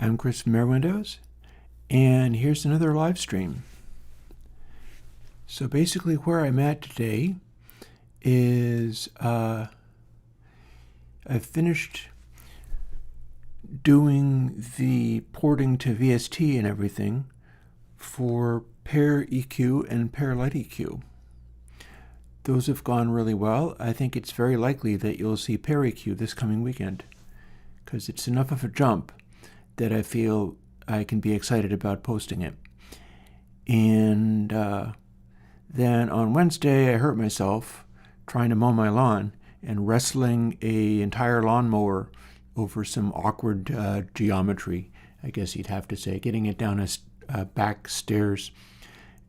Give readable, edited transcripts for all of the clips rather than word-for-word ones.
I'm Chris from Airwindows, and here's another live stream. So basically where I'm at today is I've finished doing the porting to VST and everything for Pair EQ and Pair Light EQ. Those have gone really well. I think it's very likely that you'll see Pair EQ this coming weekend because it's enough of a jump that I feel I can be excited about posting it. And then on Wednesday I hurt myself trying to mow my lawn and wrestling an entire lawnmower over some awkward geometry, I guess you'd have to say, getting it down a back stairs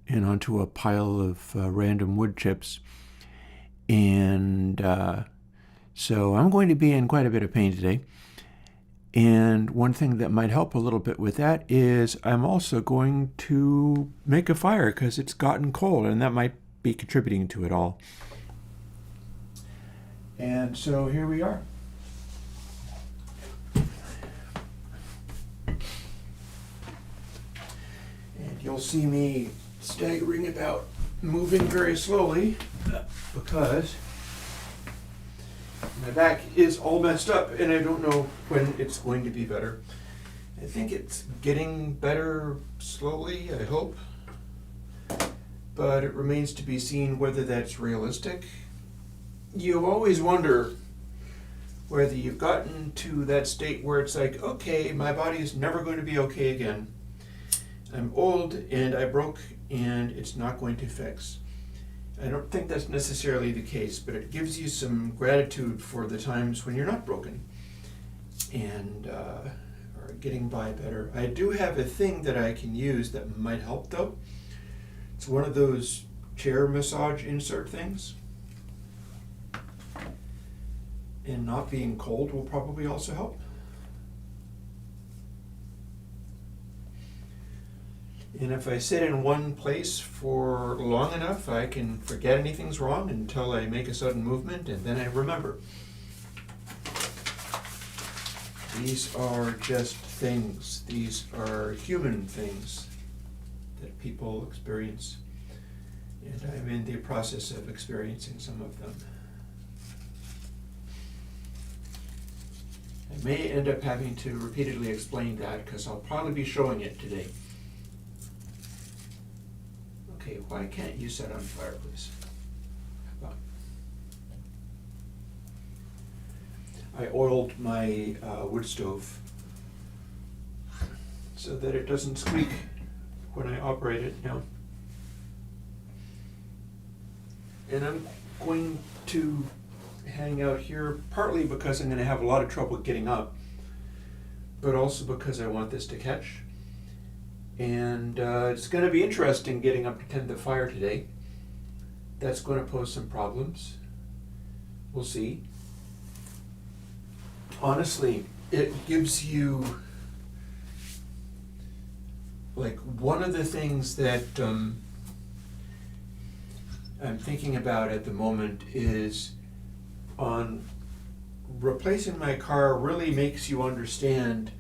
and onto a pile of random wood chips. And so I'm going to be in quite a bit of pain today. And one thing that might help a little bit with that is I'm also going to make a fire because it's gotten cold, and that might be contributing to it all. And so here we are. And you'll see me staggering about, moving very slowly because my back is all messed up and I don't know when it's going to be better. I think it's getting better slowly, I hope. But it remains to be seen whether that's realistic. You always wonder whether you've gotten to that state where it's like, okay, my body is never going to be okay again. I'm old and I broke and it's not going to fix. I don't think that's necessarily the case, but it gives you some gratitude for the times when you're not broken and are getting by better. I do have a thing that I can use that might help though. It's one of those chair massage insert things. And not being cold will probably also help. And if I sit in one place for long enough, I can forget anything's wrong until I make a sudden movement, and then I remember. These are just things. These are human things that people experience. And I'm in the process of experiencing some of them. I may end up having to repeatedly explain that because I'll probably be showing it today. Okay, why can't you set on fire, please? How about? I oiled my wood stove so that it doesn't squeak when I operate it now. And I'm going to hang out here partly because I'm going to have a lot of trouble getting up, but also because I want this to catch. And it's going to be interesting getting up to tend the fire today. That's going to pose some problems. We'll see. Honestly, it gives you, like, one of the things that I'm thinking about at the moment is on replacing my car really makes you understand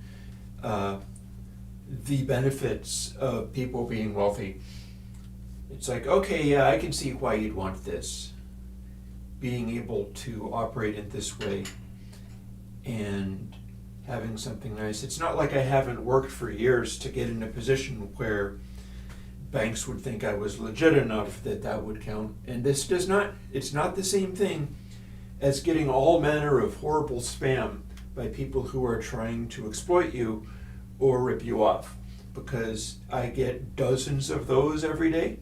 the benefits of people being wealthy. It's like, okay, yeah, I can see why you'd want this. Being able to operate in this way and having something nice. It's not like I haven't worked for years to get in a position where banks would think I was legit enough that that would count. And this does not, it's not the same thing as getting all manner of horrible spam by people who are trying to exploit you or rip you off, because I get dozens of those every day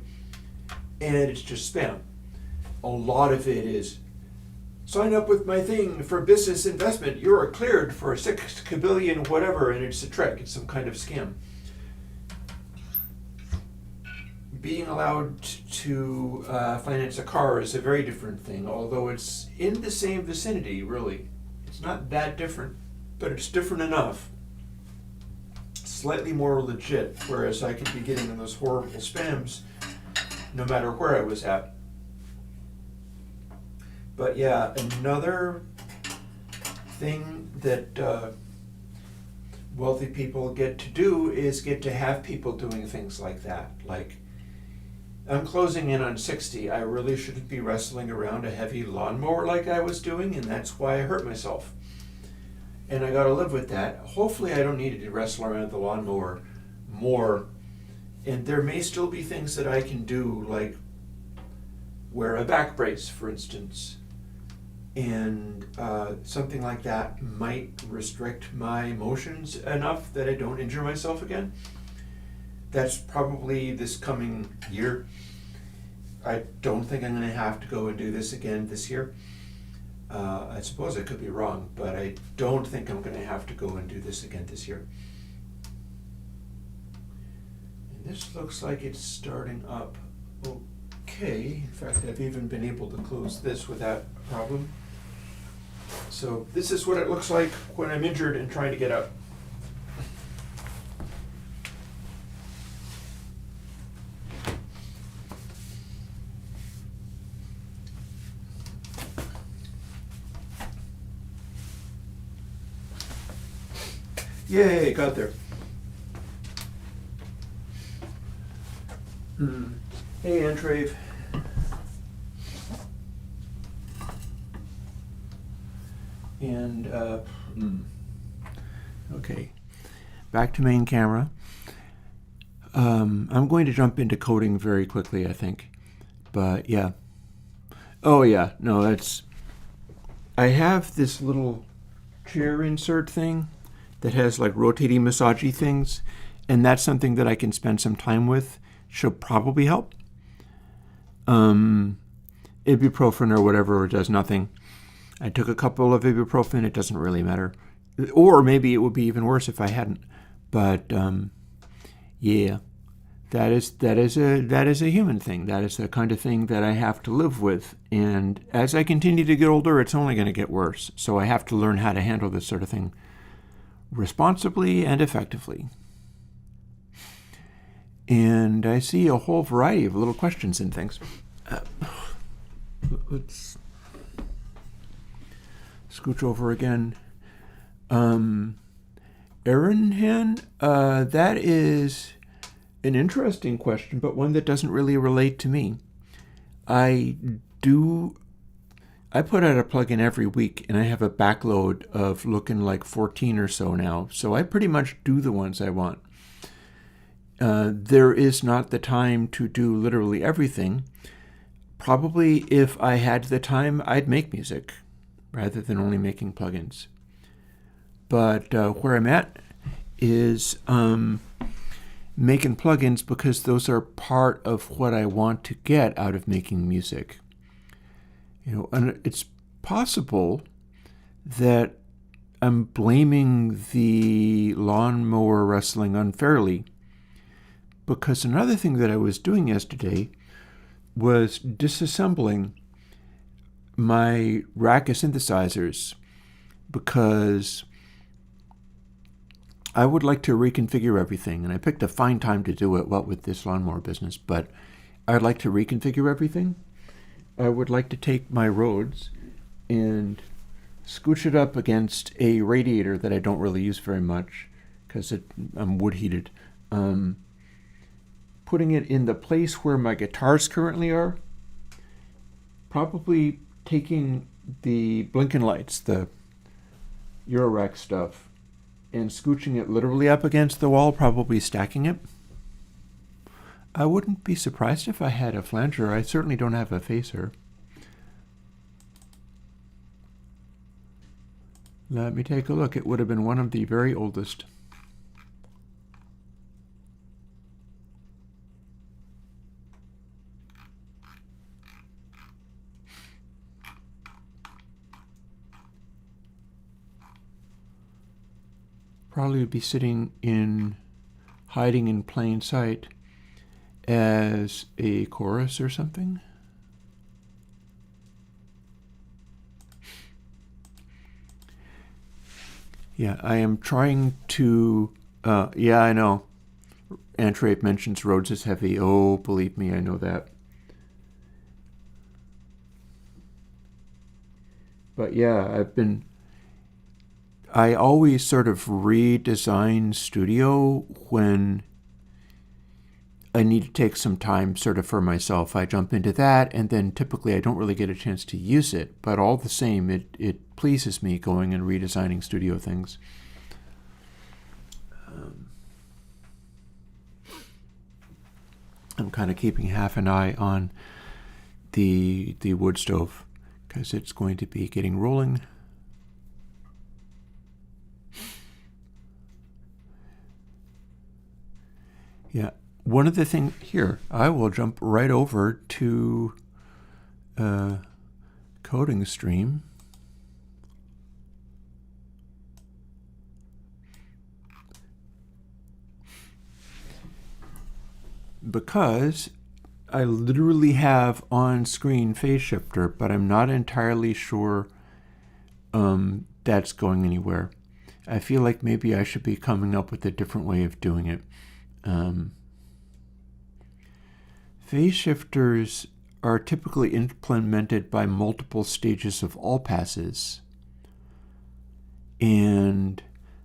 and it's just spam. A lot of it is, sign up with my thing for business investment, you are cleared for 6 billion whatever, and it's a trick, it's some kind of scam. Being allowed to finance a car is a very different thing, although it's in the same vicinity, really. It's not that different, but it's different enough. Slightly more legit, whereas I could be getting those horrible spams no matter where I was at. But yeah, another thing that wealthy people get to do is get to have people doing things like that. Like, I'm closing in on 60. I really shouldn't be wrestling around a heavy lawnmower like I was doing, and that's why I hurt myself. And I gotta live with that. Hopefully I don't need to wrestle around the lawnmower more. And there may still be things that I can do, like wear a back brace, for instance. And something like that might restrict my motions enough that I don't injure myself again. That's probably this coming year. I don't think I'm going to have to go and do this again this year. I suppose I could be wrong, but I don't think I'm going to have to go and do this again this year. And this looks like it's starting up okay. In fact, I've even been able to close this without a problem. So this is what it looks like when I'm injured and trying to get up. Yay, got there. Hey, Antrave. And, okay, back to main camera. I'm going to jump into coding very quickly, I think. But, yeah. Oh, yeah, no, I have this little chair insert thing that has like rotating massagey things, and that's something that I can spend some time with. Should probably help. Ibuprofen or whatever does nothing. I took a couple of ibuprofen. It doesn't really matter. Or maybe it would be even worse if I hadn't. But yeah, that is a human thing. That is the kind of thing that I have to live with. And as I continue to get older, it's only going to get worse. So I have to learn how to handle this sort of thing responsibly and effectively. And I see a whole variety of little questions and things. Let's scooch over again. Aaron Han, that is an interesting question, but one that doesn't really relate to me. I put out a plugin every week, and I have a backload of looking like 14 or so now, so I pretty much do the ones I want. There is not the time to do literally everything. Probably if I had the time, I'd make music rather than only making plugins. But where I'm at is making plugins because those are part of what I want to get out of making music. And it's possible that I'm blaming the lawnmower wrestling unfairly, because another thing that I was doing yesterday was disassembling my rack of synthesizers, because I would like to reconfigure everything, and I picked a fine time to do it, what with this lawnmower business, but I'd like to reconfigure everything. I would like to take my Rhodes and scooch it up against a radiator that I don't really use very much because I'm wood heated. Putting it in the place where my guitars currently are. Probably taking the blinking lights, the Eurorack stuff, and scooching it literally up against the wall, probably stacking it. I wouldn't be surprised if I had a flanger. I certainly don't have a phaser. Let me take a look. It would have been one of the very oldest. Probably would be hiding in plain sight as a chorus or something. Yeah, I am trying to, yeah, I know. Antrape mentions Rhodes is heavy. Oh, believe me, I know that. But yeah, I always sort of redesign Studio when I need to take some time sort of for myself. I jump into that, and then typically I don't really get a chance to use it, but all the same, it pleases me going and redesigning Studio things. I'm kind of keeping half an eye on the wood stove because it's going to be getting rolling. Yeah, one of the things here, I will jump right over to coding stream. Because I literally have on screen phase shifter, but I'm not entirely sure that's going anywhere. I feel like maybe I should be coming up with a different way of doing it. Phase shifters are typically implemented by multiple stages of all passes, and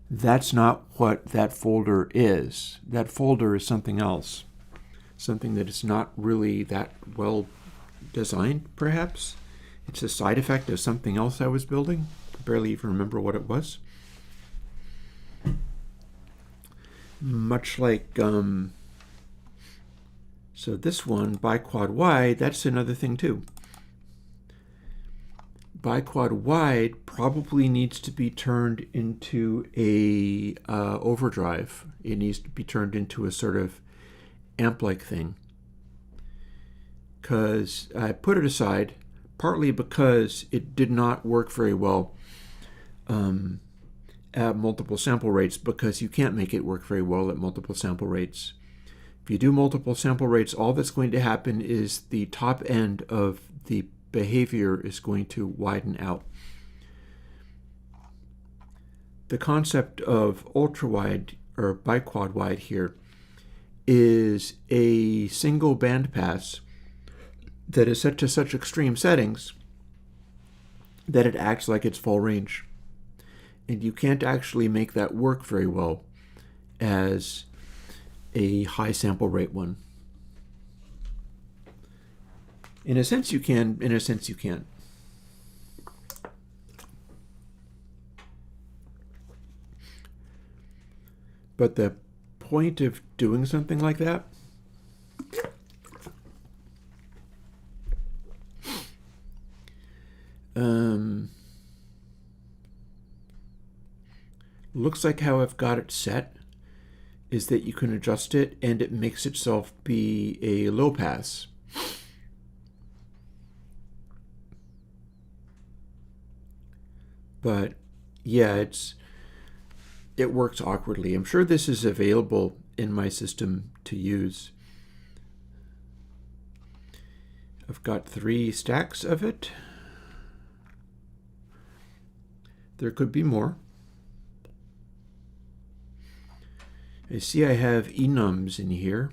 that's not what that folder is. That folder is something else, something that is not really that well designed, perhaps. It's a side effect of something else I was building. I barely even remember what it was. Much like, so this one, biquad wide, that's another thing too. Biquad wide probably needs to be turned into a overdrive. It needs to be turned into a sort of amp-like thing. Because I put it aside, partly because it did not work very well at multiple sample rates, because you can't make it work very well at multiple sample rates. If you do multiple sample rates, all that's going to happen is the top end of the behavior is going to widen out. The concept of ultra-wide or biquad wide here is a single bandpass that is set to such extreme settings that it acts like it's full range. And you can't actually make that work very well as a high sample rate one. In a sense you can, in a sense you can't. But the point of doing something like that looks like how I've got it set is that you can adjust it and it makes itself be a low pass. But yeah, it works awkwardly. I'm sure this is available in my system to use. I've got 3 stacks of it. There could be more. I see I have enums in here.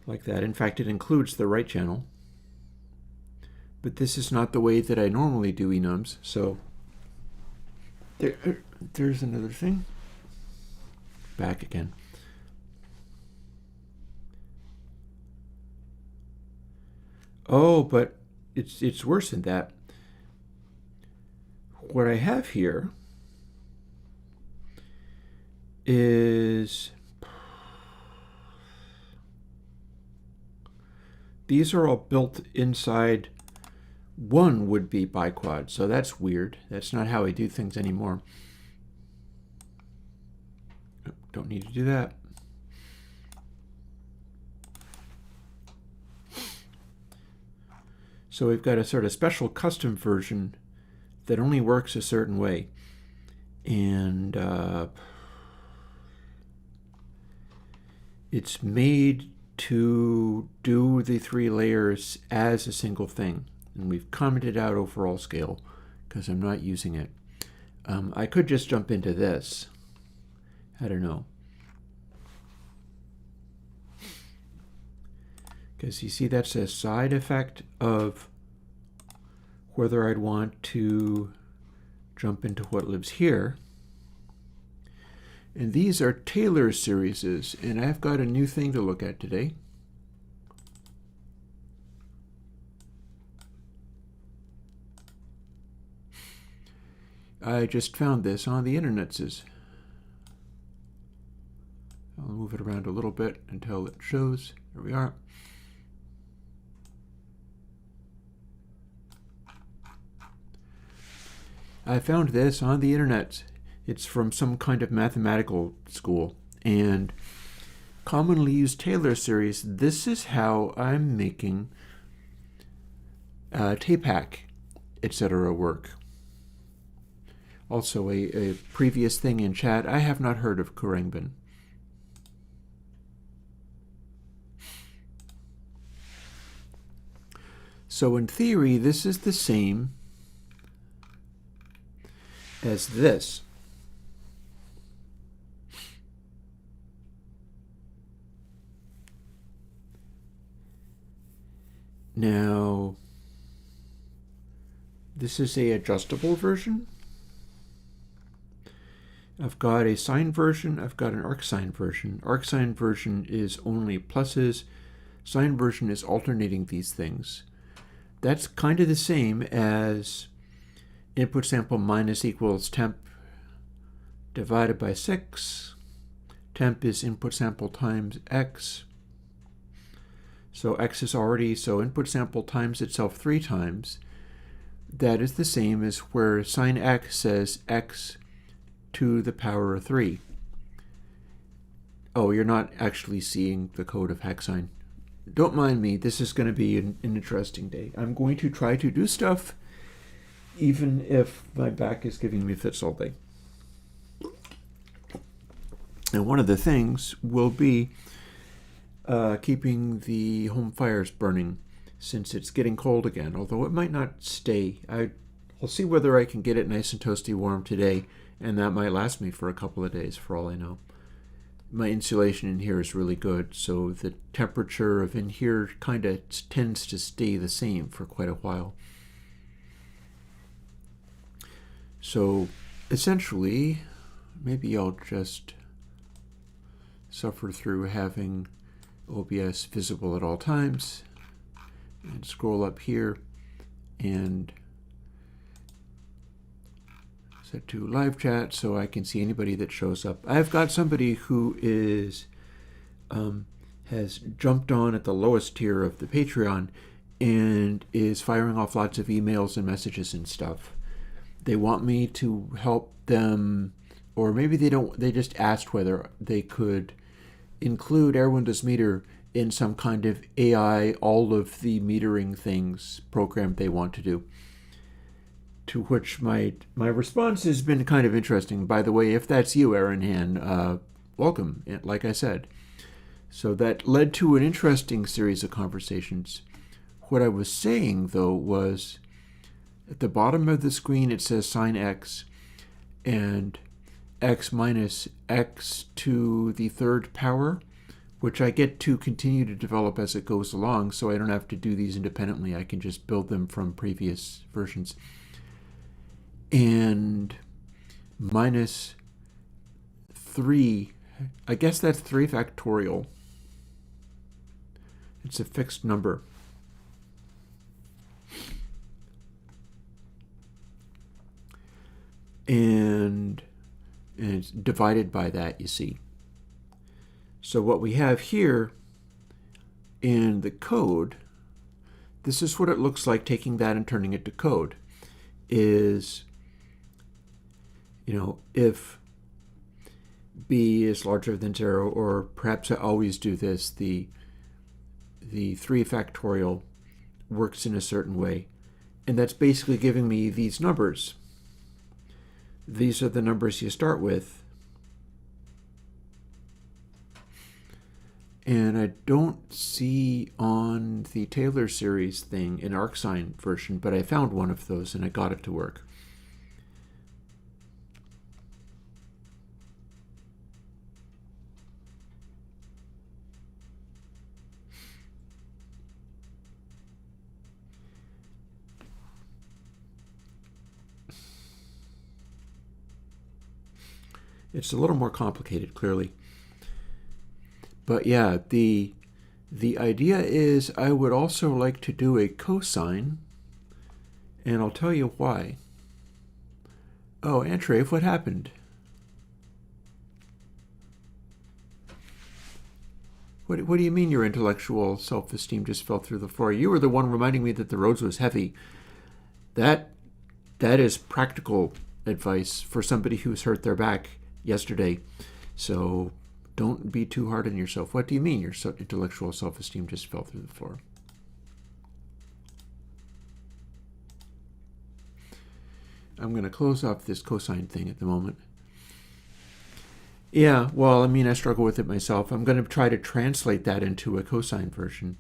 Like that. In fact, it includes the right channel. But this is not the way that I normally do enums, so there's another thing. Back again. Oh, but it's worse than that. What I have here is these are all built inside one would-be biquad, so that's weird. That's not how I do things anymore. Don't need to do that. So we've got a sort of special custom version that only works a certain way. And it's made to do the 3 layers as a single thing. And we've commented out overall scale because I'm not using it. I could just jump into this. I don't know. Because you see that's a side effect of whether I'd want to jump into what lives here. And these are Taylor series, and I've got a new thing to look at today. I just found this on the internet. I'll move it around a little bit until it shows. There we are. I found this on the internet. It's from some kind of mathematical school, and commonly used Taylor series. This is how I'm making TAPAC, etc. work. Also, a previous thing in chat, I have not heard of Kurangbin. So in theory, this is the same as this. Now, this is a adjustable version. I've got a sine version, I've got an arcsine version. Arcsine version is only pluses, sine version is alternating these things. That's kind of the same as input sample minus equals temp divided by 6. Temp is input sample times x. So x is already, so input sample times itself 3 times. That is the same as where sine x says x to the power of 3. Oh, you're not actually seeing the code of hexine. Don't mind me, this is going to be an interesting day. I'm going to try to do stuff even if my back is giving me fits all day. And one of the things will be keeping the home fires burning since it's getting cold again, although it might not stay. I'll see whether I can get it nice and toasty warm today, and that might last me for a couple of days for all I know. My insulation in here is really good, so the temperature of in here kind of tends to stay the same for quite a while. So essentially, maybe I'll just suffer through having OBS visible at all times and scroll up here and set to live chat so I can see anybody that shows up. I've got somebody who is has jumped on at the lowest tier of the Patreon and is firing off lots of emails and messages and stuff. They want me to help them, or maybe they don't, they just asked whether they could include Airwindows Meter in some kind of AI, all of the metering things program they want to do. To which my response has been kind of interesting. By the way, if that's you, Aaron Han, welcome, like I said. So that led to an interesting series of conversations. What I was saying, though, was at the bottom of the screen it says sine x and x minus x to the 3rd power, which I get to continue to develop as it goes along, so I don't have to do these independently. I can just build them from previous versions. And minus 3, I guess that's 3 factorial. It's a fixed number. And it's divided by that, you see. So what we have here in the code, this is what it looks like taking that and turning it to code, is, you know, if b is larger than 0, or perhaps I always do this, the 3 factorial works in a certain way. And that's basically giving me these numbers. These are the numbers you start with. And I don't see on the Taylor series thing an arcsine version, but I found one of those and I got it to work. It's a little more complicated, clearly. But yeah, the idea is I would also like to do a cosine, and I'll tell you why. Oh, Antrave, what happened? What do you mean your intellectual self-esteem just fell through the floor? You were the one reminding me that the roads was heavy. That is practical advice for somebody who's hurt their back yesterday. So don't be too hard on yourself. What do you mean your intellectual self-esteem just fell through the floor? I'm going to close off this cosine thing at the moment. Yeah, well, I mean, I struggle with it myself. I'm going to try to translate that into a cosine version.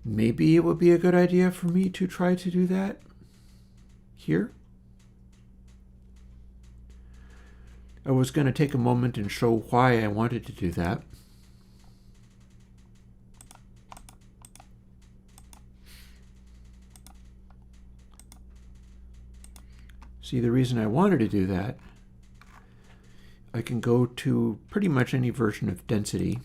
Maybe it would be a good idea for me to try to do that here. I was going to take a moment and show why I wanted to do that. See, the reason I wanted to do that, I can go to pretty much any version of density.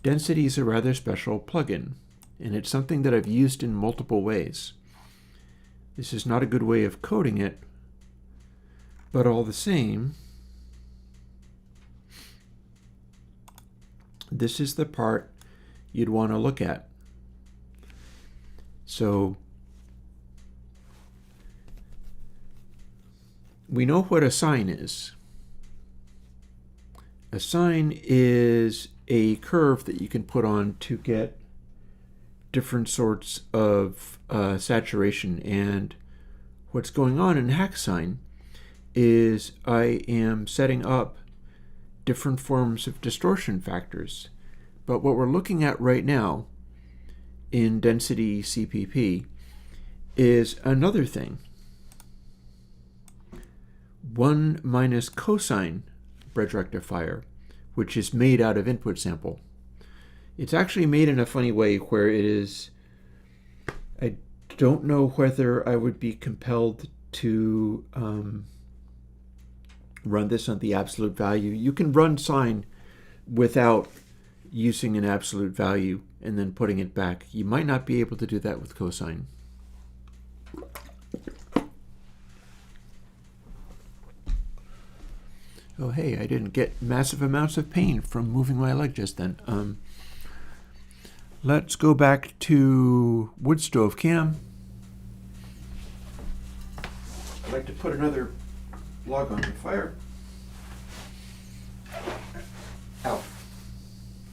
Density is a rather special plugin, and it's something that I've used in multiple ways. This is not a good way of coding it, but all the same, this is the part you'd want to look at. So we know what a sine is. A sine is a curve that you can put on to get different sorts of saturation. And what's going on in HackSine is I am setting up different forms of distortion factors. But what we're looking at right now in density CPP is another thing. 1 minus cosine bridge rectifier, which is made out of input sample. It's actually made in a funny way where it is, I don't know whether I would be compelled to run this on the absolute value. You can run sine without using an absolute value and then putting it back. You might not be able to do that with cosine. Oh, hey, I didn't get massive amounts of pain from moving my leg just then. Let's go back to wood stove cam. I'd like to put another log on the fire. Ow.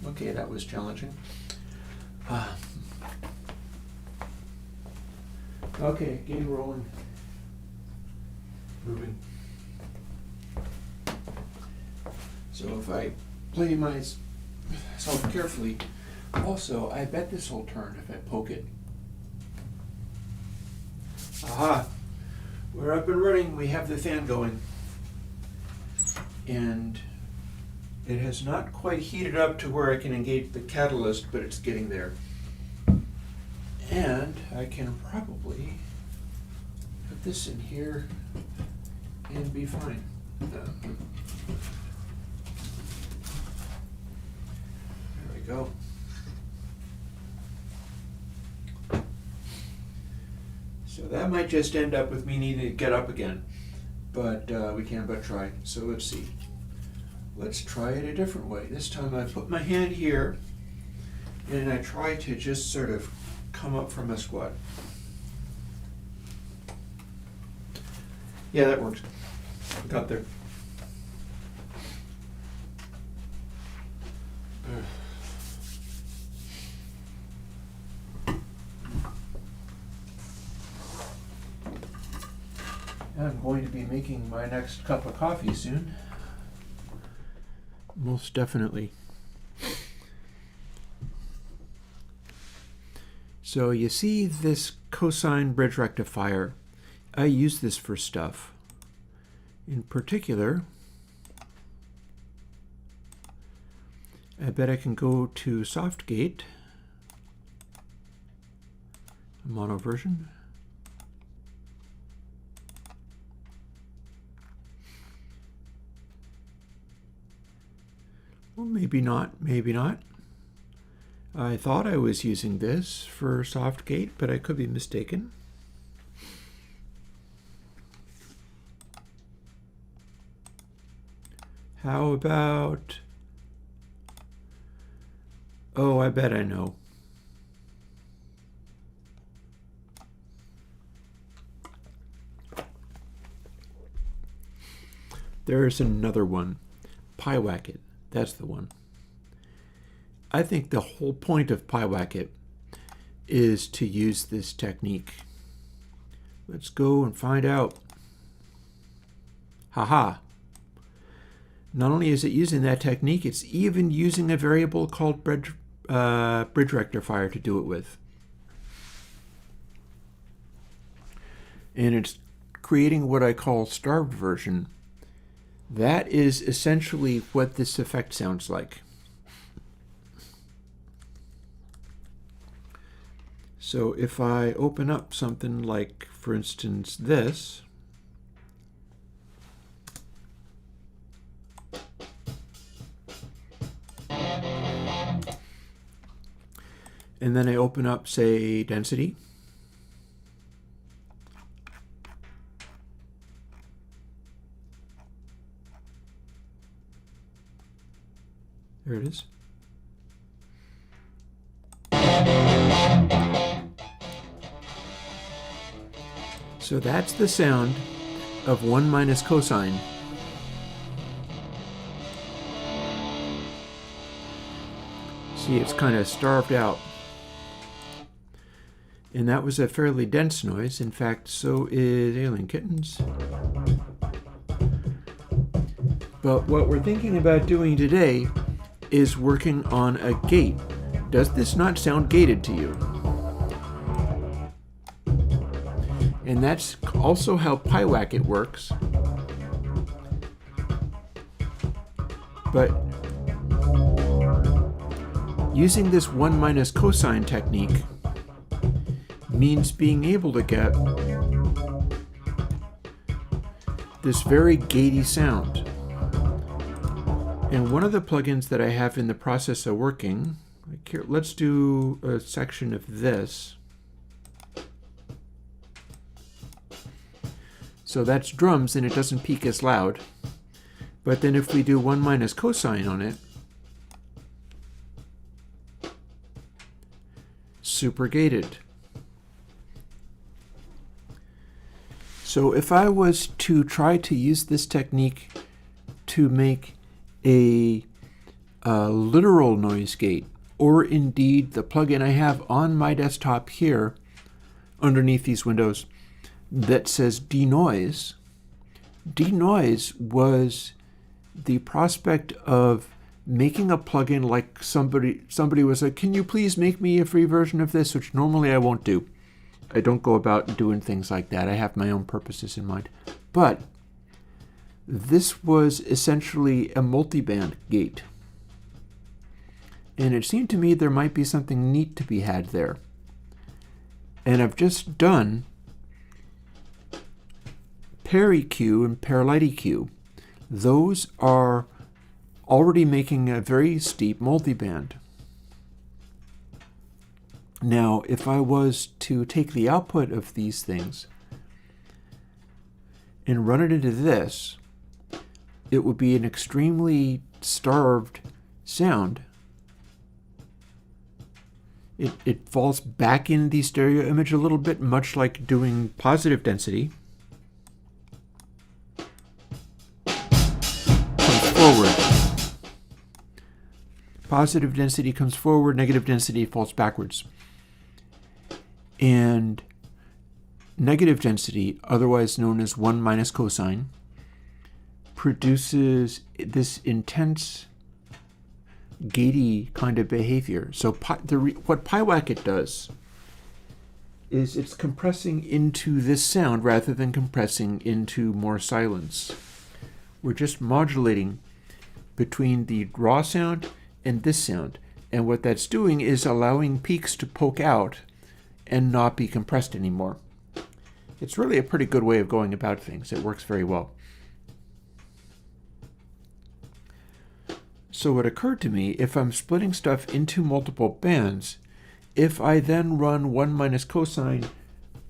Okay, that was challenging. Okay, getting rolling. Moving. So if I play myself carefully, also, I bet this will turn if I poke it. Aha! We're up and running. We have the fan going. And it has not quite heated up to where I can engage the catalyst, but it's getting there. And I can probably put this in here and be fine. There we go. So that might just end up with me needing to get up again, but we can but try. So let's see. Let's try it a different way. This time I put my hand here and I try to just sort of come up from a squat. Yeah, that works. Got there. I'm going to be making my next cup of coffee soon. Most definitely. So you see this cosine bridge rectifier. I use this for stuff. In particular, I bet I can go to Softgate, mono version. Well, maybe not, maybe not. I thought I was using this for soft gate, but I could be mistaken. How about... Oh, I bet I know. There's another one. PyWhackit. That's the one. I think the whole point of PyWhackit is to use this technique. Let's go and find out. Haha. Not only is it using that technique, it's even using a variable called bridge rectifier to do it with. And it's creating what I call starved version. That is essentially what this effect sounds like. So if I open up something like, for instance, this, and then I open up, say, density, there it is. So that's the sound of 1 minus cosine. See, it's kind of starved out. And that was a fairly dense noise. In fact, so is Alien Kittens. But what we're thinking about doing today is working on a gate. Does this not sound gated to you? And that's also how PyWhackit works. But using this 1 minus cosine technique means being able to get this very gatey sound. And one of the plugins that I have in the process of working, like here, let's do a section of this. So that's drums, and it doesn't peak as loud. But then if we do 1 minus cosine on it, super gated. So if I was to try to use this technique to make a literal noise gate, or indeed the plugin I have on my desktop here underneath these windows that says denoise. Denoise was the prospect of making a plugin like somebody was like, can you please make me a free version of this, which normally I won't do. I don't go about doing things like that. I have my own purposes in mind. But this was essentially a multiband gate. And it seemed to me there might be something neat to be had there. And I've just done pair EQ and pair light EQ. Those are already making a very steep multiband. Now, if I was to take the output of these things and run it into this, it would be an extremely starved sound. It falls back in the stereo image a little bit, much like doing positive density. Comes forward. Positive density comes forward, negative density falls backwards. And negative density, otherwise known as 1 minus cosine, produces this intense gatey kind of behavior. So what PyWhackit does is it's compressing into this sound rather than compressing into more silence. We're just modulating between the raw sound and this sound. And what that's doing is allowing peaks to poke out and not be compressed anymore. It's really a pretty good way of going about things. It works very well. So it occurred to me, if I'm splitting stuff into multiple bands, if I then run 1 minus cosine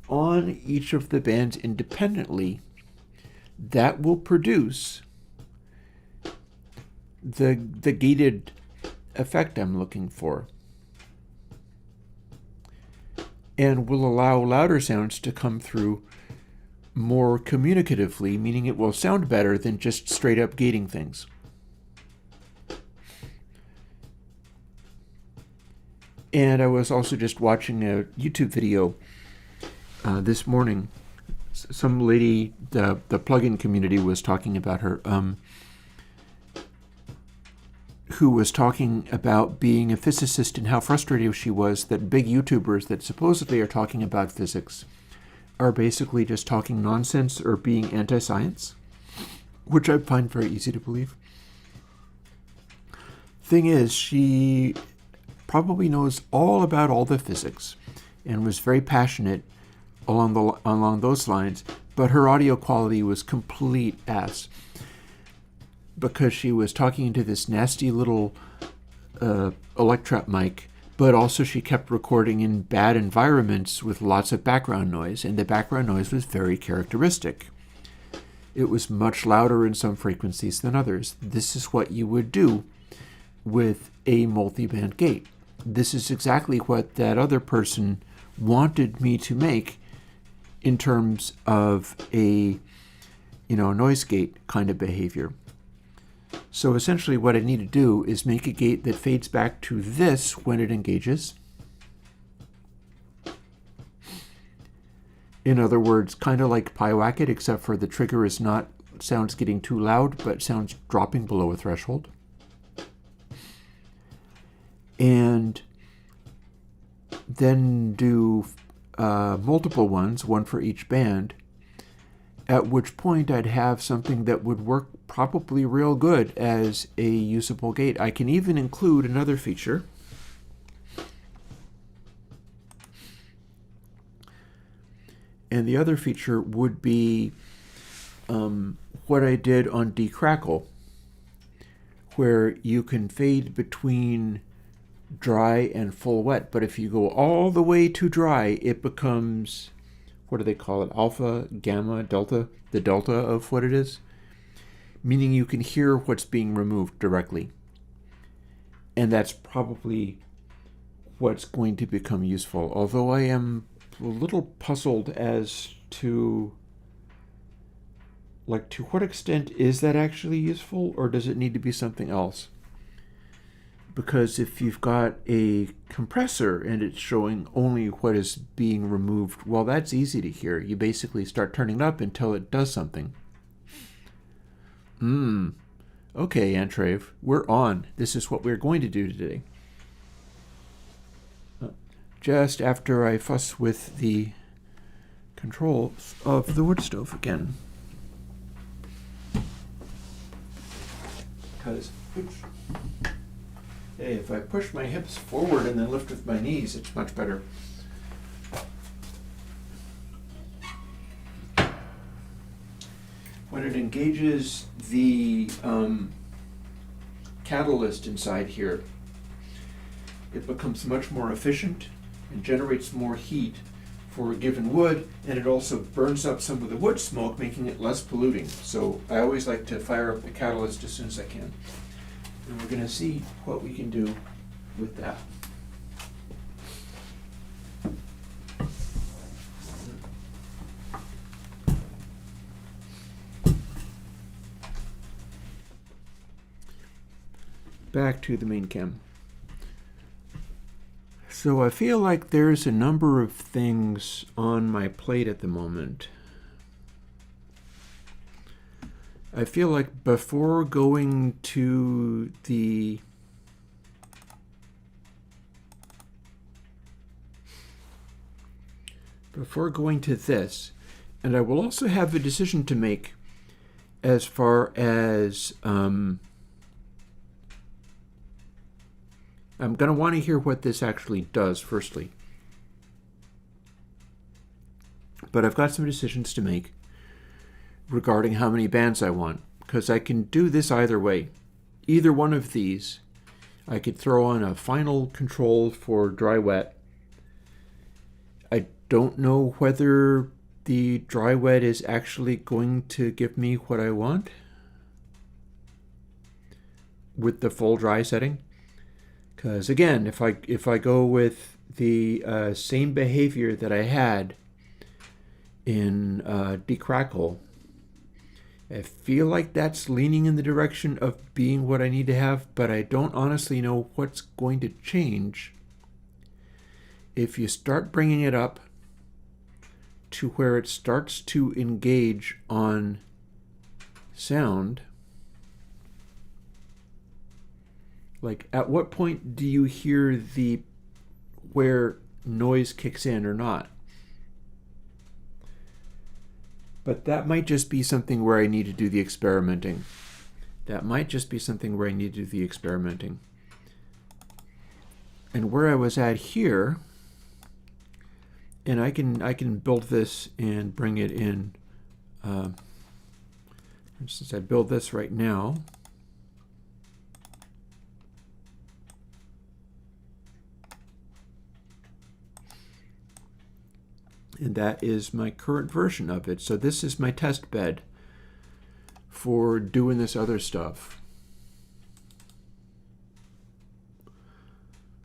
on each of the bands independently, that will produce the gated effect I'm looking for, and will allow louder sounds to come through more communicatively, meaning it will sound better than just straight up gating things. And I was also just watching a YouTube video this morning. Some lady, the plugin community was talking about her, who was talking about being a physicist and how frustrated she was that big YouTubers that supposedly are talking about physics are basically just talking nonsense or being anti-science, which I find very easy to believe. Thing is, she probably knows all about all the physics and was very passionate along those lines, but her audio quality was complete ass because she was talking into this nasty little electret mic, but also she kept recording in bad environments with lots of background noise, and the background noise was very characteristic. It was much louder in some frequencies than others. This is what you would do with a multi-band gate. This is exactly what that other person wanted me to make in terms of a noise gate kind of behavior. So essentially what I need to do is make a gate that fades back to this when it engages. In other words, kind of like PyWhack-It, except for the trigger is not sounds getting too loud, but sounds dropping below a threshold. And then do multiple ones, one for each band, at which point I'd have something that would work probably real good as a usable gate. I can even include another feature. And the other feature would be what I did on Decrackle, where you can fade between dry and full wet. But if you go all the way to dry, it becomes, what do they call it? Alpha, gamma, delta, the delta of what it is. Meaning you can hear what's being removed directly. And that's probably what's going to become useful. Although I am a little puzzled as to what extent is that actually useful, or does it need to be something else? Because if you've got a compressor and it's showing only what is being removed, well, that's easy to hear. You basically start turning it up until it does something. Okay, Antrave, we're on. This is what we're going to do today. Just after I fuss with the controls of the wood stove again. Because, hey, if I push my hips forward and then lift with my knees, it's much better. When it engages the catalyst inside here, it becomes much more efficient and generates more heat for a given wood, and it also burns up some of the wood smoke, making it less polluting. So I always like to fire up the catalyst as soon as I can. And we're going to see what we can do with that. Back to the main cam. So I feel like there's a number of things on my plate at the moment. I feel like before going to this, and I will also have a decision to make as far as I'm going to want to hear what this actually does, firstly. But I've got some decisions to make regarding how many bands I want, because I can do this either way. either one of these. I could throw on a final control for dry wet. I don't know whether the dry wet is actually going to give me what I want with the full dry setting. Because again, if I go with the same behavior that I had in decrackle, I feel like that's leaning in the direction of being what I need to have, but I don't honestly know what's going to change if you start bringing it up to where it starts to engage on sound. Like, at what point do you hear where noise kicks in or not? But that might just be something where I need to do the experimenting. And where I was at here, and I can build this and bring it in. Since I build this right now, and that is my current version of it. So this is my test bed for doing this other stuff.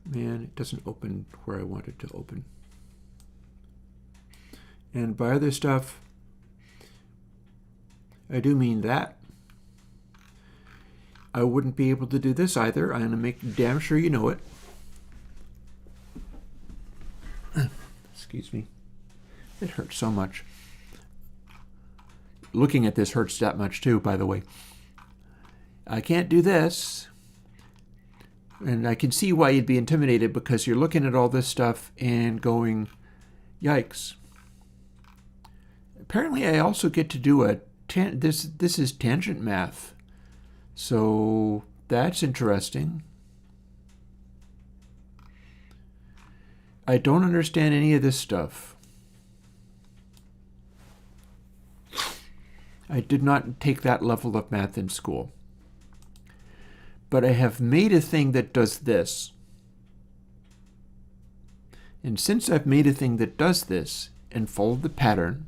Man, it doesn't open where I want it to open. And by other stuff, I do mean that. I wouldn't be able to do this either. I'm going to make damn sure you know it. Excuse me. It hurts so much. Looking at this hurts that much too, by the way. I can't do this. And I can see why you'd be intimidated, because you're looking at all this stuff and going, yikes. Apparently I also get to do this is tangent math. So that's interesting. I don't understand any of this stuff. I did not take that level of math in school. But I have made a thing that does this. And since I've made a thing that does this and followed the pattern,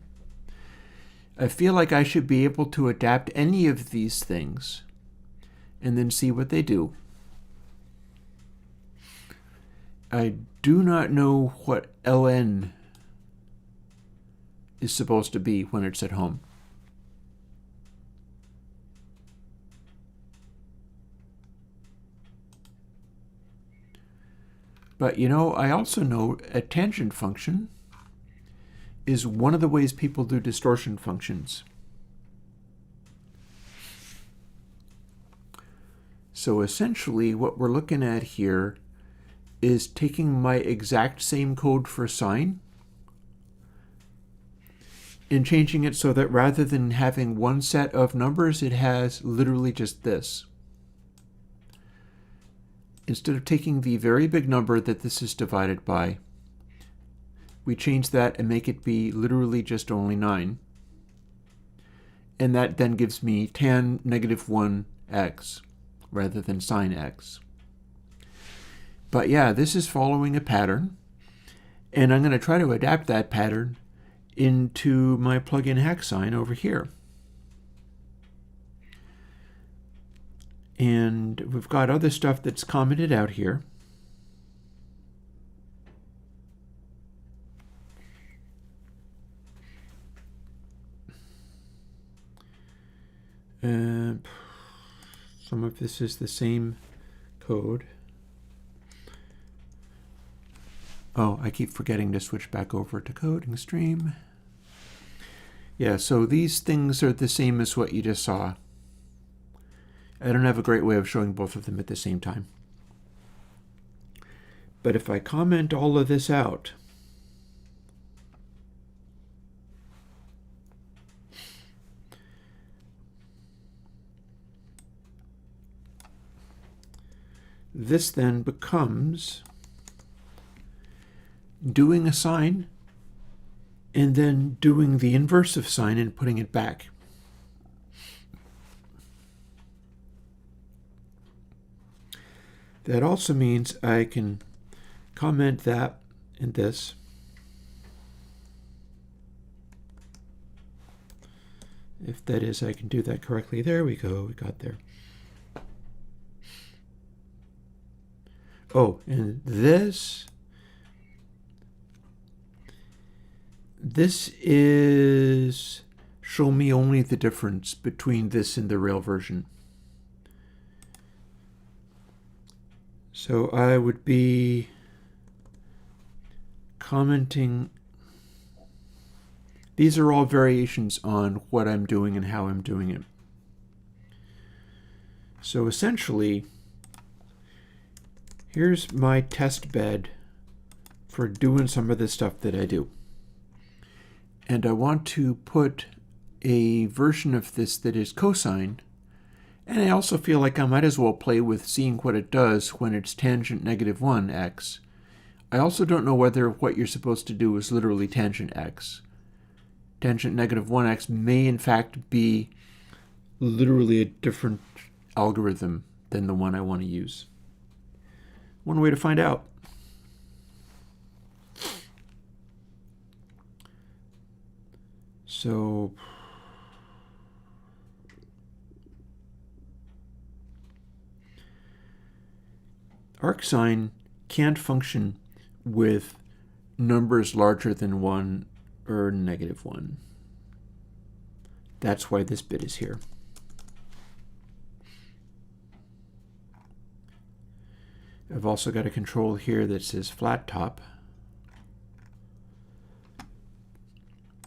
I feel like I should be able to adapt any of these things and then see what they do. I do not know what ln is supposed to be when it's at home. But you know, I also know a tangent function is one of the ways people do distortion functions. So essentially what we're looking at here is taking my exact same code for sine and changing it so that rather than having one set of numbers, it has literally just this. Instead of taking the very big number that this is divided by, we change that and make it be literally just only 9. And that then gives me tan negative 1x rather than sine x. But yeah, this is following a pattern, and I'm going to try to adapt that pattern into my plugin hacksine over here. And we've got other stuff that's commented out here. Some of this is the same code. Oh, I keep forgetting to switch back over to coding stream. Yeah, so these things are the same as what you just saw. I don't have a great way of showing both of them at the same time. But if I comment all of this out, this then becomes doing a sine and then doing the inverse of sine and putting it back. That also means I can comment that in this. If that is, I can do that correctly. There we go, we got there. Oh, and this is show me only the difference between this and the Rail version. So I would be commenting. These are all variations on what I'm doing and how I'm doing it. So essentially, here's my test bed for doing some of the stuff that I do. And I want to put a version of this that is cosine. And I also feel like I might as well play with seeing what it does when it's tangent -1x. I also don't know whether what you're supposed to do is literally tangent x. Tangent -1x may in fact be literally a different algorithm than the one I want to use. One way to find out. So arcsine can't function with numbers larger than 1 or -1. That's why this bit is here. I've also got a control here that says flat top.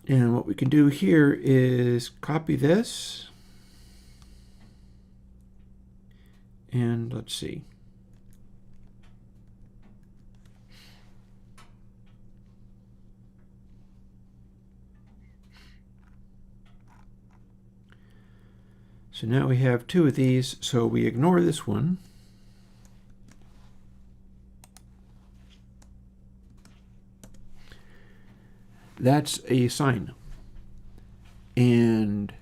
And what we can do here is copy this. And let's see. So now we have 2 of these, so we ignore this one. That's a sine. And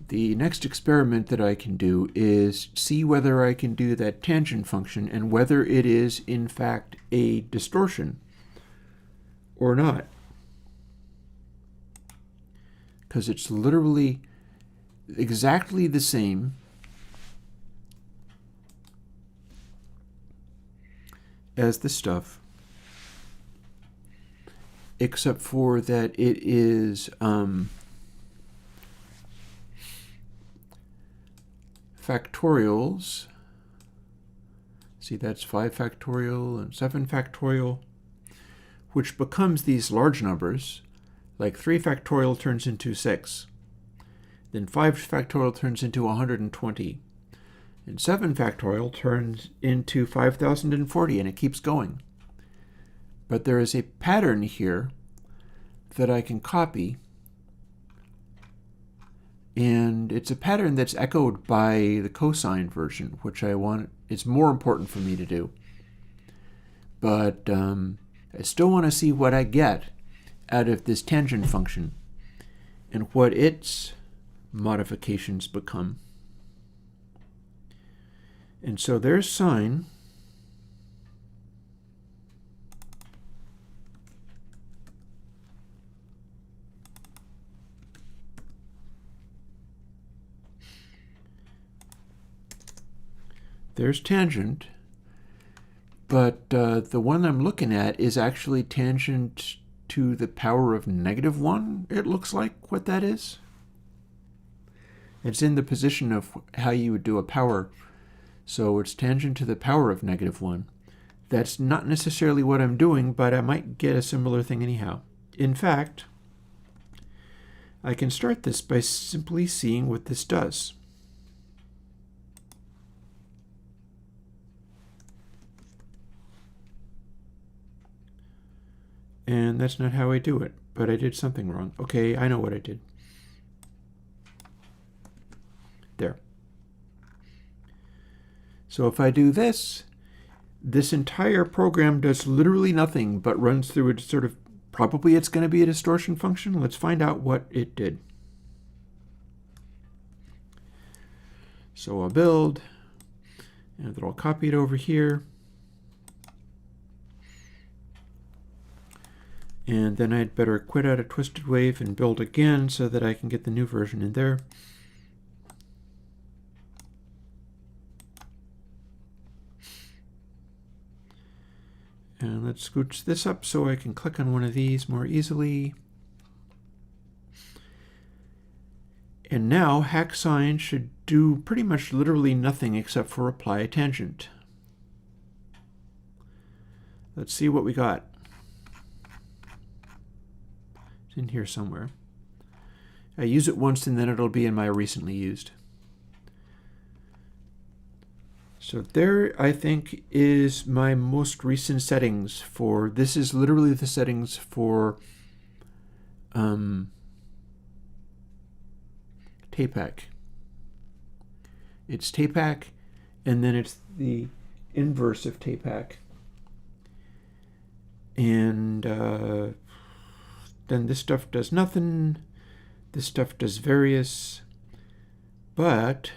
the next experiment that I can do is see whether I can do that tangent function and whether it is in fact a distortion or not. Because it's literally exactly the same as the stuff, except for that it is factorials. See, that's 5 factorial and 7 factorial, which becomes these large numbers, like 3 factorial turns into 6. Then 5 factorial turns into 120. And 7 factorial turns into 5040, and it keeps going. But there is a pattern here that I can copy. And it's a pattern that's echoed by the cosine version, which I want. It's more important for me to do. But I still want to see what I get out of this tangent function and what its modifications become. And so there's sine. There's tangent. But the one I'm looking at is actually tangent to the power of -1, it looks like what that is. It's in the position of how you would do a power. So it's tangent to the power of -1. That's not necessarily what I'm doing, but I might get a similar thing anyhow. In fact, I can start this by simply seeing what this does. And that's not how I do it, but I did something wrong. Okay, I know what I did. There. So if I do this, this entire program does literally nothing but runs through a sort of, probably it's going to be a distortion function. Let's find out what it did. So I'll build, And then I'll copy it over here. And then I'd better quit out of Twisted Wave and build again so that I can get the new version in there. And let's scooch this up so I can click on one of these more easily. And now hack sign should do pretty much literally nothing except for apply a tangent. Let's see what we got. It's in here somewhere. I use it once and then it'll be in my recently used. So there, I think, is my most recent settings for, this is literally the settings for TAPAC. It's TAPAC, and then it's the inverse of TAPAC. And then this stuff does nothing. This stuff does various. But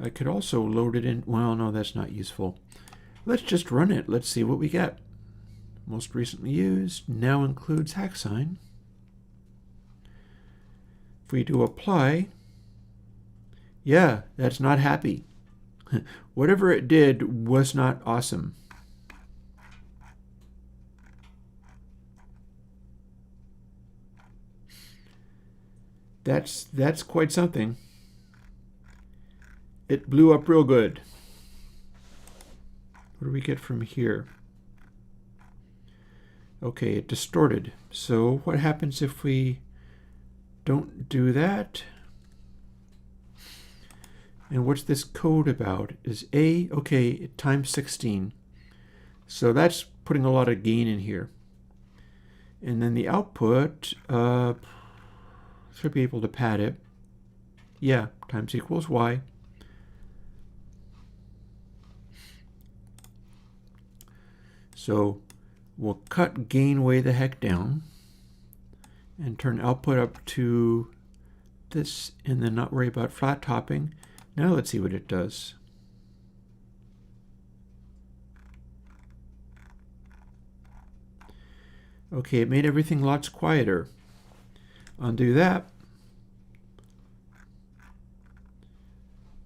I could also load it in. Well, no, that's not useful. Let's just run it. Let's see what we get. Most recently used now includes hack sign. If we do apply, yeah, that's not happy. Whatever it did was not awesome. That's quite something. It blew up real good. What do we get from here? Okay, it distorted. So what happens if we don't do that? And what's this code about? Is A, okay, times 16. So that's putting a lot of gain in here. And then the output, should be able to pad it. Yeah, times equals Y. So we'll cut gain way the heck down and turn output up to this and then not worry about flat topping. Now let's see what it does. Okay, it made everything lots quieter. Undo that.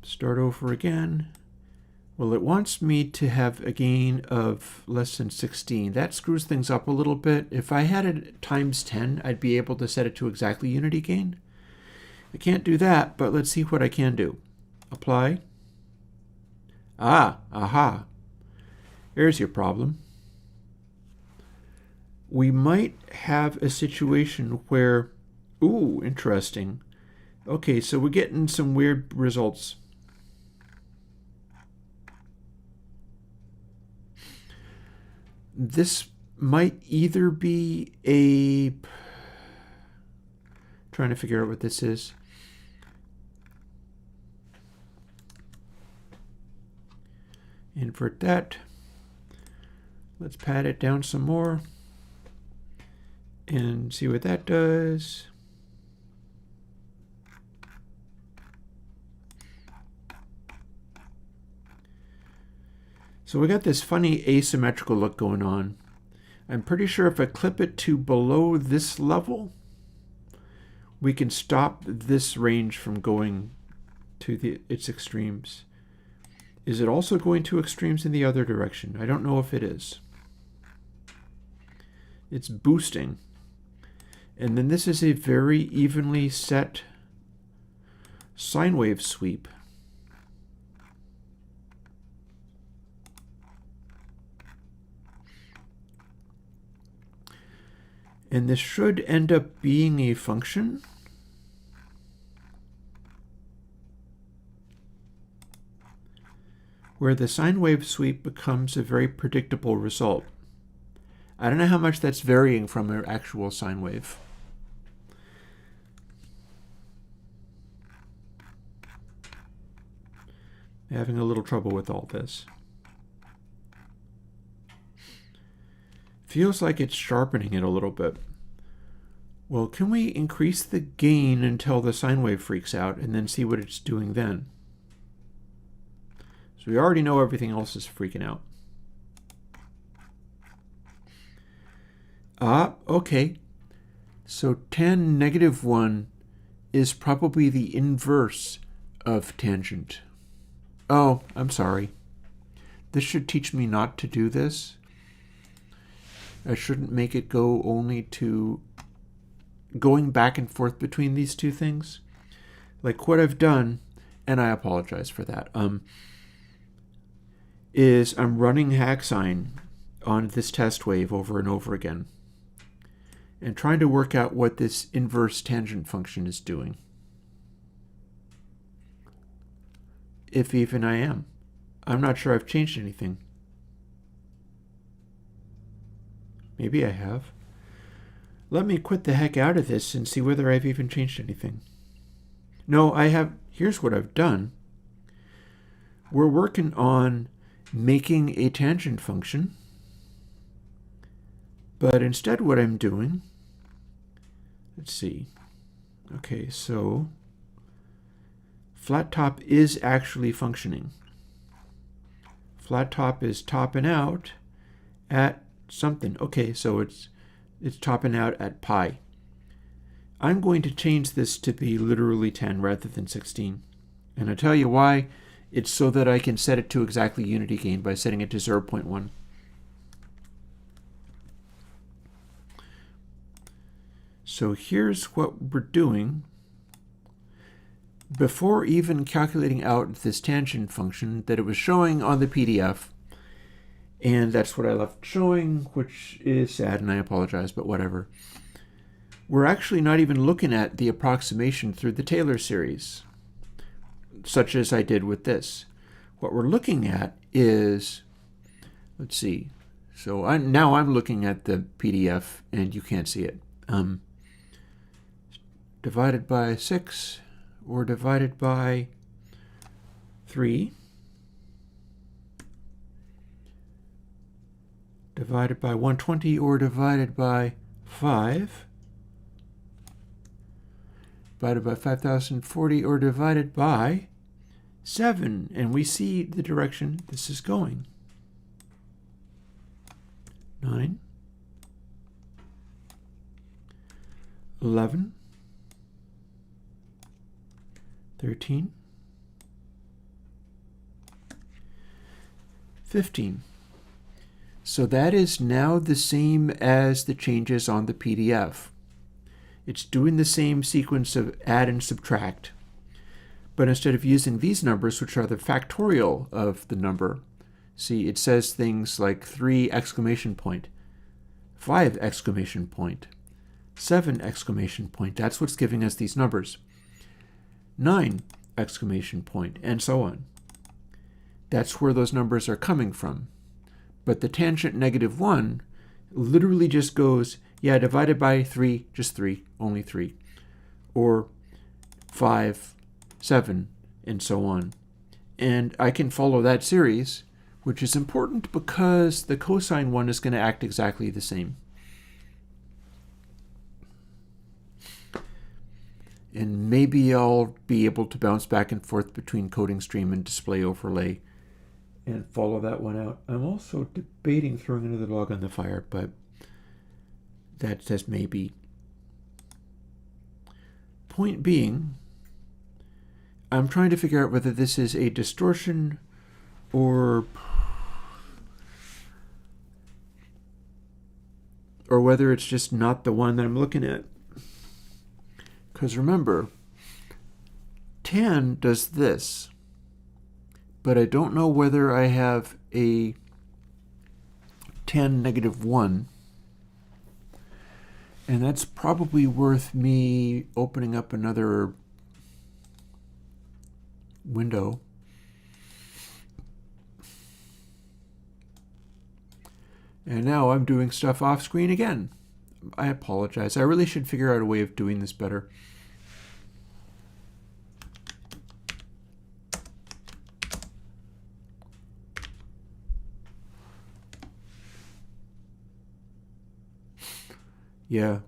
Start over again. Well, it wants me to have a gain of less than 16. That screws things up a little bit. If I had it times 10, I'd be able to set it to exactly unity gain. I can't do that, but let's see what I can do. Apply. Aha. Here's your problem. We might have a situation where, ooh, interesting. Okay, so we're getting some weird results. This might either be a, trying to figure out what this is. Invert that. Let's pad it down some more and see what that does. So we got this funny asymmetrical look going on. I'm pretty sure if I clip it to below this level, we can stop this range from going to its extremes. Is it also going to extremes in the other direction? I don't know if it is. It's boosting. And then this is a very evenly set sine wave sweep. And this should end up being a function. Where the sine wave sweep becomes a very predictable result. I don't know how much that's varying from an actual sine wave. Having a little trouble with all this. Feels like it's sharpening it a little bit. Well, can we increase the gain until the sine wave freaks out and then see what it's doing then? So we already know everything else is freaking out. Okay. So tan negative 1 is probably the inverse of tangent. Oh, I'm sorry. This should teach me not to do this. I shouldn't make it go only to going back and forth between these two things. Like what I've done, and I apologize for that, is I'm running hacksign on this test wave over and over again and trying to work out what this inverse tangent function is doing. If even I am. I'm not sure I've changed anything. Maybe I have. Let me quit the heck out of this and see whether I've even changed anything. No, I have. Here's what I've done. We're working on making a tangent function. But instead what I'm doing, let's see. Okay, so flat top is actually functioning. Flat top is topping out at something. Okay, so it's topping out at pi. I'm going to change this to be literally 10 rather than 16. And I'll tell you why. It's so that I can set it to exactly unity gain by setting it to 0.1. So here's what we're doing. Before even calculating out this tangent function that it was showing on the PDF, and that's what I left showing, which is sad, and I apologize, but whatever. We're actually not even looking at the approximation through the Taylor series, such as I did with this. What we're looking at is, let's see, so now I'm looking at the PDF, and you can't see it. Divided by 6, or divided by 3, divided by 120, or divided by 5, divided by 5040, or divided by 7. And we see the direction this is going. 9, 11, 13, 15. So that is now the same as the changes on the PDF. It's doing the same sequence of add and subtract. But instead of using these numbers, which are the factorial of the number, see, it says things like 3 exclamation point, 5 exclamation point, 7 exclamation point. That's what's giving us these numbers. 9 exclamation point, and so on. That's where those numbers are coming from. But the tangent negative 1 literally just goes, yeah, divided by 3, just 3, only 3. Or 5, 7, and so on. And I can follow that series, which is important because the cosine one is going to act exactly the same. And maybe I'll be able to bounce back and forth between coding stream and display overlay and follow that one out. I'm also debating throwing another log on the fire, but that says maybe. Point being, I'm trying to figure out whether this is a distortion or whether it's just not the one that I'm looking at. Because remember, tan does this, but I don't know whether I have a tan negative 1, and that's probably worth me opening up another window. And now I'm doing stuff off screen again. I apologize. I really should figure out a way of doing this better. Yeah,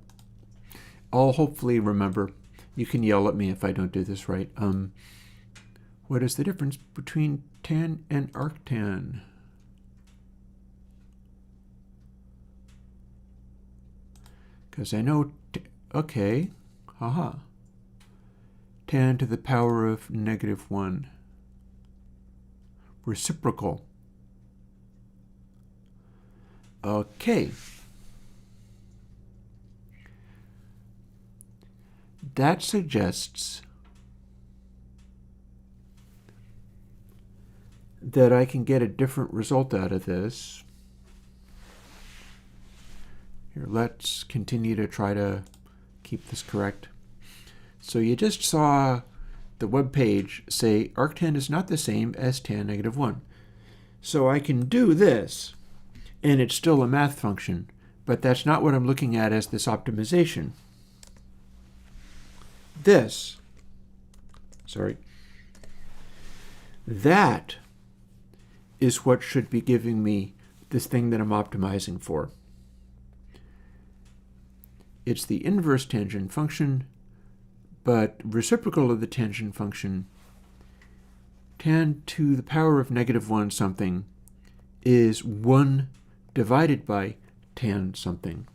I'll hopefully remember. You can yell at me if I don't do this right. What is the difference between tan and arctan? Because I know, okay, haha. Tan to the power of -1. Reciprocal. Okay. That suggests that I can get a different result out of this. Here, let's continue to try to keep this correct. So you just saw the web page say arctan is not the same as tan -1. So I can do this, and it's still a math function, but that's not what I'm looking at as this optimization. That is what should be giving me this thing that I'm optimizing for. It's the inverse tangent function, but reciprocal of the tangent function, tan to the power of -1 something is 1 divided by tan something.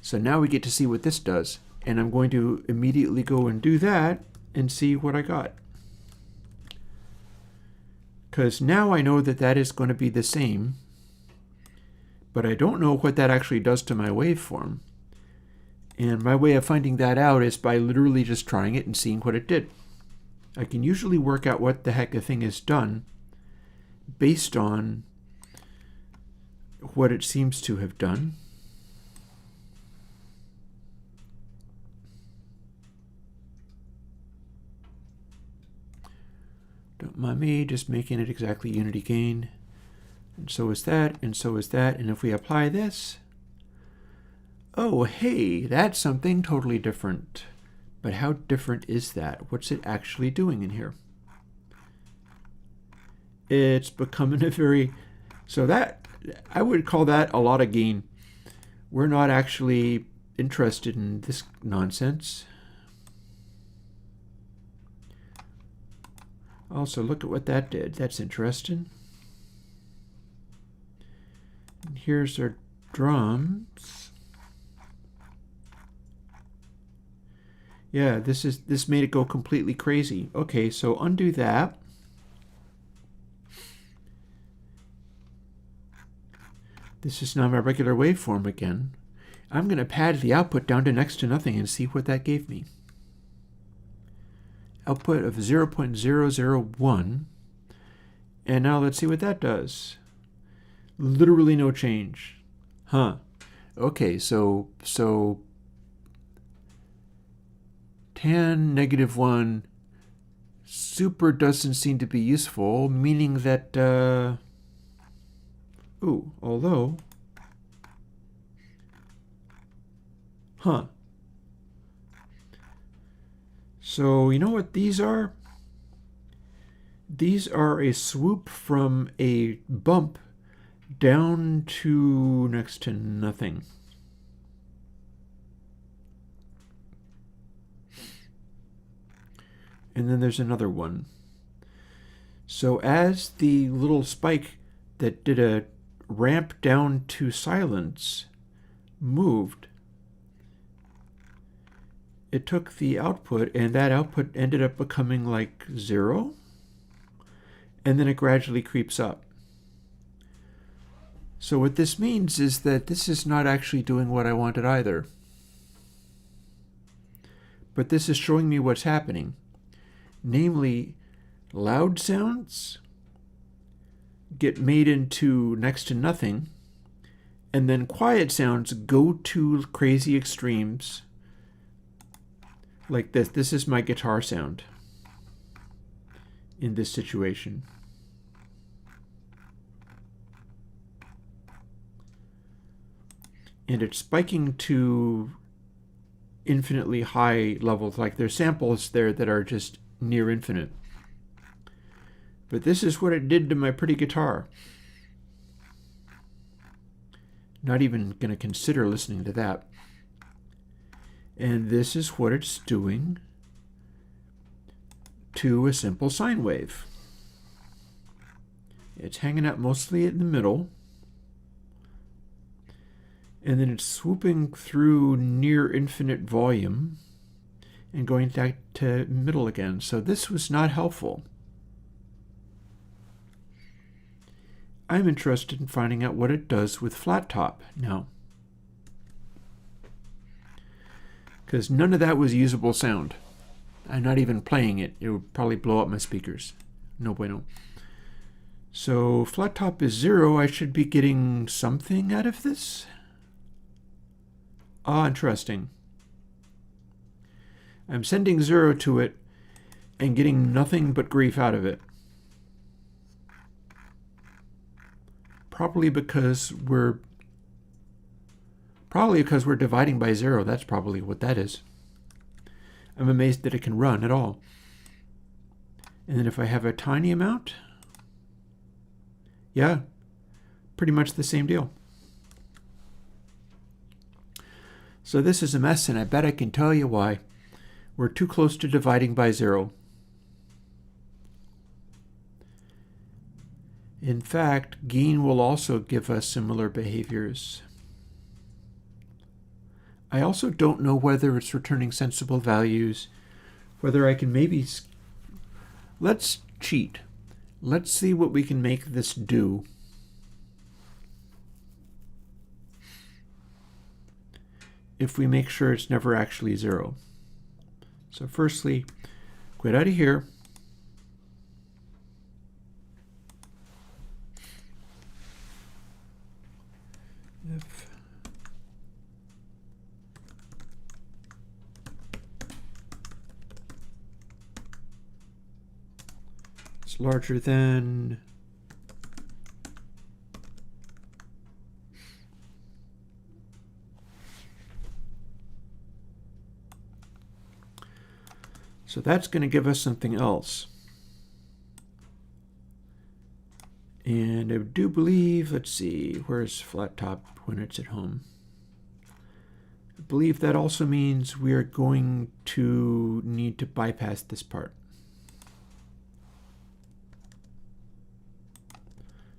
So now we get to see what this does, and I'm going to immediately go and do that and see what I got. Because now I know that that is going to be the same, but I don't know what that actually does to my waveform. And my way of finding that out is by literally just trying it and seeing what it did. I can usually work out what the heck a thing has done based on what it seems to have done. Don't mind me just making it exactly unity gain. And so is that, and so is that. And if we apply this, oh, hey, that's something totally different. But how different is that? What's it actually doing in here? It's becoming a very, so that, I would call that a lot of gain. We're not actually interested in this nonsense. Also, look at what that did. That's interesting. And here's our drums. Yeah, this made it go completely crazy. Okay, so undo that. This is now my regular waveform again. I'm going to pad the output down to next to nothing and see what that gave me. Output of 0.001. And now let's see what that does. Literally no change. Huh. Okay, so tan -1 super doesn't seem to be useful, meaning that, although, huh. So you know what these are? These are a swoop from a bump down to next to nothing. And then there's another one. So as the little spike that did a ramp down to silence moved, it took the output, and that output ended up becoming like 0, and then it gradually creeps up. So what this means is that this is not actually doing what I wanted either. But this is showing me what's happening. Namely, loud sounds get made into next to nothing, and then quiet sounds go to crazy extremes. Like this. This is my guitar sound in this situation. And it's spiking to infinitely high levels. Like there's samples there that are just near infinite. But this is what it did to my pretty guitar. Not even going to consider listening to that. And this is what it's doing to a simple sine wave. It's hanging out mostly in the middle, and then it's swooping through near infinite volume and going back to middle again. So this was not helpful. I'm interested in finding out what it does with flat top now, because none of that was usable sound. I'm not even playing it. It would probably blow up my speakers. No bueno. So flat top is 0. I should be getting something out of this. Ah, interesting. I'm sending 0 to it and getting nothing but grief out of it. Probably because we're dividing by 0. That's probably what that is. I'm amazed that it can run at all. And then if I have a tiny amount, yeah, pretty much the same deal. So this is a mess, and I bet I can tell you why. We're too close to dividing by 0. In fact, gain will also give us similar behaviors. I also don't know whether it's returning sensible values, whether I can maybe... Let's cheat. Let's see what we can make this do. If we make sure it's never actually 0. So firstly, quit out of here. If it's larger than so that's going to give us something else. And I do believe, let's see, where's flat top when it's at home? I believe that also means we are going to need to bypass this part,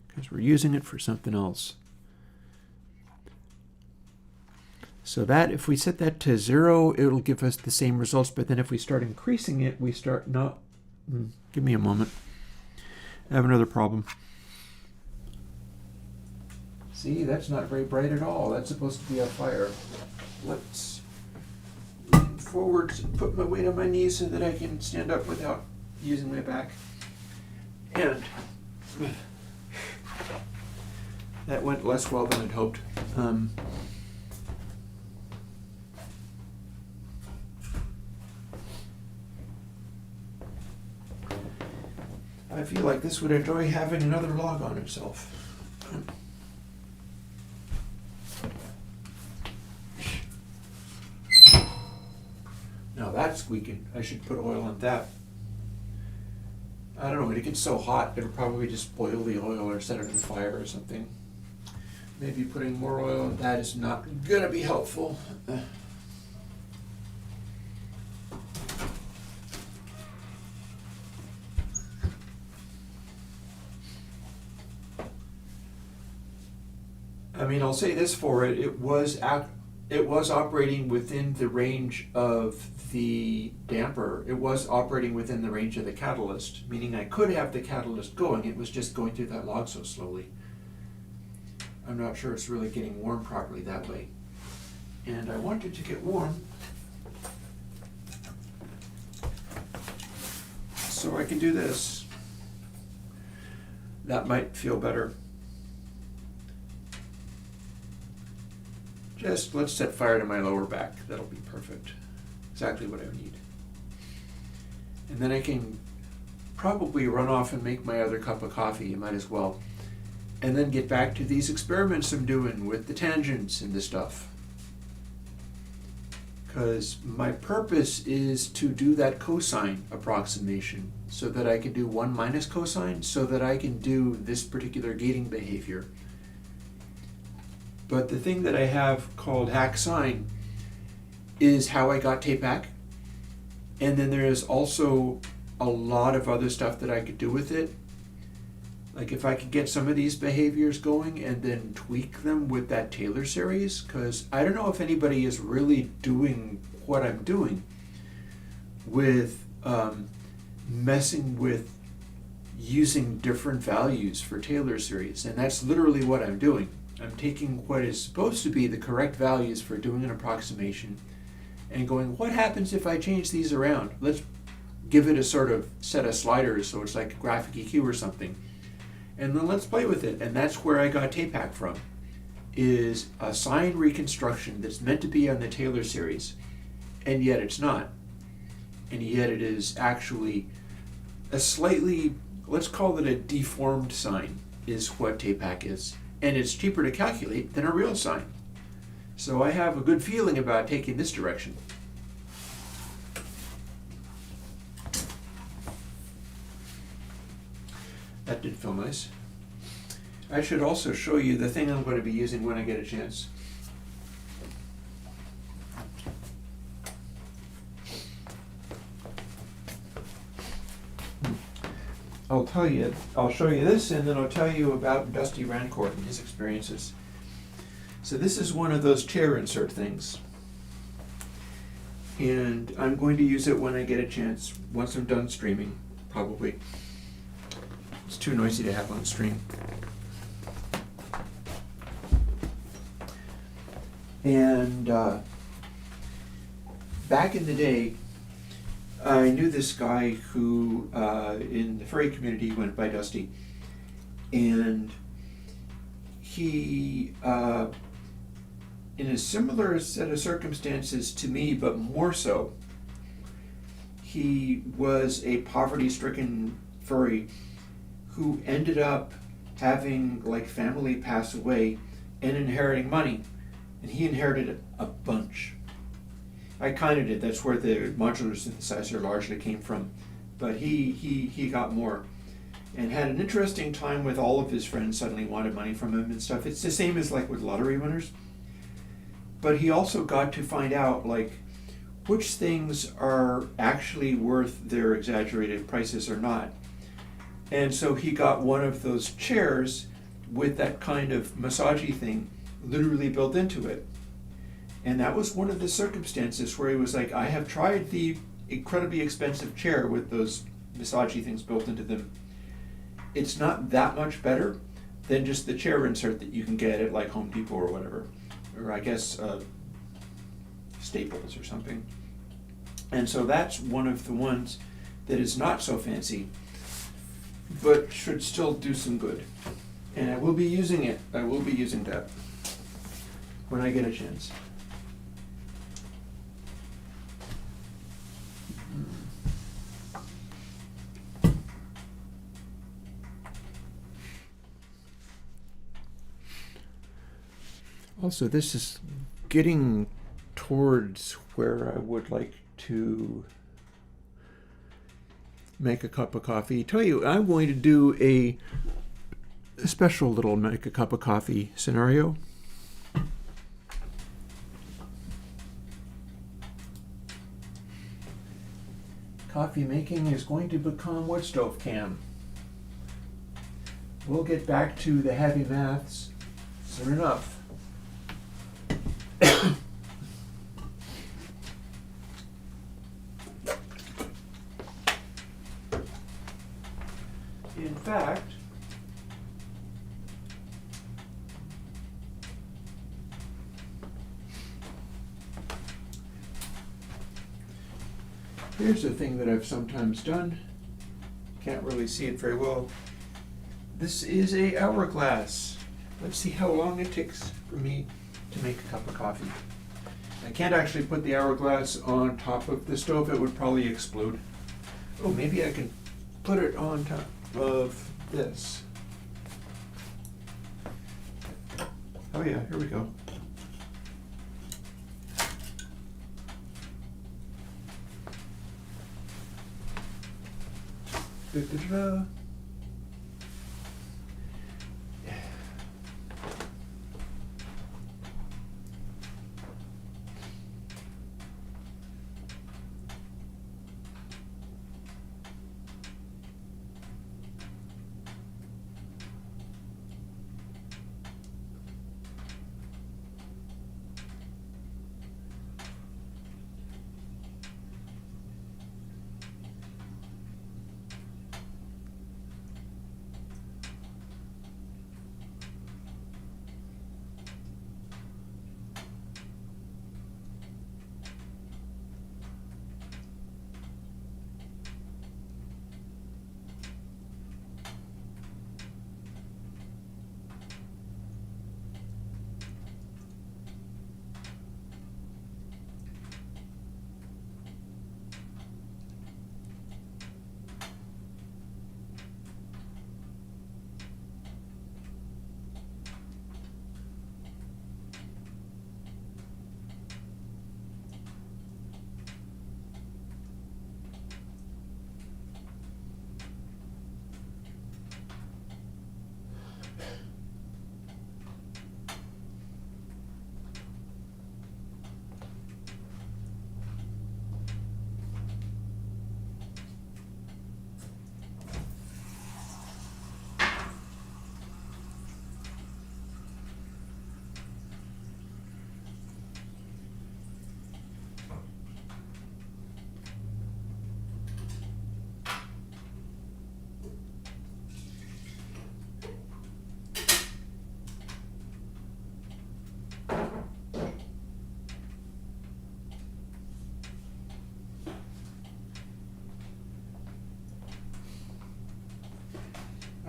because we're using it for something else. So that, if we set that to 0, it'll give us the same results, but then if we start increasing it, we start not... Give me a moment. I have another problem. See, that's not very bright at all. That's supposed to be a fire. Let's lean forward, put my weight on my knees so that I can stand up without using my back. And that went less well than I'd hoped. I feel like this would enjoy having another log on itself. Now that's squeaking. I should put oil on that. I don't know, when it gets so hot, it'll probably just boil the oil or set it on fire or something. Maybe putting more oil on that is not gonna be helpful. I mean, I'll say this for it, it was operating within the range of the damper. It was operating within the range of the catalyst, meaning I could have the catalyst going, it was just going through that log so slowly. I'm not sure it's really getting warm properly that way. And I want it to get warm so I can do this. That might feel better. Just let's set fire to my lower back. That'll be perfect. Exactly what I need. And then I can probably run off and make my other cup of coffee. You might as well. And then get back to these experiments I'm doing with the tangents and the stuff. Because my purpose is to do that cosine approximation so that I can do 1 minus cosine so that I can do this particular gating behavior. But the thing that I have called hack sine is how I got tape back. And then there is also a lot of other stuff that I could do with it. Like if I could get some of these behaviors going and then tweak them with that Taylor series, because I don't know if anybody is really doing what I'm doing with messing with using different values for Taylor series. And that's literally what I'm doing. I'm taking what is supposed to be the correct values for doing an approximation and going, what happens if I change these around? Let's give it a sort of set of sliders so it's like a graphic EQ or something. And then let's play with it. And that's where I got TAPAC from, is a sine reconstruction that's meant to be on the Taylor series, and yet it's not. And yet it is actually a slightly, let's call it a deformed sine, is what TAPAC is. And it's cheaper to calculate than a real sine. So I have a good feeling about taking this direction. That did feel nice. I should also show you the thing I'm going to be using when I get a chance. I'll show you this, and then I'll tell you about Dusty Rancourt and his experiences. So this is one of those chair insert things. And I'm going to use it when I get a chance, once I'm done streaming, probably. It's too noisy to have on stream. And back in the day, I knew this guy who, in the furry community, went by Dusty. And he, in a similar set of circumstances to me, but more so, he was a poverty-stricken furry who ended up having like family pass away and inheriting money. And he inherited a bunch. I kind of did. That's where the modular synthesizer largely came from. But he got more. And had an interesting time with all of his friends suddenly wanted money from him and stuff. It's the same as like with lottery winners. But he also got to find out like which things are actually worth their exaggerated prices or not. And so he got one of those chairs with that kind of massagey thing literally built into it. And that was one of the circumstances where he was like, I have tried the incredibly expensive chair with those massagey things built into them. It's not that much better than just the chair insert that you can get at like Home Depot or whatever, or I guess Staples or something. And so that's one of the ones that is not so fancy, but should still do some good. And I will be using it. I will be using that when I get a chance. Also, this is getting towards where I would like to make a cup of coffee. Tell you, I'm going to do a special little make a cup of coffee scenario. Coffee making is going to become wood stove cam. We'll get back to the heavy maths soon enough. In fact, here's a thing that I've sometimes done. Can't really see it very well. This is an hourglass. Let's see how long it takes for me to make a cup of coffee. I can't actually put the hourglass on top of the stove. It would probably explode. Oh, maybe I can put it on top of this. Oh yeah, here we go. Da-da-da.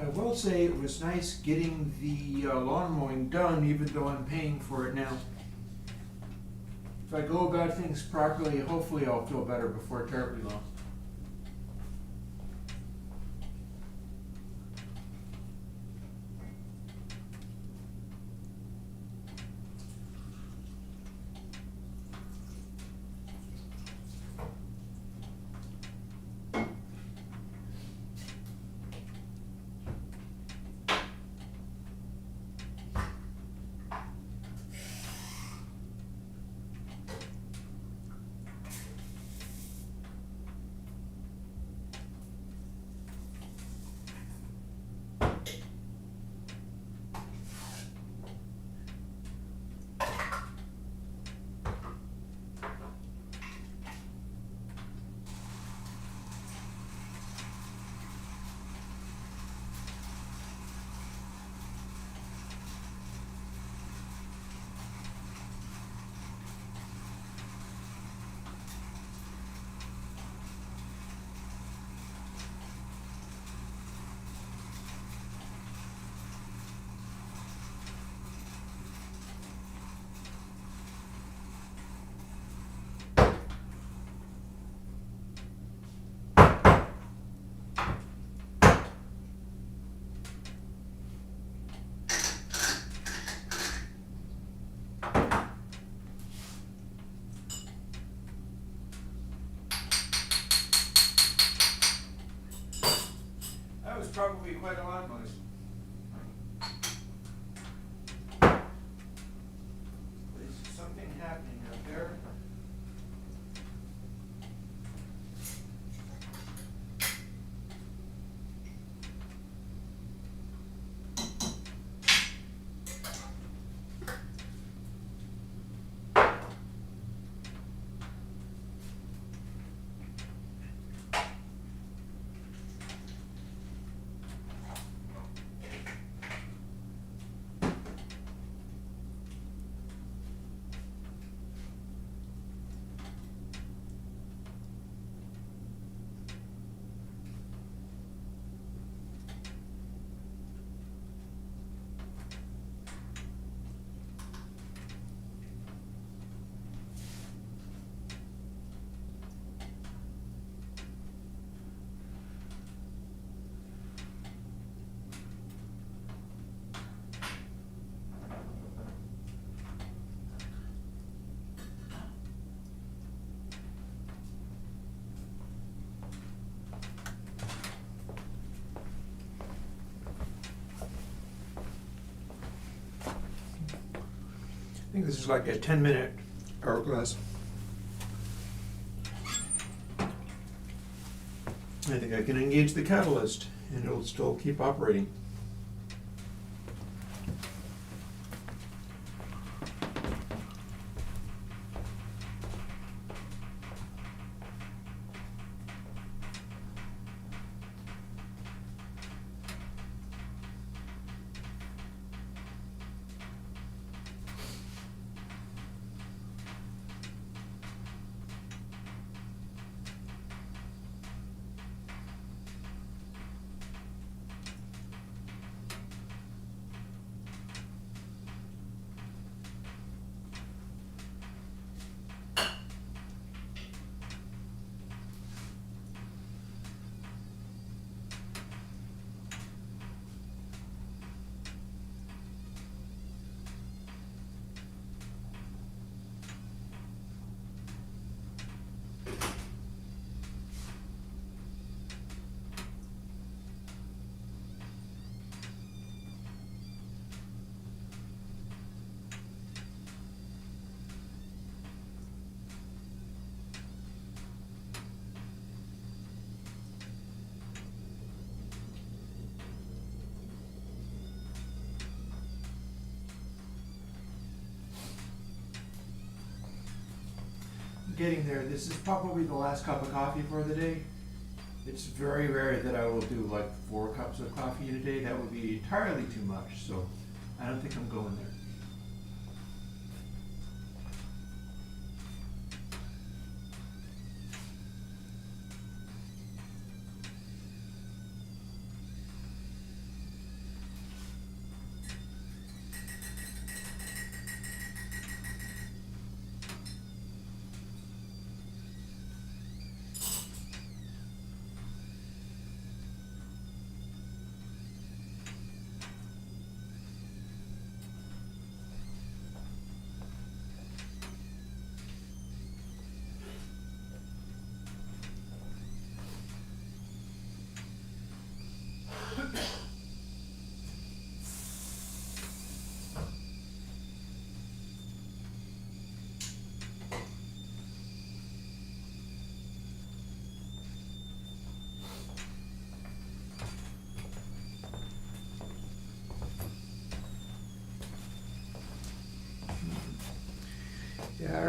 I will say it was nice getting the lawn mowing done, even though I'm paying for it now. If I go about things properly, hopefully I'll feel better before terribly long. That was probably quite a loud noise. There's something happening out there. I think this is like a 10-minute hourglass. I think I can engage the catalyst and it'll still keep operating. Getting there. This is probably the last cup of coffee for the day. It's very rare that I will do like 4 cups of coffee in a day. That would be entirely too much, so I don't think I'm going there.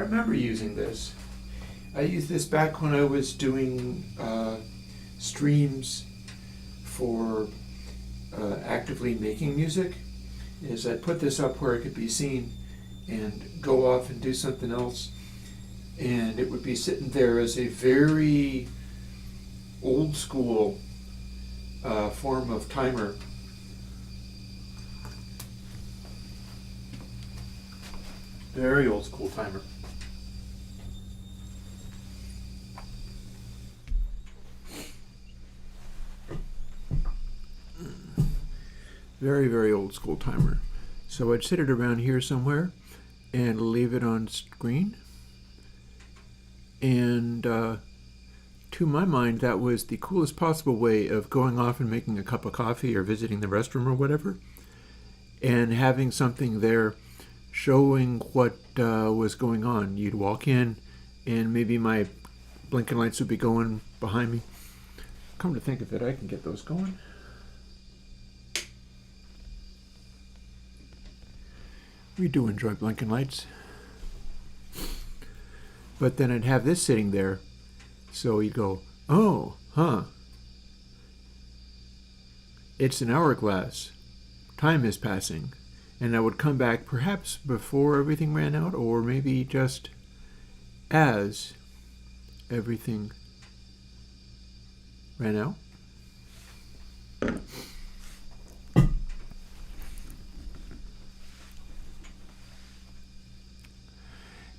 remember using this. I used this back when I was doing streams for actively making music. Is I put this up where it could be seen and go off and do something else, and it would be sitting there as a very old school form of timer. Very old school timer. Very, very old school timer. So I'd set it around here somewhere and leave it on screen. And to my mind, that was the coolest possible way of going off and making a cup of coffee or visiting the restroom or whatever, and having something there showing what was going on. You'd walk in and maybe my blinking lights would be going behind me. Come to think of it, I can get those going. We do enjoy blinking lights. But then I'd have this sitting there, so you'd go, oh, huh. It's an hourglass. Time is passing. And I would come back perhaps before everything ran out, or maybe just as everything ran out.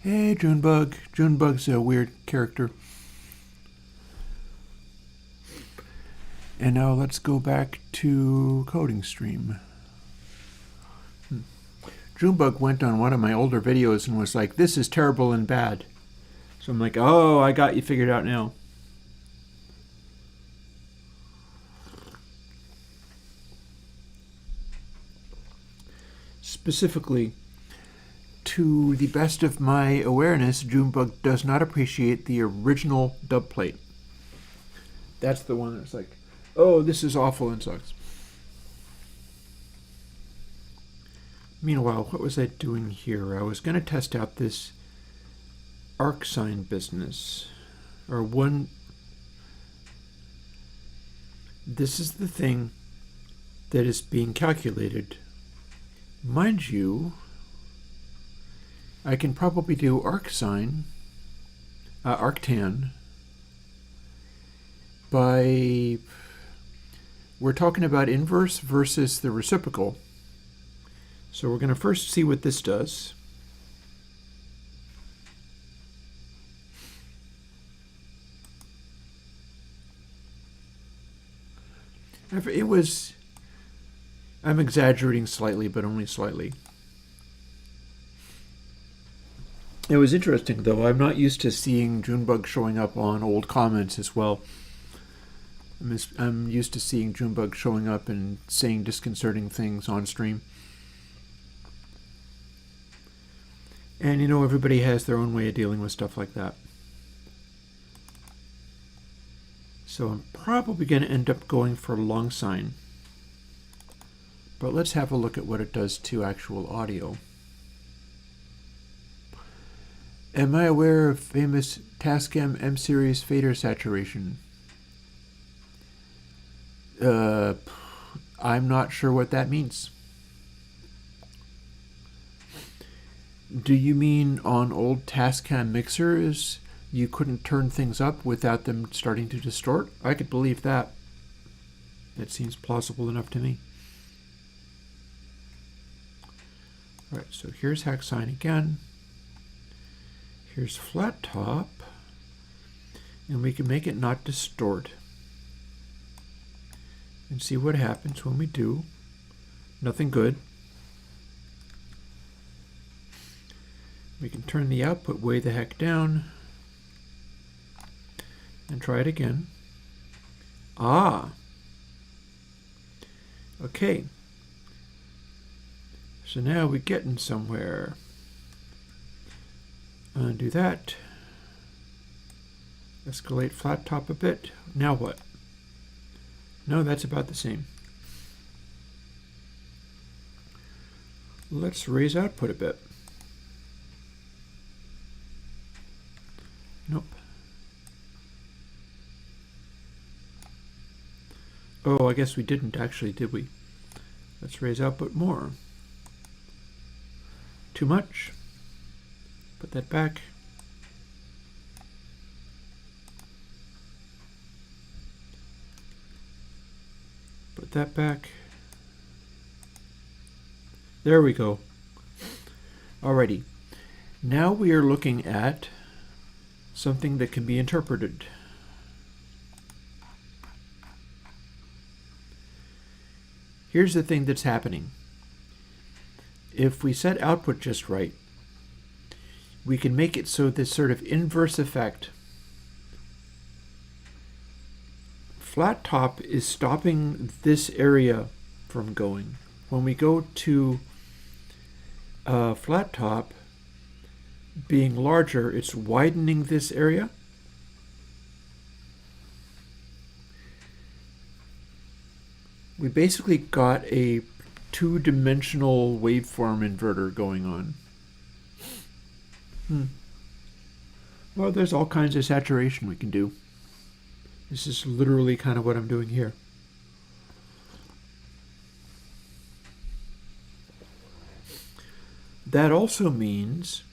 Hey, Junebug. Junebug's a weird character. And now let's go back to Coding Stream. Junebug went on one of my older videos and was like, this is terrible and bad. So I'm like, oh, I got you figured out now. Specifically, to the best of my awareness, Junebug does not appreciate the original dub plate. That's the one that's like, oh, this is awful and sucks. Meanwhile, what was I doing here? I was going to test out this ArcSine business. Or one... This is the thing that is being calculated. Mind you, I can probably do ArcSine, Arctan, by... We're talking about inverse versus the reciprocal. So we're going to first see what this does. It was, I'm exaggerating slightly, but only slightly. It was interesting, though. I'm not used to seeing Junebug showing up on old comments as well. I'm used to seeing Junebug showing up and saying disconcerting things on stream. And you know, everybody has their own way of dealing with stuff like that. So I'm probably going to end up going for long sine. But let's have a look at what it does to actual audio. Am I aware of famous Tascam M-Series fader saturation? I'm not sure what that means. Do you mean on old Tascam mixers you couldn't turn things up without them starting to distort? I could believe that. That seems plausible enough to me. All right, so here's ArcSine again. Here's flat top. And we can make it not distort. And see what happens when we do. Nothing good. We can turn the output way the heck down and try it again. Ah! Okay. So now we're getting somewhere. Undo that. Escalate flat top a bit. Now what? No, that's about the same. Let's raise output a bit. Oh, I guess we didn't actually, did we? Let's raise output more. Too much. Put that back. Put that back. There we go. Alrighty. Now we are looking at something that can be interpreted. Here's the thing that's happening. If we set output just right, we can make it so this sort of inverse effect. Flat top is stopping this area from going. When we go to flat top being larger, it's widening this area. We basically got a two-dimensional waveform inverter going on. Well, there's all kinds of saturation we can do. This is literally kind of what I'm doing here. That also means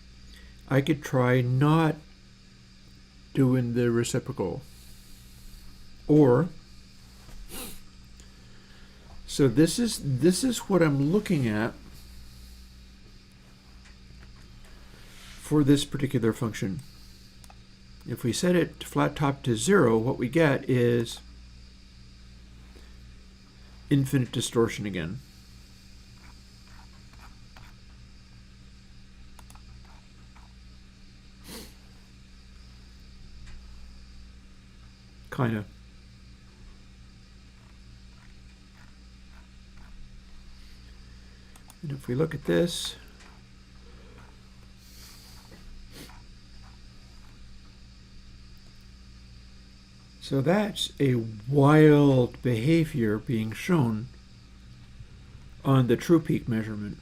I could try not doing the reciprocal. Or, so this is what I'm looking at for this particular function. If we set it to flat top to 0, what we get is infinite distortion again. Kind of. And if we look at this, so that's a wild behavior being shown on the true peak measurement.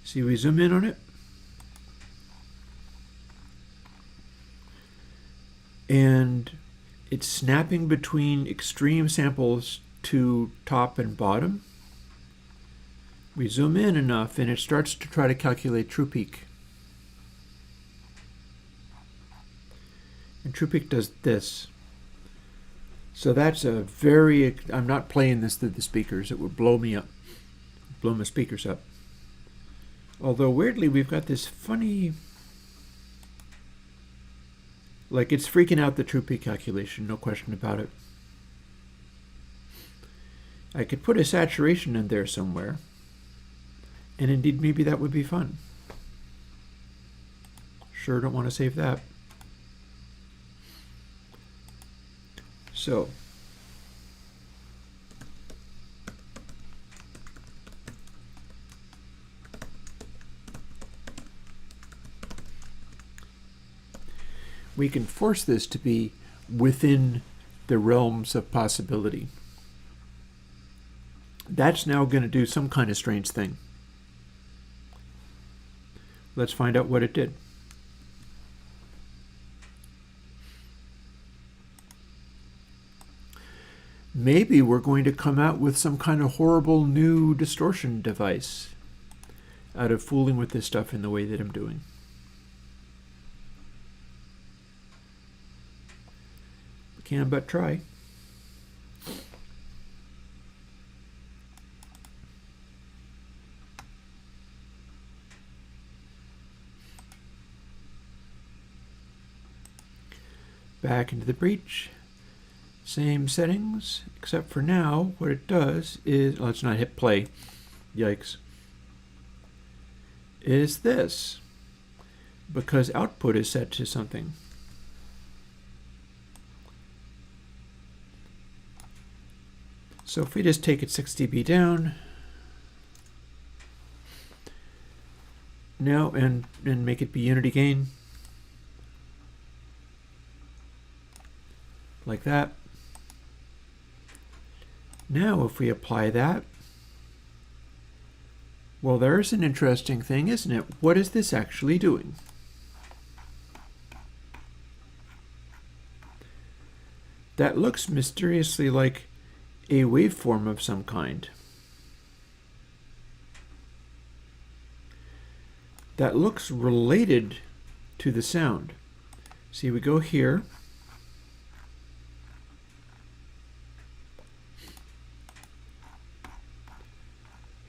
See, we zoom in on it, and it's snapping between extreme samples to top and bottom. We zoom in enough and it starts to try to calculate true peak. And true peak does this. So that's a very, I'm not playing this through the speakers, it would blow me up, blow my speakers up. Although weirdly we've got this funny, like it's freaking out the true peak calculation, no question about it. I could put a saturation in there somewhere. And indeed, maybe that would be fun. Sure don't want to save that. So, we can force this to be within the realms of possibility. That's now going to do some kind of strange thing. Let's find out what it did. Maybe we're going to come out with some kind of horrible new distortion device out of fooling with this stuff in the way that I'm doing. We can but try. Back into the breach, same settings, except for now what it does is, let's not hit play, yikes, is this, because output is set to something. So if we just take it 6 dB down, now and make it be unity gain, like that. Now if we apply that, well, there's an interesting thing, isn't it? What is this actually doing? That looks mysteriously like a waveform of some kind that looks related to the sound. See, we go here.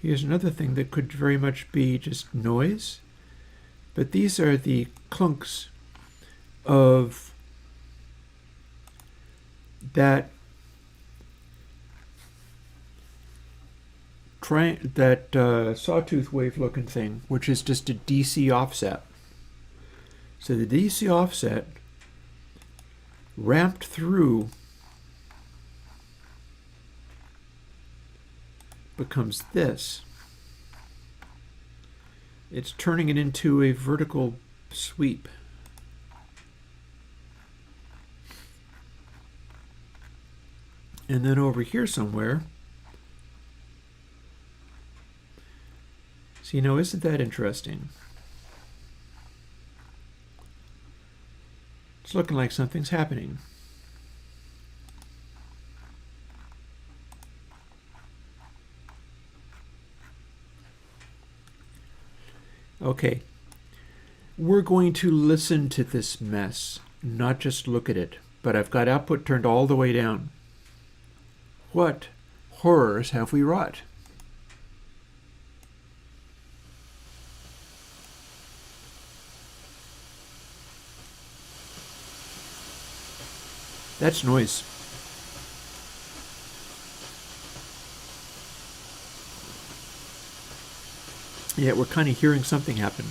Here's another thing that could very much be just noise, but these are the clunks of that sawtooth wave looking thing, which is just a DC offset. So the DC offset ramped through becomes this. It's turning it into a vertical sweep. And then over here somewhere, see, now isn't that interesting? It's looking like something's happening. Okay, we're going to listen to this mess, not just look at it, but I've got output turned all the way down. What horrors have we wrought? That's noise. Yeah, we're kind of hearing something happen.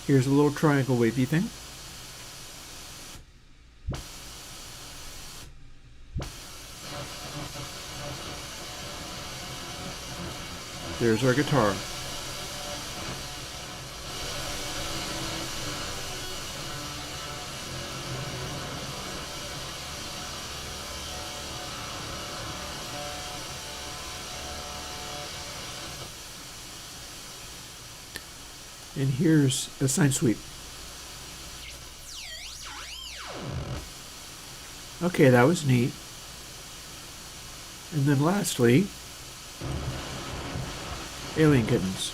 Here's a little triangle wavy thing. There's our guitar. And here's a sine sweep. Okay, that was neat. And then lastly, alien kittens.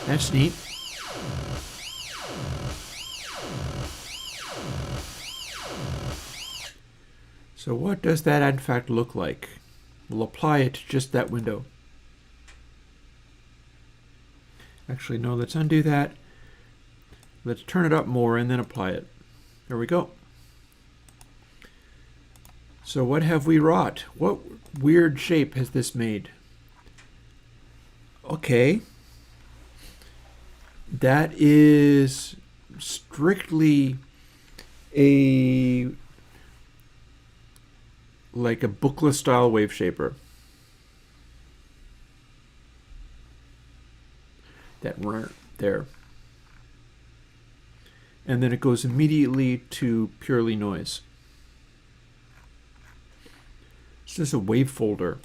That's neat. So what does that in fact look like? We'll apply it to just that window. Actually, no, let's undo that. Let's turn it up more and then apply it. There we go. So what have we wrought? What weird shape has this made? Okay. That is strictly like a booklet style wave shaper. That there. And then it goes immediately to purely noise. This is a wave folder.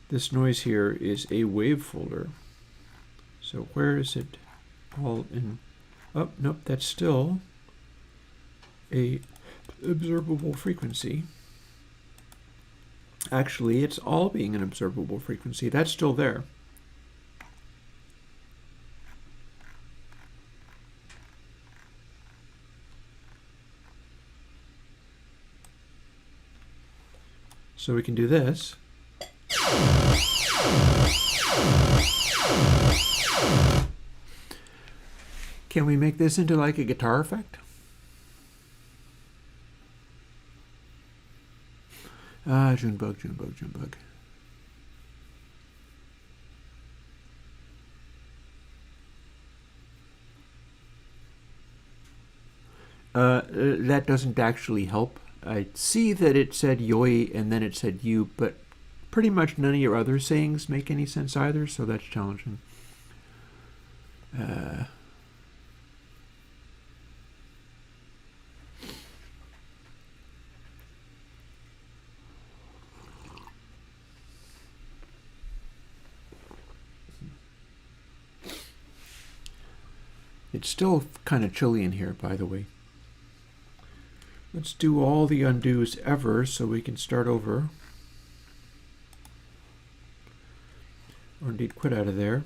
This noise here is a wave folder. So where is it all in? Oh, nope, that's still a observable frequency. Actually, it's all being an observable frequency. That's still there. So we can do this. Can we make this into like a guitar effect? Ah, Junebug, Junebug, Junebug. that doesn't actually help. I see that it said yoi and then it said you, but pretty much none of your other sayings make any sense either, so that's challenging. It's still kind of chilly in here, by the way. Let's do all the undos ever so we can start over. Or indeed quit out of there.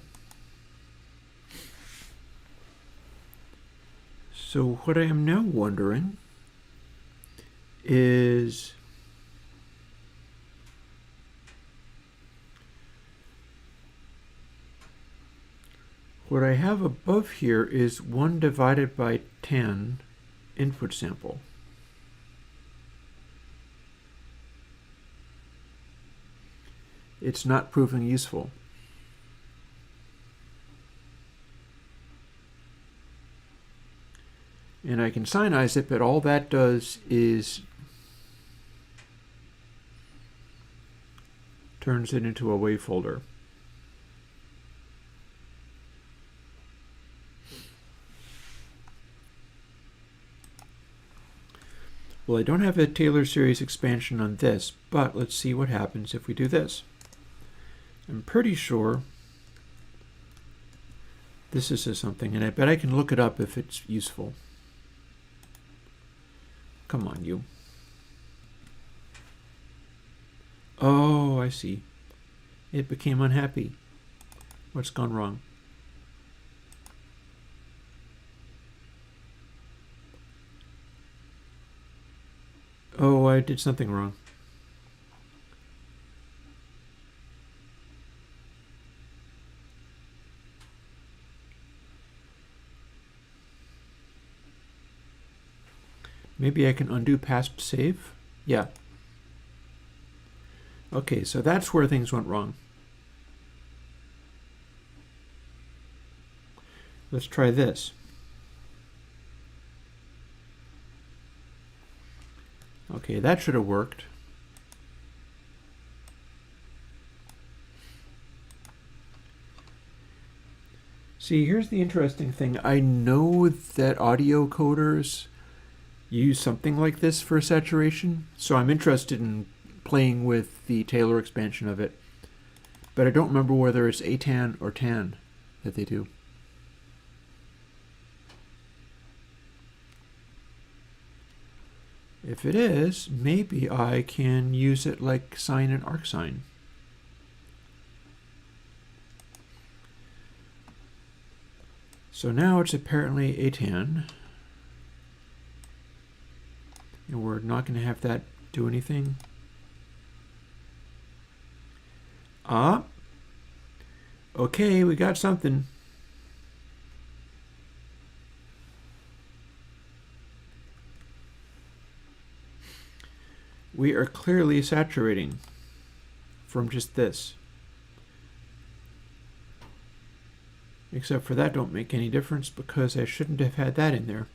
So what I am now wondering is what I have above here is 1 divided by 10 input sample. It's not proving useful. And I can sinize it, but all that does is turns it into a wave folder. Well, I don't have a Taylor series expansion on this, but let's see what happens if we do this. I'm pretty sure this is something, and I bet I can look it up if it's useful. Come on, you. Oh, I see. It became unhappy. What's gone wrong? Oh, I did something wrong. Maybe I can undo past save? Yeah. Okay, so that's where things went wrong. Let's try this. Okay, that should have worked. See, here's the interesting thing. I know that audio coders use something like this for saturation, so I'm interested in playing with the Taylor expansion of it, but I don't remember whether it's ATAN or TAN that they do. If it is, maybe I can use it like sine and arcsine. So now it's apparently ATAN. And we're not going to have that do anything. Ah. Okay, we got something. We are clearly saturating from just this. Except for that don't make any difference because I shouldn't have had that in there.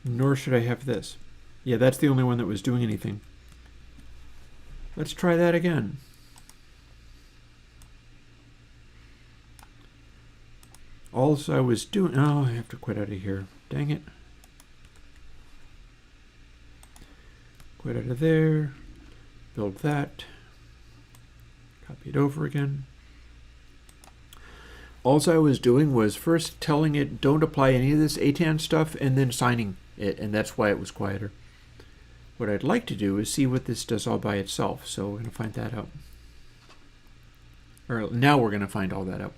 Nor should I have this. Yeah, that's the only one that was doing anything. Let's try that again. All I was doing... Oh, I have to quit out of here. Dang it. Quit out of there. Build that. Copy it over again. All I was doing was first telling it don't apply any of this ATAN stuff and then signing it, and that's why it was quieter. What I'd like to do is see what this does all by itself, so we're going to find that out. Or now we're going to find all that out.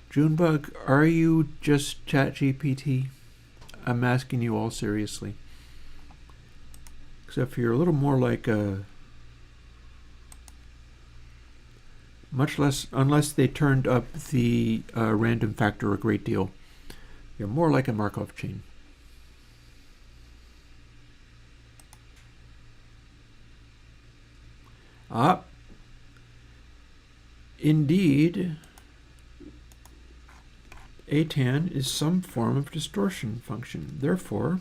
Junebug, are you just ChatGPT? I'm asking you all seriously. Except for you're a little more like a... Much less, unless they turned up the random factor a great deal. You're more like a Markov chain. Ah, indeed, Atan is some form of distortion function. Therefore,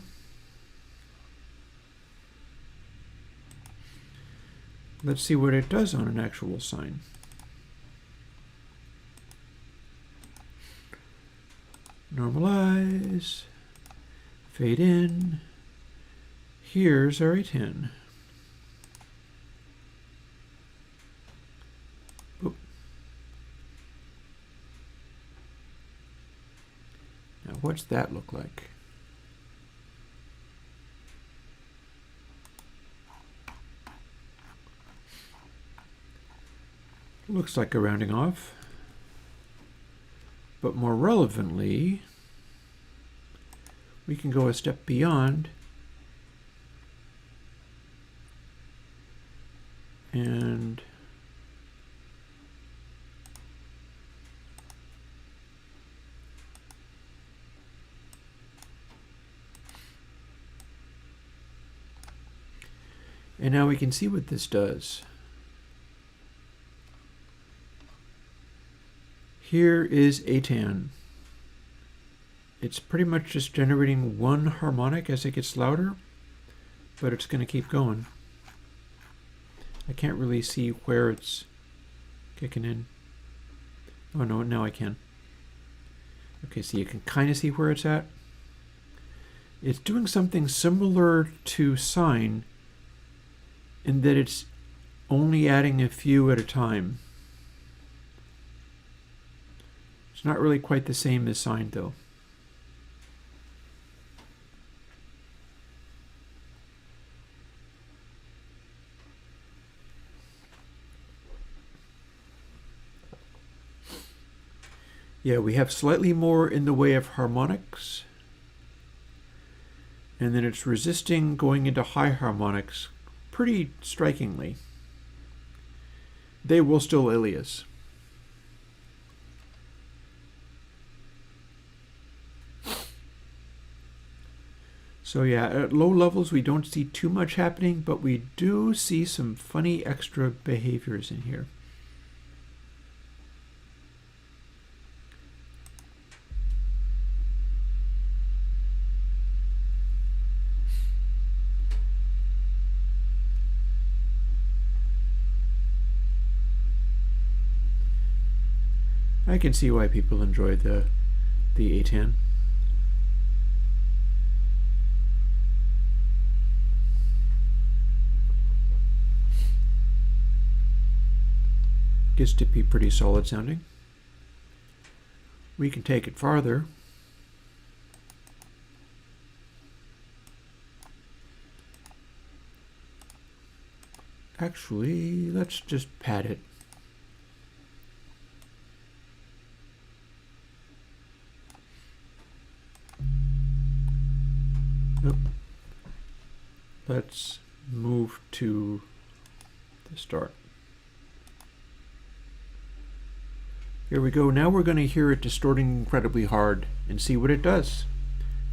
let's see what it does on an actual sine. Normalize, fade in. Here's our Atan. Oop. Now, what's that look like? Looks like a rounding off. But more relevantly, we can go a step beyond and now we can see what this does. Here is Atan. It's pretty much just generating one harmonic as it gets louder, but it's going to keep going. I can't really see where it's kicking in. Oh no, now I can. Okay, so you can kind of see where it's at. It's doing something similar to sine in that it's only adding a few at a time. It's not really quite the same as sine though. Yeah, we have slightly more in the way of harmonics, and then it's resisting going into high harmonics pretty strikingly. They will still alias. So yeah, at low levels we don't see too much happening, but we do see some funny extra behaviors in here. I can see why people enjoy the Atan. Gets to be pretty solid sounding. We can take it farther. Actually, let's just pad it. Nope. Let's move to the start. Here we go. Now we're going to hear it distorting incredibly hard and see what it does,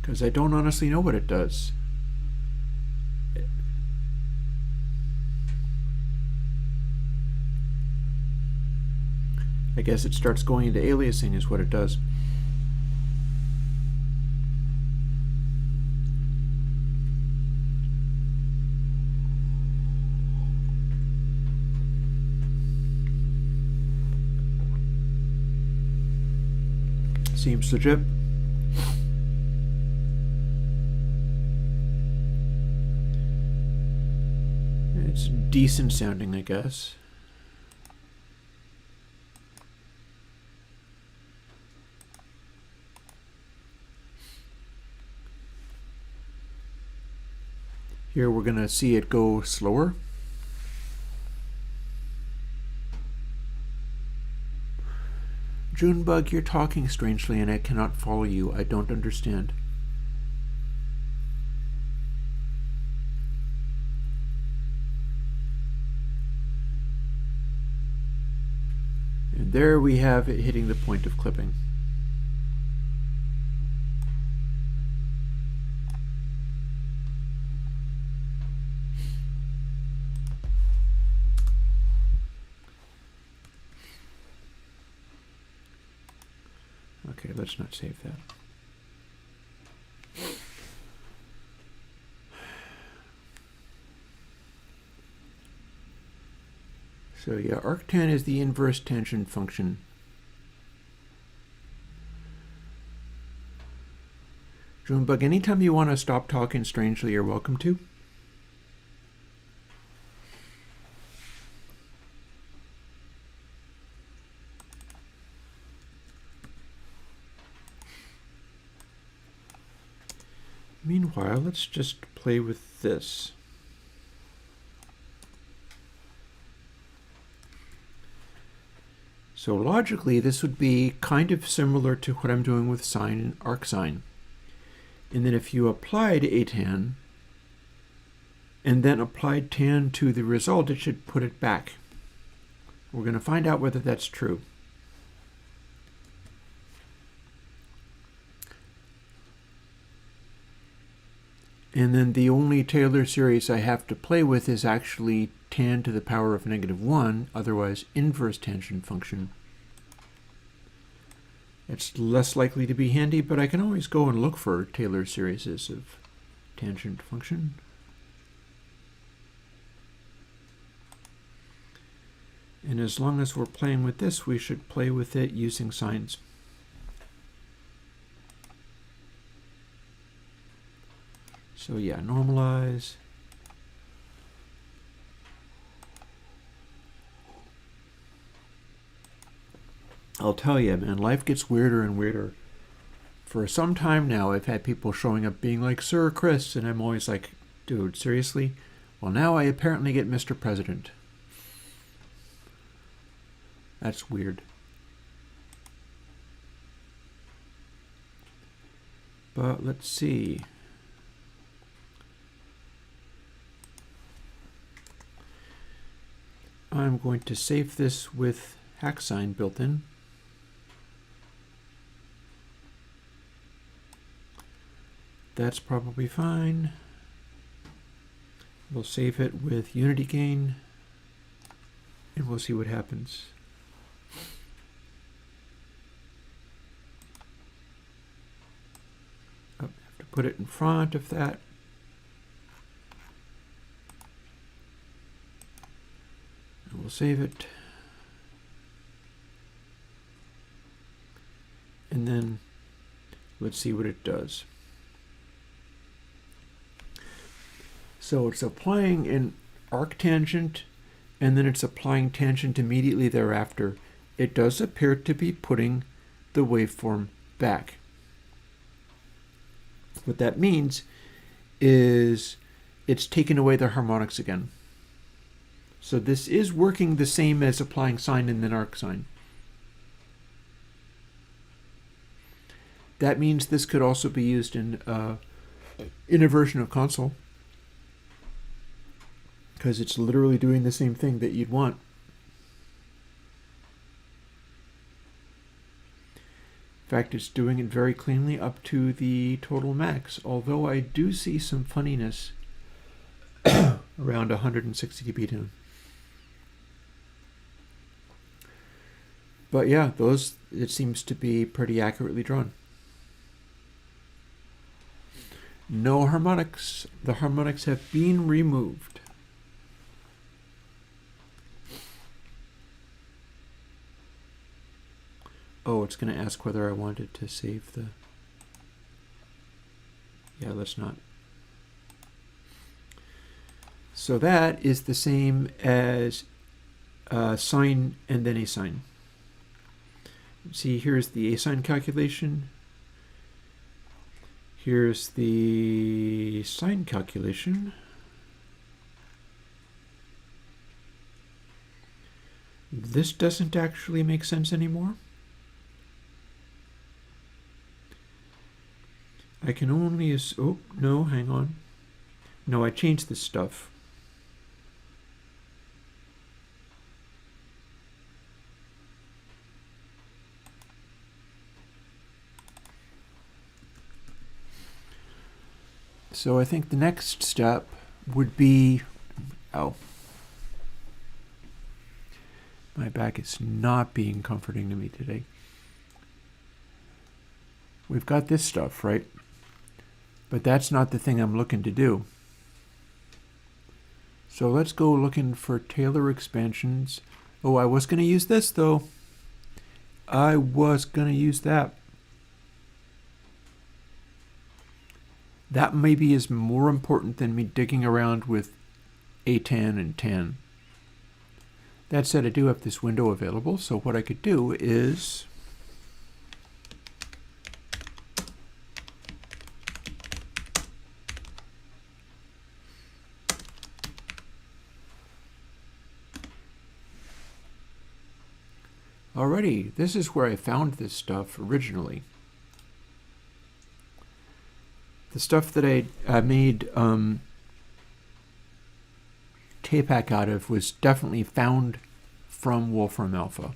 because I don't honestly know what it does. I guess it starts going into aliasing is what it does. Seems legit. It's decent sounding, I guess. Here we're going to see it go slower. Junebug, you're talking strangely and I cannot follow you. I don't understand. And there we have it hitting the point of clipping. Okay, let's not save that. So yeah, arctan is the inverse tangent function. Junebug, anytime you want to stop talking strangely, you're welcome to. Meanwhile, let's just play with this. So logically, this would be kind of similar to what I'm doing with sine and arcsine. And then if you applied atan, and then applied tan to the result, it should put it back. We're going to find out whether that's true. And then the only Taylor series I have to play with is actually tan to the power of -1, otherwise inverse tangent function. It's less likely to be handy, but I can always go and look for Taylor series of tangent function. And as long as we're playing with this, we should play with it using sines. So yeah, normalize. I'll tell you, man, life gets weirder and weirder. For some time now, I've had people showing up being like, Sir Chris, and I'm always like, dude, seriously? Well, now I apparently get Mr. President. That's weird. But let's see. I'm going to save this with hacksign built in. That's probably fine. We'll save it with unity gain, and we'll see what happens. Oh, I have to put it in front of that. And we'll save it. And then let's see what it does. So it's applying an arctangent, and then it's applying tangent immediately thereafter. It does appear to be putting the waveform back. What that means is it's taken away the harmonics again. So this is working the same as applying sine and then arcsine. That means this could also be used in a version of console, because it's literally doing the same thing that you'd want. In fact, it's doing it very cleanly up to the total max, although I do see some funniness around 160 dB down. But yeah, those, it seems to be pretty accurately drawn. No harmonics. The harmonics have been removed. Oh, it's going to ask whether I wanted to save the... Yeah, let's not. So that is the same as sine and then a sine. See, here's the a sine calculation. Here's the sine calculation. This doesn't actually make sense anymore. I can only oh, no, hang on. No, I changed this stuff. So I think the next step would be, oh, my back is not being comforting to me today. we've got this stuff, right? But that's not the thing I'm looking to do. So let's go looking for Taylor expansions. Oh, I was going to use this, though. I was going to use that. That maybe is more important than me digging around with A10 and 10. That said, I do have this window available, so what I could do is alrighty, this is where I found this stuff originally. The stuff that I made TAPAC out of was definitely found from Wolfram Alpha.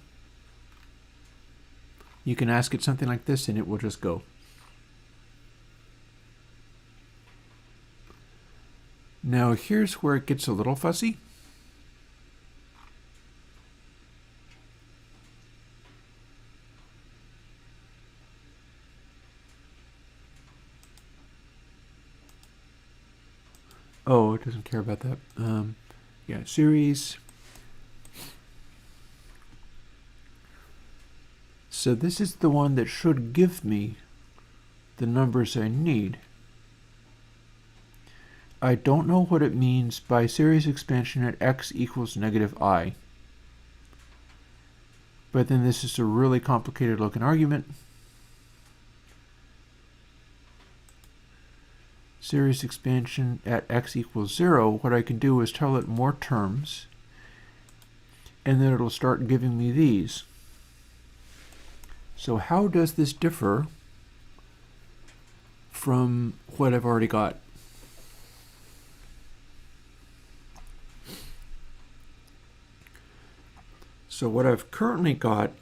You can ask it something like this and it will just go. Now here's where it gets a little fuzzy. Oh, it doesn't care about that. Yeah, series. So this is the one that should give me the numbers I need. I don't know what it means by series expansion at x equals -I. But then this is a really complicated looking argument. Series expansion at x equals 0, what I can do is tell it more terms, and then it'll start giving me these. So how does this differ from what I've already got? So what I've currently got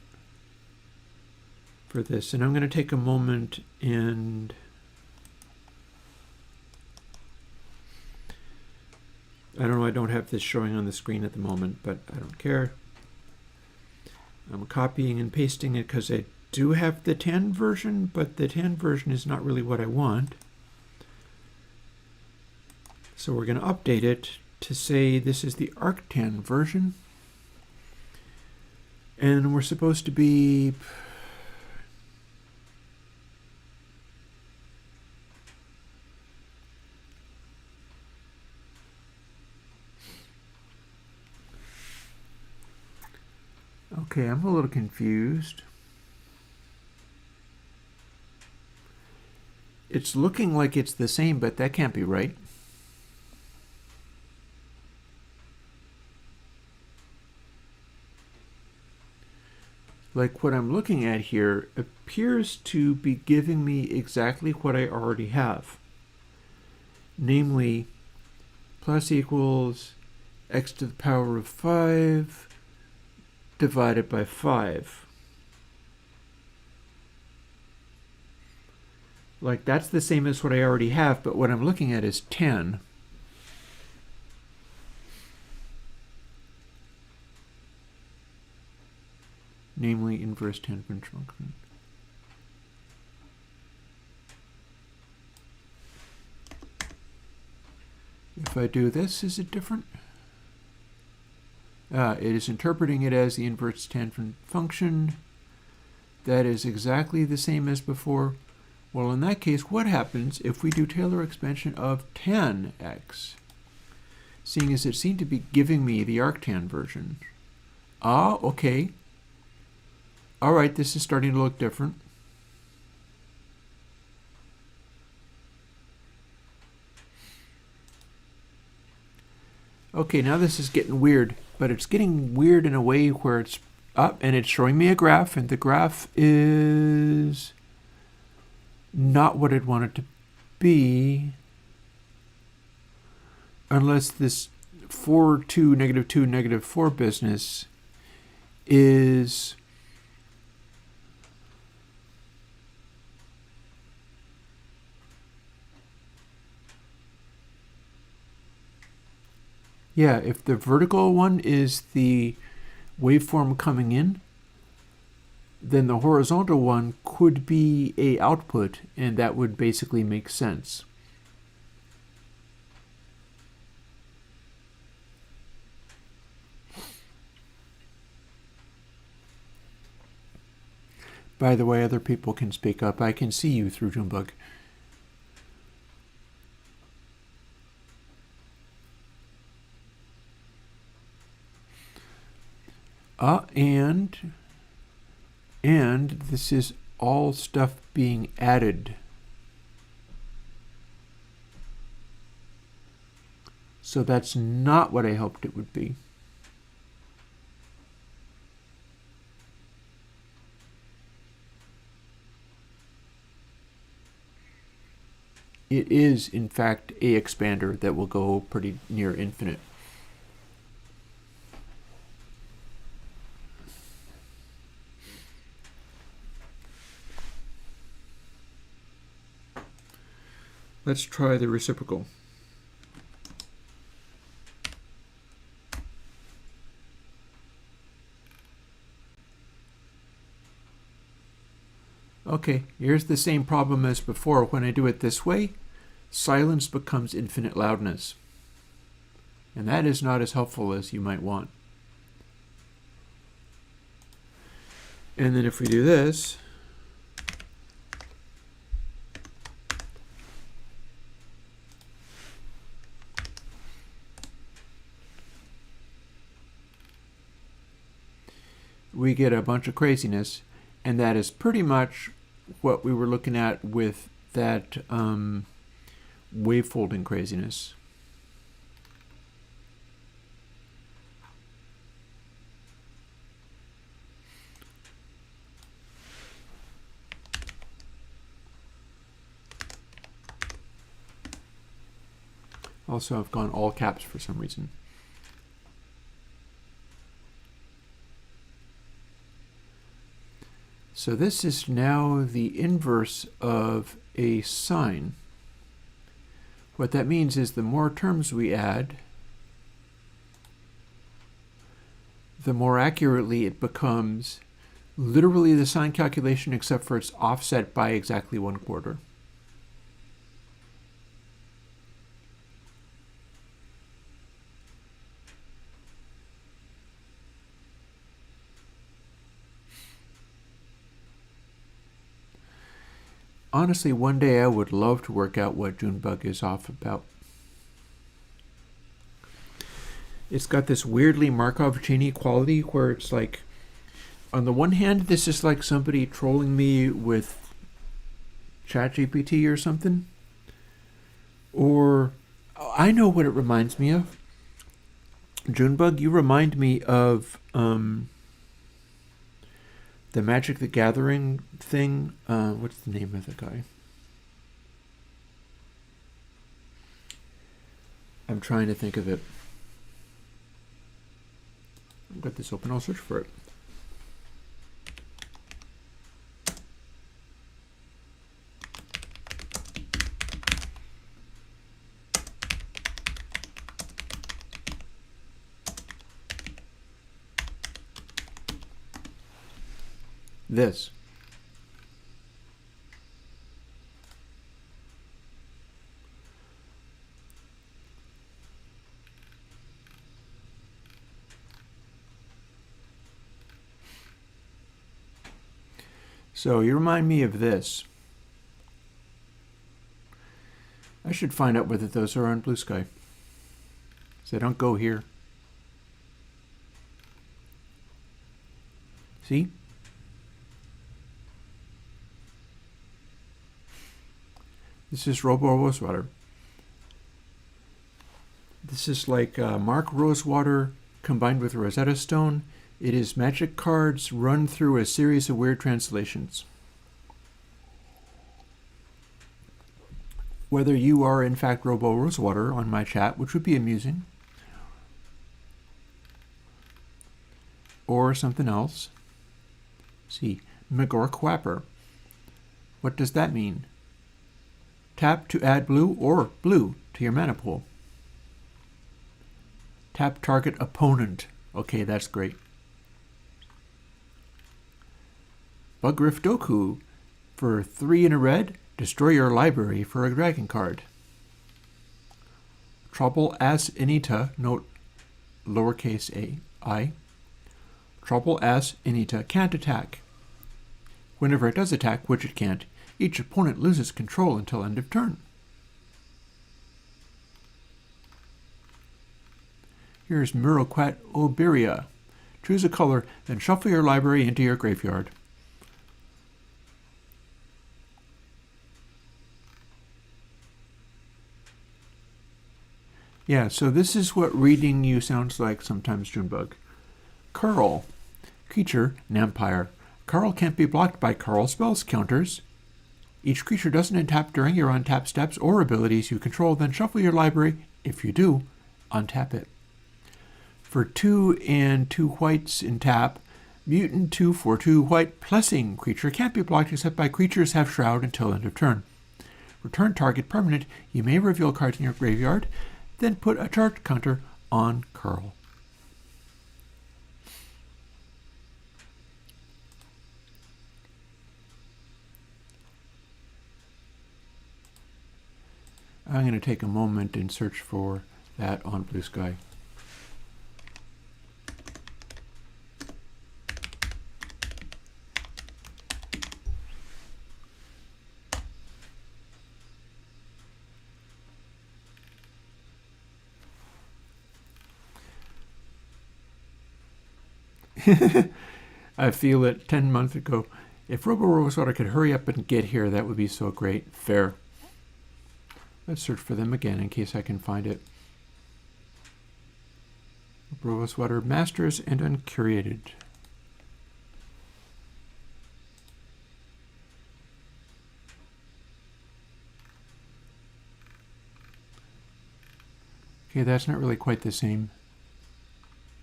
for this, and I'm going to take a moment and I don't know, I don't have this showing on the screen at the moment, but I don't care. I'm copying and pasting it because I do have the 10 version, but the 10 version is not really what I want. So we're going to update it to say this is the Arc10 version. And we're supposed to be okay, I'm a little confused. It's looking like it's the same, but that can't be right. Like what I'm looking at here appears to be giving me exactly what I already have. Namely, plus equals x to the power of 5 divided by 5. Like that's the same as what I already have, but what I'm looking at is 10. Namely, inverse tangent function. If I do this, is it different? It is interpreting it as the inverse tangent function. That is exactly the same as before. Well, in that case, what happens if we do Taylor expansion of 10x? Seeing as it seemed to be giving me the arctan version. Ah, okay. All right, this is starting to look different. Okay, now this is getting weird, but it's getting weird in a way where it's up and it's showing me a graph, and the graph is not what I'd want it to be unless this 4, 2, -2, -4 business is yeah, if the vertical one is the waveform coming in, then the horizontal one could be a output, and that would basically make sense. By the way, other people can speak up. I can see you through Junebug. And this is all stuff being added. So that's not what I hoped it would be. It is, in fact, a expander that will go pretty near infinite. Let's try the reciprocal. Okay, here's the same problem as before. When I do it this way, silence becomes infinite loudness. And that is not as helpful as you might want. And then if we do this, we get a bunch of craziness, and that is pretty much what we were looking at with that wavefolding craziness. Also, I've gone all caps for some reason. So this is now the inverse of a sine. What that means is the more terms we add, the more accurately it becomes literally the sine calculation, except for it's offset by exactly 1/4. Honestly, one day I would love to work out what Junebug is off about. It's got this weirdly Markov-Chainy quality where it's like, on the one hand, this is like somebody trolling me with ChatGPT or something. Or, I know what it reminds me of. Junebug, you remind me of the Magic the Gathering thing. What's the name of the guy? I'm trying to think of it. I've got this open, I'll search for it. This. So you remind me of this. I should find out whether those are on Blue Sky. So they don't go here. See? This is Robo Rosewater. This is like Mark Rosewater combined with Rosetta Stone. It is magic cards run through a series of weird translations. Whether you are in fact Robo Rosewater on my chat, which would be amusing, or something else. See, McGork Whapper. What does that mean? Tap to add blue or blue to your mana pool. Tap target opponent. Okay, that's great. Bugriff Doku. For 3 in a red, destroy your library for a dragon card. Trouble As Inita, note lowercase I. Trouble As Inita can't attack. Whenever it does attack, which it can't, each opponent loses control until end of turn. Here's Muroquat Oberia. Choose a color, then shuffle your library into your graveyard. Yeah, so this is what reading you sounds like sometimes, Junebug. Curl. Creature, Nampire. Curl can't be blocked by Curl spells counters. Each creature doesn't untap during your untap steps or abilities you control, then shuffle your library. If you do, untap it. For 2 and 2 whites in tap, Mutant 2 for 2 white Blessing creature can't be blocked except by creatures have Shroud until end of turn. Return target permanent. You may reveal cards in your graveyard, then put a charge counter on Curl. I'm going to take a moment and search for that on Blue Sky. I feel it 10 months ago. If Robo-Rosewater could hurry up and get here, that would be so great. Fair. Let's search for them again in case I can find it. Robo-Rosewater Masters and Uncurated. Okay, that's not really quite the same.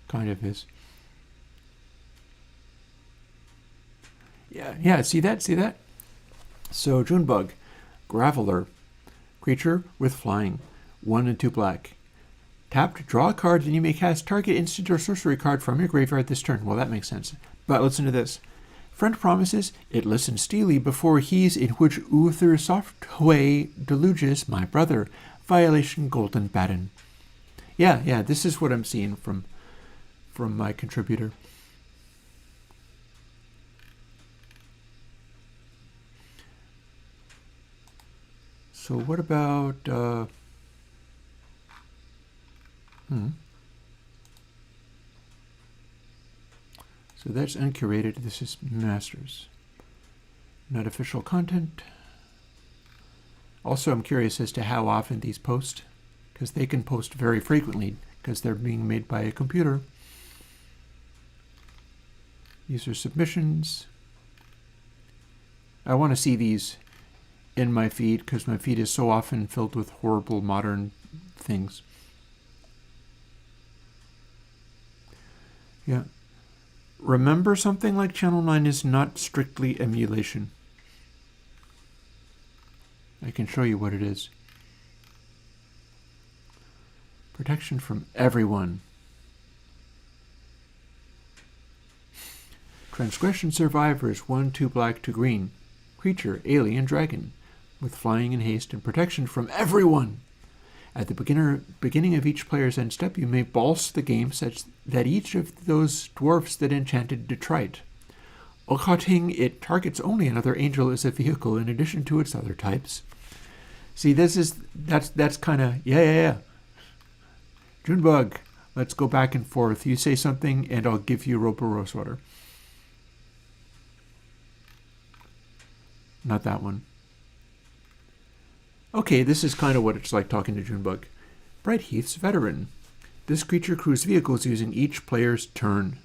Kind of is. Yeah, see that? So, Junebug, Graveler, creature with flying, 1 and 2 black. Tap to draw a card, then you may cast target instant or sorcery card from your graveyard this turn. Well, that makes sense. But listen to this. Friend promises it listens steely before he's in which Uther soft way deluges my brother. Violation Golden Baton. Yeah, this is what I'm seeing from my contributor. So what about, so that's uncurated, this is Masters. Not official content. Also, I'm curious as to how often these post, because they can post very frequently, because they're being made by a computer. These are submissions. I want to see these in my feed because my feed is so often filled with horrible modern things. Yeah. Remember, something like Channel 9 is not strictly emulation. I can show you what it is. Protection from everyone. Transgression survivors, 1, 2 black, 2 green. Creature, alien, dragon. With flying and haste and protection from everyone. At the beginning of each player's end step, you may balse the game such that each of those dwarfs that enchanted detrite. Okating, it targets only another angel as a vehicle in addition to its other types. See, that's kind of, yeah. Junebug, let's go back and forth. You say something and I'll give you Robo-Rosewater. Not that one. Okay, this is kind of what it's like talking to Junebug. Brightheath's Veteran. This creature crews vehicles using each player's turn.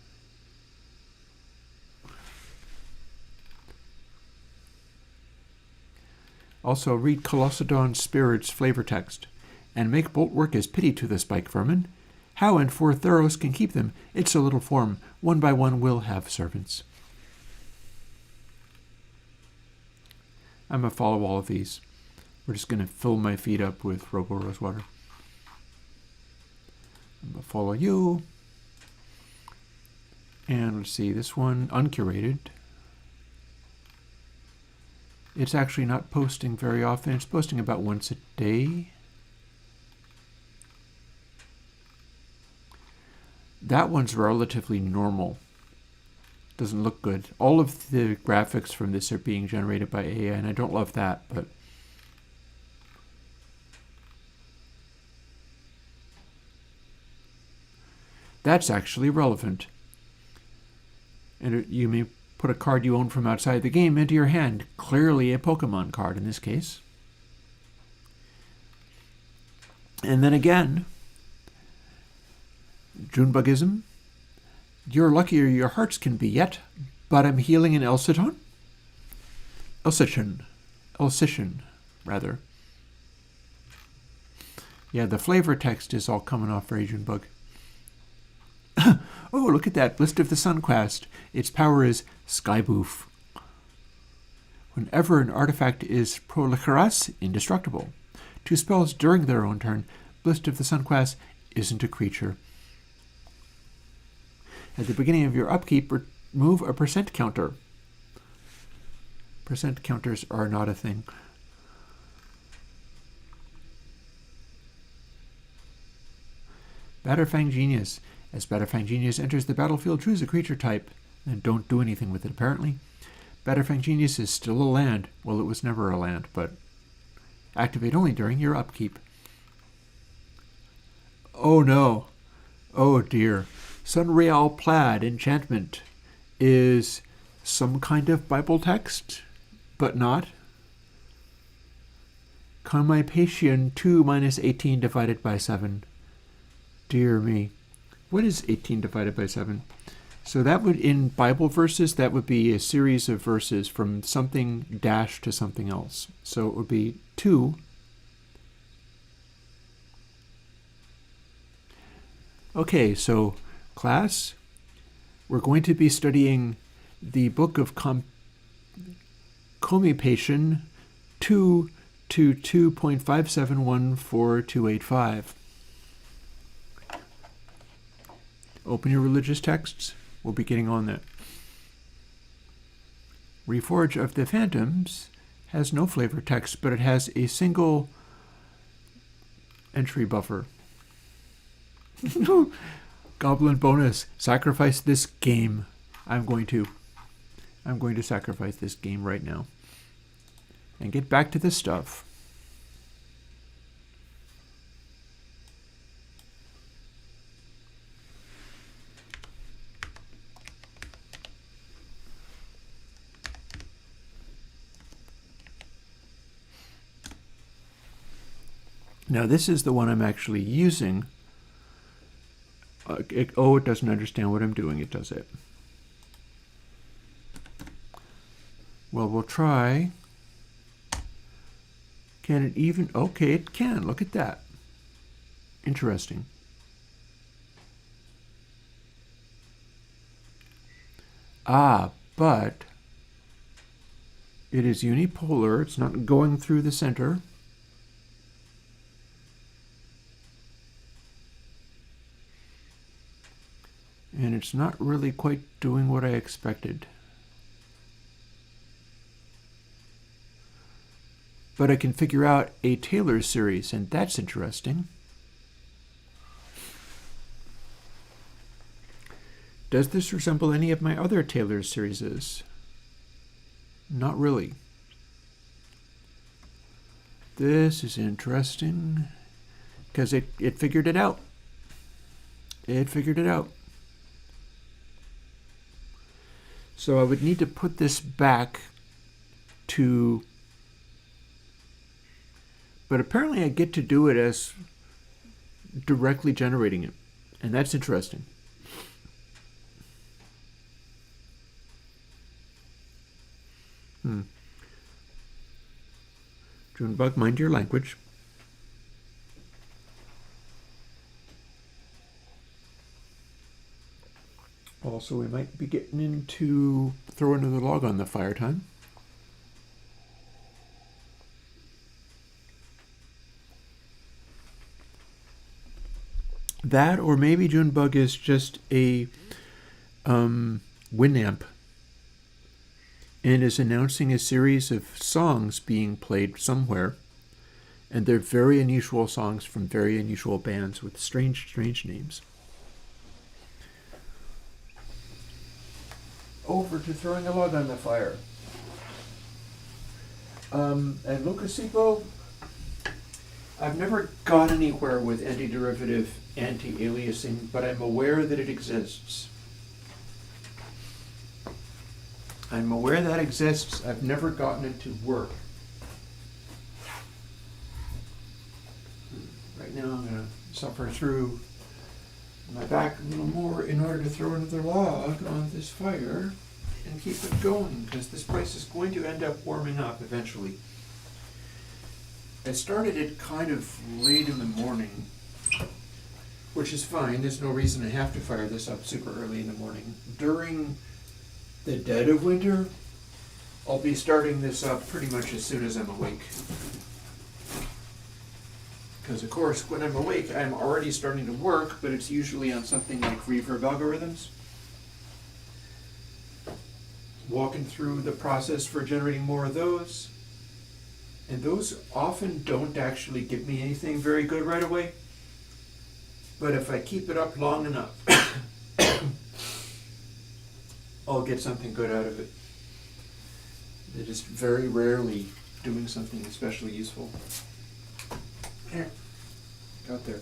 Also, read Colossedon's Spirit's flavor text. And make bolt work as pity to the spike vermin. How and 4 Thuros can keep them. It's a little form. 1 by 1 will have servants. I'm going to follow all of these. We're just going to fill my feed up with Robo-Rosewater. I'm going to follow you. And let's see, this one, uncurated. It's actually not posting very often. It's posting about once a day. That one's relatively normal. Doesn't look good. All of the graphics from this are being generated by AI, and I don't love that, but that's actually relevant. And you may put a card you own from outside the game into your hand. Clearly a Pokemon card in this case. And then again, Junebugism. You're luckier your hearts can be yet, but I'm healing an Elciton? Elcitian, rather. Yeah, the flavor text is all coming off very Junebug. Oh, look at that. List of the Sunquest. Its power is Skyboof. Whenever an artifact is proliferas, indestructible. 2 spells during their own turn. List of the Sunquest isn't a creature. At the beginning of your upkeep, remove a percent counter. Percent counters are not a thing. Batterfang Genius. As Batterfang Genius enters the battlefield, choose a creature type, and don't do anything with it, apparently. Batterfang Genius is still a land. Well, it was never a land, but activate only during your upkeep. Oh no. Oh dear. Sunreal Plaid enchantment is some kind of Bible text, but not. Commipation 2 minus 18 divided by 7. Dear me. What is 18 divided by 7? So that would, in Bible verses, that would be a series of verses from something dash to something else. So it would be 2. Okay, so class, we're going to be studying the book of Commipation 2 to 2.5714.285. Open your religious texts. We'll be getting on that. Reforge of the Phantoms has no flavor text, but it has a single entry buffer. Goblin bonus. Sacrifice this game. I'm going to sacrifice this game right now. And get back to this stuff. Now this is the one I'm actually using. It doesn't understand what I'm doing. It does it. Well, we'll try. Can it even? Okay, it can. Look at that. Interesting. But it is unipolar. It's not going through the center. And it's not really quite doing what I expected. But I can figure out a Taylor series, and that's interesting. Does this resemble any of my other Taylor series? Not really. This is interesting because it figured it out. It figured it out. So I would need to put this back to, but apparently I get to do it as directly generating it, and that's interesting. Junebug, mind your language. Also, we might be getting into throw another log on the fire time. That, or maybe Junebug is just a Winamp. and is announcing a series of songs being played somewhere. And they're very unusual songs from very unusual bands with strange, strange names. Over to throwing a log on the fire. And Lucasipo, I've never gone anywhere with antiderivative anti-aliasing, but I'm aware that it exists. I'm aware that exists. I've never gotten it to work. Right now I'm going to suffer through my back a little more in order to throw another log on this fire and keep it going, because this place is going to end up warming up eventually. I started it kind of late in the morning, which is fine. There's no reason I have to fire this up super early in the morning. During the dead of winter, I'll be starting this up pretty much as soon as I'm awake. Because, of course, when I'm awake, I'm already starting to work, but it's usually on something like reverb algorithms. Walking through the process for generating more of those. And those often don't actually give me anything very good right away. But if I keep it up long enough, I'll get something good out of it. It is very rarely doing something especially useful. Here, out there.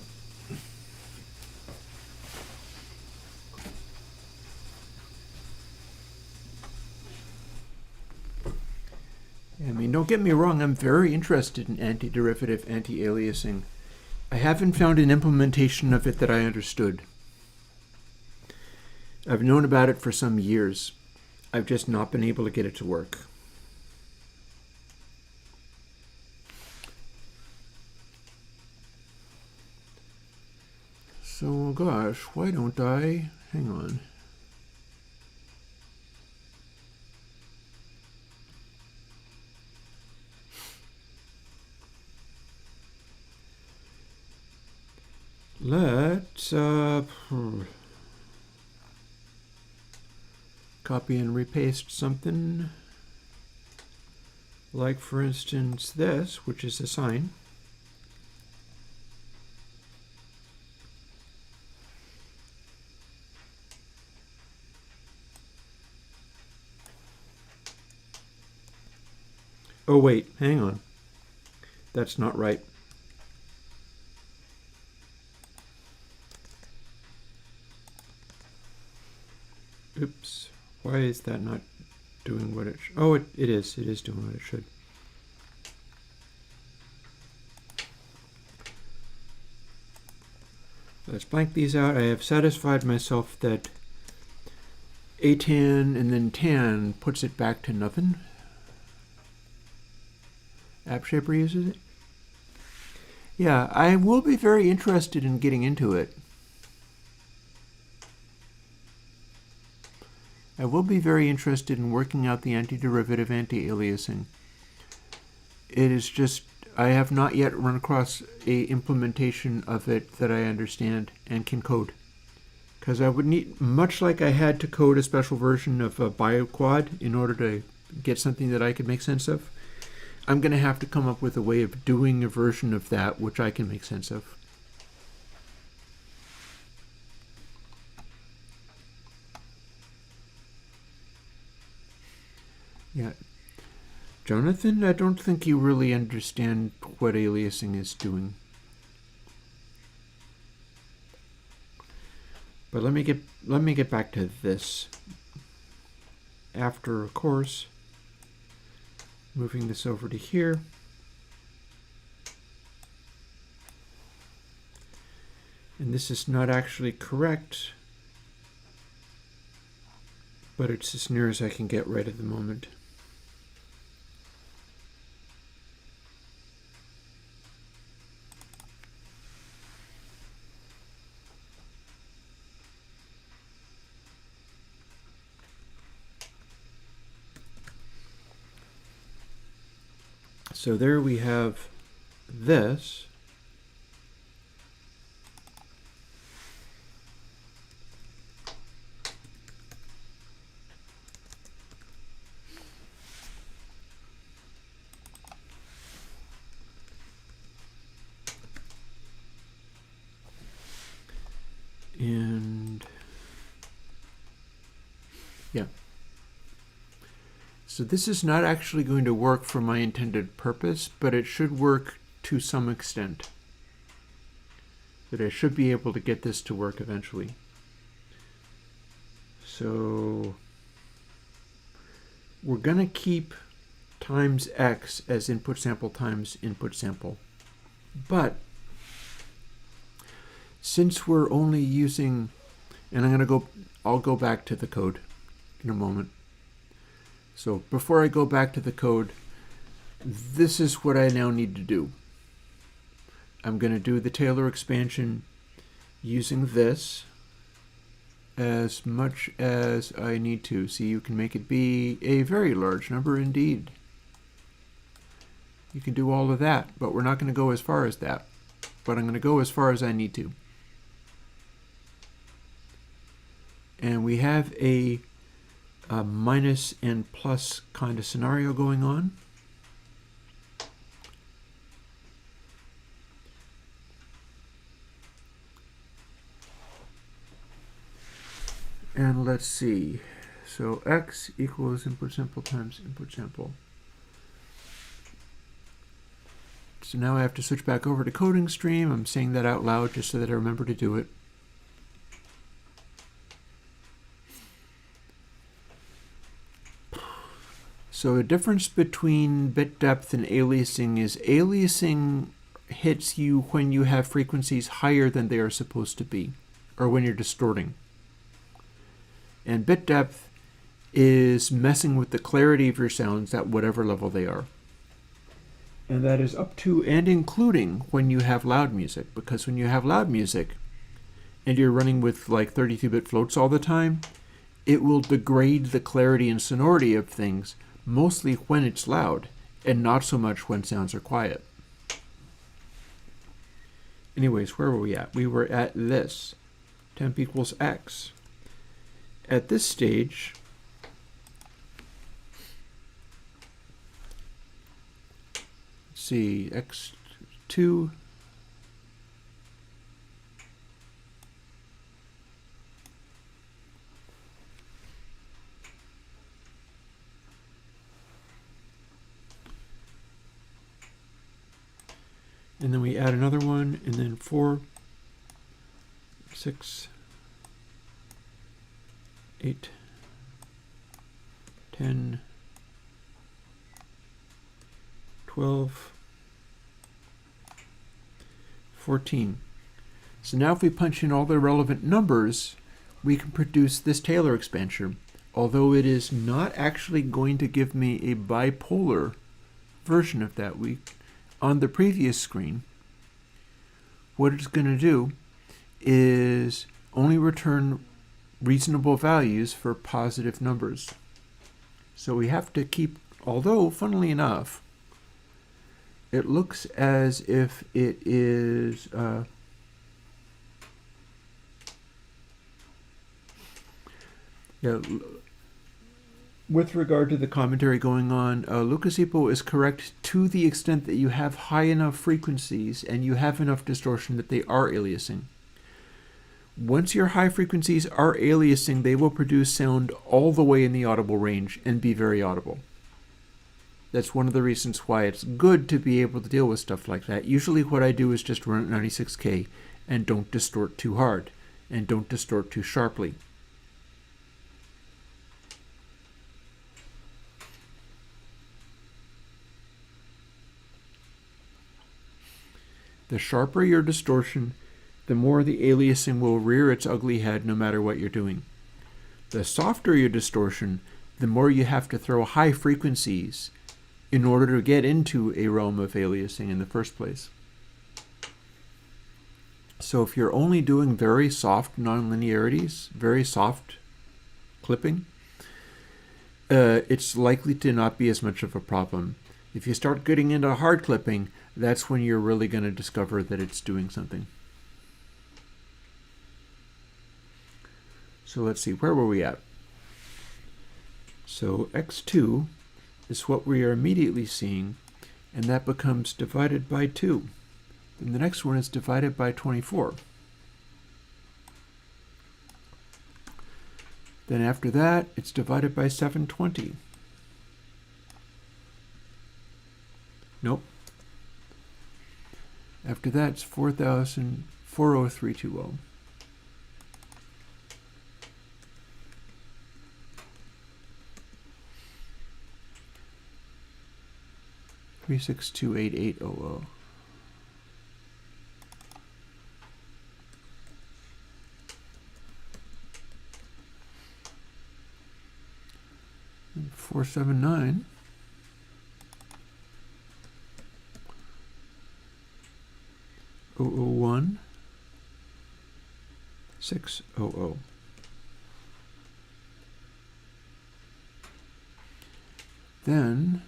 I mean, don't get me wrong, I'm very interested in antiderivative anti-aliasing. I haven't found an implementation of it that I understood. I've known about it for some years. I've just not been able to get it to work. So, gosh, why don't I? Hang on. Let's copy and repaste something. Like, for instance, this, which is a sine. Oh, wait, hang on. That's not right. Oops. Why is that not doing what it should? Oh, it is. It is doing what it should. Let's blank these out. I have satisfied myself that A10 and then 10 puts it back to nothing. AppShaper uses it. Yeah, I will be very interested in getting into it. I will be very interested in working out the antiderivative anti-aliasing. It is just, I have not yet run across a implementation of it that I understand and can code. Because I would need, much like I had to code a special version of a BioQuad in order to get something that I could make sense of, I'm going to have to come up with a way of doing a version of that which I can make sense of. Yeah. Jonathan, I don't think you really understand what aliasing is doing. But let me get back to this. After, of course, moving this over to here. And this is not actually correct, but it's as near as I can get right at the moment. So there we have this. So this is not actually going to work for my intended purpose, but it should work to some extent. That I should be able to get this to work eventually. So we're going to keep times x as input sample times input sample. But since we're only using, and I'll go back to the code in a moment. So before I go back to the code, this is what I now need to do. I'm going to do the Taylor expansion using this as much as I need to. See, you can make it be a very large number indeed. You can do all of that, but we're not going to go as far as that. But I'm going to go as far as I need to. And we have a minus and plus kind of scenario going on. And let's see. So x equals input sample times input sample. So now I have to switch back over to coding stream. I'm saying that out loud just so that I remember to do it. So the difference between bit depth and aliasing is aliasing hits you when you have frequencies higher than they are supposed to be, or when you're distorting. And bit depth is messing with the clarity of your sounds at whatever level they are. And that is up to and including when you have loud music, because when you have loud music and you're running with like 32-bit floats all the time, it will degrade the clarity and sonority of things, mostly when it's loud, and not so much when sounds are quiet. Anyways, where were we at? We were at this, temp equals x. At this stage, let's see, x2, and then we add another one, and then 4, 6, 8, 10, 12, 14. So now if we punch in all the relevant numbers, we can produce this Taylor expansion, although it is not actually going to give me a bipolar version of that. On the previous screen, what it's going to do is only return reasonable values for positive numbers. So we have to keep, although funnily enough, it looks as if it is with regard to the commentary going on, Lucas Ipo is correct to the extent that you have high enough frequencies and you have enough distortion that they are aliasing. Once your high frequencies are aliasing, they will produce sound all the way in the audible range and be very audible. That's one of the reasons why it's good to be able to deal with stuff like that. Usually what I do is just run at 96K and don't distort too hard and don't distort too sharply. The sharper your distortion, the more the aliasing will rear its ugly head no matter what you're doing. The softer your distortion, the more you have to throw high frequencies in order to get into a realm of aliasing in the first place. So if you're only doing very soft nonlinearities, very soft clipping, it's likely to not be as much of a problem. If you start getting into hard clipping, that's when you're really going to discover that it's doing something. So let's see, where were we at? So x2 is what we are immediately seeing, and that becomes divided by 2. And the next one is divided by 24. Then after that, it's divided by 720. Nope. After that, it's 4,40320. $3628800. And 479. 001 600. Then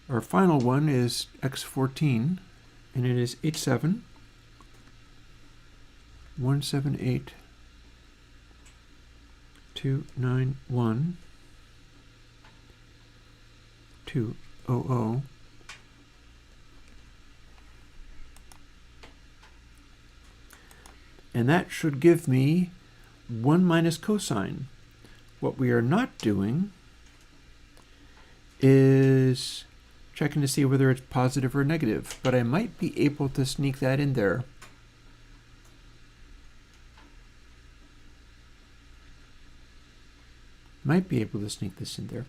our final one is X14, and it is 87 178 291 200. And that should give me 1 minus cosine. What we are not doing is checking to see whether it's positive or negative, but I might be able to sneak that in there. Might be able to sneak this in there.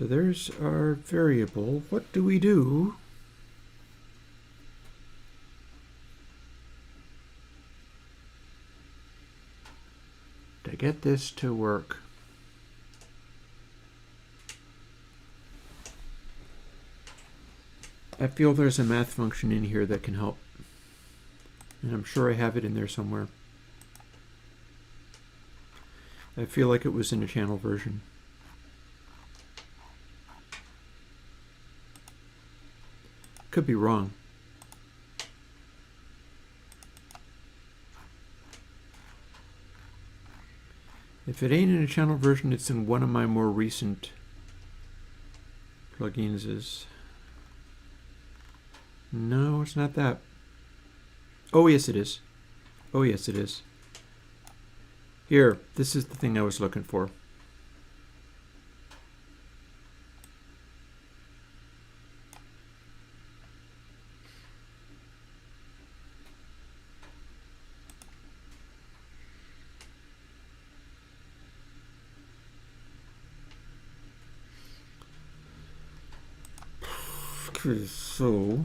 So there's our variable. What do we do to get this to work? I feel there's a math function in here that can help. And I'm sure I have it in there somewhere. I feel like it was in a channel version. Could be wrong. If it ain't in a channel version, it's in one of my more recent plugins. No, it's not that. Oh, yes, it is. Oh, yes, it is. Here, this is the thing I was looking for. Okay, so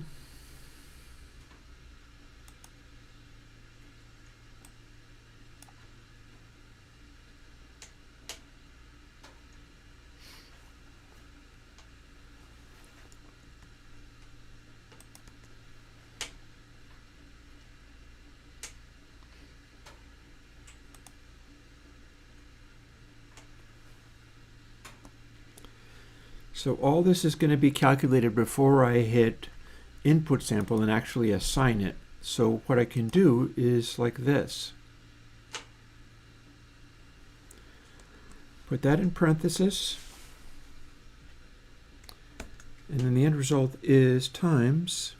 all this is going to be calculated before I hit input sample and actually assign it. So what I can do is like this. Put that in parentheses. And then the end result is times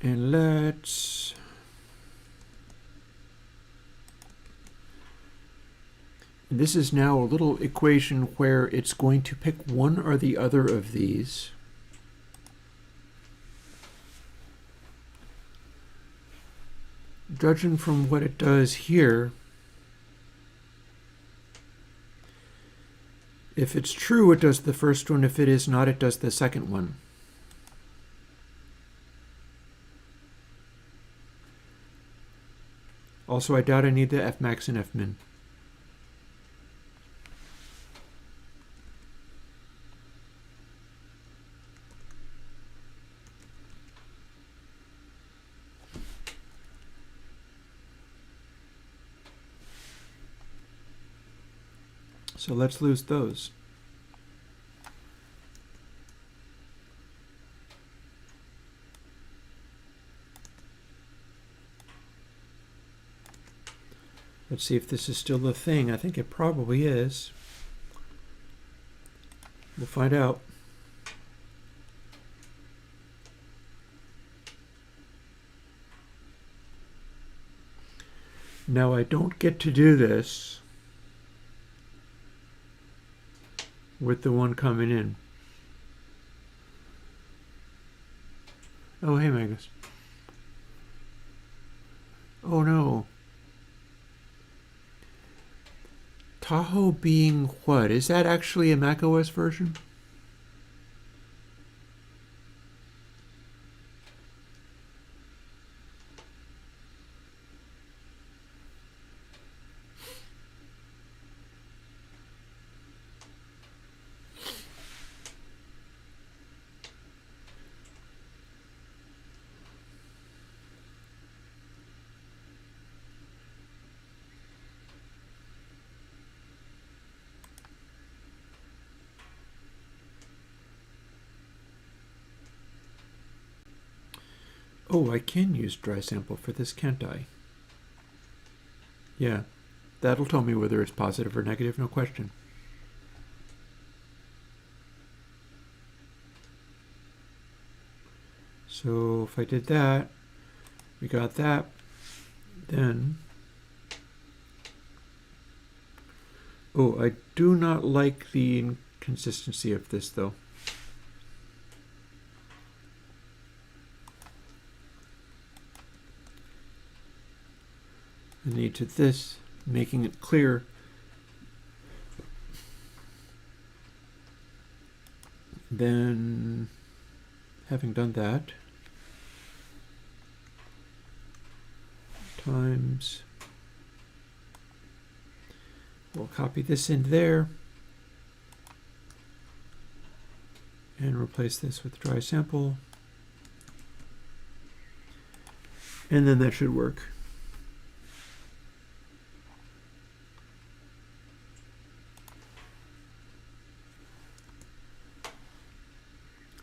and let's this is now a little equation where it's going to pick one or the other of these. Judging from what it does here, if it's true, it does the first one. If it is not, it does the second one. Also, I doubt I need the Fmax and Fmin. So let's lose those. Let's see if this is still a thing. I think it probably is. We'll find out. Now I don't get to do this with the one coming in. Oh, hey, Magus. Oh, no. Tahoe being what? Is that actually a macOS version? Oh, I can use dry sample for this, can't I? Yeah, that'll tell me whether it's positive or negative, no question. So if I did that, we got that, then... Oh, I do not like the inconsistency of this, though. I need to this, making it clear. Then, having done that, times, we'll copy this in there and replace this with dry sample. And then that should work.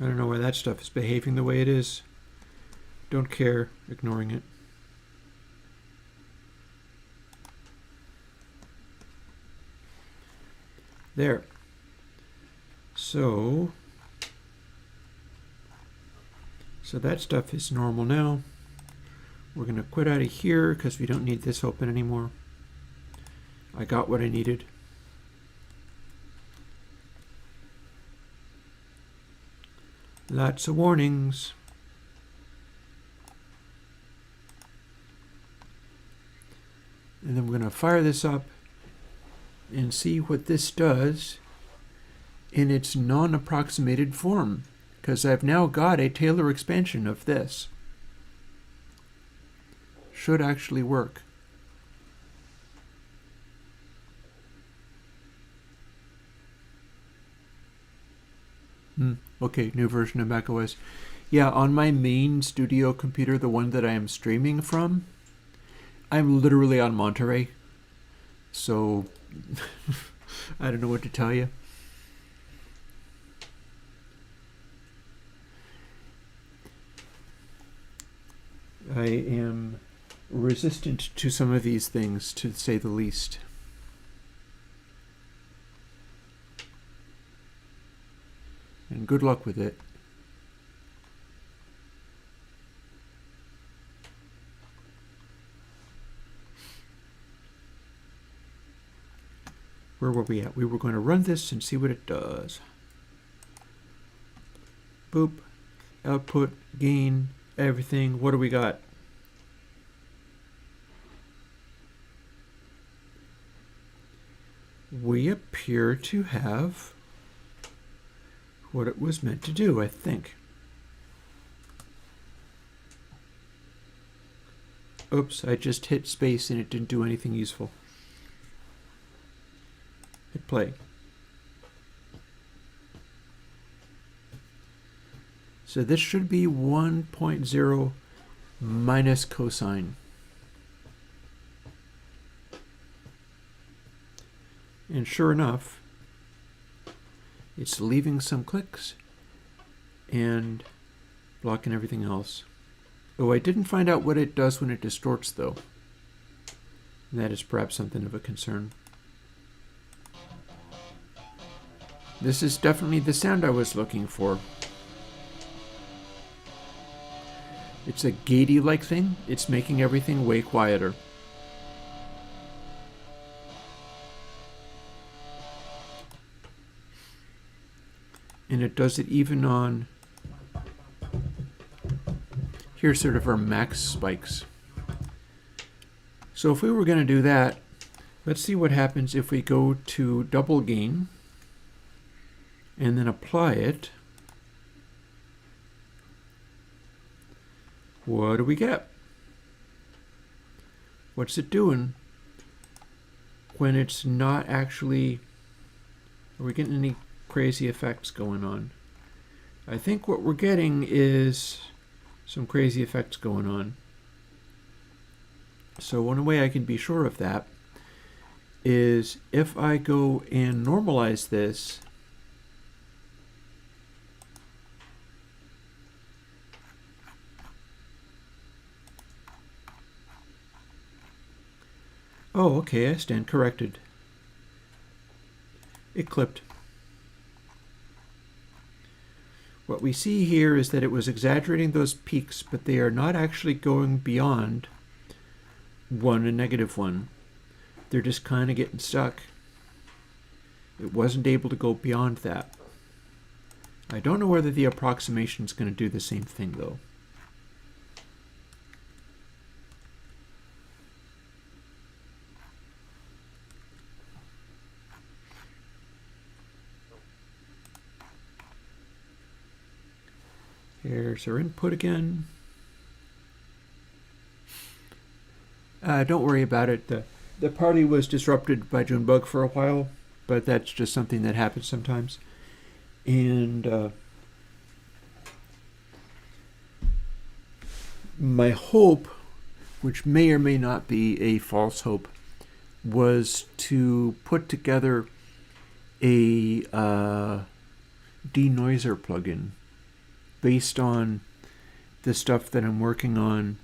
I don't know why that stuff is behaving the way it is. Don't care, ignoring it. There. So that stuff is normal now. We're going to quit out of here because we don't need this open anymore. I got what I needed. Lots of warnings. And then we're going to fire this up and see what this does in its non-approximated form, because I've now got a Taylor expansion of this. Should actually work. Okay, new version of macOS. Yeah, on my main studio computer, the one that I am streaming from, I'm literally on Monterey. So, I don't know what to tell you. I am resistant to some of these things, to say the least. And good luck with it. Where were we at? We were going to run this and see what it does. Boop. Output, gain, everything. What do we got? We appear to have what it was meant to do, I think. Oops, I just hit space and it didn't do anything useful. Hit play. So this should be 1.0 minus cosine. And sure enough, it's leaving some clicks and blocking everything else. Oh, I didn't find out what it does when it distorts, though. And that is perhaps something of a concern. This is definitely the sound I was looking for. It's a gatey-like thing. It's making everything way quieter. And it does it even on, here's sort of our max spikes. So if we were going to do that, let's see what happens if we go to double gain and then apply it. What do we get? What's it doing when it's not actually, are we getting any crazy effects going on? I think what we're getting is some crazy effects going on. So one way I can be sure of that is if I go and normalize this, oh, okay, I stand corrected. It clipped. What we see here is that it was exaggerating those peaks, but they are not actually going beyond 1 and -1. They're just kind of getting stuck. It wasn't able to go beyond that. I don't know whether the approximation is going to do the same thing, though. Here's our input again. Don't worry about it. The party was disrupted by Junebug for a while, but that's just something that happens sometimes. And my hope, which may or may not be a false hope, was to put together a denoiser plugin based on the stuff that I'm working on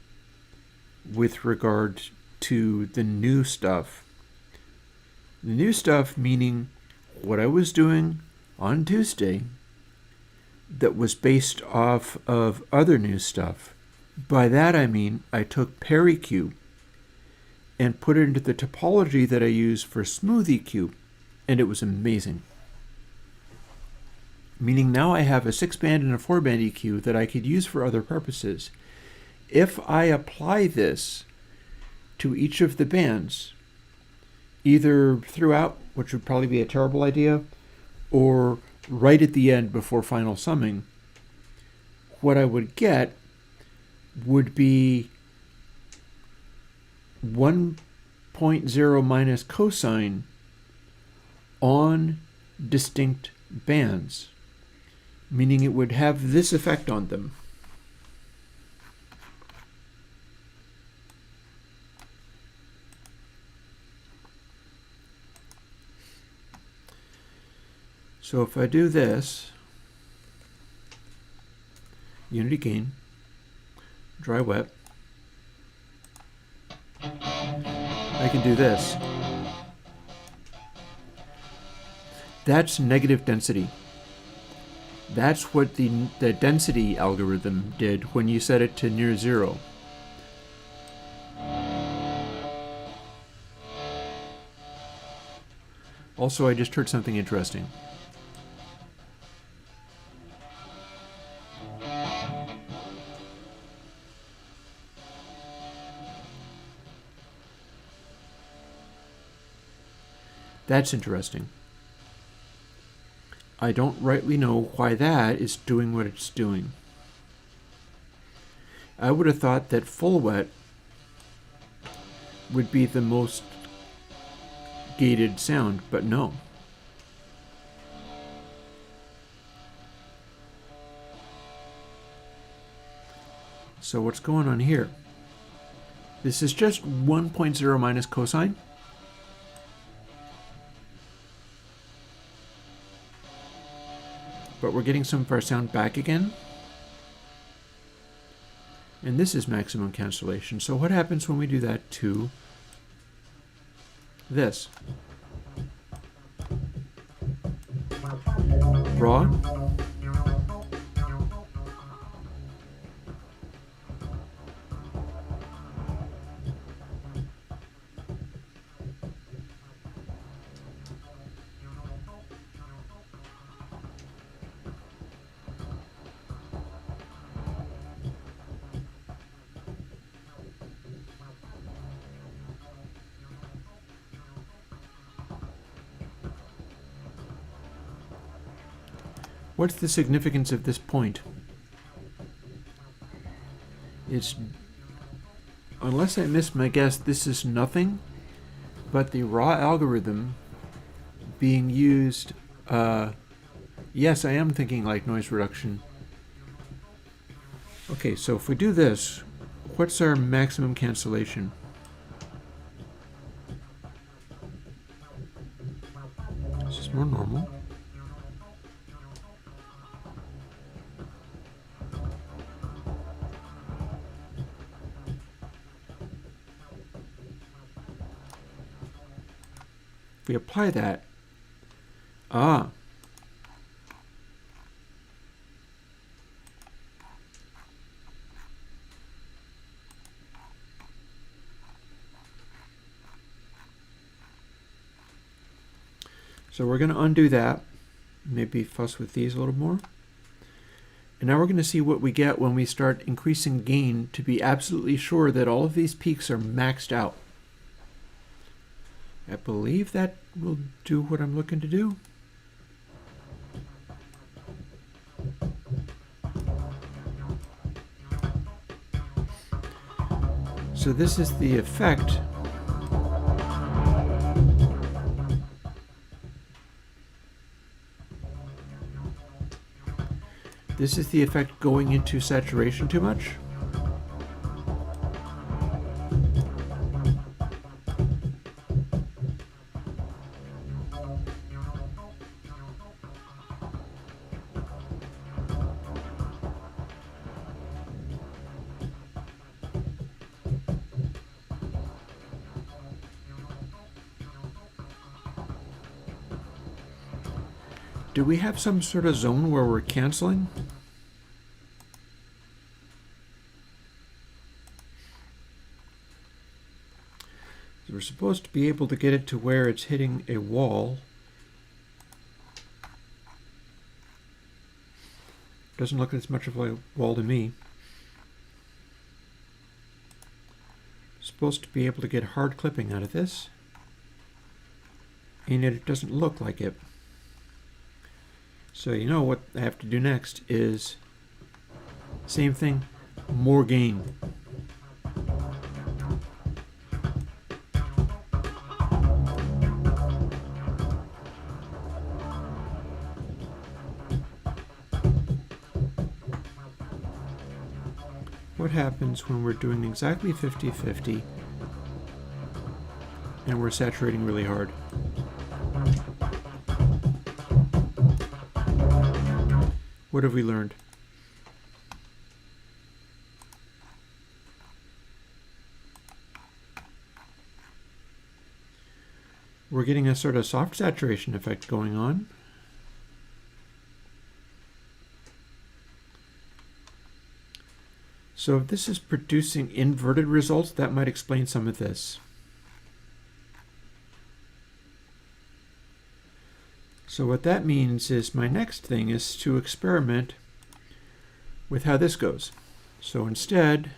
with regard to the new stuff. The new stuff meaning what I was doing on Tuesday that was based off of other new stuff. By that I mean I took pair EQ and put it into the topology that I use for smooth EQ, and it was amazing. Meaning now I have a 6-band and a 4-band EQ that I could use for other purposes. If I apply this to each of the bands, either throughout, which would probably be a terrible idea, or right at the end before final summing, what I would get would be 1.0 minus cosine on distinct bands, meaning it would have this effect on them. So if I do this, unity gain, dry wet, I can do this. That's negative density. That's what the density algorithm did when you set it to near 0. Also, I just heard something interesting. That's interesting. I don't rightly know why that is doing what it's doing. I would have thought that full wet would be the most gated sound, but no. So what's going on here? This is just 1.0 minus cosine. but we're getting some of our sound back again. And this is maximum cancellation. So what happens when we do that to this? Raw. What's the significance of this point? It's, unless I missed my guess, this is nothing but the raw algorithm being used. Yes, I am thinking like noise reduction. Okay, so if we do this, what's our maximum cancellation? This is more normal. If we apply that, so we're going to undo that, maybe fuss with these a little more. And now we're going to see what we get when we start increasing gain to be absolutely sure that all of these peaks are maxed out. I believe that will do what I'm looking to do. So this is the effect. This is the effect going into saturation too much. Do we have some sort of zone where we're canceling? We're supposed to be able to get it to where it's hitting a wall. Doesn't look as much of a wall to me. Supposed to be able to get hard clipping out of this, and yet it doesn't look like it. So you know what I have to do next is same thing, more gain. What happens when we're doing exactly 50-50 and we're saturating really hard? What have we learned? We're getting a sort of soft saturation effect going on. So if this is producing inverted results, that might explain some of this. So what that means is my next thing is to experiment with how this goes. So instead,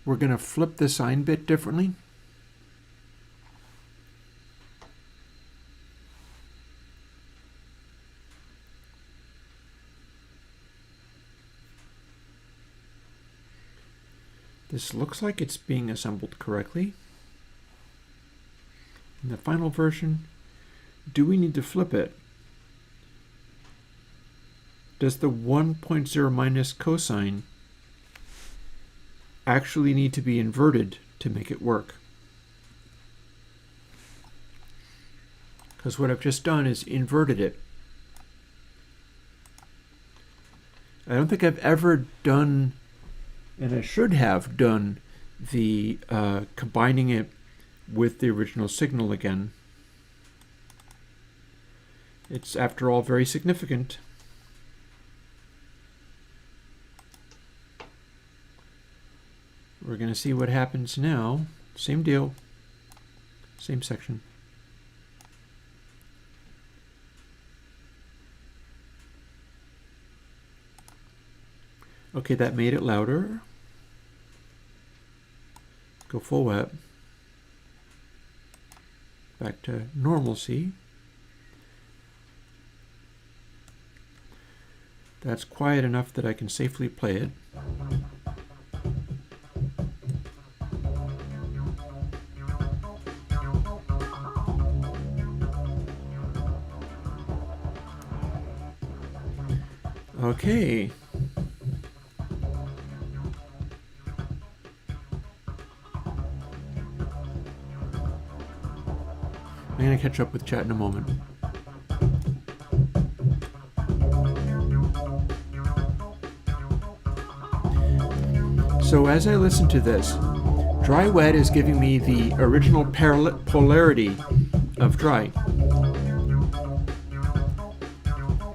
we're going to flip the sine bit differently. This looks like it's being assembled correctly. In the final version, do we need to flip it? Does the 1.0 minus cosine actually need to be inverted to make it work? because what I've just done is inverted it. I don't think I've ever done, and I should have done, the combining it with the original signal again. It's, after all, very significant. We're going to see what happens now. Same deal, same section. Okay, that made it louder. Go full web. Back to normalcy. That's quiet enough that I can safely play it. Okay. I'm going to catch up with chat in a moment. So as I listen to this, dry wet is giving me the original polarity of dry.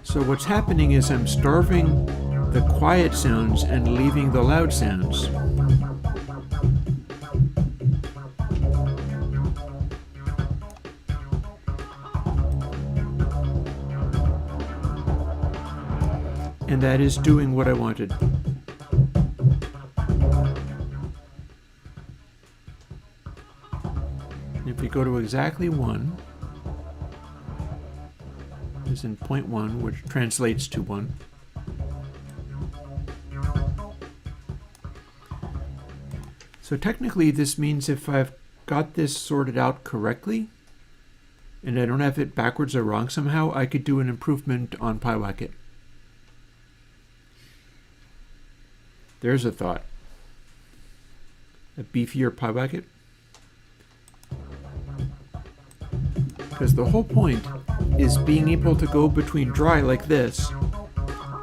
So what's happening is I'm starving the quiet sounds and leaving the loud sounds. And that is doing what I wanted. If we go to exactly 1, is in 0.1, which translates to 1. So technically this means if I've got this sorted out correctly, and I don't have it backwards or wrong somehow, I could do an improvement on PyWhackit. There's a thought. A beefier PyWhackit. Because the whole point is being able to go between dry like this,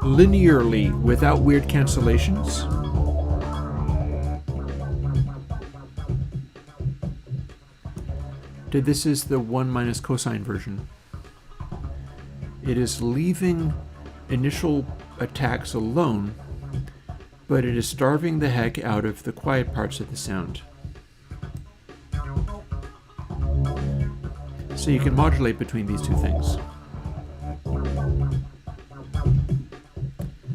linearly without weird cancellations. This is the 1 minus cosine version. It is leaving initial attacks alone, but it is starving the heck out of the quiet parts of the sound. So you can modulate between these two things.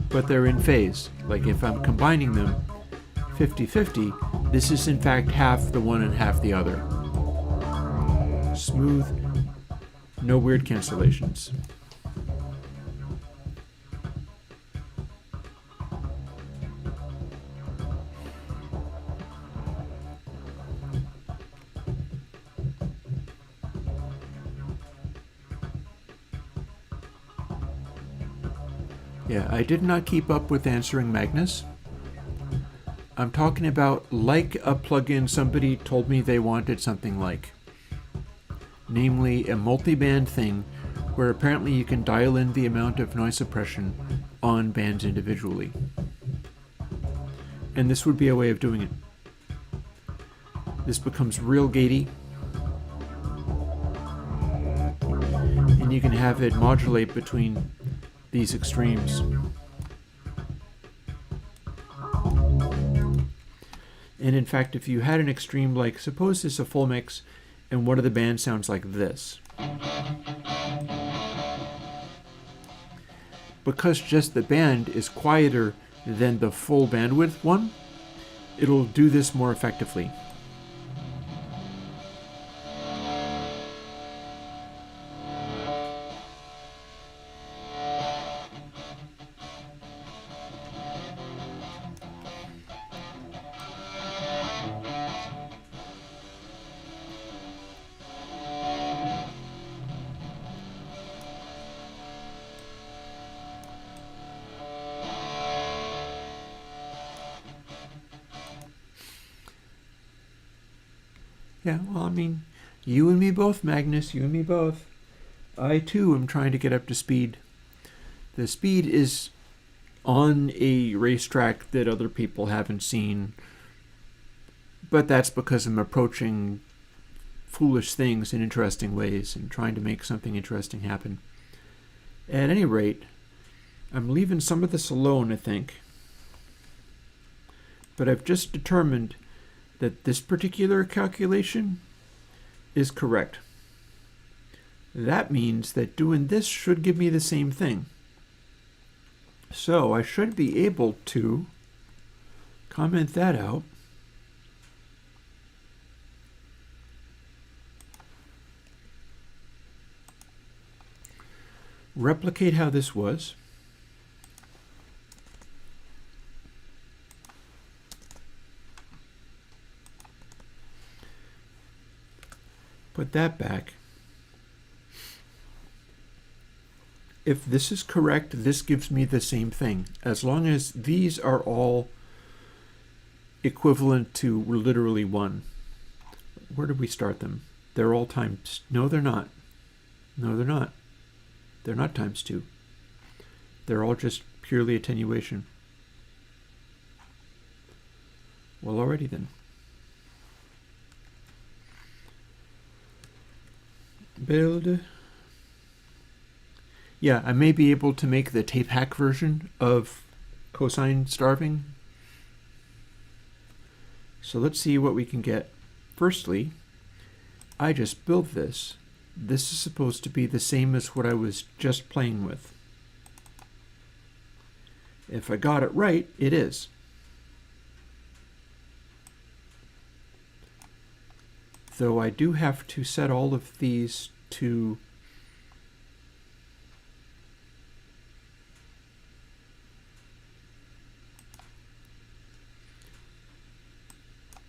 But they're in phase. Like if I'm combining them 50-50, this is in fact half the one and half the other. Smooth, no weird cancellations. Yeah, I did not keep up with answering Magnus. I'm talking about like a plugin somebody told me they wanted something like. Namely, a multi-band thing where apparently you can dial in the amount of noise suppression on bands individually. And this would be a way of doing it. This becomes real gatey. And you can have it modulate between these extremes. And in fact, if you had an extreme, like suppose this is a full mix and one of the bands sounds like this. Because just the band is quieter than the full bandwidth one, it'll do this more effectively. Yeah, well, I mean, you and me both, Magnus, you and me both. I too am trying to get up to speed. The speed is on a racetrack that other people haven't seen, but that's because I'm approaching foolish things in interesting ways and trying to make something interesting happen. At any rate, I'm leaving some of this alone, I think. But I've just determined that this particular calculation is correct. That means that doing this should give me the same thing. So I should be able to comment that out. Replicate how this was. Put that back. If this is correct, this gives me the same thing. As long as these are all equivalent to literally 1. Where did we start them? They're all times. No, they're not. No, they're not. They're not times 2. They're all just purely attenuation. Well, alrighty then. Build. Yeah, I may be able to make the tape hack version of cosine starving. So let's see what we can get. Firstly, I just built this. This is supposed to be the same as what I was just playing with. If I got it right, it is. Though I do have to set all of these to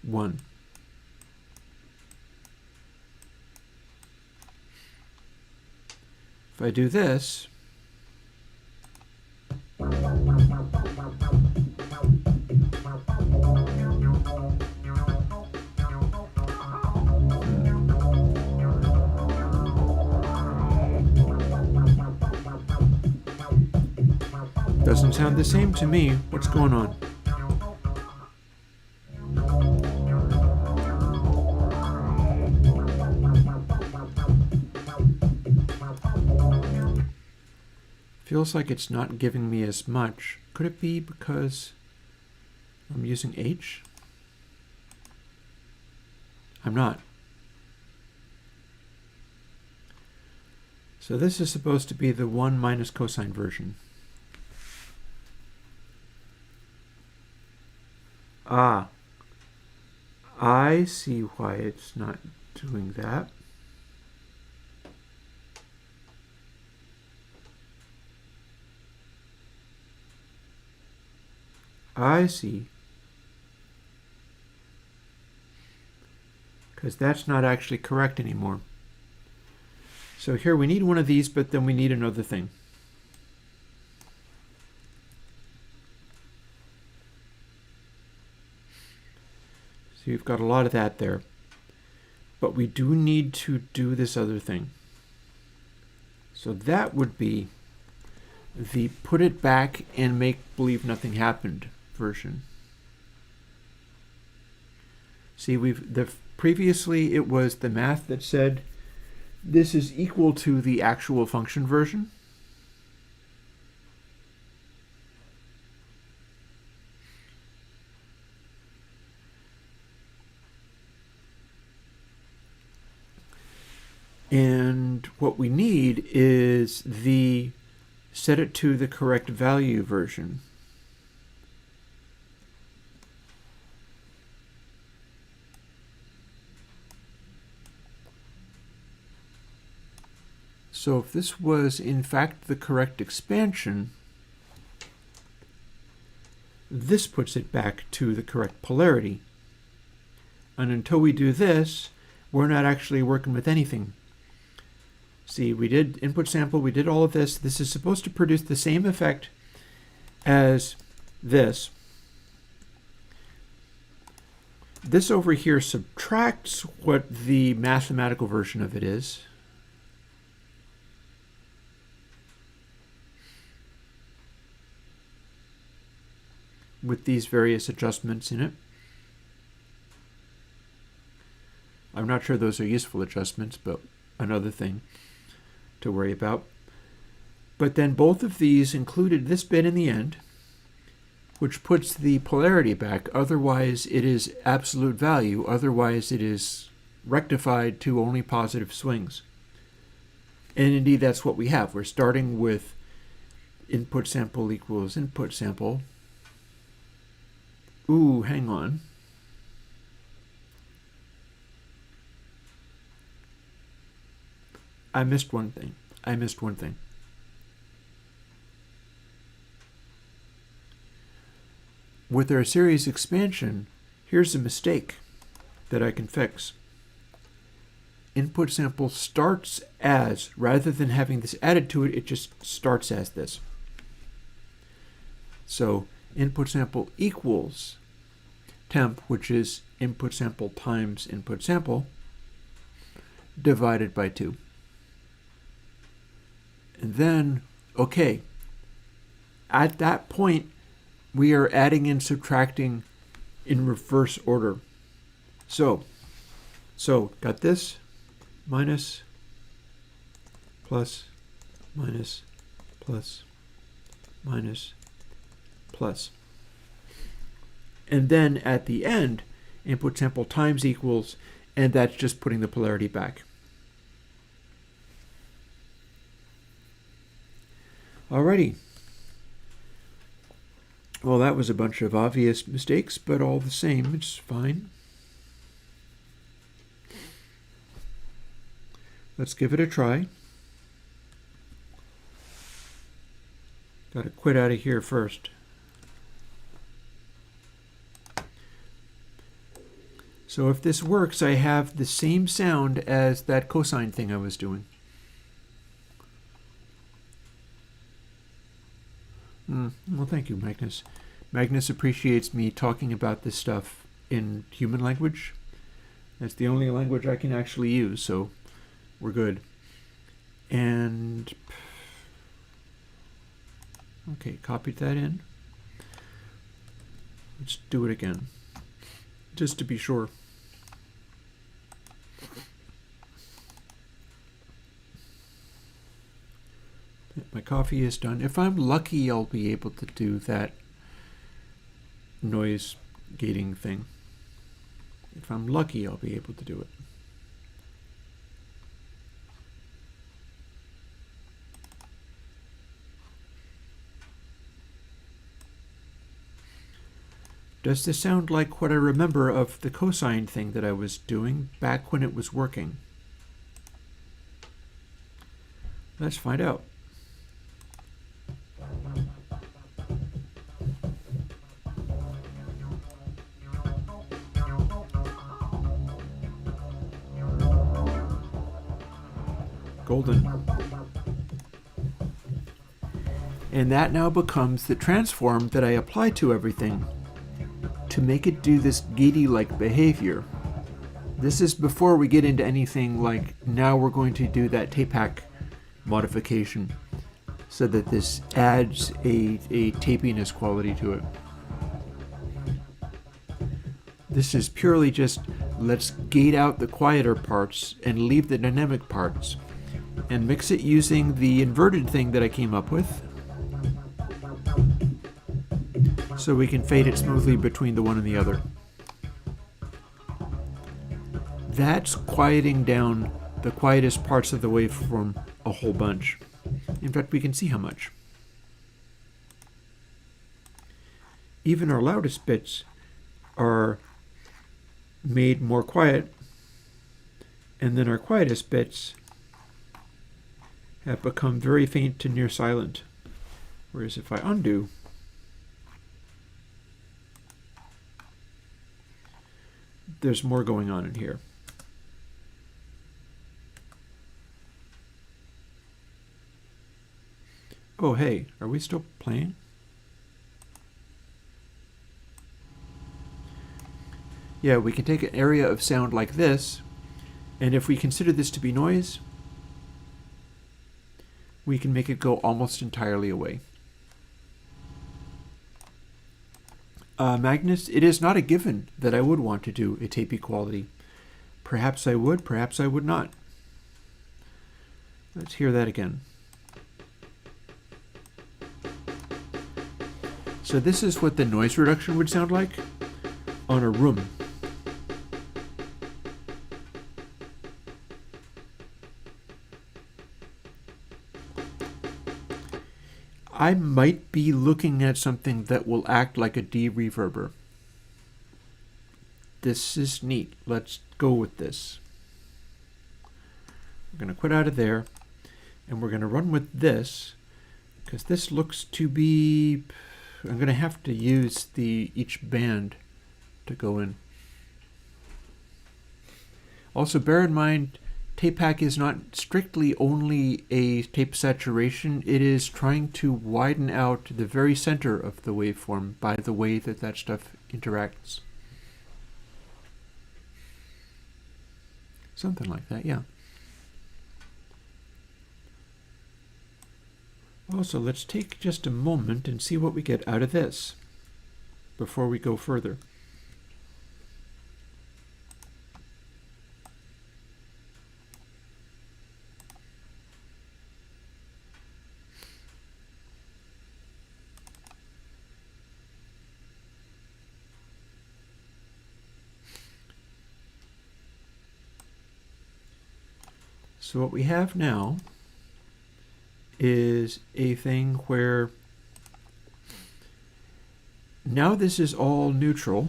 one. If I do this, doesn't sound the same to me. What's going on? Feels like it's not giving me as much. Could it be because I'm using H? I'm not. So this is supposed to be the 1 minus cosine version. Ah, I see why it's not doing that. I see. Because that's not actually correct anymore. So here we need one of these, but then we need another thing. So you've got a lot of that there. But we do need to do this other thing. So that would be the put it back and make believe nothing happened version. See, previously it was the math that said this is equal to the actual function version. And what we need is the set it to the correct value version. So if this was in fact the correct expansion, this puts it back to the correct polarity. And until we do this, we're not actually working with anything. See, we did input sample, we did all of this. This is supposed to produce the same effect as this. This over here subtracts what the mathematical version of it is. with these various adjustments in it. I'm not sure those are useful adjustments, but another thing to worry about. But then both of these included this bit in the end, which puts the polarity back. Otherwise, it is absolute value. Otherwise, it is rectified to only positive swings. And indeed, that's what we have. We're starting with input sample equals input sample. Ooh, hang on. I missed one thing. With our series expansion, here's a mistake that I can fix. Input sample starts as, rather than having this added to it, it just starts as this. So input sample equals temp, which is input sample times input sample, divided by 2. And then, okay, at that point, we are adding and subtracting in reverse order. So got this, minus, plus, minus, plus, minus, plus. And then at the end, input sample times equals, and that's just putting the polarity back. Alrighty. Well, that was a bunch of obvious mistakes, but all the same, it's fine. Let's give it a try. Got to quit out of here first. So if this works, I have the same sound as that cosine thing I was doing. Well, thank you, Magnus. Magnus appreciates me talking about this stuff in human language. That's the only language I can actually use, so we're good. And okay, copied that in. Let's do it again, just to be sure. My coffee is done. If I'm lucky, I'll be able to do that noise gating thing. If I'm lucky, I'll be able to do it. Does this sound like what I remember of the cosine thing that I was doing back when it was working? Let's find out. Golden. And that now becomes the transform that I apply to everything to make it do this giddy-like behavior. This is before we get into anything like, now we're going to do that tape hack modification so that this adds a tapiness quality to it. This is purely just, let's gate out the quieter parts and leave the dynamic parts, and mix it using the inverted thing that I came up with, so we can fade it smoothly between the one and the other. That's quieting down the quietest parts of the waveform a whole bunch. In fact, we can see how much. Even our loudest bits are made more quiet, and then our quietest bits have become very faint to near silent. Whereas if I undo, there's more going on in here. Oh, hey, are we still playing? Yeah, we can take an area of sound like this, and if we consider this to be noise, we can make it go almost entirely away. Magnus, it is not a given that I would want to do a tape equality. Perhaps I would, perhaps I would not. Let's hear that again. So this is what the noise reduction would sound like on a room. I might be looking at something that will act like a de-reverber. This is neat. Let's go with this. We're going to quit out of there, and we're going to run with this, because this looks to be... I'm going to have to use each band to go in. Also, bear in mind, tape hack is not strictly only a tape saturation. It is trying to widen out the very center of the waveform by the way that that stuff interacts. Something like that, yeah. Also, let's take just a moment and see what we get out of this before we go further. So what we have now is a thing where now this is all neutral.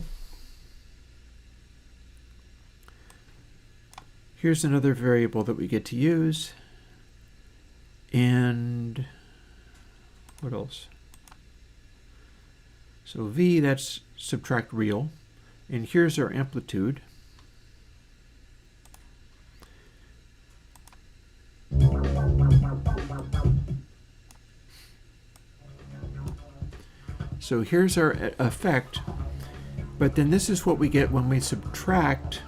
Here's another variable that we get to use. And what else? So V, that's subtract real. And here's our amplitude. So here's our effect, but then this is what we get when we subtract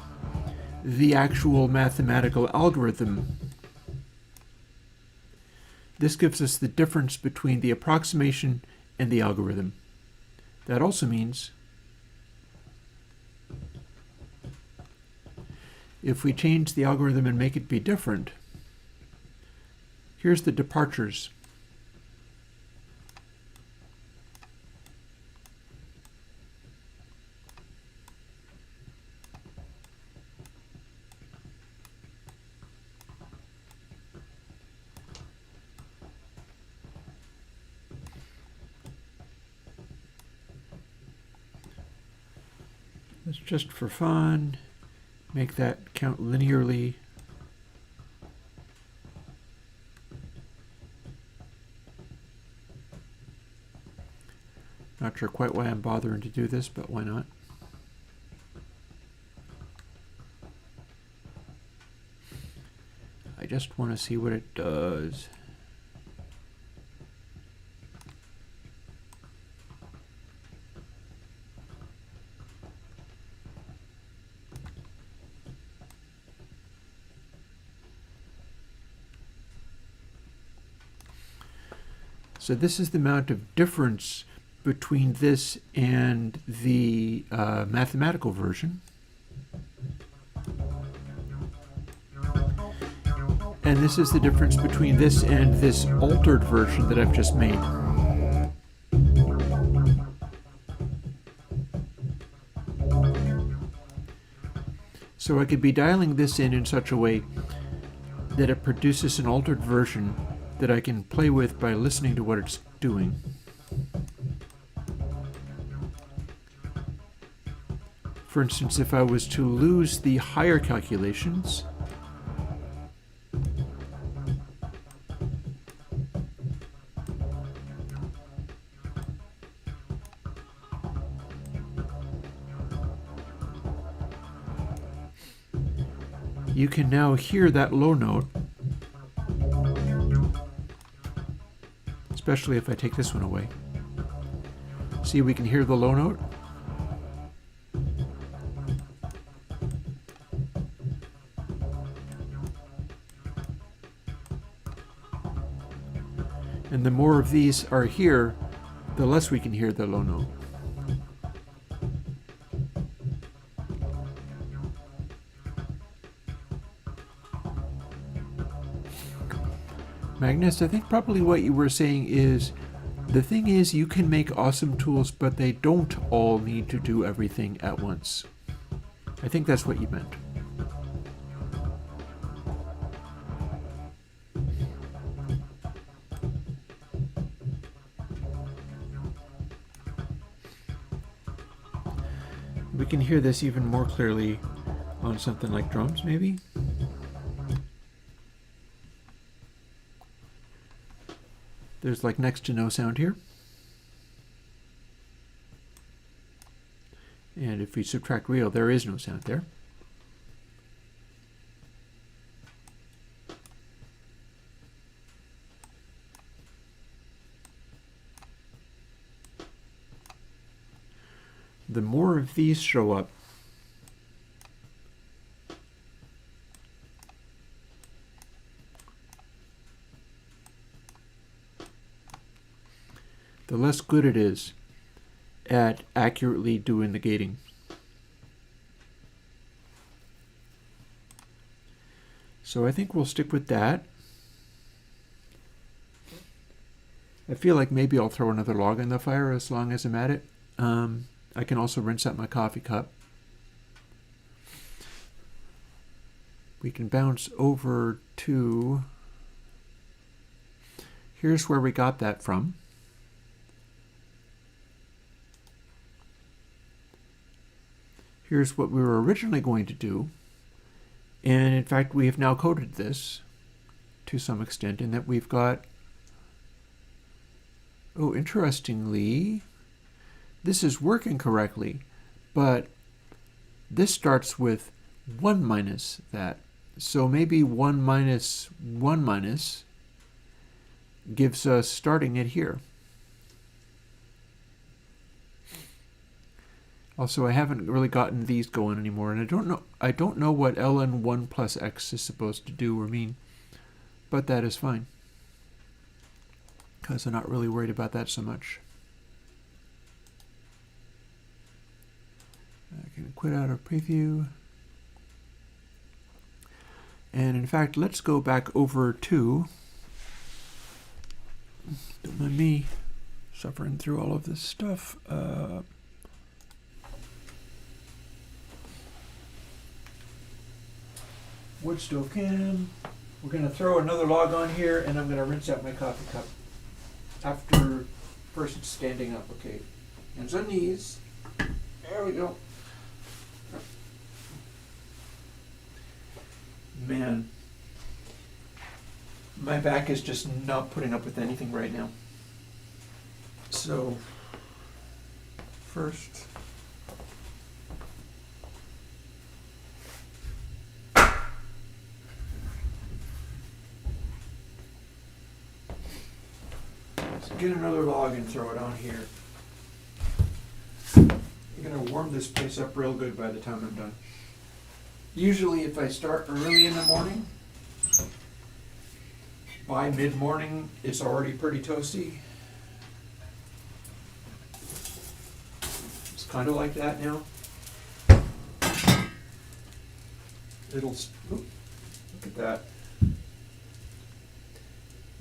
the actual mathematical algorithm. This gives us the difference between the approximation and the algorithm. That also means if we change the algorithm and make it be different, here's the departures. Let's just for fun make that count linearly. Not sure quite why I'm bothering to do this, but why not? I just want to see what it does. So this is the amount of difference between this and the mathematical version. And this is the difference between this and this altered version that I've just made. So I could be dialing this in such a way that it produces an altered version that I can play with by listening to what it's doing. For instance, if I was to lose the higher calculations, you can now hear that low note, especially if I take this one away. See, we can hear the low note. And the more of these are here, the less we can hear the low note. Magnus, I think probably what you were saying is, the thing is you can make awesome tools, but they don't all need to do everything at once. I think that's what you meant. We can hear this even more clearly on something like drums, maybe. There's like next to no sound here. And if we subtract real, there is no sound there. The more of these show up, the less good it is at accurately doing the gating. So I think we'll stick with that. I feel like maybe I'll throw another log in the fire as long as I'm at it. I can also rinse out my coffee cup. We can bounce over to, here's where we got that from. Here's what we were originally going to do. And in fact, we have now coded this to some extent in that we've got, oh, interestingly, this is working correctly, but this starts with 1 minus that. So maybe 1 minus 1 minus gives us starting it here. Also, I haven't really gotten these going anymore, and I don't know what ln1 plus x is supposed to do or mean, but that is fine, because I'm not really worried about that so much. I can quit out of preview. And in fact, let's go back over to, don't mind me suffering through all of this stuff. Wood stove cam. We're going to throw another log on here, and I'm going to rinse out my coffee cup after first standing up. Okay, hands on knees. There we go. Man, my back is just not putting up with anything right now. So, first, let's get another log and throw it on here. I'm going to warm this place up real good by the time I'm done. Usually if I start early in the morning, by mid-morning it's already pretty toasty. It's kind of like that now. It'll, look at that.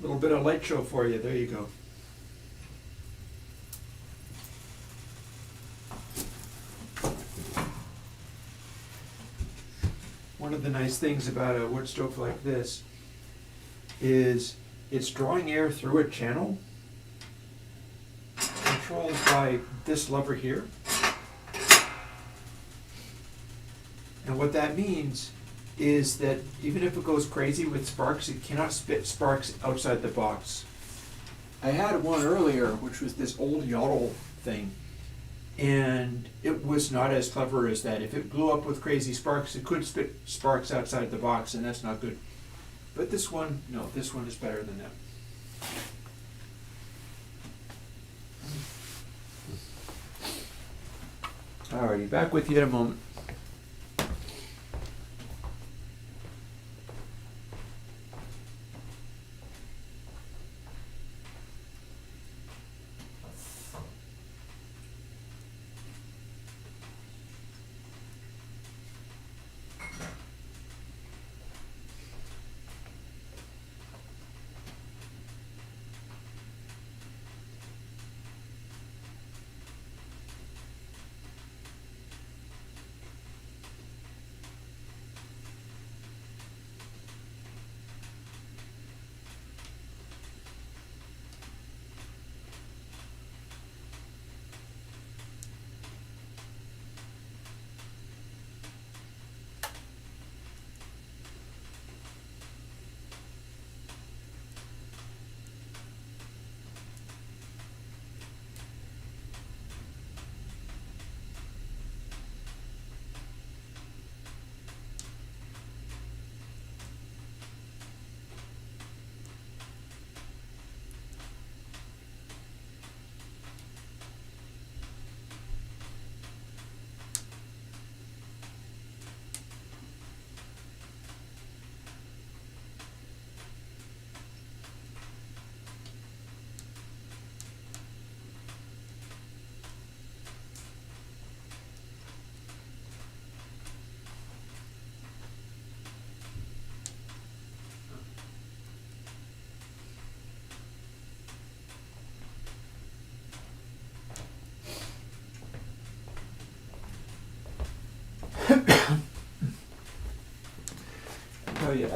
Little bit of light show for you, there you go. One of the nice things about a wood stove like this is it's drawing air through a channel controlled by this lever here. And what that means is that even if it goes crazy with sparks, it cannot spit sparks outside the box. I had one earlier, which was this old Yodel thing, and it was not as clever as that. If it blew up with crazy sparks, it could spit sparks outside the box, and that's not good. But this one, no, this one is better than that. Alrighty, back with you in a moment.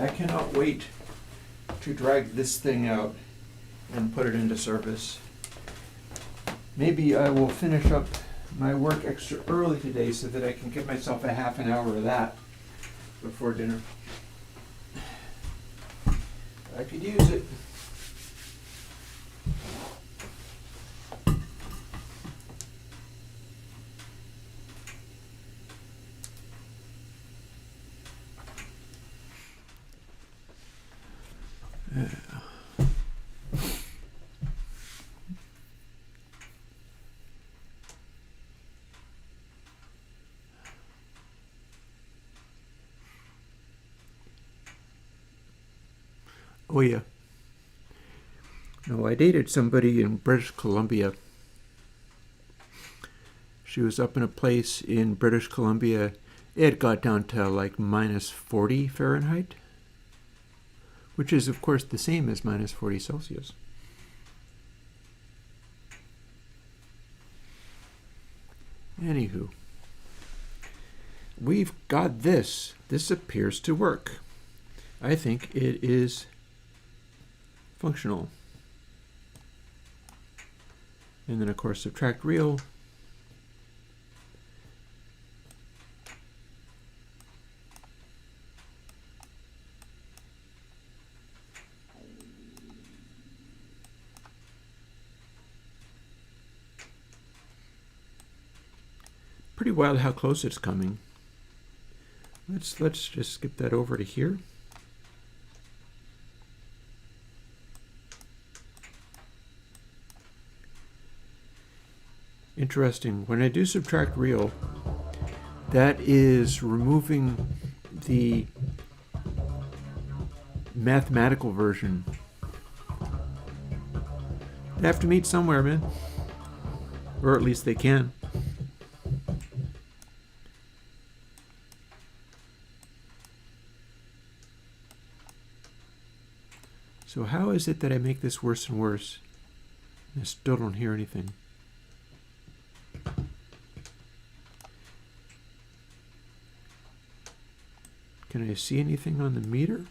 I cannot wait to drag this thing out and put it into service. Maybe I will finish up my work extra early today so that I can give myself a half an hour of that before dinner. I could use it. Oh yeah. No, I dated somebody in British Columbia. She was up in a place in British Columbia. It got down to like minus 40 Fahrenheit, which is of course the same as minus 40 Celsius. Anywho, we've got this. This appears to work. I think it is functional. And then of course subtract real. Pretty wild how close it's coming. Let's just skip that over to here. Interesting. When I do subtract real, that is removing the mathematical version. They have to meet somewhere, man. Or at least they can. So how is it that I make this worse and worse? I still don't hear anything. Can I see anything on the meter?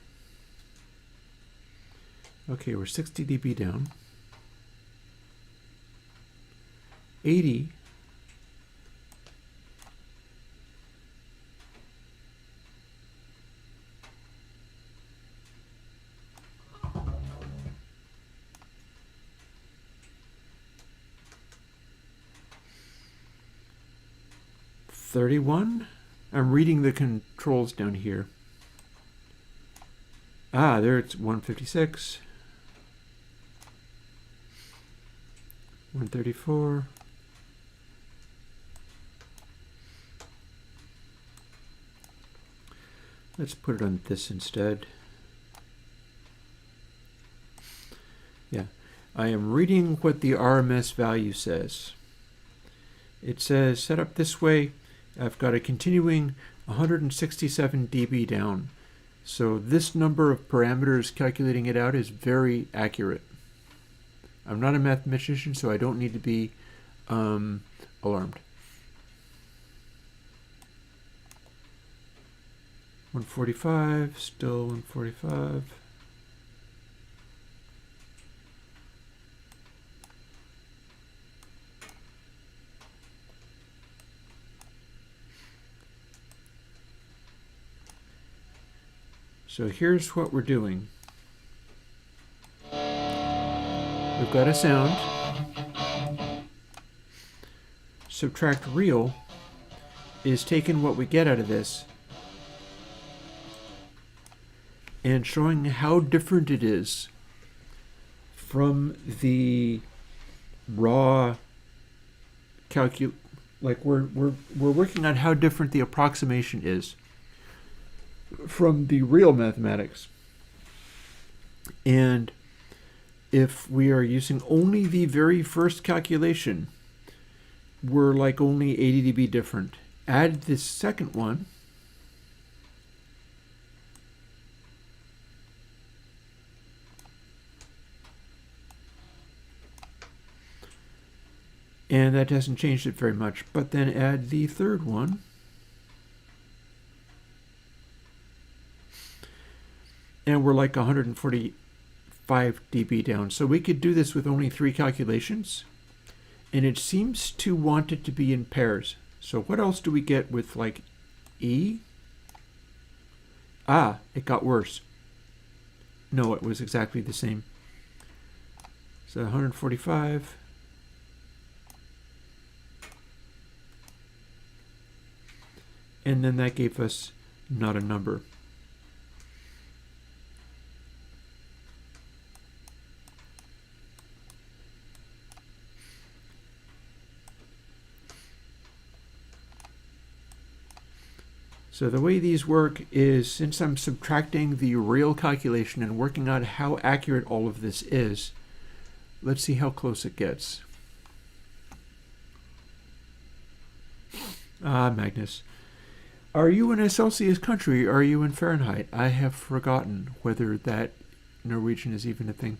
Okay, we're 60 dB down. 80. $31. I'm reading the controls down here. Ah, there it's 156. 134. Let's put it on this instead. Yeah, I am reading what the RMS value says. It says set up this way. I've got a continuing 167 dB down. So this number of parameters calculating it out is very accurate. I'm not a mathematician, so I don't need to be alarmed. 145, still 145. So here's what we're doing. We've got a sound. Subtract real is taking what we get out of this and showing how different it is from the raw like we're working on how different the approximation is from the real mathematics. And if we are using only the very first calculation, we're like only 80 dB different. Add this second one. And that hasn't changed it very much. But then add the third one. and we're like 145 dB down. So we could do this with only 3 calculations, and it seems to want it to be in pairs. So what else do we get with like E? Ah, it got worse. No, it was exactly the same. So 145. And then that gave us not a number. So the way these work is, since I'm subtracting the real calculation and working out how accurate all of this is, let's see how close it gets. Ah, Magnus. Are you in a Celsius country? Are you in Fahrenheit? I have forgotten whether that Norwegian is even a thing.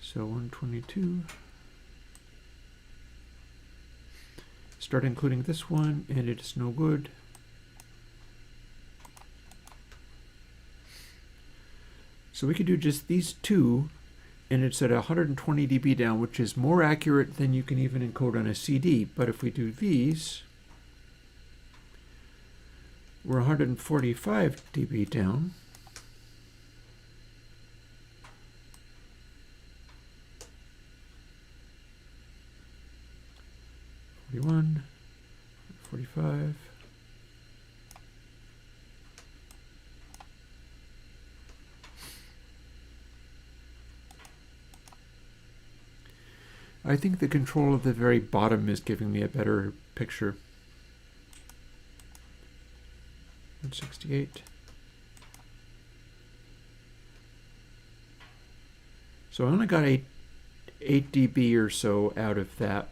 So 122. Start including this one, and it is no good. So we could do just these two, and it's at 120 dB down, which is more accurate than you can even encode on a CD. But if we do these, we're 145 dB down. .41, 45. I think the control of the very bottom is giving me a better picture. 168. So I only got 8 dB or so out of that.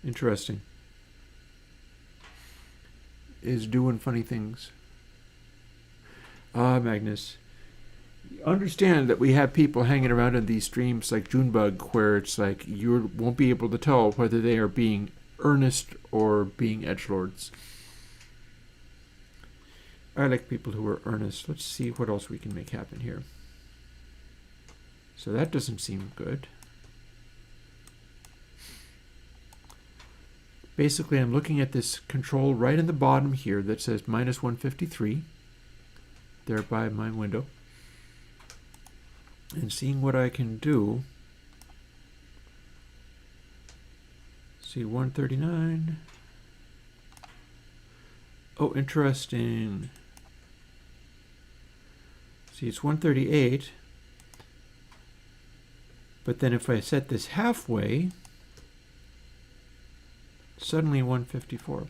Interesting. Is doing funny things. Ah, Magnus. Understand that we have people hanging around in these streams like Junebug, where it's like you won't be able to tell whether they are being earnest or being edgelords. I like people who are earnest. Let's see what else we can make happen here. So that doesn't seem good. Basically, I'm looking at this control right in the bottom here that says -153, there by my window, and seeing what I can do. See, 139. Oh, interesting. See, it's 138, but then if I set this halfway, suddenly 154.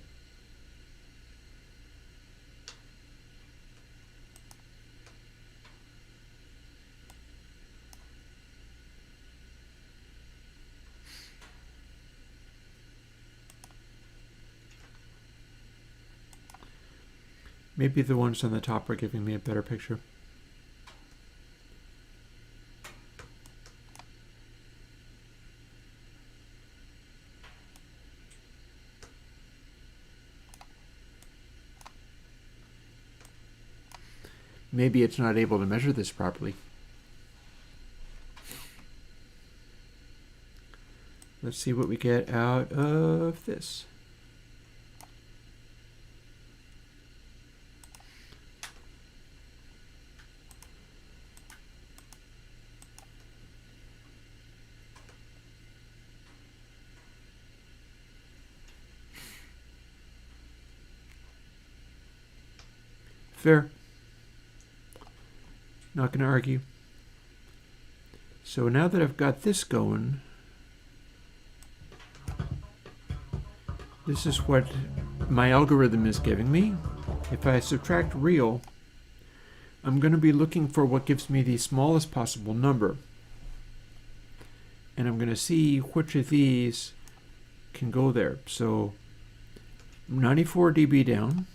Maybe the ones on the top are giving me a better picture. Maybe it's not able to measure this properly. Let's see what we get out of this. Fair. Not going to argue. So now that I've got this going, this is what my algorithm is giving me. If I subtract real, I'm going to be looking for what gives me the smallest possible number. And I'm going to see which of these can go there. So 94 dB down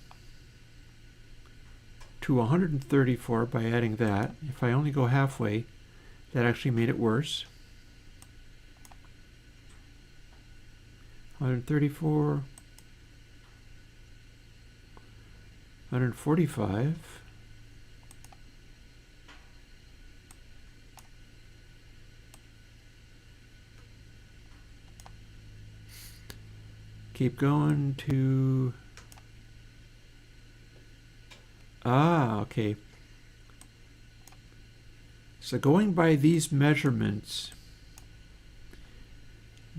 to 134 by adding that. If I only go halfway, that actually made it worse. 134, 145, keep going to, okay. So going by these measurements,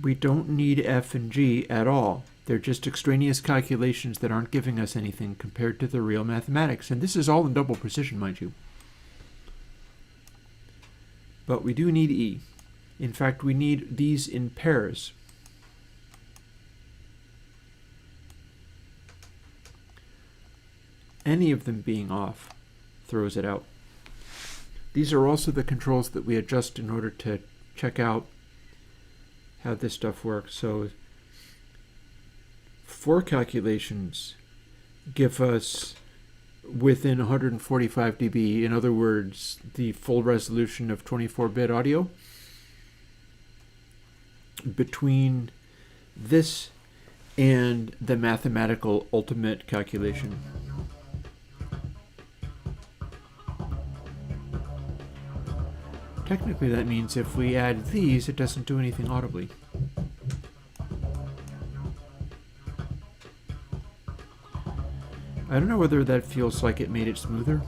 we don't need F and G at all. They're just extraneous calculations that aren't giving us anything compared to the real mathematics. And this is all in double precision, mind you. But we do need E. In fact, we need these in pairs. Any of them being off throws it out. These are also the controls that we adjust in order to check out how this stuff works. So 4 calculations give us within 145 dB, in other words, the full resolution of 24-bit audio. Between this and the mathematical ultimate calculation. Technically that means if we add these, it doesn't do anything audibly. I don't know whether that feels like it made it smoother.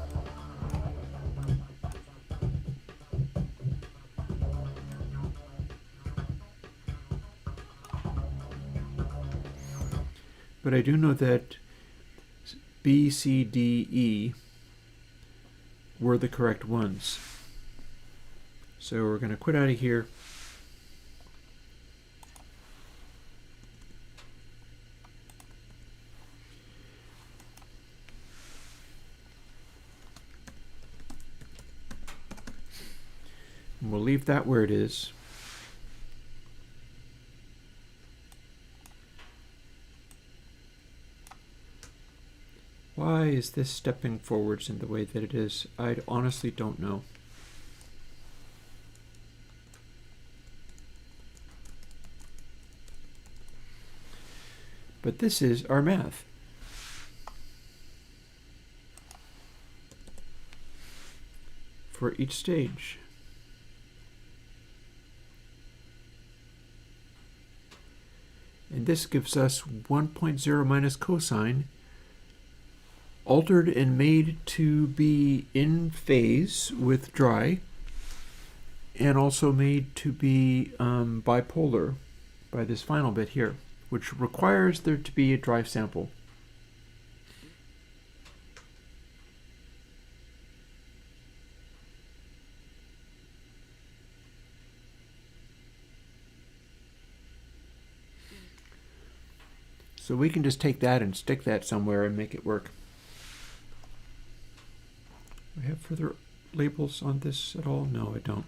But I do know that B, C, D, E were the correct ones. So we're going to quit out of here. And we'll leave that where it is. Why is this stepping forwards in the way that it is? I honestly don't know. But this is our math. For each stage. And this gives us 1.0 minus cosine, altered and made to be in phase with dry, and also made to be bipolar by this final bit here, which requires there to be a dry sample. So we can just take that and stick that somewhere and make it work. Do I have further labels on this at all? No, I don't.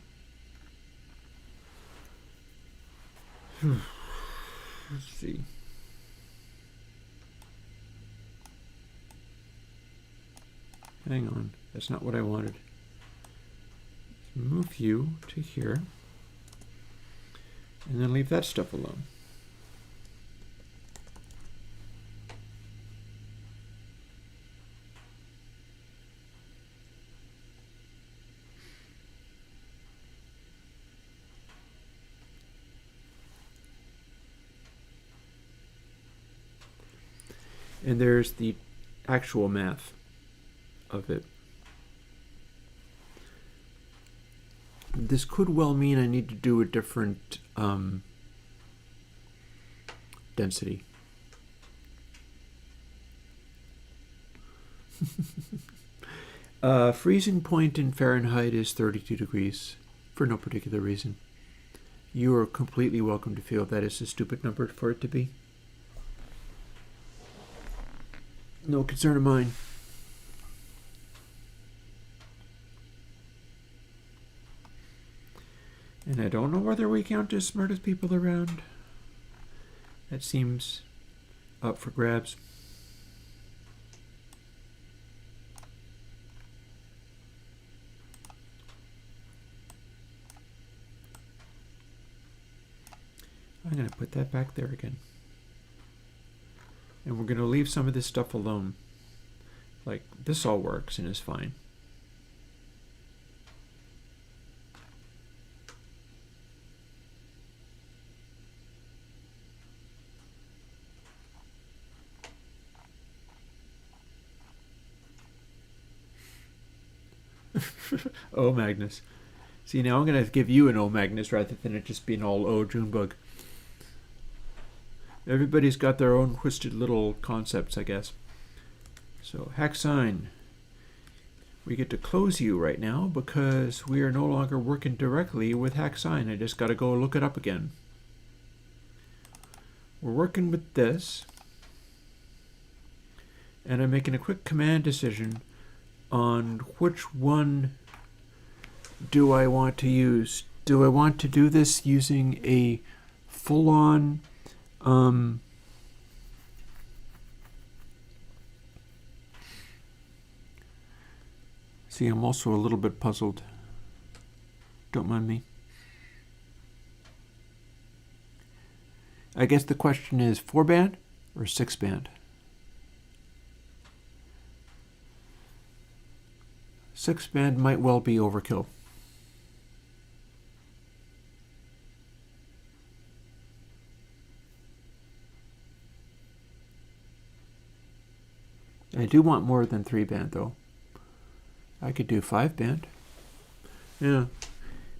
Let's see. Hang on, that's not what I wanted. Move you to here, and then leave that stuff alone. And there's the actual math of it. This could well mean I need to do a different density. Freezing point in Fahrenheit is 32 degrees for no particular reason. You are completely welcome to feel that is a stupid number for it to be. No concern of mine. And I don't know whether we count as smartest people around. That seems up for grabs. I'm going to put that back there again. And we're going to leave some of this stuff alone. Like, this all works and is fine. Oh, Magnus. See, now I'm going to give you an O, Magnus, rather than it just being all O, Junebug. Everybody's got their own twisted little concepts, I guess. So, hack sign. We get to close you right now because we are no longer working directly with hack sign. I just got to go look it up again. We're working with this. And I'm making a quick command decision on which one do I want to use. Do I want to do this using a full-on see, I'm also a little bit puzzled. Don't mind me. I guess the question is 4-band or 6-band? 6-band might well be overkill. I do want more than 3-band though. I could do 5-band. Yeah.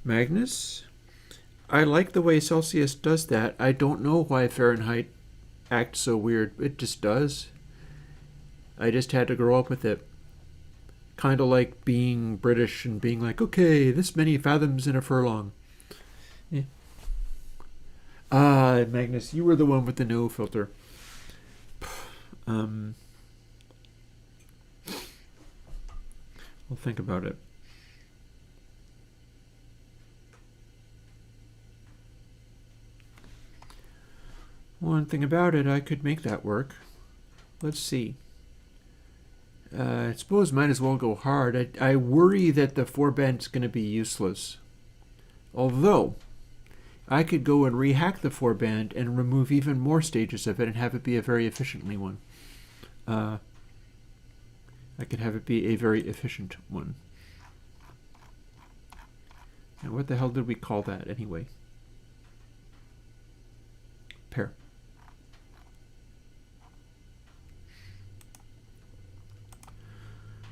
Magnus, I like the way Celsius does that. I don't know why Fahrenheit acts so weird. It just does. I just had to grow up with it. Kind of like being British and being like, okay, this many fathoms in a furlong. Yeah. Ah, Magnus, you were the one with the no filter. We'll think about it. One thing about it, I could make that work. Let's see. I suppose might as well go hard. I worry that the 4-band's going to be useless. Although, I could go and rehack the 4-band and remove even more stages of it and have it be a very efficiently one. I could have it be a very efficient one. And what the hell did we call that anyway? Pair.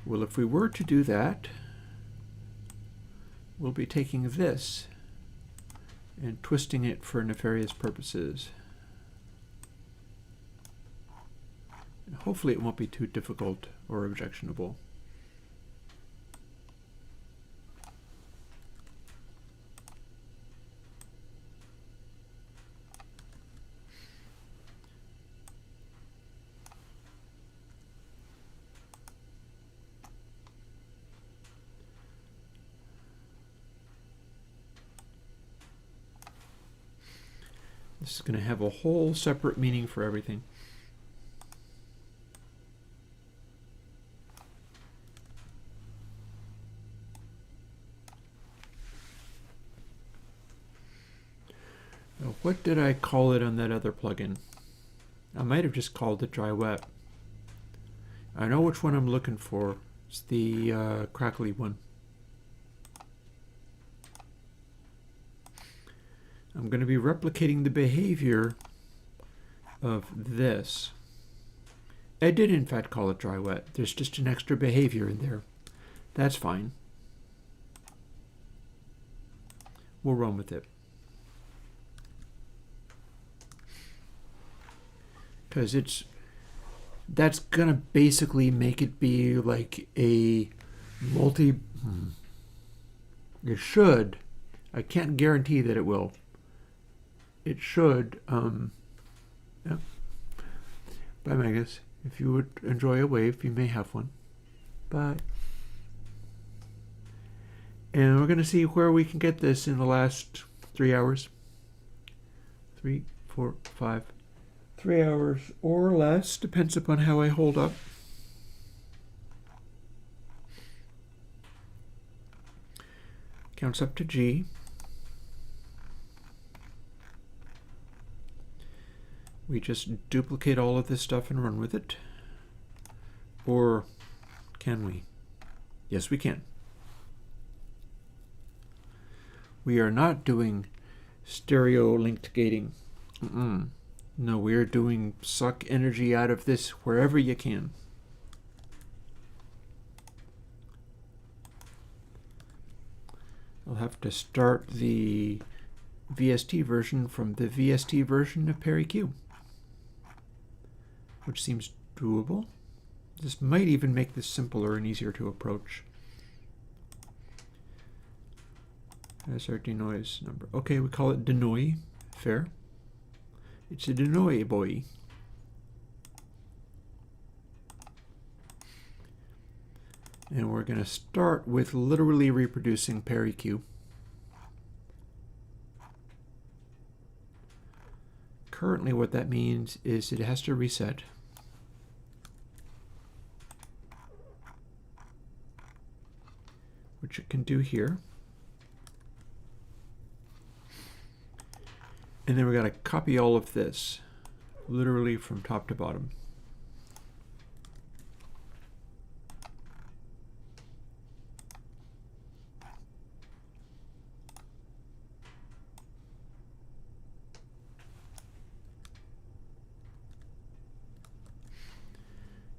Well, if we were to do that, we'll be taking this and twisting it for nefarious purposes. And hopefully it won't be too difficult or objectionable. This is going to have a whole separate meaning for everything. Now, what did I call it on that other plugin? I might have just called it dry wet. I know which one I'm looking for. It's the crackly one. I'm going to be replicating the behavior of this. I did in fact call it dry wet. There's just an extra behavior in there. That's fine. We'll run with it. Because that's going to basically make it be like a multi... It should. I can't guarantee that it will. It should, yeah. Bye, Magus. If you would enjoy a wave, you may have one. Bye. And we're going to see where we can get this in the last 3 hours. 3, 4, 5. 3 hours or less, depends upon how I hold up. Counts up to G. we just duplicate all of this stuff and run with it? Or can we? Yes, we can. We are not doing stereo linked gating. No, we are doing suck energy out of this wherever you can. I'll have to start the VST version from the VST version of ParaEQ, which seems doable. This might even make this simpler and easier to approach. That's our denoise number. Okay, we call it denoy. Fair. It's a denoy boy. And we're going to start with literally reproducing ParaEQ. Currently what that means is it has to reset. Which it can do here. And then we're going to copy all of this, literally from top to bottom.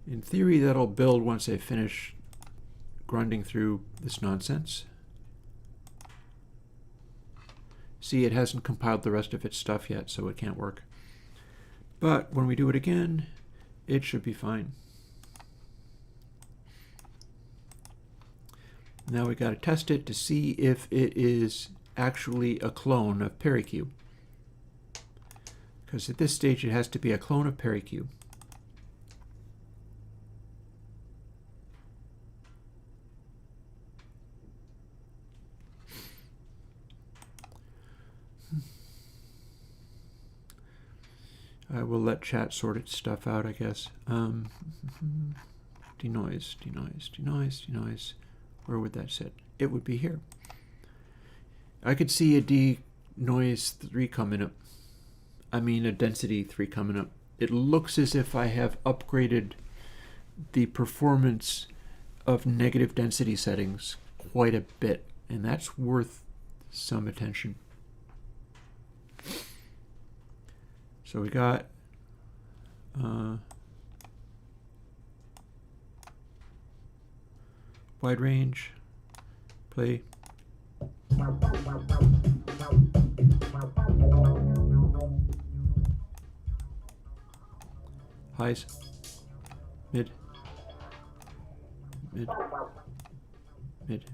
In theory, that'll build once I finish grinding through this nonsense. See, it hasn't compiled the rest of its stuff yet, so it can't work. But when we do it again, it should be fine. Now we got to test it to see if it is actually a clone of ParaEQ. Because at this stage, it has to be a clone of ParaEQ. I will let chat sort its stuff out, I guess. Denoise, denoise, denoise, denoise. Where would that sit? It would be here. I could see a denoise 3 coming up. I mean a density 3 coming up. It looks as if I have upgraded the performance of negative density settings quite a bit, and that's worth some attention. So we got wide range, play. Highs, mid, mid, mid.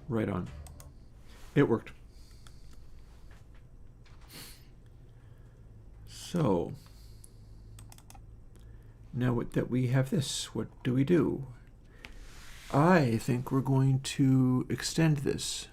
Right on. It worked. So now that we have this, what do we do? I think we're going to extend this.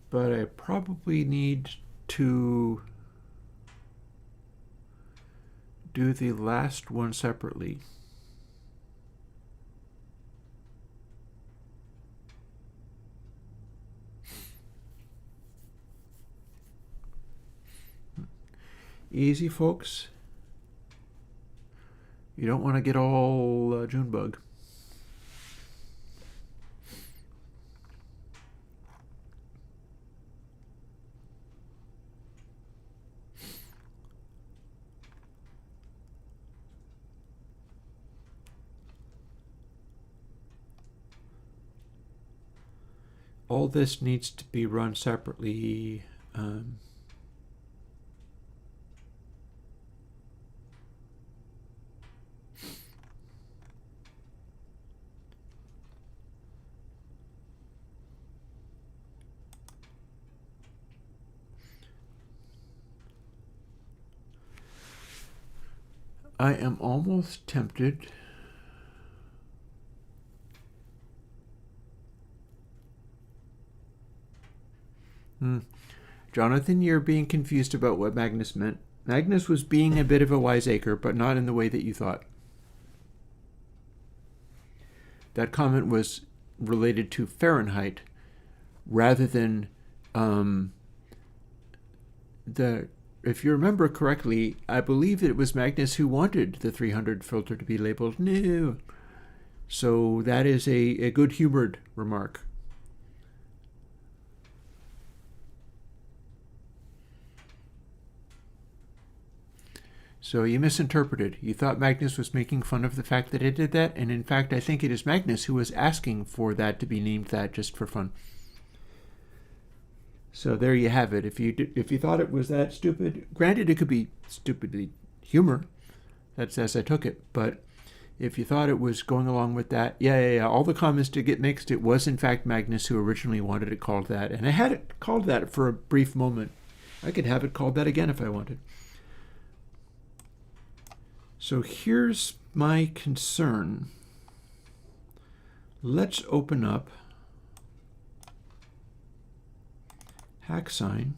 But I probably need to do the last one separately. Easy, folks. You don't want to get all Junebug. All this needs to be run separately. I am almost tempted Jonathan, you're being confused about what Magnus meant. Magnus was being a bit of a wiseacre, but not in the way that you thought. That comment was related to Fahrenheit rather than if you remember correctly, I believe it was Magnus who wanted the 300 filter to be labeled new. So that is a good-humored remark. So you misinterpreted. You thought Magnus was making fun of the fact that it did that, and in fact I think it is Magnus who was asking for that to be named that just for fun. So there you have it. If you thought it was that stupid, granted it could be stupidly humor, that's as I took it, but if you thought it was going along with that, yeah, all the comments did get mixed. It was in fact Magnus who originally wanted it called that, and I had it called that for a brief moment. I could have it called that again if I wanted. So here's my concern. Let's open up HackSign.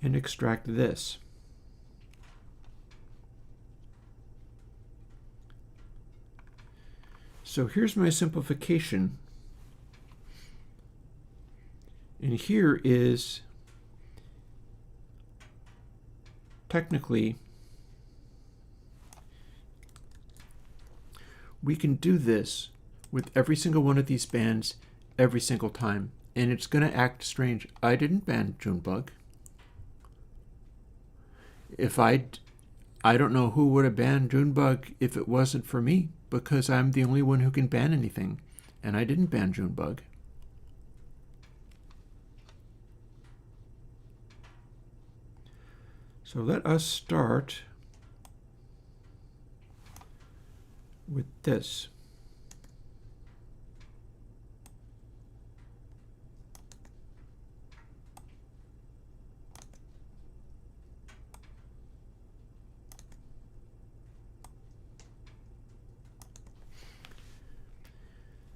And extract this. So here's my simplification. And here is technically, we can do this with every single one of these bands every single time, and it's going to act strange. I didn't ban Junebug. If I don't know who would have banned Junebug if it wasn't for me, because I'm the only one who can ban anything, and I didn't ban Junebug. So let us start with this.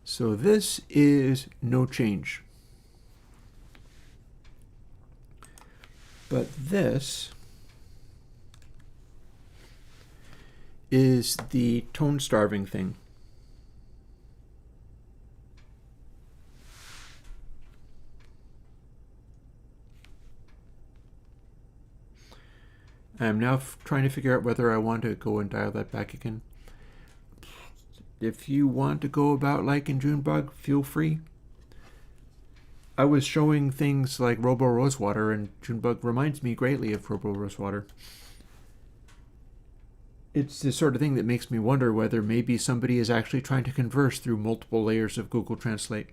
So this is no change. But this is the tone starving thing. I'm now trying to figure out whether I want to go and dial that back again. If you want to go about liking Junebug, feel free. I was showing things like Robo Rosewater, and Junebug reminds me greatly of Robo Rosewater. It's the sort of thing that makes me wonder whether maybe somebody is actually trying to converse through multiple layers of Google Translate.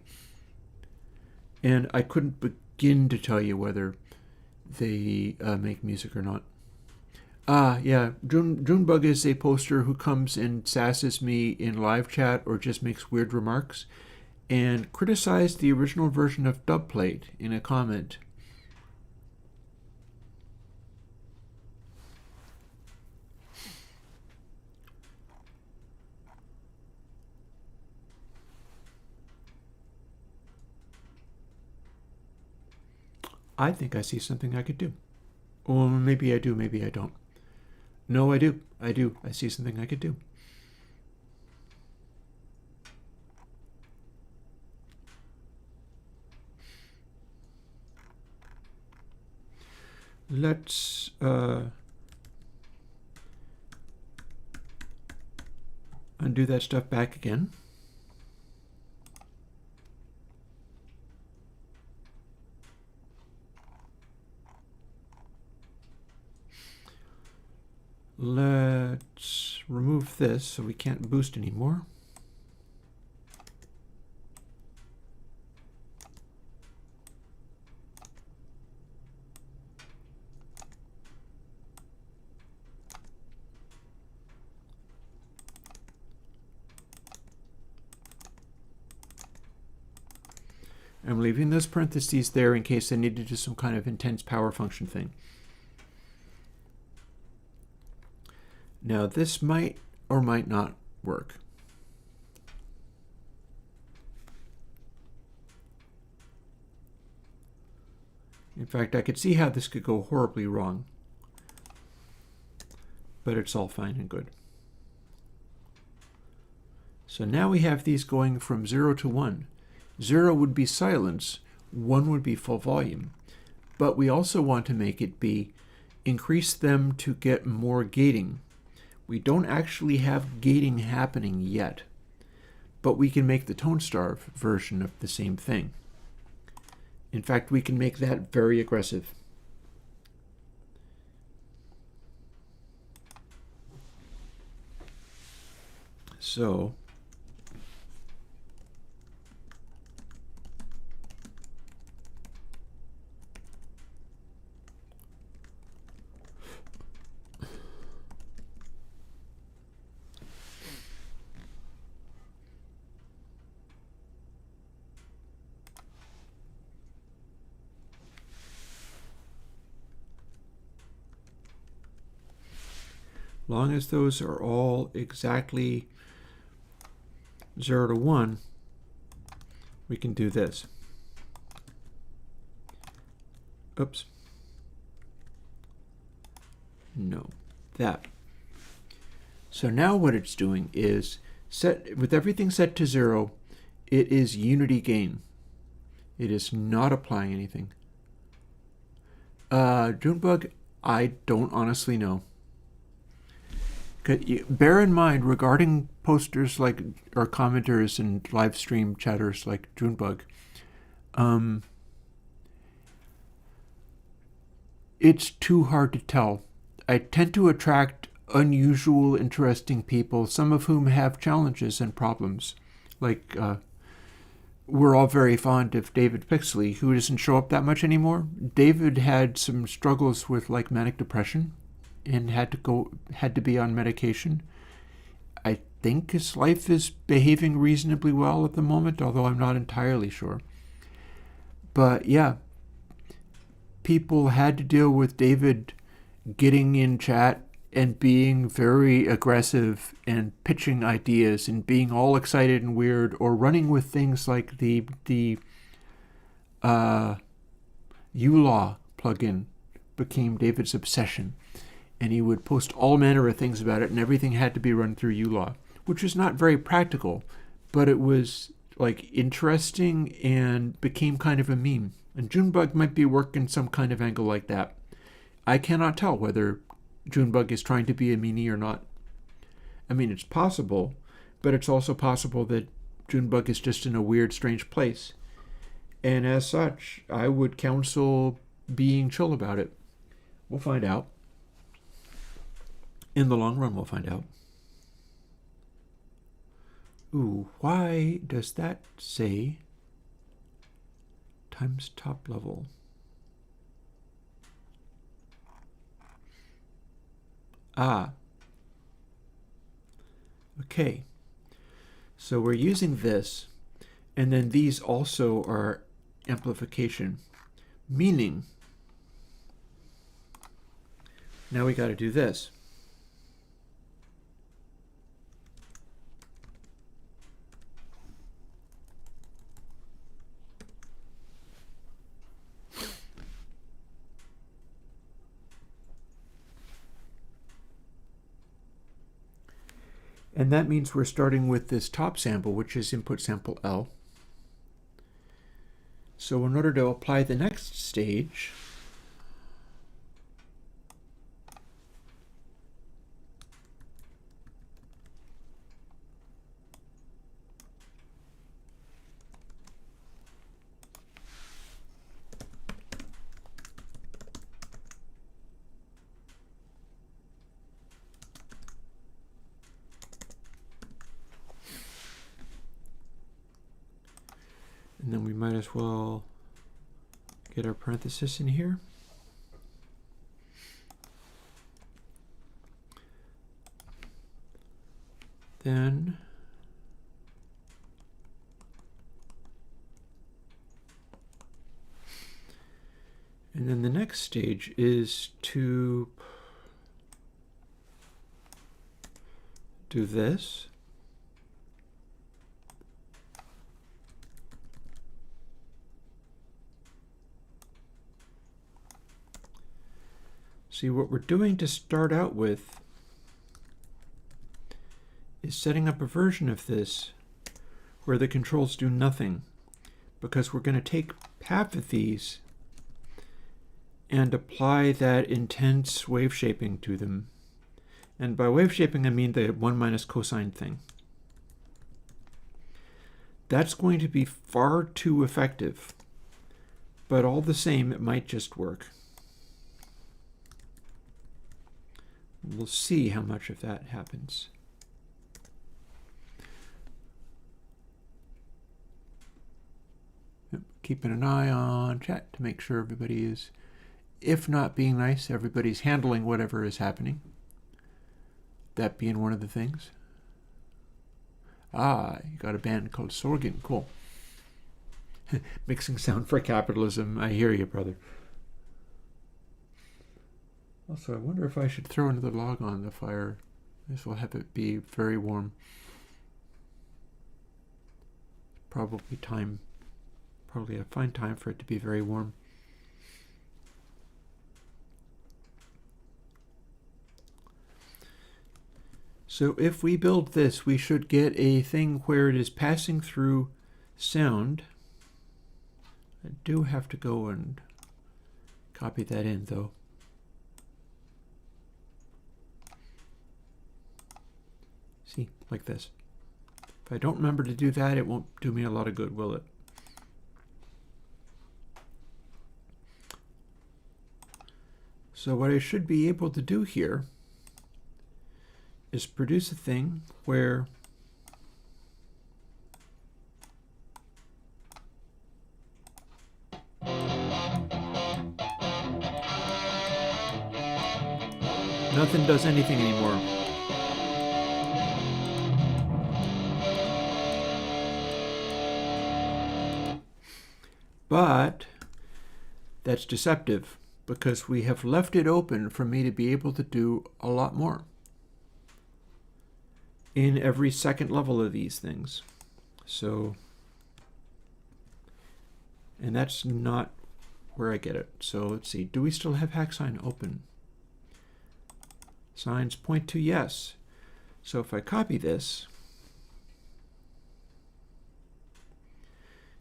And I couldn't begin to tell you whether they make music or not. Yeah, Junebug is a poster who comes and sasses me in live chat or just makes weird remarks, and criticized the original version of Dubplate in a comment. I think I see something I could do. Or maybe I do, maybe I don't. No, I do. I do. I see something I could do. Let's undo that stuff back again. Let's remove this so we can't boost anymore. I'm leaving those parentheses there in case I need to do some kind of intense power function thing. Now this might or might not work. fact, I could see how this could go horribly wrong, but it's all fine and good. So now we have these going from 0 to 1. 0 would be silence, 1 would be full volume. But we also want to make it be increase them to get more gating. We don't actually have gating happening yet, but we can make the tone starve version of the same thing. In fact, we can make that very aggressive. So long as those are all exactly 0 to 1, we can do this. Oops. No, that. So now what it's doing is, with everything set to 0, it is unity gain. It is not applying anything. Junebug, I don't honestly know. Bear in mind, regarding posters like, or commenters and live stream chatters like Junebug, it's too hard to tell. I tend to attract unusual, interesting people, some of whom have challenges and problems. Like, we're all very fond of David Pixley, who doesn't show up that much anymore. David had some struggles with like manic depression and had to be on medication. I think his life is behaving reasonably well at the moment, although I'm not entirely sure. But yeah, people had to deal with David getting in chat and being very aggressive and pitching ideas and being all excited and weird, or running with things like the ULaw plugin became David's obsession. And he would post all manner of things about it, and everything had to be run through ULaw, which was not very practical, but it was like interesting and became kind of a meme. And Junebug might be working some kind of angle like that. I cannot tell whether Junebug is trying to be a meanie or not. I mean, it's possible, but it's also possible that Junebug is just in a weird, strange place. And as such, I would counsel being chill about it. We'll find out. In the long run, we'll find out. Ooh, why does that say times top level? Ah. Okay. So we're using this, and then these also are amplification, meaning now we got to do this. And that means we're starting with this top sample, which is input sample L. So in order to apply the next stage, and then we might as well get our parenthesis in here. Then the next stage is to do this. See, what we're doing to start out with is setting up a version of this where the controls do nothing, because we're going to take half of these and apply that intense wave shaping to them. And by wave shaping, I mean the 1 minus cosine thing. That's going to be far too effective, but all the same, it might just work. We'll see how much of that happens. Yep, keeping an eye on chat to make sure everybody is, if not being nice, everybody's handling whatever is happening. That being one of the things. Ah, you got a band called Sorgen. Cool. Mixing sound for capitalism. I hear you, brother. Also, I wonder if I should throw another log on the fire. This will have it be very warm. Probably a fine time for it to be very warm. So if we build this, we should get a thing where it is passing through sound. I do have to go and copy that in, though. See, like this. If I don't remember to do that, it won't do me a lot of good, will it? So what I should be able to do here is produce a thing where nothing does anything anymore. But that's deceptive, because we have left it open for me to be able to do a lot more in every second level of these things. So, and that's not where I get it. So let's see, do we still have HackSign open? Signs point to yes. So if I copy this,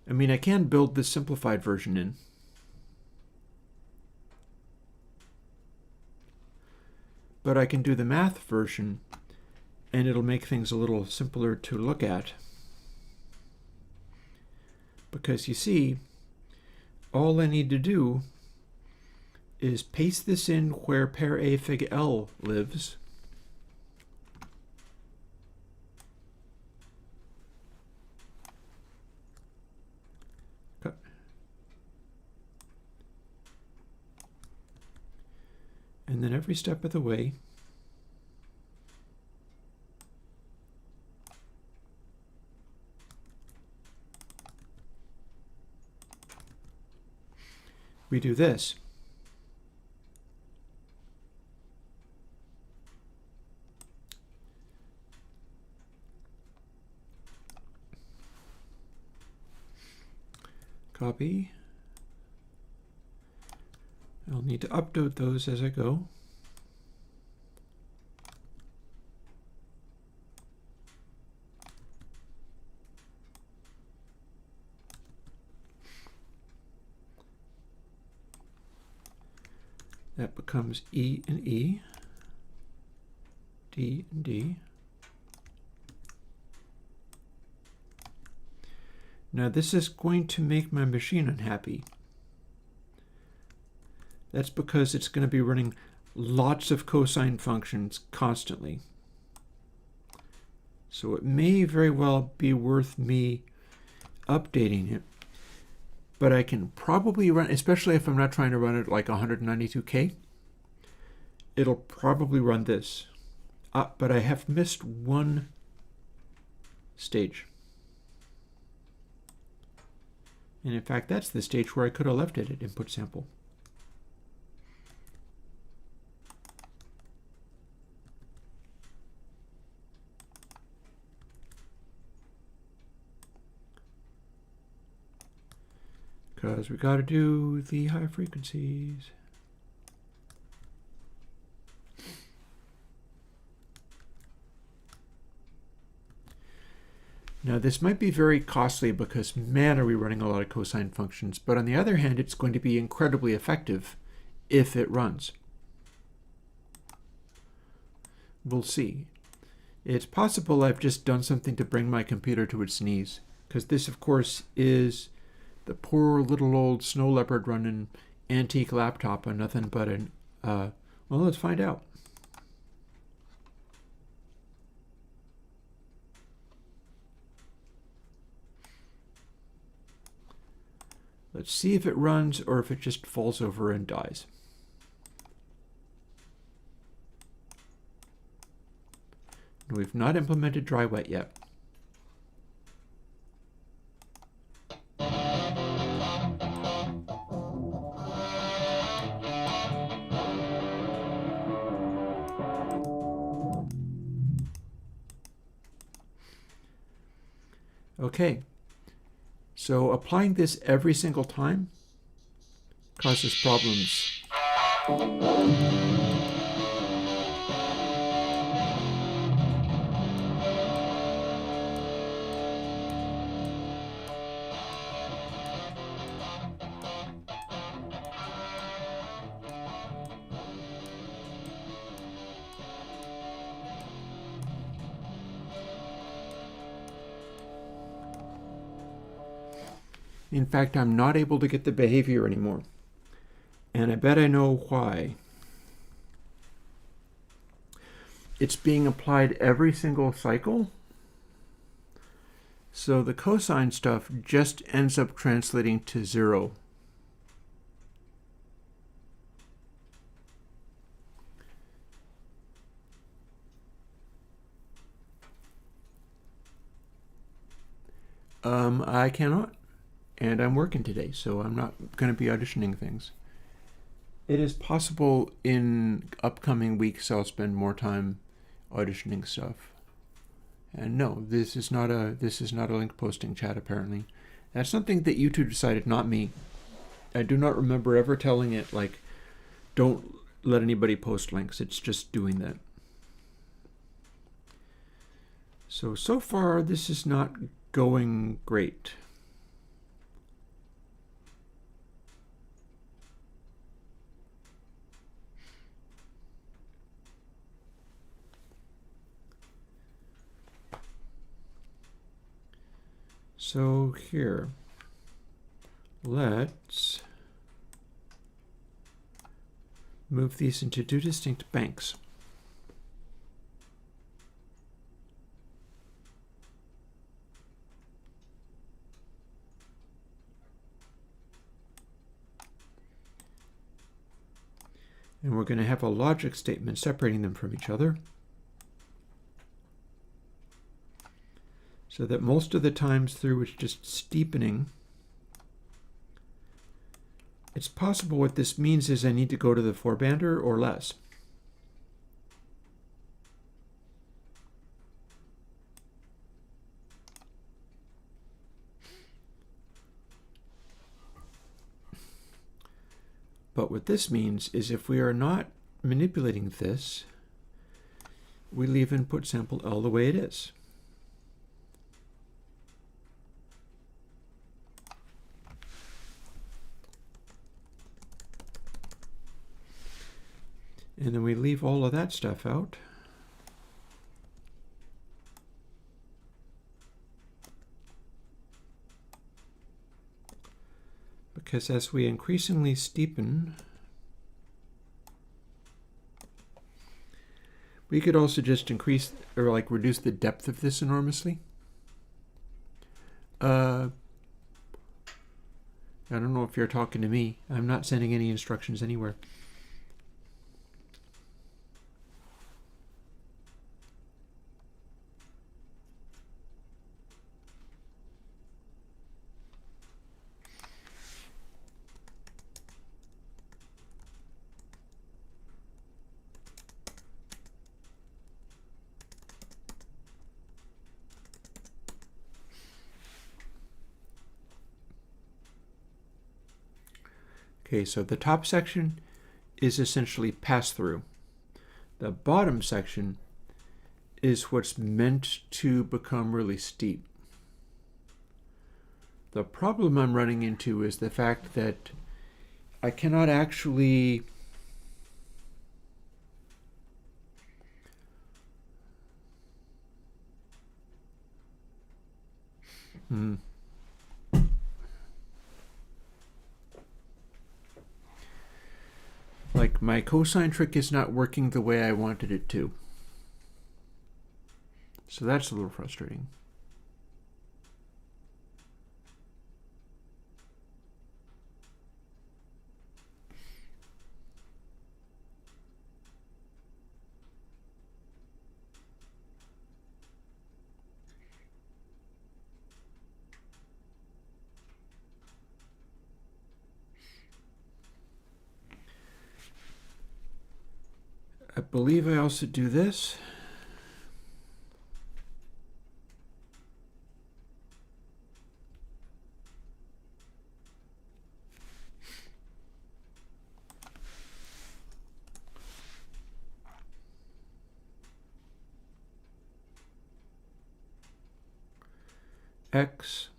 I mean, I can build this simplified version in. But I can do the math version, and it'll make things a little simpler to look at. Because you see, all I need to do is paste this in where pair A fig L lives. And then every step of the way, we do this. Copy. I'll need to upload those as I go. That becomes E and E, D and D. Now this is going to make my machine unhappy. That's because it's going to be running lots of cosine functions constantly. So it may very well be worth me updating it. But I can probably run, especially if I'm not trying to run it like 192K, it'll probably run this. But I have missed one stage. And in fact, that's the stage where I could have left it at input sample. Because we got to do the high frequencies. Now this might be very costly because, man, are we running a lot of cosine functions, but on the other hand, it's going to be incredibly effective if it runs. We'll see. It's possible I've just done something to bring my computer to its knees, because this, of course, is the poor little old snow leopard running antique laptop on nothing but an, well, let's find out. Let's see if it runs or if it just falls over and dies. We've not implemented dry wet yet. Okay, so applying this every single time causes problems. In fact, I'm not able to get the behavior anymore. And I bet I know why. It's being applied every single cycle. So the cosine stuff just ends up translating to 0. I cannot. And I'm working today, so I'm not going to be auditioning things. It is possible in upcoming weeks I'll spend more time auditioning stuff. And no, this is not a link posting chat apparently. That's something that YouTube decided, not me. I do not remember ever telling it, like, don't let anybody post links. It's just doing that. So far this is not going great. So here, let's move these into two distinct banks. And we're going to have a logic statement separating them from each other, so that most of the times through it's just steepening. It's possible what this means is I need to go to the four-bander or less. But what this means is if we are not manipulating this, we leave input sample L the way it is. And then we leave all of that stuff out. Because as we increasingly steepen, we could also just increase or like reduce the depth of this enormously. I don't know if you're talking to me. I'm not sending any instructions anywhere. Okay, so the top section is essentially pass-through. The bottom section is what's meant to become really steep. The problem I'm running into is the fact that I cannot actually like my cosine trick is not working the way I wanted it to. So that's a little frustrating. I believe I also do this. X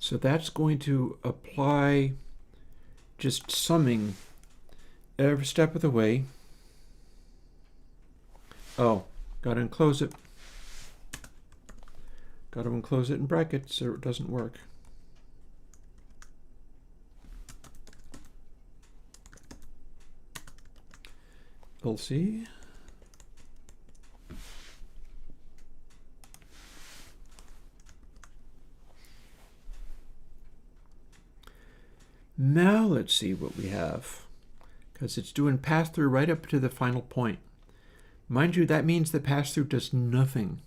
So that's going to apply just summing every step of the way. Oh, gotta enclose it. Gotta enclose it in brackets or it doesn't work. We'll see. Now let's see what we have, because it's doing pass-through right up to the final point. Mind you, that means the pass-through does nothing,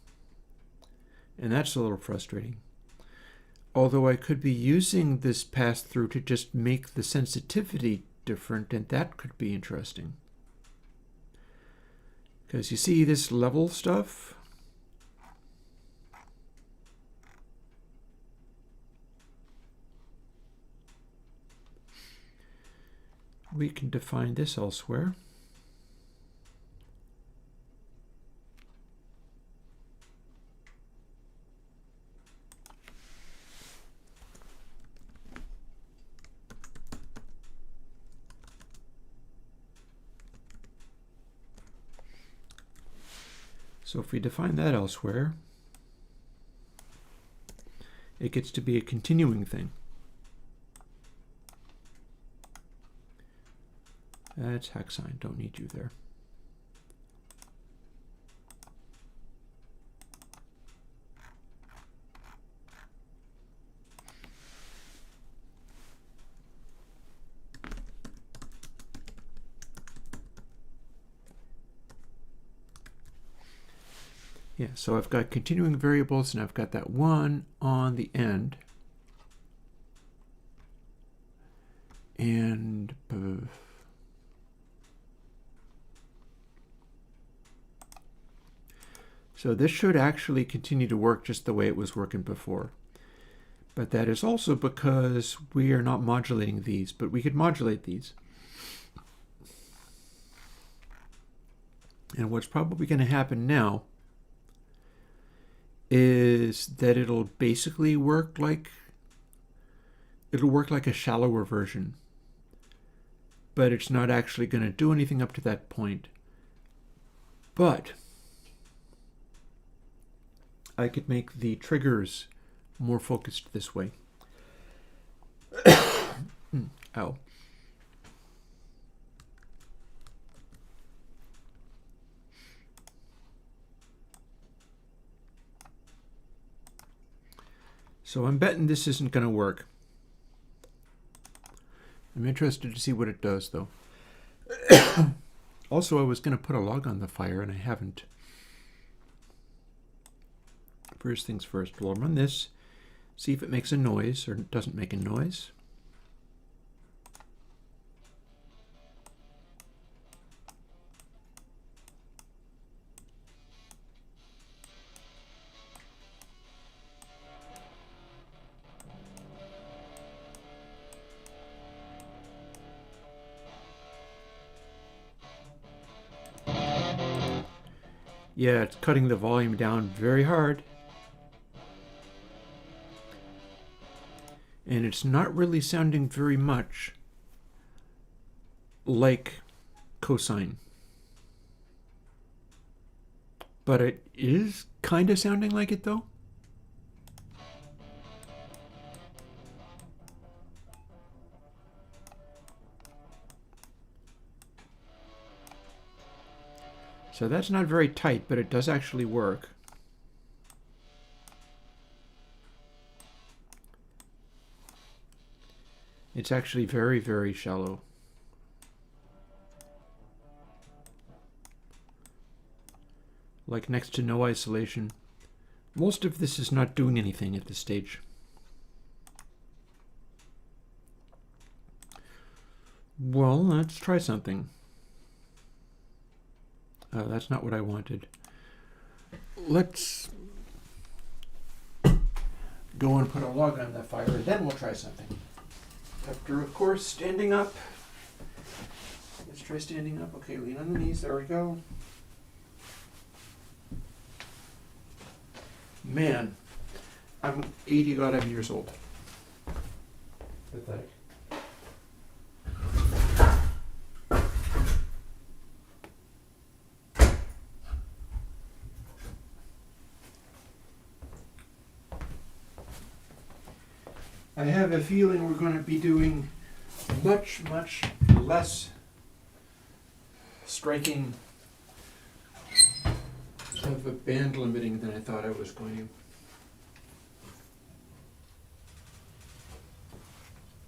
and that's a little frustrating. Although I could be using this pass-through to just make the sensitivity different, and that could be interesting. Because you see this level stuff? We can define this elsewhere. So if we define that elsewhere, it gets to be a continuing thing. That's hexine, don't need you there. Yeah, so I've got continuing variables and I've got that one on the end. And so this should actually continue to work just the way it was working before. But that is also because we are not modulating these, but we could modulate these. And what's probably going to happen now is that it'll basically work like a shallower version, but it's not actually going to do anything up to that point. But I could make the triggers more focused this way. Ow. So I'm betting this isn't going to work. I'm interested to see what it does, though. Also, I was going to put a log on the fire, and I haven't. First things first, we'll run this, see if it makes a noise or doesn't make a noise. Yeah, it's cutting the volume down very hard. And it's not really sounding very much like cosine. But it is kind of sounding like it though. So that's not very tight, but it does actually work. It's actually very, very shallow. Like next to no isolation. Most of this is not doing anything at this stage. Well, let's try something. That's not what I wanted. Let's go and put a log on the fire, and then we'll try something. After, of course, standing up. Let's try standing up. Okay, lean on the knees. There we go. Man, I'm 80 years old. Pathetic. I have a feeling we're going to be doing much, much less striking of a band limiting than I thought I was going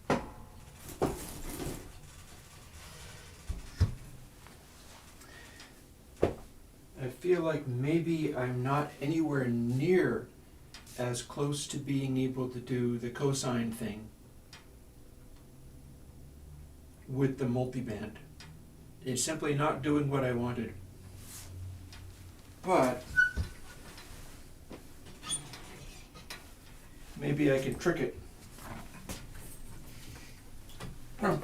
to. I feel like maybe I'm not anywhere near as close to being able to do the cosine thing with the multiband. It's simply not doing what I wanted. But maybe I can trick it. Huh.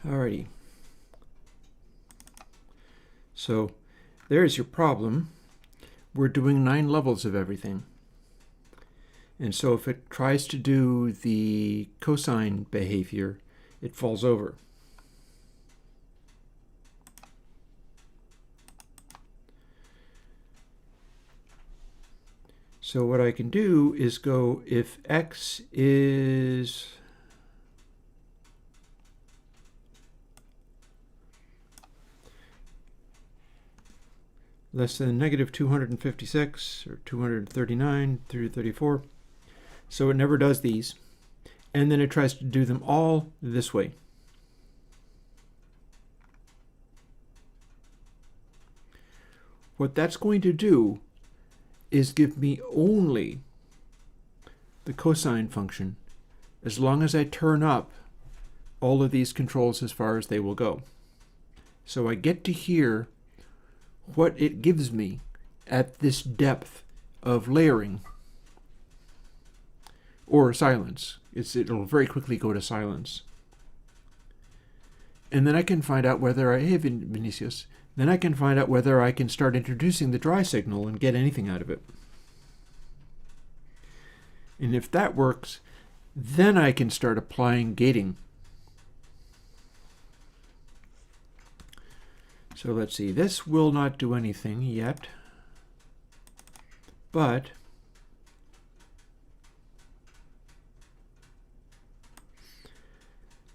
Alrighty. So there's your problem. We're doing 9 levels of everything. And so if it tries to do the cosine behavior, it falls over. So what I can do is go, if x is less than negative 256 or 239 through 34. So it never does these. And then it tries to do them all this way. What that's going to do is give me only the cosine function as long as I turn up all of these controls as far as they will go. So I get to hear what it gives me at this depth of layering or silence. It'll very quickly go to silence. And then I can find out whether hey, Vinicius, then I can find out whether I can start introducing the dry signal and get anything out of it. And if that works, then I can start applying gating. So let's see, this will not do anything yet, but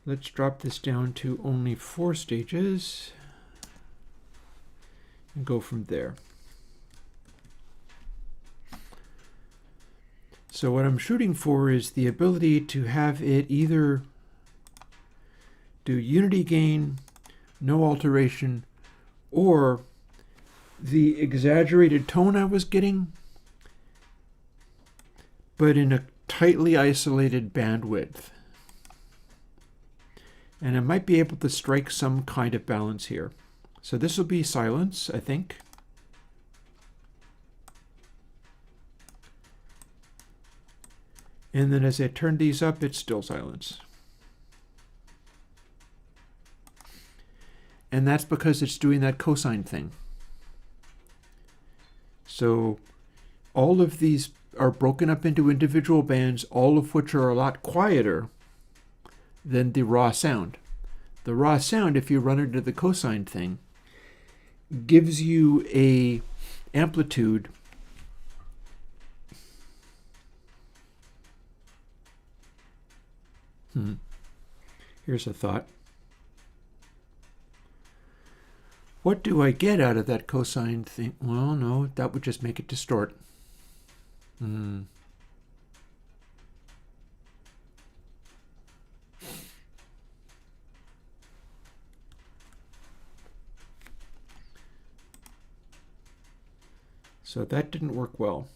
let's drop this down to only 4 stages and go from there. So what I'm shooting for is the ability to have it either do unity gain, no alteration, or the exaggerated tone I was getting, but in a tightly isolated bandwidth. And I might be able to strike some kind of balance here. So this will be silence, I think. And then as I turn these up, it's still silence. And that's because it's doing that cosine thing. So all of these are broken up into individual bands, all of which are a lot quieter than the raw sound. The raw sound, if you run into the cosine thing, gives you a amplitude Here's a thought. What do I get out of that cosine thing? Well, no, that would just make it distort. So that didn't work well.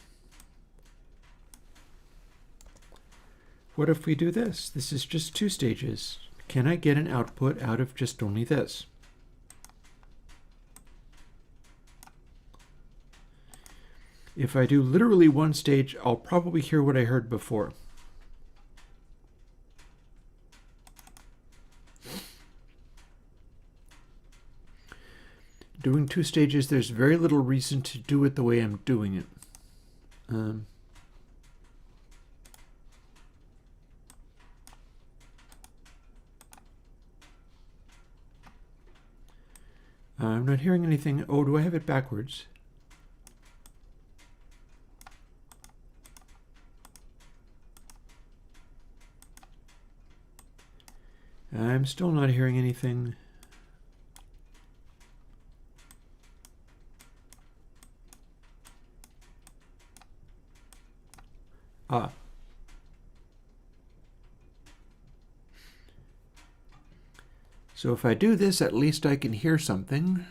What if we do this? This is just 2 stages. Can I get an output out of just only this? If I do literally 1 stage, I'll probably hear what I heard before. Doing 2 stages, there's very little reason to do it the way I'm doing it. I'm not hearing anything. Oh, do I have it backwards? I'm still not hearing anything. So if I do this, at least I can hear something.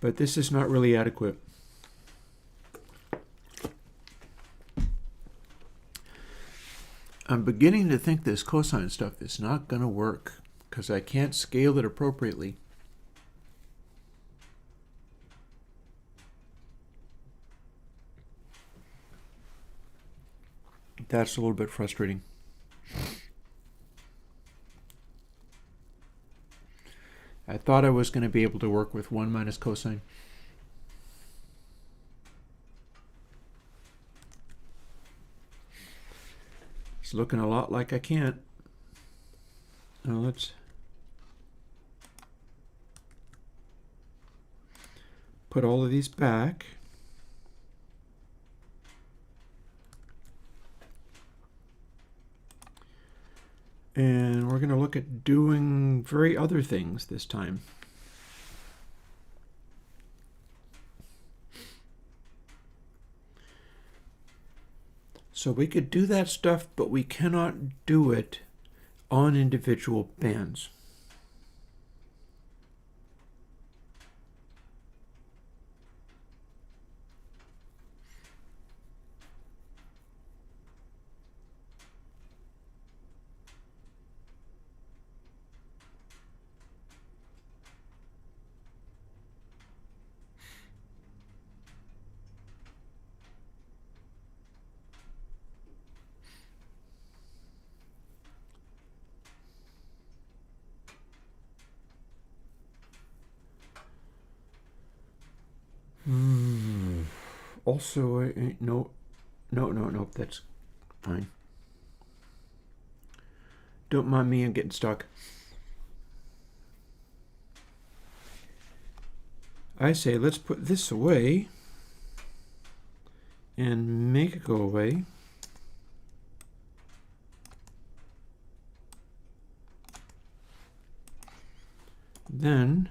But this is not really adequate. I'm beginning to think this cosine stuff is not going to work because I can't scale it appropriately. That's a little bit frustrating. I thought I was going to be able to work with 1 minus cosine. It's looking a lot like I can't. Now let's put all of these back. And we're going to look at doing very other things this time. So we could do that stuff, but we cannot do it on individual bands. Also, no, that's fine. Don't mind me, I'm getting stuck. I say let's put this away and make it go away. Then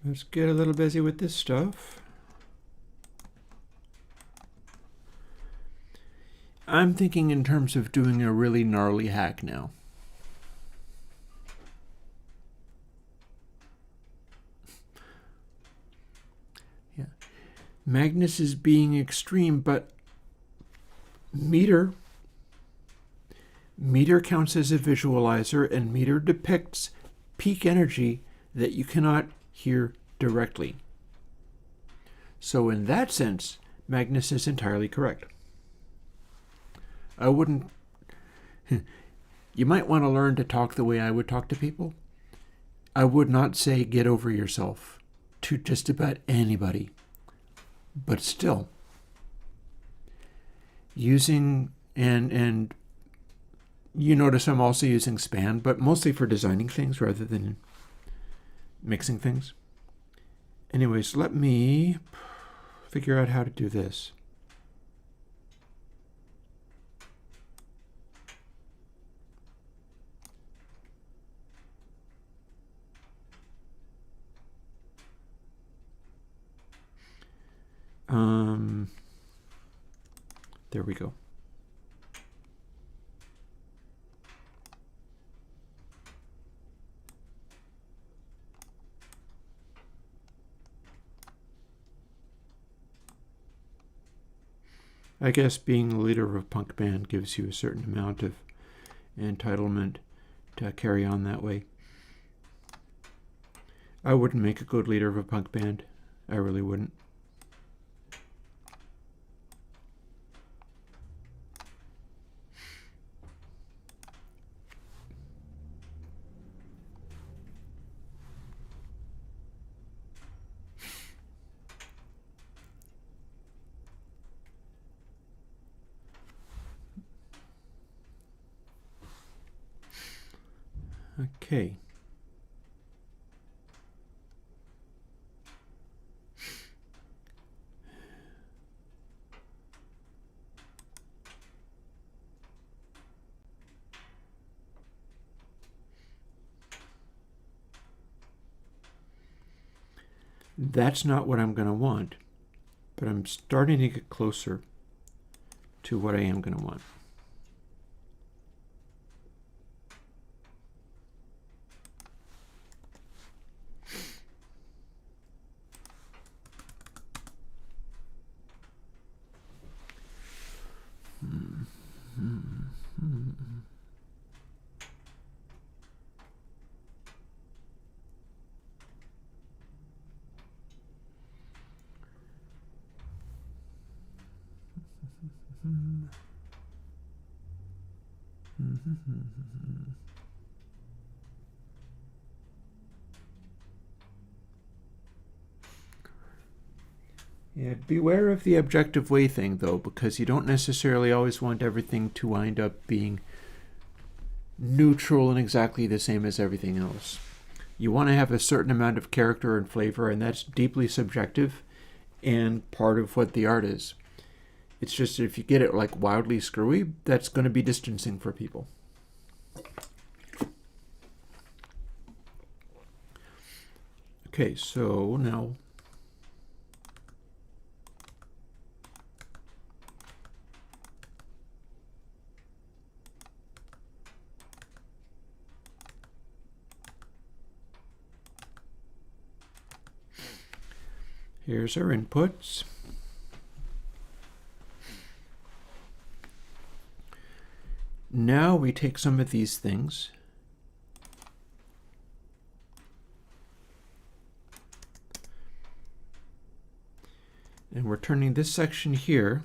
Let's get a little busy with this stuff. I'm thinking in terms of doing a really gnarly hack now. Yeah. Magnus is being extreme, but meter counts as a visualizer, and meter depicts peak energy that you cannot hear directly. So in that sense, Magnus is entirely correct. I wouldn't... You might want to learn to talk the way I would talk to people. I would not say get over yourself to just about anybody. But still, using, and you notice I'm also using span, but mostly for designing things rather than mixing things. Anyways, let me figure out how to do this. There we go. I guess being the leader of a punk band gives you a certain amount of entitlement to carry on that way. I wouldn't make a good leader of a punk band. I really wouldn't. Okay. That's not what I'm going to want, but I'm starting to get closer to what I am going to want. Yeah, beware of the objective way thing, though, because you don't necessarily always want everything to wind up being neutral and exactly the same as everything else. You want to have a certain amount of character and flavor, and that's deeply subjective and part of what the art is. It's just that if you get it like wildly screwy, that's going to be distancing for people. Okay, so now here's our inputs. Now we take some of these things and we're turning this section here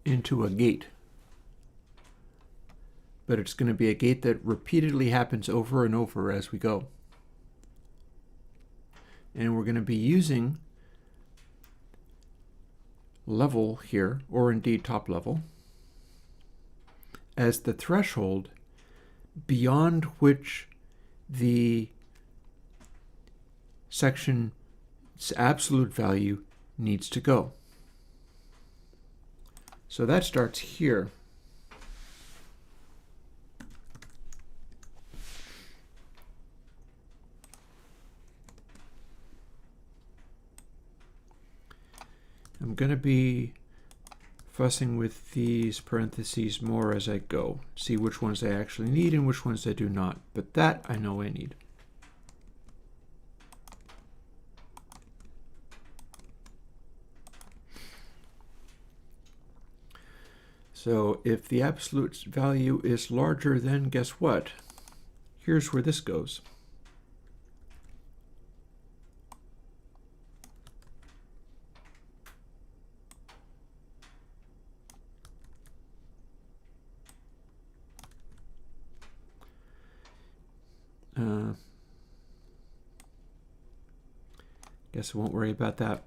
into a gate. But it's going to be a gate that repeatedly happens over and over as we go. And we're going to be using level here, or indeed top level, as the threshold beyond which the section's absolute value needs to go. So that starts here. I'm going to be fussing with these parentheses more as I go, see which ones I actually need and which ones I do not, but that I know I need. So if the absolute value is larger, then guess what? Here's where this goes. Guess I won't worry about that.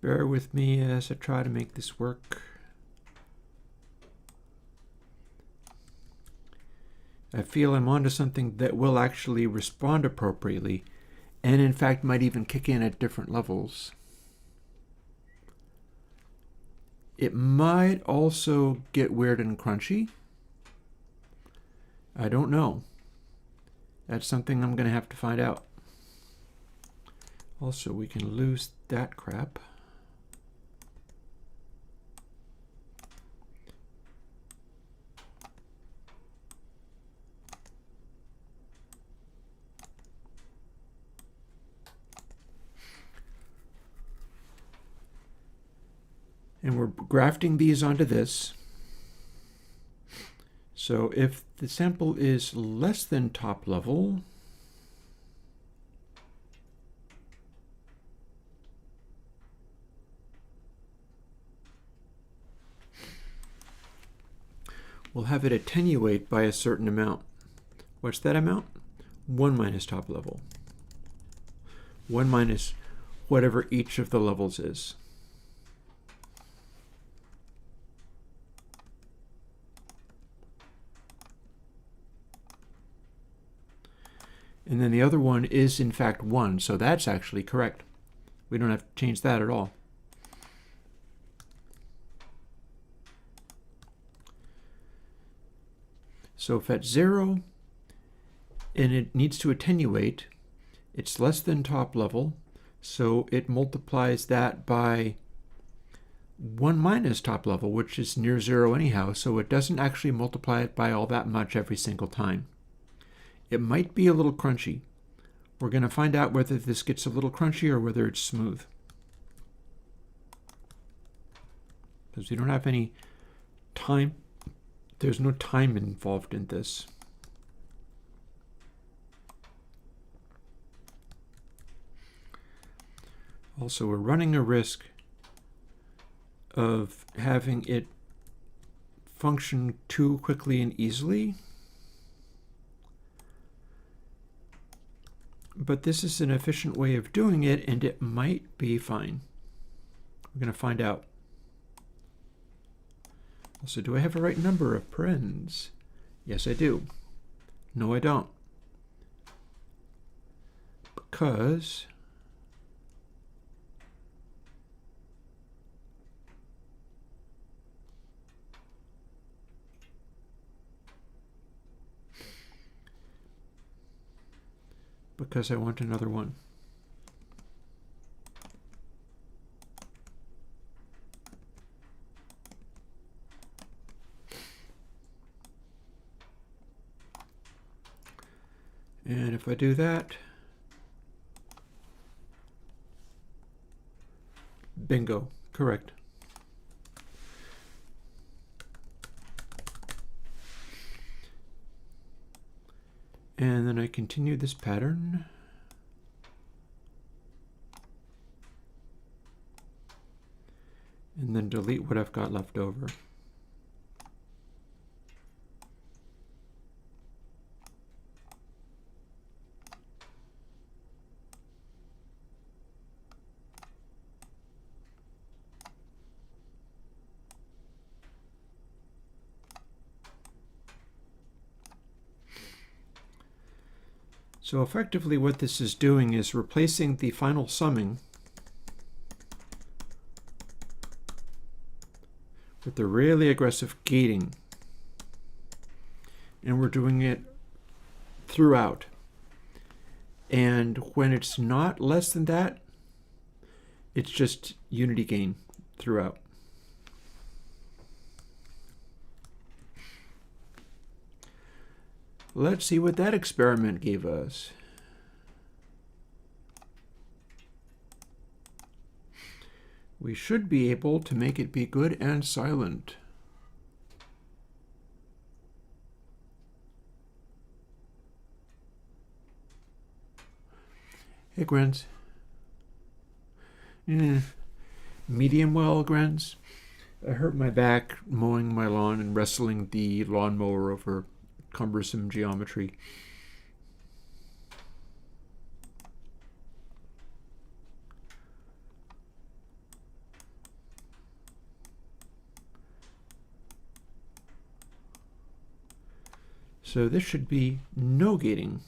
Bear with me as I try to make this work. I feel I'm onto something that will actually respond appropriately, and in fact might even kick in at different levels. It might also get weird and crunchy. I don't know. That's something I'm going to have to find out. Also, we can lose that crap. And we're grafting these onto this. So if the sample is less than top level, we'll have it attenuate by a certain amount. What's that amount? 1 minus top level. 1 minus whatever each of the levels is. And then the other one is in fact 1, so that's actually correct. We don't have to change that at all. So if at 0 and it needs to attenuate, it's less than top level, so it multiplies that by 1 minus top level, which is near 0 anyhow, so it doesn't actually multiply it by all that much every single time. It might be a little crunchy. We're going to find out whether this gets a little crunchy or whether it's smooth. Because we don't have any time. There's no time involved in this. Also, we're running a risk of having it function too quickly and easily. But this is an efficient way of doing it, and it might be fine. We're going to find out. Also, do I have the right number of parens? Yes, I do. No, I don't. Because I want another one. And if I do that, bingo, correct. And then I continue this pattern. And then delete what I've got left over. So effectively what this is doing is replacing the final summing with the really aggressive gating. And we're doing it throughout. And when it's not less than that, it's just unity gain throughout. Let's see what that experiment gave us. We should be able to make it be good and silent. Hey, Grens. Medium well, Grens. I hurt my back mowing my lawn and wrestling the lawnmower over cumbersome geometry. So this should be no gating.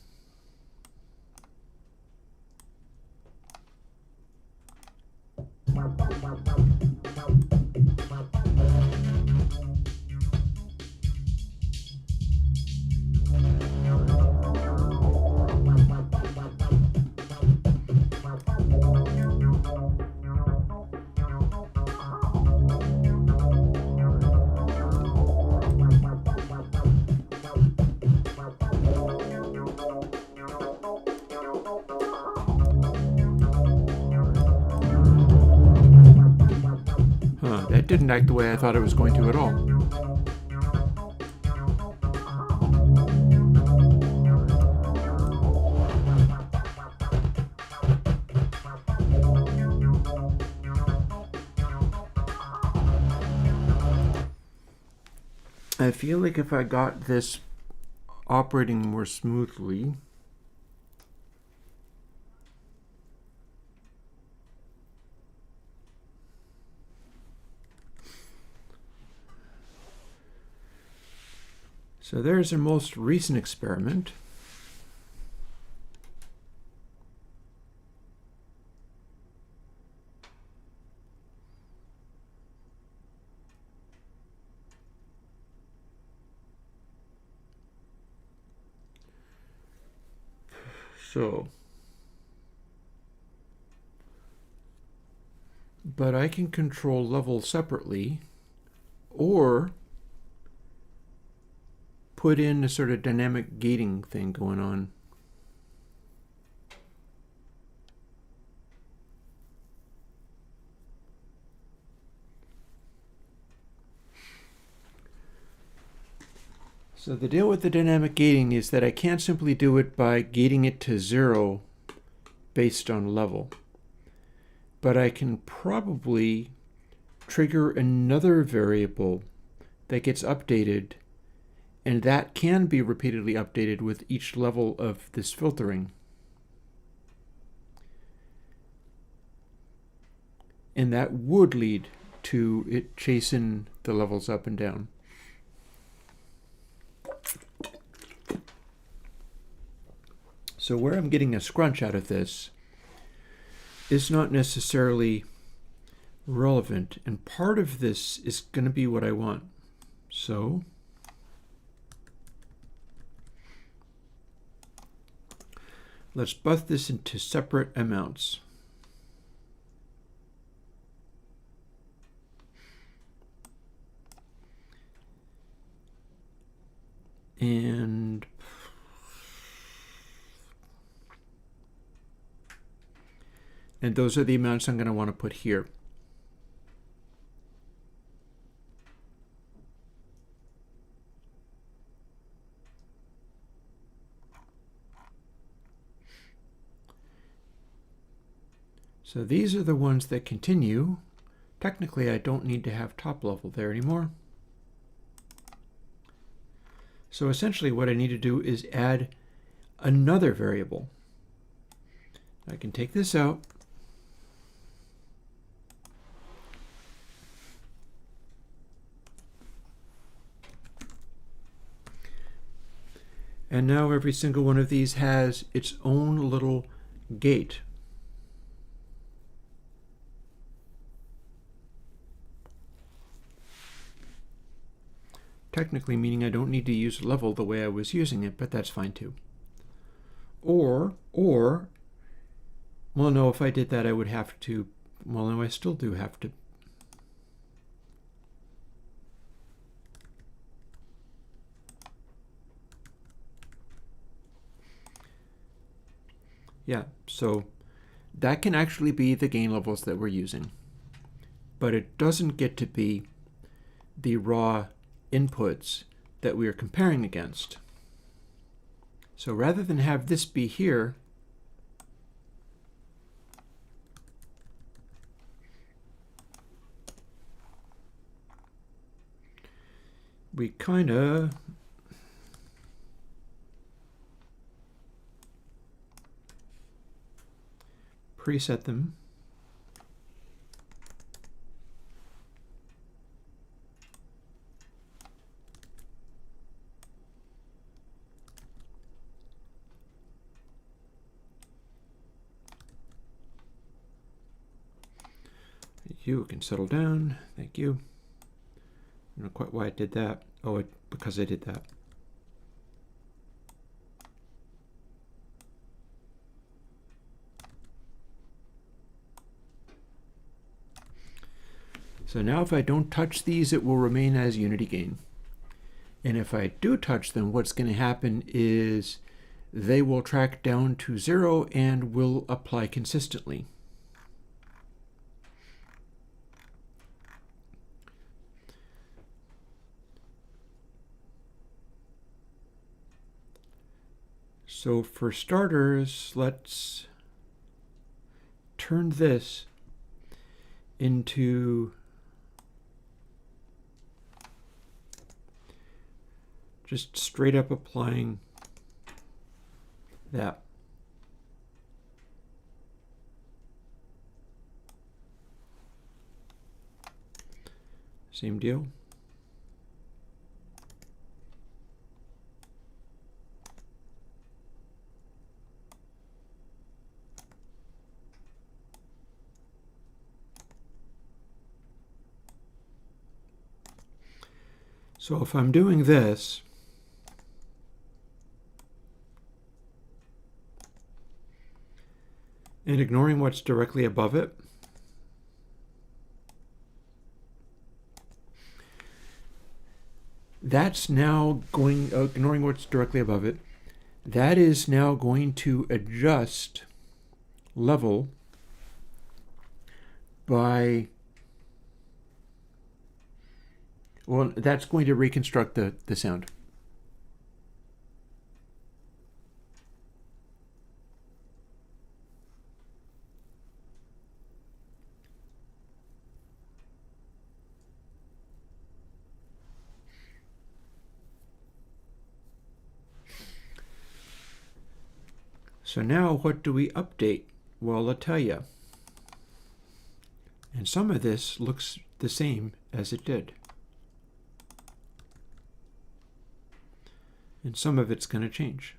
That didn't act the way I thought it was going to at all. I feel like if I got this operating more smoothly, so there's a most recent experiment. But I can control levels separately, or put in a sort of dynamic gating thing going on. So the deal with the dynamic gating is that I can't simply do it by gating it to 0 based on level. But I can probably trigger another variable that gets updated, and that can be repeatedly updated with each level of this filtering. And that would lead to it chasing the levels up and down. So where I'm getting a scrunch out of this is not necessarily relevant, and part of this is going to be what I want. So let's buff this into separate amounts. And those are the amounts I'm going to want to put here. So these are the ones that continue. Technically, I don't need to have top level there anymore. So essentially what I need to do is add another variable. I can take this out. And now every single one of these has its own little gate. Technically meaning I don't need to use level the way I was using it, but that's fine too. Or, well, no, if I did that, I would have to, well, no, I still do have to. Yeah, so that can actually be the gain levels that we're using, but it doesn't get to be the raw inputs that we are comparing against. So rather than have this be here, we kind of preset them. You can settle down. Thank you. I don't know quite why I did that. Oh, because I did that. So now if I don't touch these, it will remain as unity gain. And if I do touch them, what's going to happen is they will track down to 0 and will apply consistently. So for starters, let's turn this into just straight up applying that. Same deal. So if I'm doing this, and ignoring what's directly above it, that's now going, ignoring what's directly above it, that is now going to adjust level by, well, that's going to reconstruct the sound. So now what do we update? Well, I'll tell you. And some of this looks the same as it did. And some of it's going to change.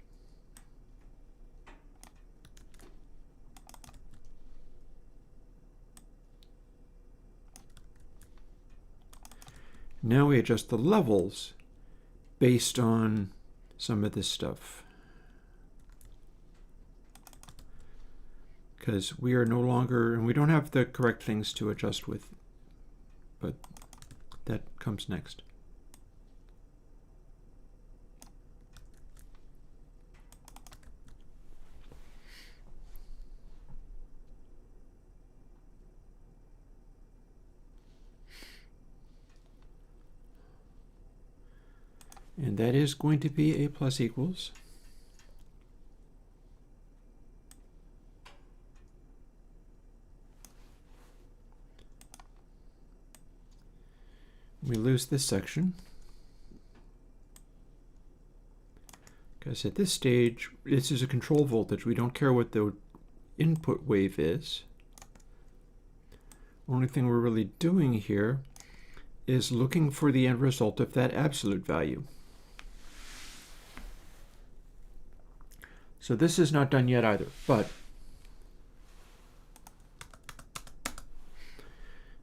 Now we adjust the levels based on some of this stuff. Because we are no longer, and we don't have the correct things to adjust with, but that comes next. And that is going to be a plus equals. We lose this section, because at this stage, this is a control voltage. We don't care what the input wave is. Only thing we're really doing here is looking for the end result of that absolute value. So this is not done yet either, but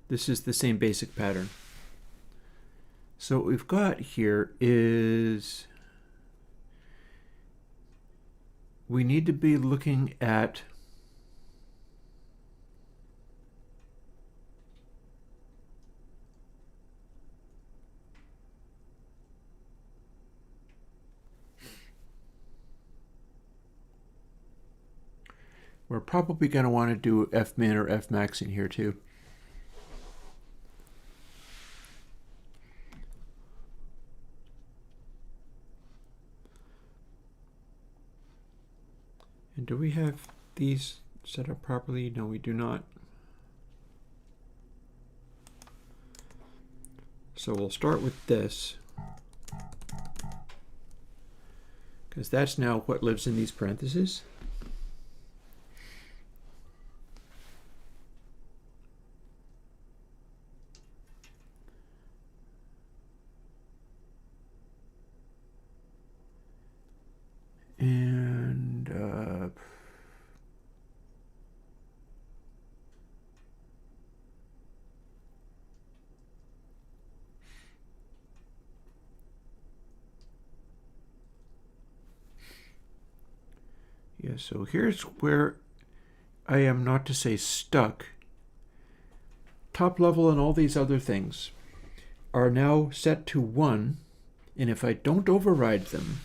this is the same basic pattern. So what we've got here is we need to be looking at we're probably going to want to do Fmin or Fmax in here too. And do we have these set up properly? No, we do not. So we'll start with this, because that's now what lives in these parentheses. And yeah, so here's where I am, not to say stuck. Top level and all these other things are now set to 1, and if I don't override them,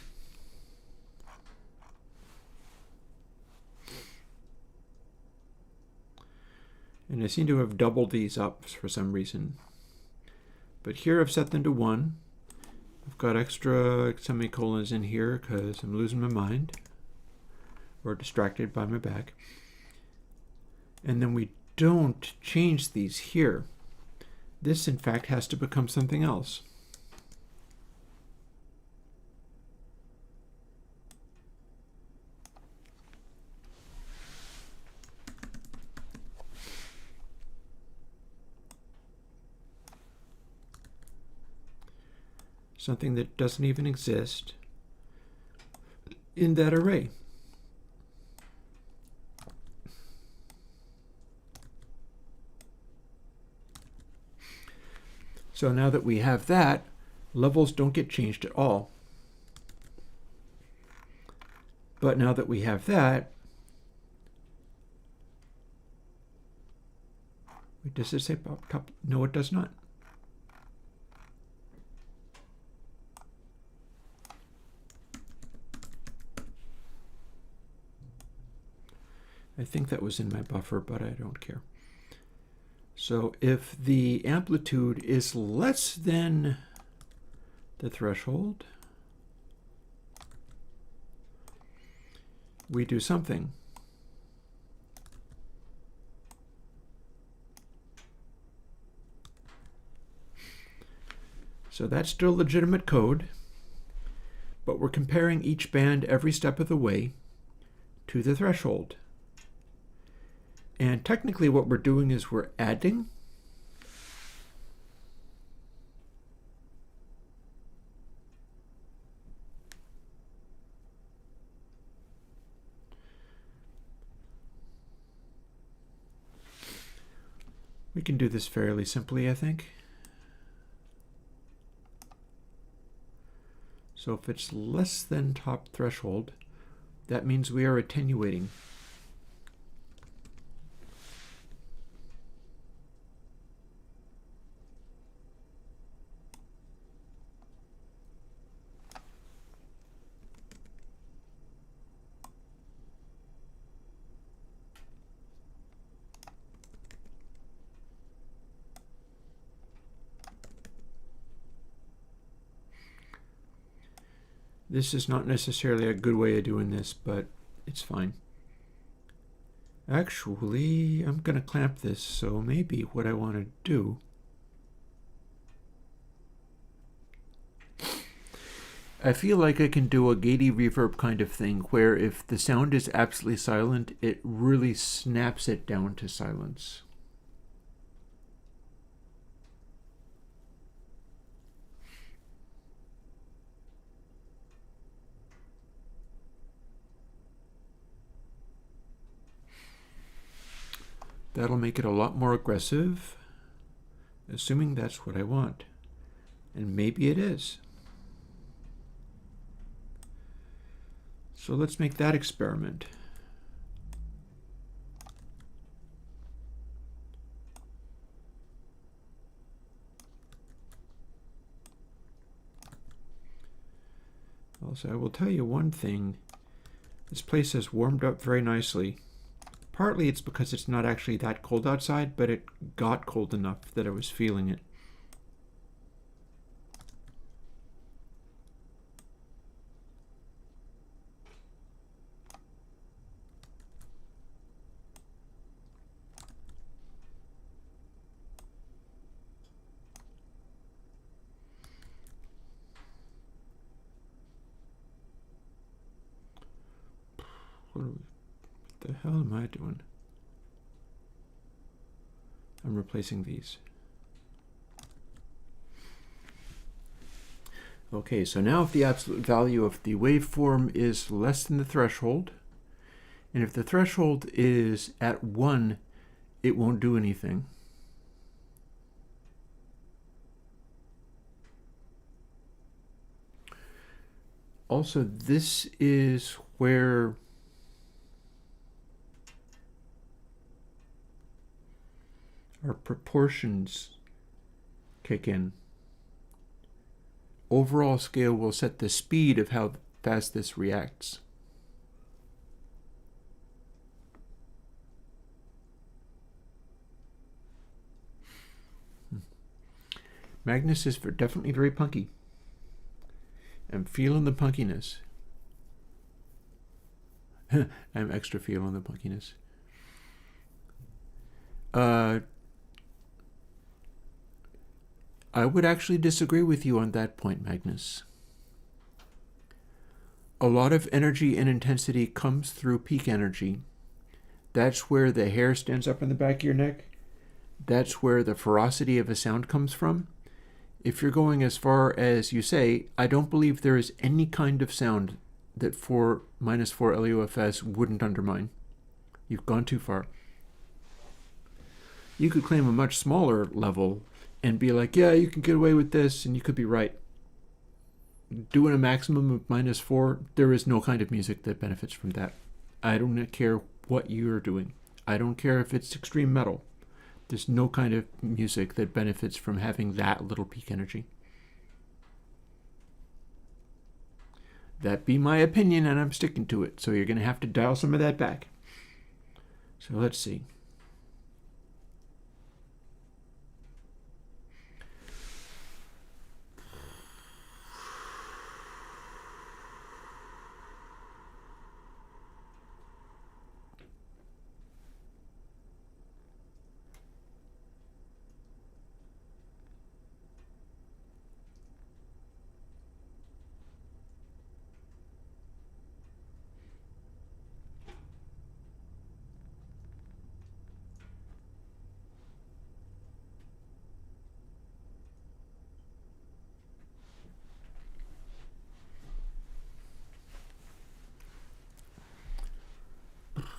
and I seem to have doubled these up for some reason, but here I've set them to 1. I've got extra semicolons in here because I'm losing my mind or distracted by my back. And then we don't change these here. This, in fact, has to become something else. Something that doesn't even exist in that array. So now that we have that, levels don't get changed at all. But now that we have that, does it say top? No, it does not. I think that was in my buffer, but I don't care. So if the amplitude is less than the threshold, we do something. So that's still legitimate code, but we're comparing each band every step of the way to the threshold. And technically what we're doing is we're adding. We can do this fairly simply, I think. So if it's less than top threshold, that means we are attenuating. This is not necessarily a good way of doing this, but it's fine. Actually, I'm going to clamp this, so maybe what I want to do, I feel like I can do a gatey reverb kind of thing where if the sound is absolutely silent, it really snaps it down to silence. That'll make it a lot more aggressive, assuming that's what I want. And maybe it is. So let's make that experiment. Also, I will tell you one thing. This place has warmed up very nicely. Partly it's because it's not actually that cold outside, but it got cold enough that I was feeling it. What the hell am I doing? I'm replacing these. Okay, so now if the absolute value of the waveform is less than the threshold, and if the threshold is at 1, it won't do anything. Also, this is where our proportions kick in. Overall scale will set the speed of how fast this reacts. Magnus is definitely very punky. I'm feeling the punkiness. I'm extra feeling the punkiness. I would actually disagree with you on that point, Magnus. A lot of energy and intensity comes through peak energy. That's where the hair stands up on the back of your neck. That's where the ferocity of a sound comes from. If you're going as far as you say, I don't believe there is any kind of sound that 4 minus 4 LUFS wouldn't undermine. You've gone too far. You could claim a much smaller level and be like, yeah, you can get away with this, and you could be right. Doing a maximum of minus 4, there is no kind of music that benefits from that. I don't care what you're doing. I don't care if it's extreme metal. There's no kind of music that benefits from having that little peak energy. That be my opinion, and I'm sticking to it. So you're going to have to dial some of that back. So let's see.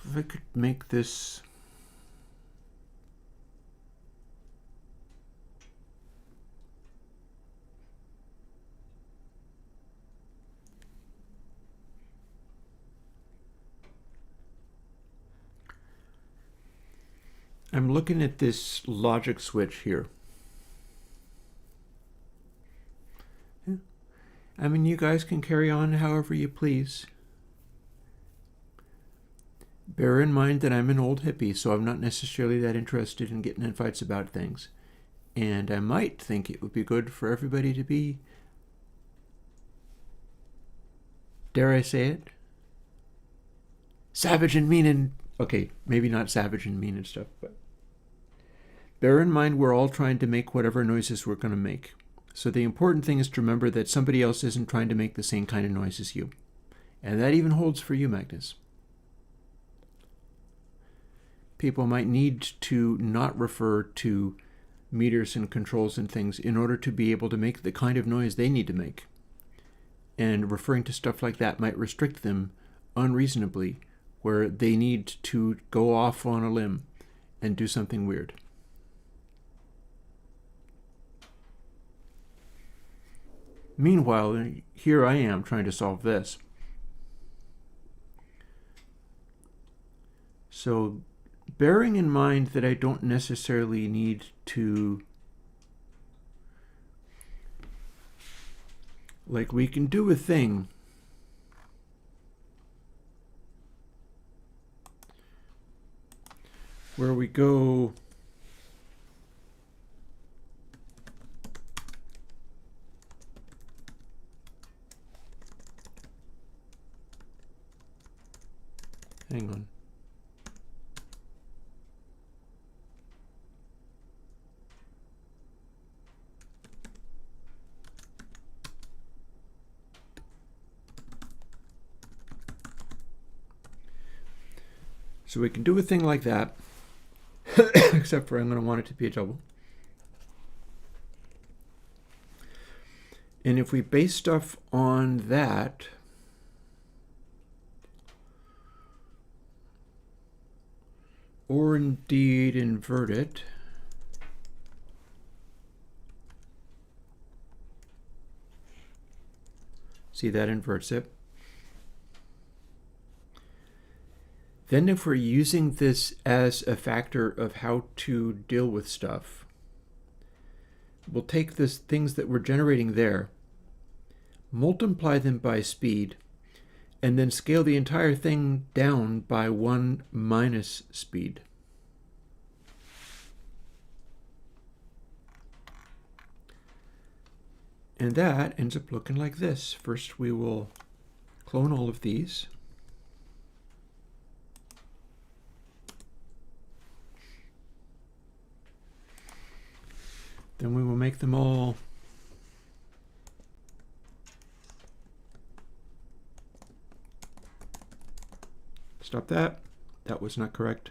If I could make this I'm looking at this logic switch here. Yeah. I mean, you guys can carry on however you please. Bear in mind that I'm an old hippie, so I'm not necessarily that interested in getting in fights about things. And I might think it would be good for everybody to be, dare I say it, savage and mean and, okay, maybe not savage and mean and stuff, but bear in mind we're all trying to make whatever noises we're going to make. So the important thing is to remember that somebody else isn't trying to make the same kind of noise as you. And that even holds for you, Magnus. People might need to not refer to meters and controls and things in order to be able to make the kind of noise they need to make. And referring to stuff like that might restrict them unreasonably, where they need to go off on a limb and do something weird. Meanwhile, here I am trying to solve this. So bearing in mind that I don't necessarily need to, like, we can do a thing where we go hang on. So we can do a thing like that, except for I'm going to want it to be a double. And if we base stuff on that, or indeed invert it, see, that inverts it. Then if we're using this as a factor of how to deal with stuff, we'll take this things that we're generating there, multiply them by speed, and then scale the entire thing down by 1 minus speed. And that ends up looking like this. First, we will clone all of these. Then we will make them all stop that. That was not correct.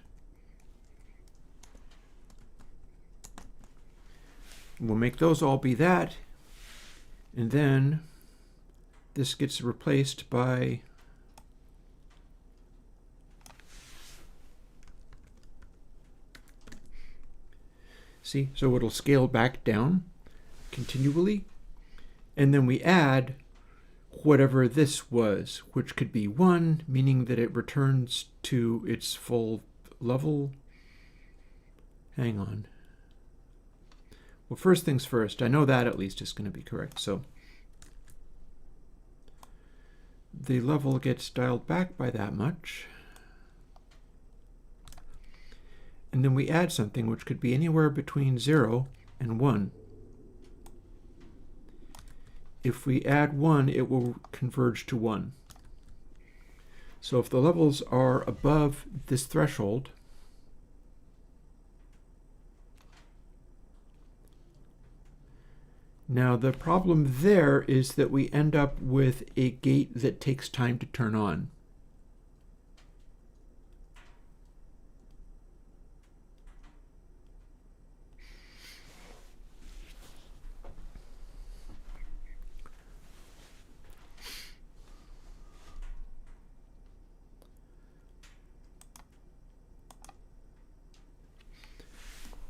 We'll make those all be that. And then this gets replaced by see, so it'll scale back down continually, and then we add whatever this was, which could be 1, meaning that it returns to its full level. Hang on. Well, first things first, I know that at least is going to be correct. So the level gets dialed back by that much. And then we add something which could be anywhere between 0 and 1. If we add 1, it will converge to 1. So if the levels are above this threshold, now the problem there is that we end up with a gate that takes time to turn on.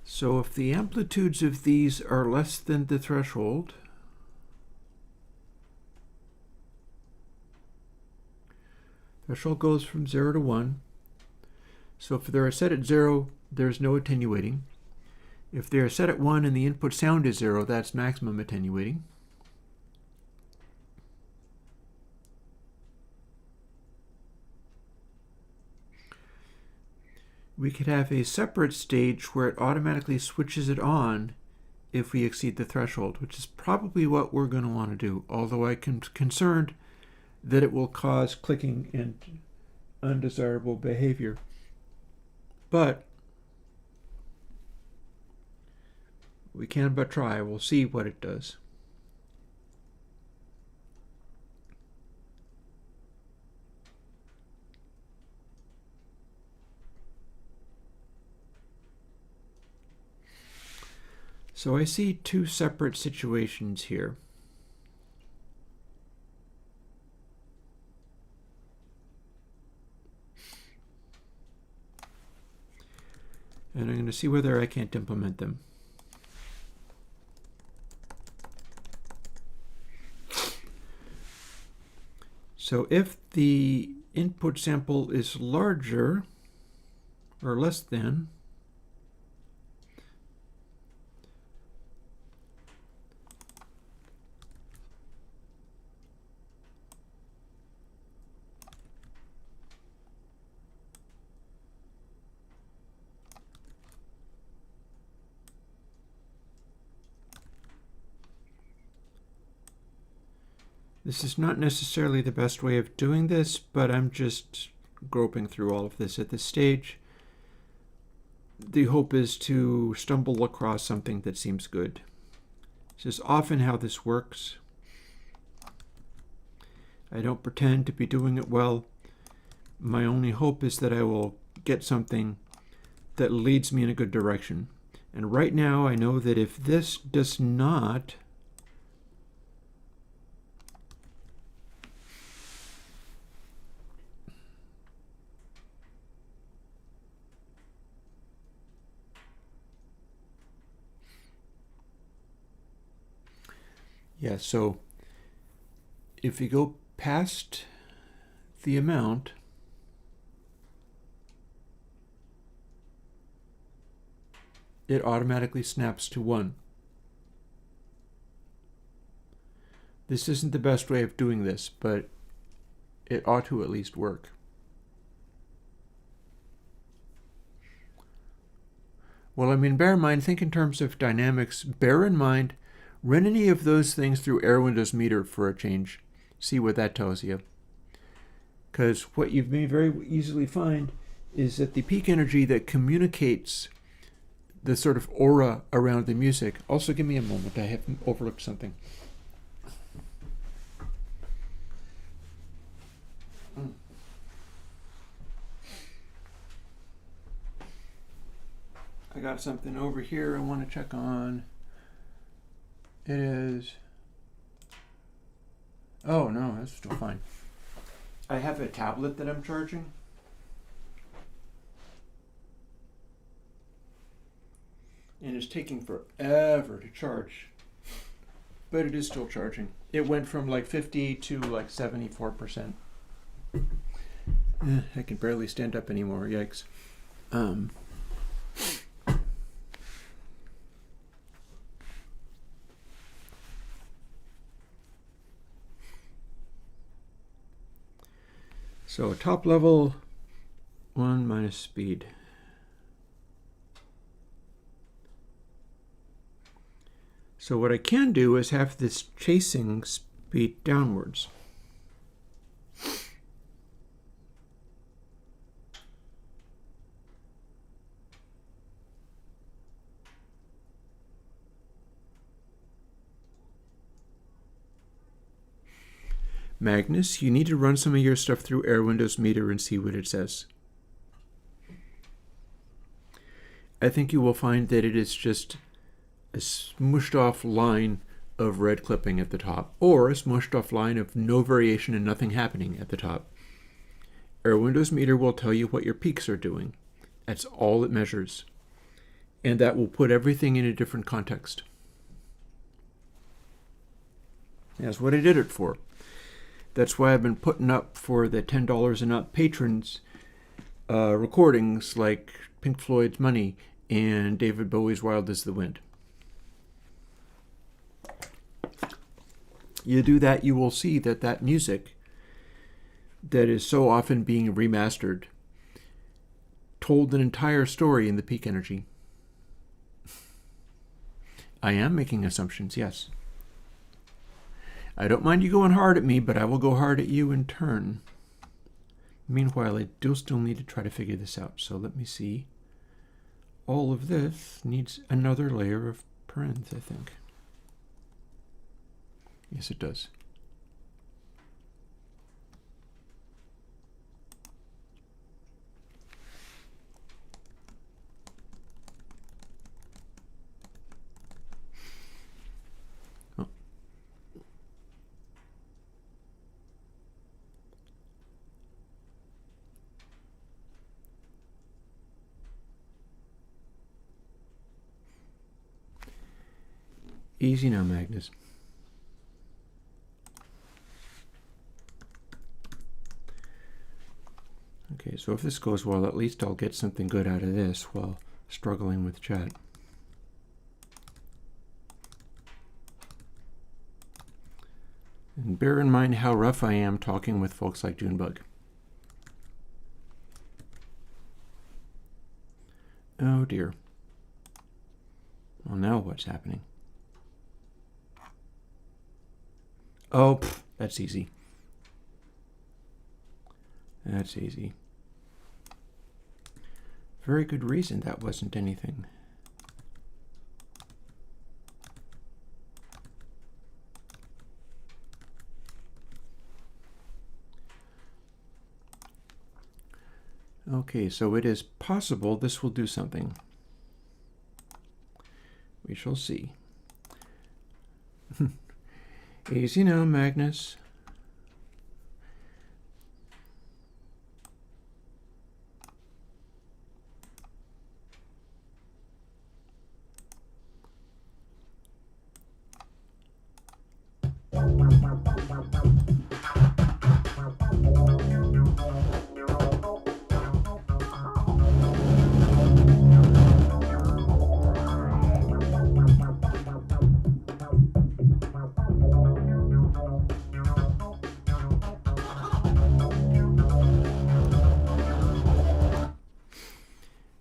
So if the amplitudes of these are less than the threshold, threshold goes from 0 to 1. So if they're set at 0, there's no attenuating. If they're set at 1 and the input sound is 0, that's maximum attenuating. We could have a separate stage where it automatically switches it on if we exceed the threshold, which is probably what we're going to want to do, although I'm concerned that it will cause clicking and undesirable behavior. But we can but try. We'll see what it does. So I see two separate situations here. And I'm going to see whether I can't implement them. So if the input sample is larger or less than, this is not necessarily the best way of doing this, but I'm just groping through all of this at this stage. The hope is to stumble across something that seems good. This is often how this works. I don't pretend to be doing it well. My only hope is that I will get something that leads me in a good direction. And right now I know that if this does not so if you go past the amount, it automatically snaps to 1. This isn't the best way of doing this, but it ought to at least work. Well, I mean, bear in mind, think in terms of dynamics. Bear in mind, run any of those things through Airwindows meter for a change. See what that tells you. Because what you may very easily find is that the peak energy that communicates the sort of aura around the music. Also, give me a moment. I have overlooked something. I got something over here I want to check on. It is... Oh, no, that's still fine. I have a tablet that I'm charging. And it's taking forever to charge. But it is still charging. It went from like 50 to like 74%. I can barely stand up anymore, yikes. So top level 1 minus speed. So what I can do is have this chasing speed downwards. Magnus, you need to run some of your stuff through Airwindows meter and see what it says. I think you will find that it is just a smushed off line of red clipping at the top, or a smushed off line of no variation and nothing happening at the top. Airwindows meter will tell you what your peaks are doing. That's all it measures. And that will put everything in a different context. That's what I did it for. That's why I've been putting up for the $10 and up patrons recordings like Pink Floyd's Money and David Bowie's Wild as the Wind. You do that, you will see that that music that is so often being remastered told an entire story in the peak energy. I am making assumptions, yes. I don't mind you going hard at me, but I will go hard at you in turn. Meanwhile, I do still need to try to figure this out. So let me see. All of this needs another layer of parens, I think. Yes, it does. Easy now, Magnus. Okay, so if this goes well, at least I'll get something good out of this while struggling with chat. And bear in mind how rough I am talking with folks like Junebug. Oh dear. Well, now what's happening? Oh, that's easy. That's easy. Very good reason that wasn't anything. Okay, so it is possible this will do something. We shall see. Easy now, Magnus.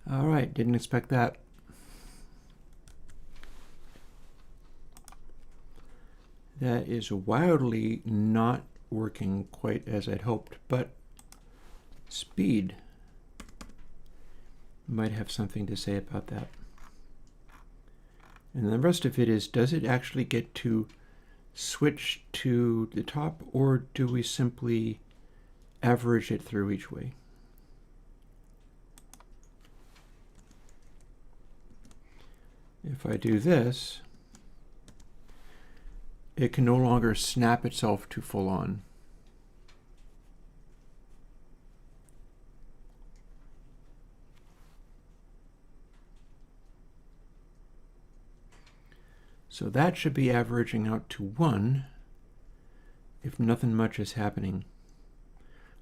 All right, didn't expect that. That is wildly not working quite as I'd hoped, but speed might have something to say about that. And the rest of it is, does it actually get to switch to the top, or do we simply average it through each way? If I do this, it can no longer snap itself to full on. So that should be averaging out to 1 if nothing much is happening.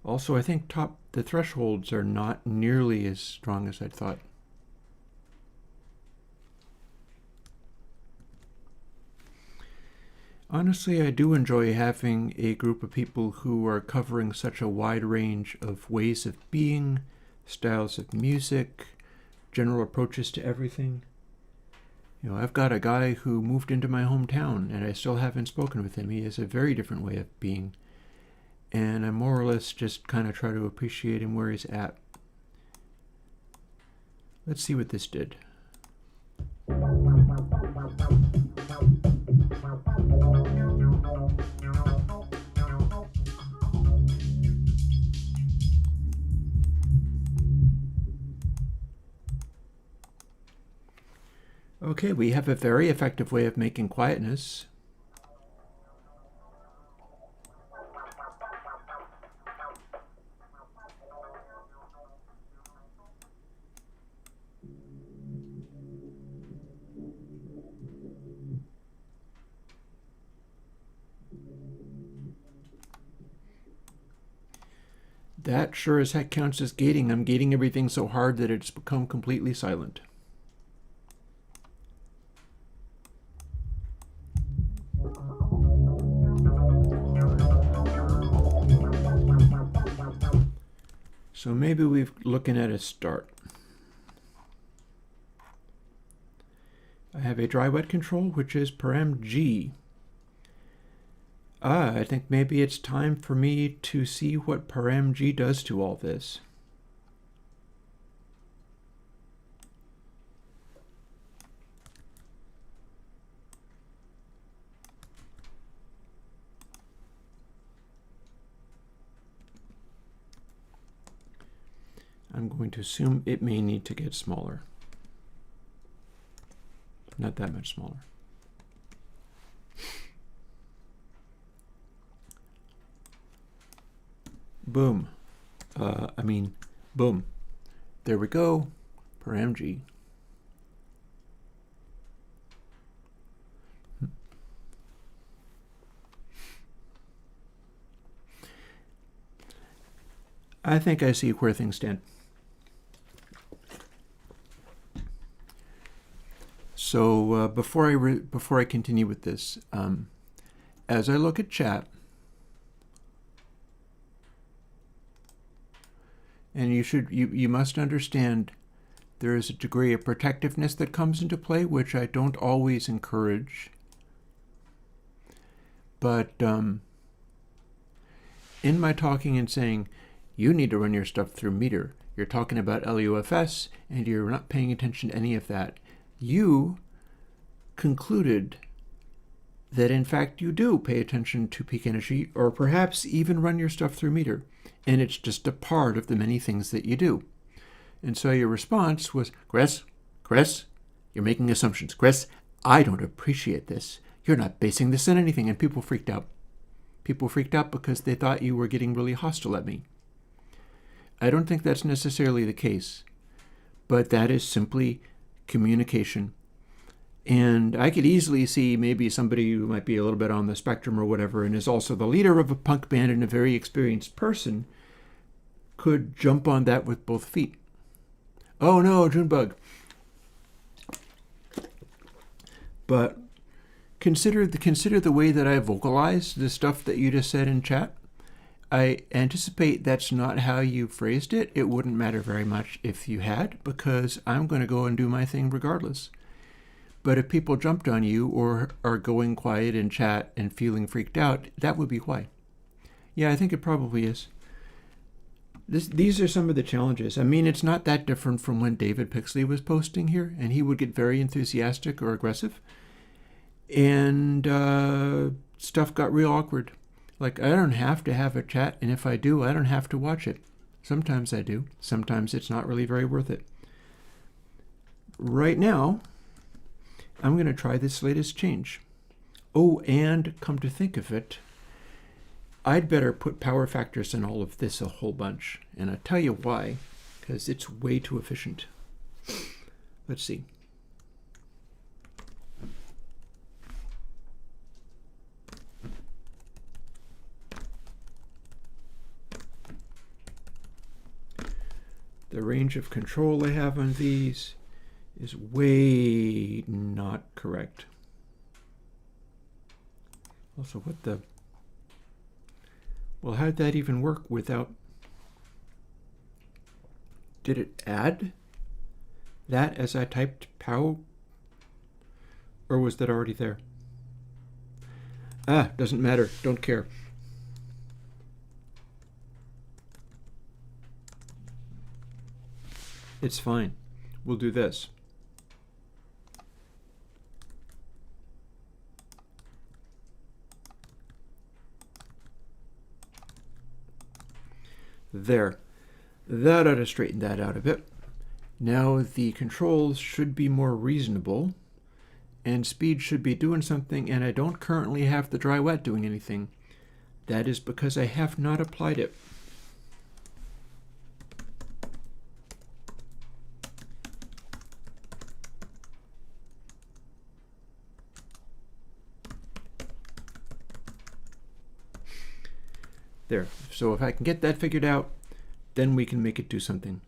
Also, I think the thresholds are not nearly as strong as I thought. Honestly, I do enjoy having a group of people who are covering such a wide range of ways of being, styles of music, general approaches to everything. You know, I've got a guy who moved into my hometown, and I still haven't spoken with him. He has a very different way of being, and I more or less just kind of try to appreciate him where he's at. Let's see what this did. Okay, we have a very effective way of making quietness. That sure as heck counts as gating. I'm gating everything so hard that it's become completely silent. So maybe we're looking at a start. I have a dry wet control, which is param G. I think maybe it's time for me to see what param G does to all this. I'm going to assume it may need to get smaller. Not that much smaller. Boom. Boom. There we go. Param G. I think I see where things stand. So before I continue with this, as I look at chat, and you must understand there is a degree of protectiveness that comes into play, which I don't always encourage. But in my talking and saying, you need to run your stuff through meter, you're talking about LUFS, and you're not paying attention to any of that. You concluded that in fact you do pay attention to peak energy, or perhaps even run your stuff through meter, and it's just a part of the many things that you do. And so your response was, Chris, you're making assumptions. Chris, I don't appreciate this. You're not basing this on anything. And people freaked out. People freaked out because they thought you were getting really hostile at me. I don't think that's necessarily the case, but that is simply communication. And I could easily see maybe somebody who might be a little bit on the spectrum or whatever, and is also the leader of a punk band and a very experienced person, could jump on that with both feet. Oh no, Junebug. But consider the way that I vocalized the stuff that you just said in chat. I anticipate that's not how you phrased it. It wouldn't matter very much if you had, because I'm going to go and do my thing regardless. But if people jumped on you or are going quiet in chat and feeling freaked out, that would be why. Yeah, I think it probably is. These are some of the challenges. I mean, it's not that different from when David Pixley was posting here, and he would get very enthusiastic or aggressive. And stuff got real awkward. Like, I don't have to have a chat, and if I do, I don't have to watch it. Sometimes I do. Sometimes it's not really very worth it. Right now, I'm going to try this latest change. Oh, and come to think of it, I'd better put power factors in all of this a whole bunch. And I'll tell you why, because it's way too efficient. Let's see. The range of control I have on these is way not correct. Also, what the... Well, how'd that even work without... Did it add that as I typed POW? Or was that already there? Ah, doesn't matter. Don't care. It's fine. We'll do this. There. That ought to straighten that out a bit. Now the controls should be more reasonable, and speed should be doing something, and I don't currently have the dry wet doing anything. That is because I have not applied it. There. So if I can get that figured out, then we can make it do something.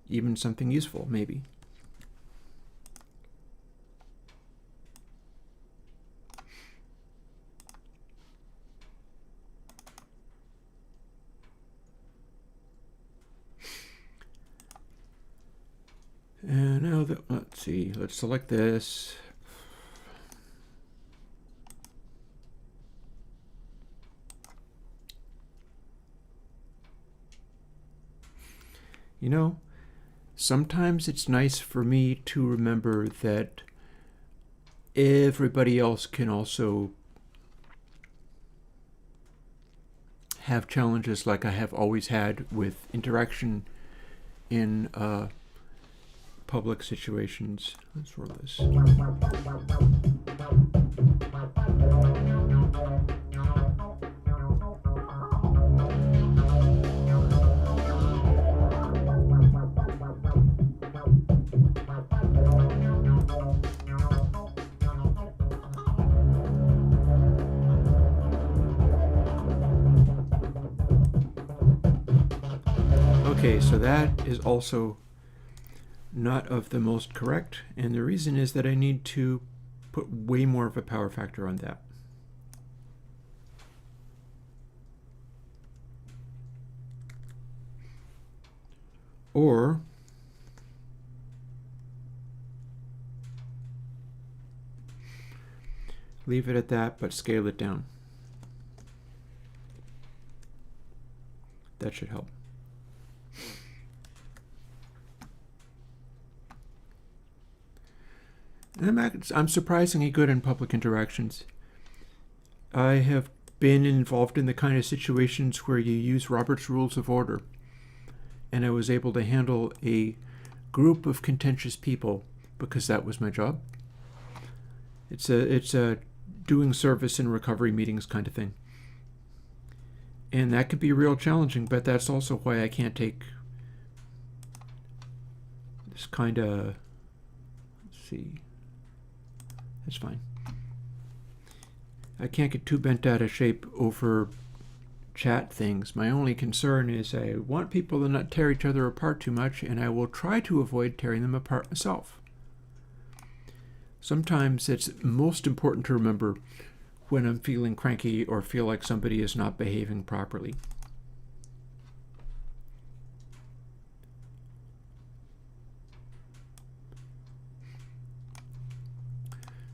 Even something useful, maybe. And now that, let's see, let's select this. You know, sometimes it's nice for me to remember that everybody else can also have challenges like I have always had with interaction in public situations. Let's roll this. Okay, so that is also not of the most correct, and the reason is that I need to put way more of a power factor on that. Or leave it at that, but scale it down. That should help. I'm surprisingly good in public interactions. I have been involved in the kind of situations where you use Robert's Rules of Order, and I was able to handle a group of contentious people because that was my job. It's a doing service and recovery meetings kind of thing. And that could be real challenging, but that's also why I can't take this kind of, let's see, that's fine. I can't get too bent out of shape over chat things. My only concern is I want people to not tear each other apart too much, and I will try to avoid tearing them apart myself. Sometimes it's most important to remember when I'm feeling cranky or feel like somebody is not behaving properly.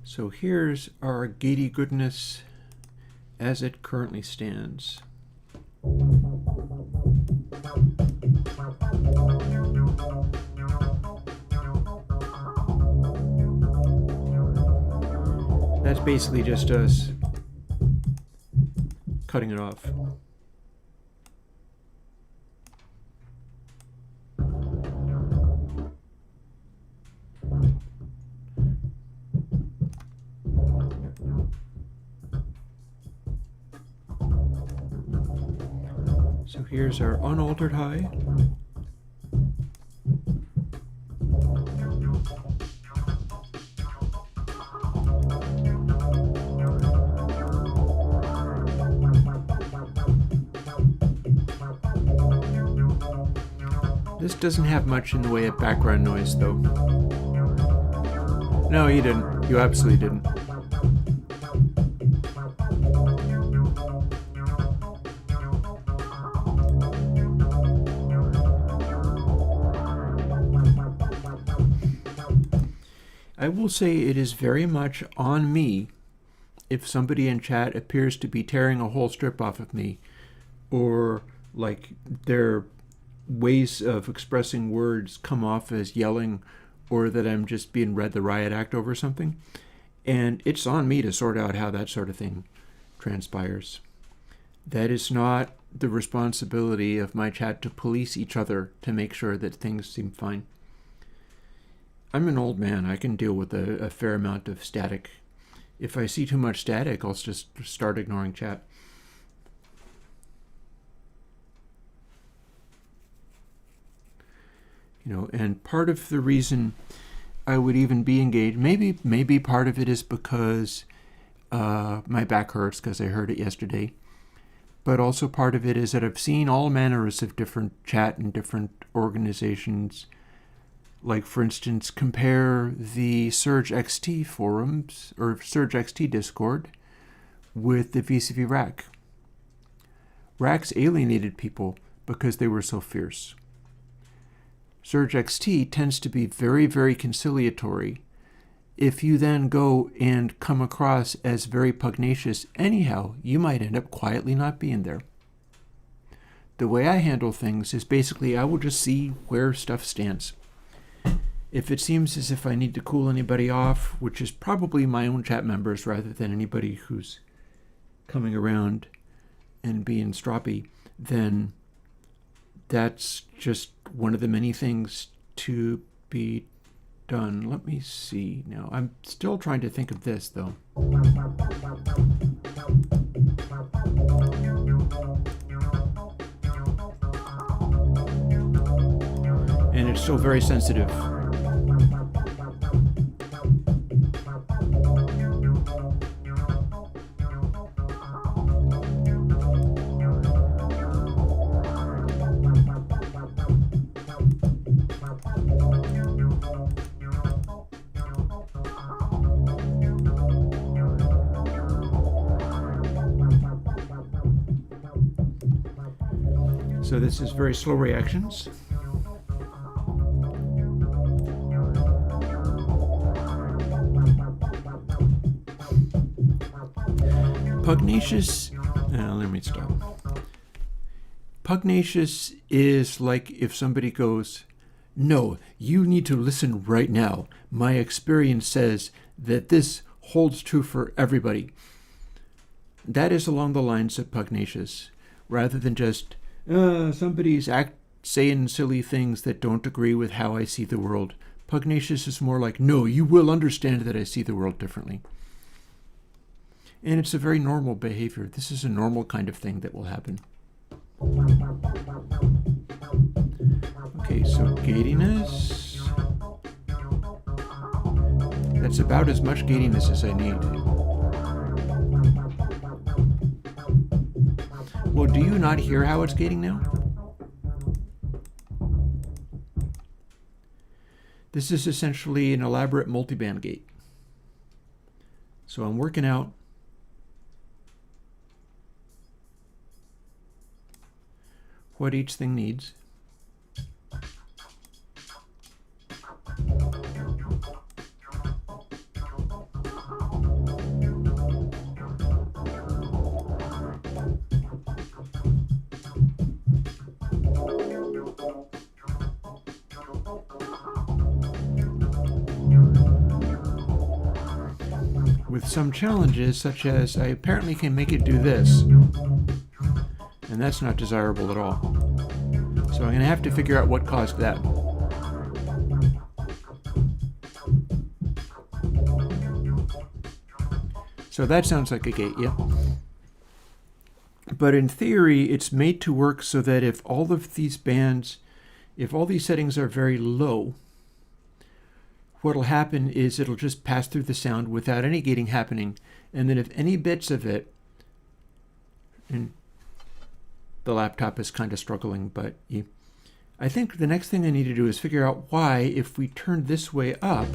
So here's our gatey goodness as it currently stands. That's basically just us cutting it off. So here's our unaltered high. This doesn't have much in the way of background noise, though. No, you didn't. You absolutely didn't. I will say it is very much on me if somebody in chat appears to be tearing a whole strip off of me, or like their ways of expressing words come off as yelling, or that I'm just being read the riot act over something. And it's on me to sort out how that sort of thing transpires. That is not the responsibility of my chat to police each other to make sure that things seem fine. I'm an old man. I can deal with a fair amount of static. If I see too much static, I'll just start ignoring chat. You know, and part of the reason I would even be engaged, maybe part of it is because my back hurts because I heard it yesterday. But also part of it is that I've seen all manners of different chat and different organizations. Like, for instance, compare the Surge XT forums or Surge XT Discord with the vis-a-vis RAC. RACs alienated people because they were so fierce. Surge XT tends to be very, very conciliatory. If you then go and come across as very pugnacious anyhow, you might end up quietly not being there. The way I handle things is basically I will just see where stuff stands. If it seems as if I need to cool anybody off, which is probably my own chat members rather than anybody who's coming around and being stroppy, then that's just one of the many things to be done. Let me see now. I'm still trying to think of this, though. And it's still very sensitive. So this is very slow reactions. Pugnacious, let me stop. Pugnacious is like if somebody goes, no, you need to listen right now. My experience says that this holds true for everybody. That is along the lines of pugnacious, rather than just, somebody's saying silly things that don't agree with how I see the world. Pugnacious is more like, no, you will understand that I see the world differently. And it's a very normal behavior. This is a normal kind of thing that will happen. Okay, so gatiness. That's about as much gatiness as I need. Well, do you not hear how it's gating now? This is essentially an elaborate multiband gate. So I'm working out what each thing needs. With some challenges, such as I apparently can make it do this, and that's not desirable at all. So I'm going to have to figure out what caused that. So that sounds like a gate, yeah. But in theory, it's made to work so that if all of these bands, if all these settings are very low, what'll happen is it'll just pass through the sound without any gating happening. And then if any bits of it, and the laptop is kind of struggling, but I think the next thing I need to do is figure out why, if we turn this way up,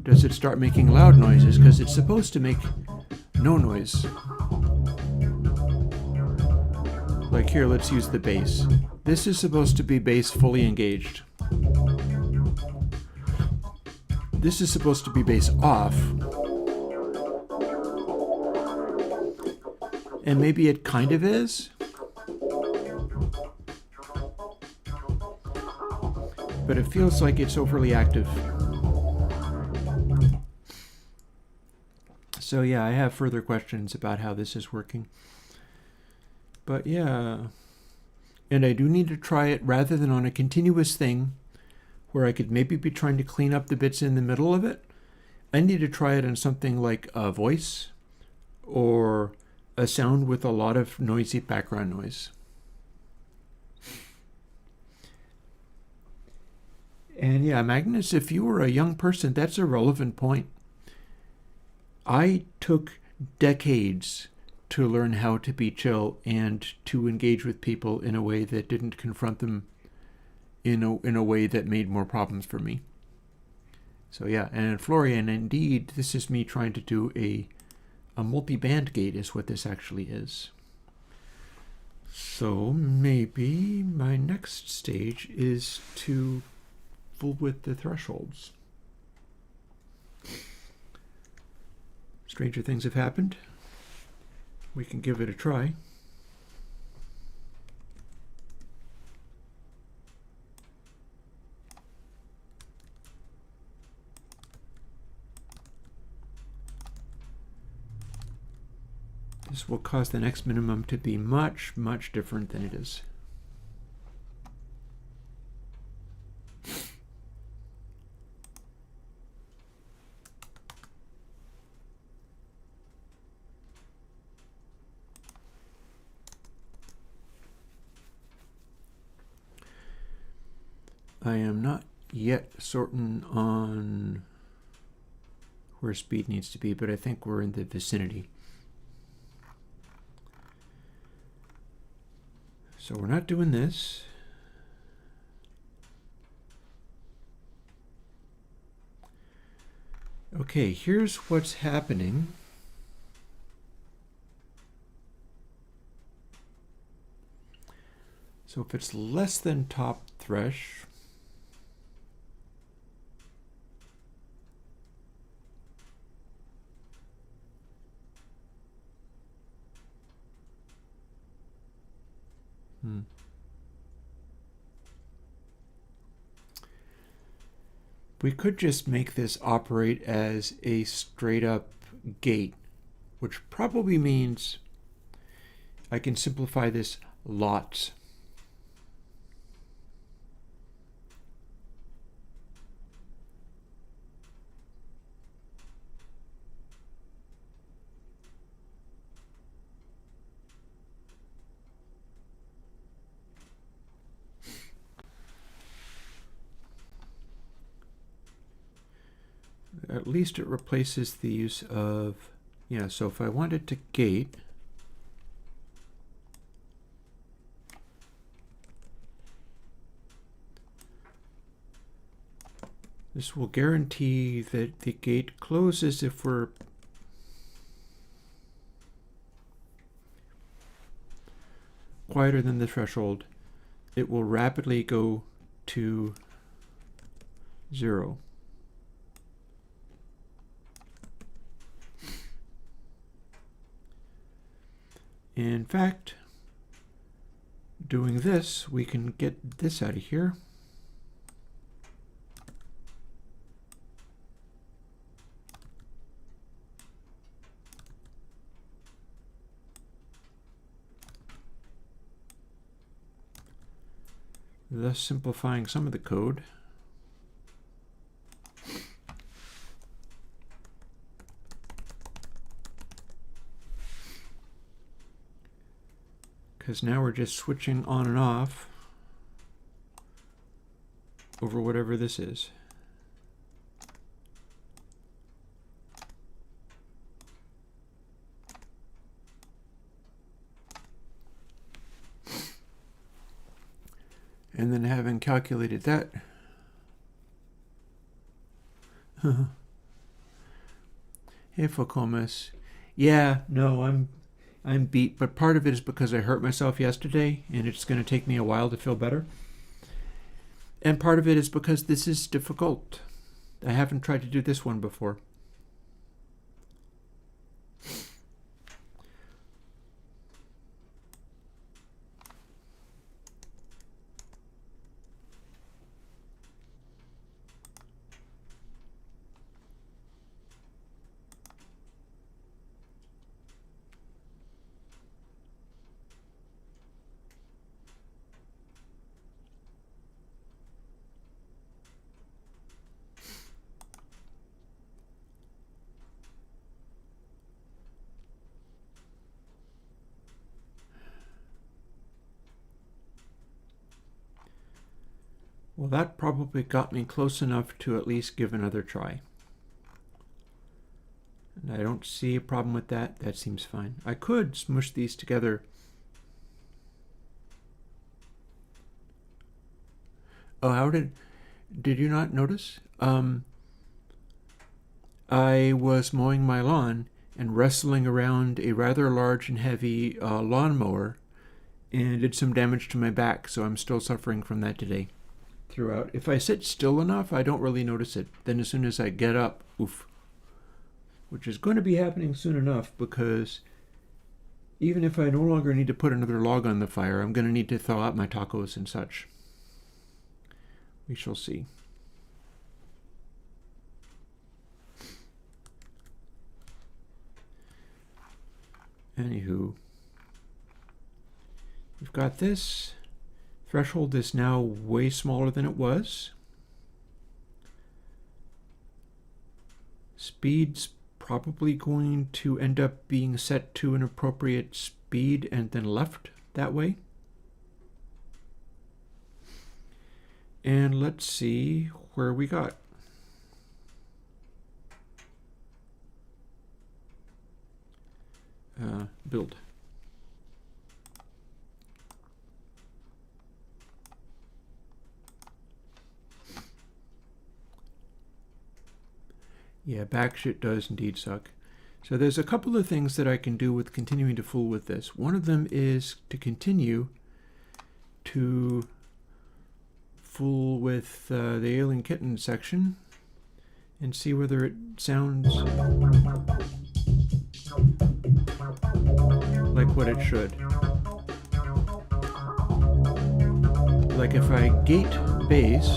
does it start making loud noises? Because it's supposed to make no noise. Like here, let's use the bass. This is supposed to be bass fully engaged. This is supposed to be bass off. And maybe it kind of is. But it feels like it's overly active. So yeah, I have further questions about how this is working. But yeah, and I do need to try it rather than on a continuous thing where I could maybe be trying to clean up the bits in the middle of it. I need to try it on something like a voice or a sound with a lot of noisy background noise. And yeah, Magnus, if you were a young person, that's a relevant point. I took decades to learn how to be chill and to engage with people in a way that didn't confront them in a way that made more problems for me. So yeah, and Florian, indeed, this is me trying to do a multi-band gate is what this actually is. So maybe my next stage is to full width the thresholds. Stranger things have happened. We can give it a try. This will cause the next minimum to be much, much different than it is. I am not yet certain on where speed needs to be, but I think we're in the vicinity. So we're not doing this. Okay, here's what's happening. So if it's less than top thresh, we could just make this operate as a straight up gate, which probably means I can simplify this lots. At least it replaces the use of, yeah, so if I wanted to gate, this will guarantee that the gate closes if we're quieter than the threshold. It will rapidly go to 0. In fact, doing this, we can get this out of here. Thus simplifying some of the code. Because now we're just switching on and off over whatever this is. And then having calculated that, hey Focomus, yeah, no, I'm beat, but part of it is because I hurt myself yesterday and it's going to take me a while to feel better. And part of it is because this is difficult. I haven't tried to do this one before. Well, that probably got me close enough to at least give another try. And I don't see a problem with that. That seems fine. I could smush these together. Oh, how did you not notice? I was mowing my lawn and wrestling around a rather large and heavy lawnmower and did some damage to my back, so I'm still suffering from that today. Throughout. If I sit still enough, I don't really notice it. Then as soon as I get up, oof. Which is going to be happening soon enough, because even if I no longer need to put another log on the fire, I'm going to need to thaw out my tacos and such. We shall see. Anywho, we've got this. Threshold is now way smaller than it was. Speed's probably going to end up being set to an appropriate speed and then left that way. And let's see where we got. Build. Yeah, backshit does indeed suck. So there's a couple of things that I can do with continuing to fool with this. One of them is to continue to fool with the Alien Kitten section and see whether it sounds like what it should. Like if I gate bass,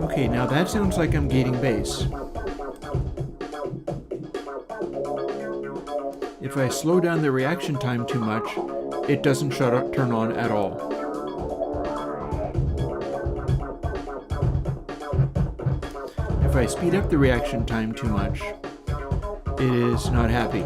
okay, now that sounds like I'm gating bass. If I slow down the reaction time too much, it doesn't turn on at all. If I speed up the reaction time too much, it is not happy.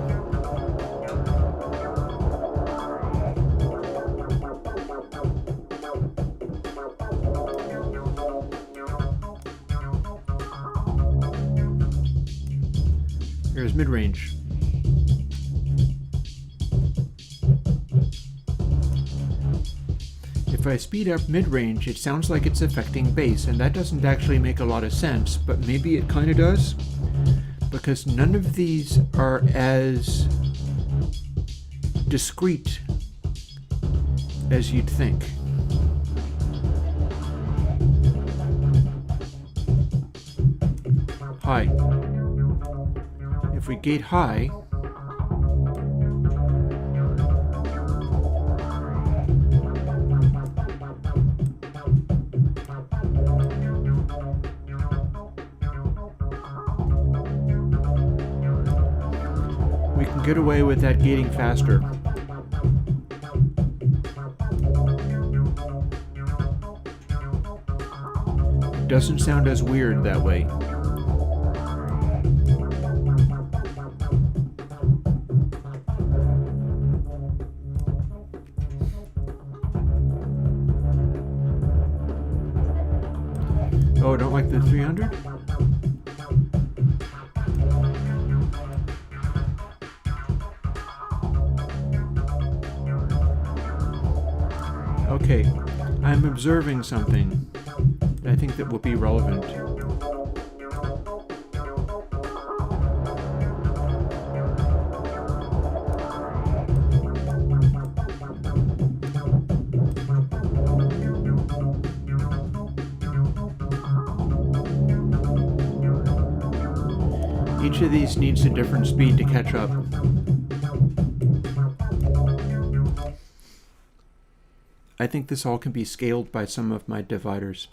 Here's mid-range. If I speed up mid-range, it sounds like it's affecting bass, and that doesn't actually make a lot of sense, but maybe it kind of does, because none of these are as discrete as you'd think. High. If we gate high, we can get away with that gating faster. It doesn't sound as weird that way. Oh, don't like the 300? Okay, I'm observing something that I think that will be relevant. Each of these needs a different speed to catch up. I think this all can be scaled by some of my dividers.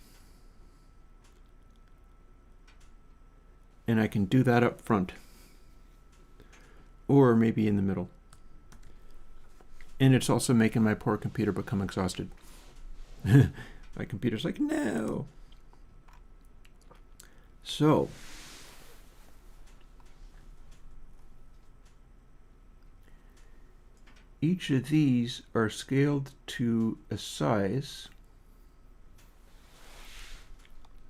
And I can do that up front. Or maybe in the middle. And it's also making my poor computer become exhausted. My computer's like, no. So, each of these are scaled to a size.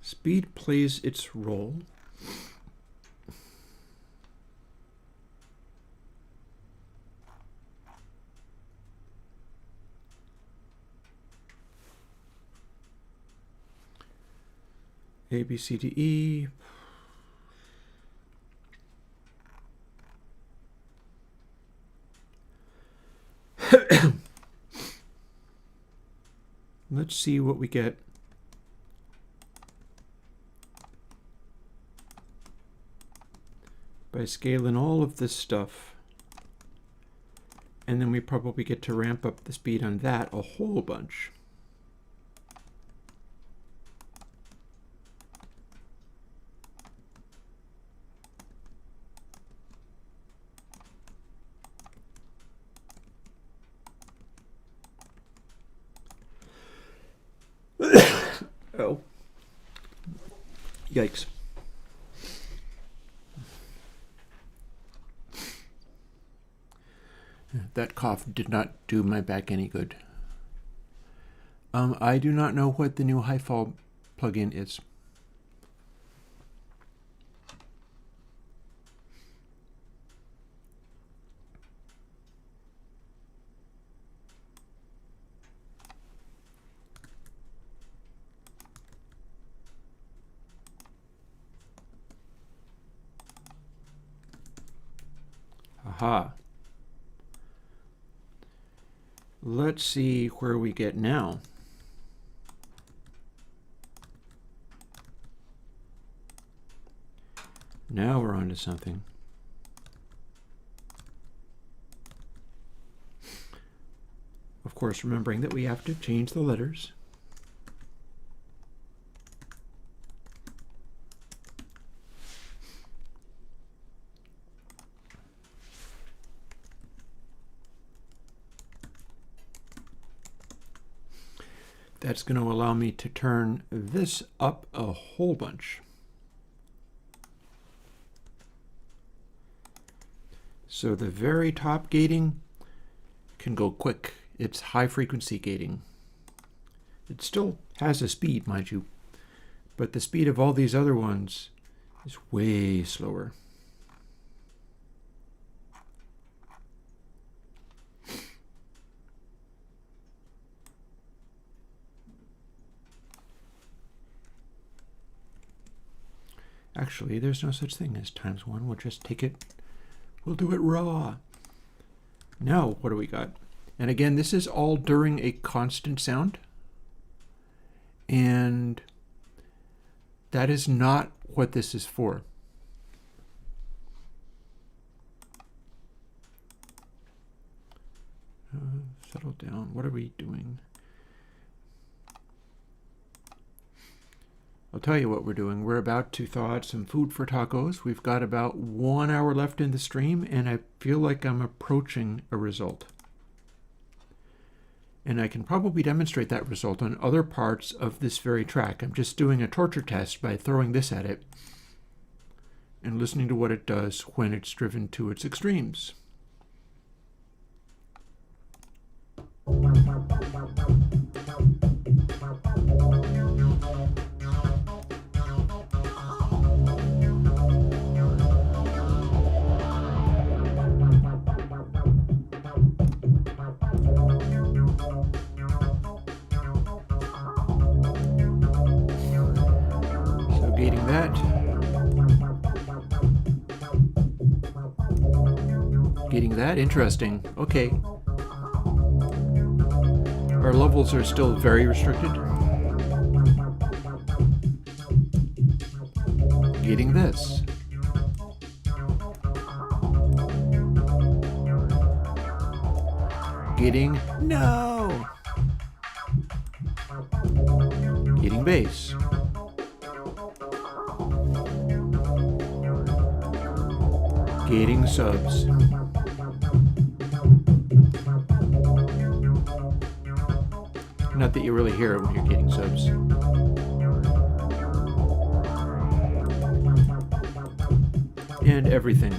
Speed plays its role. A, B, C, D, E. Let's see what we get. By scaling all of this stuff. And then we probably get to ramp up the speed on that a whole bunch. Oh. Yikes. That cough did not do my back any good. I do not know what the new hi-fall plugin is. Aha. Let's see where we get now. Now we're on to something. Of course, remembering that we have to change the letters. That's going to allow me to turn this up a whole bunch. So the very top gating can go quick. It's high frequency gating. It still has a speed, mind you, but the speed of all these other ones is way slower. Actually, there's no such thing as times one. We'll just take it, we'll do it raw. Now, what do we got? And again, this is all during a constant sound. And that is not what this is for. Settle down. What are we doing? I'll tell you what we're doing. We're about to thaw out some food for tacos. We've got about 1 hour left in the stream, and I feel like I'm approaching a result. And I can probably demonstrate that result on other parts of this very track. I'm just doing a torture test by throwing this at it and listening to what it does when it's driven to its extremes. Getting that interesting. Okay. Our levels are still very restricted. Getting this. Getting no. Getting bass. Getting subs. Not that you really hear it when you're getting subs. And everything.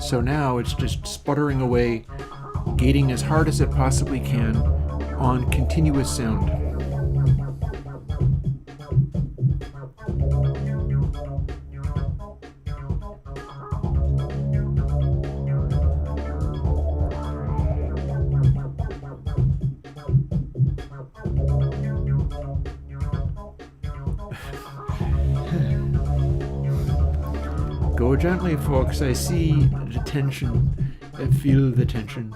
So now it's just sputtering away, gating as hard as it possibly can on continuous sound. Go gently, folks. I see the tension. I feel the tension.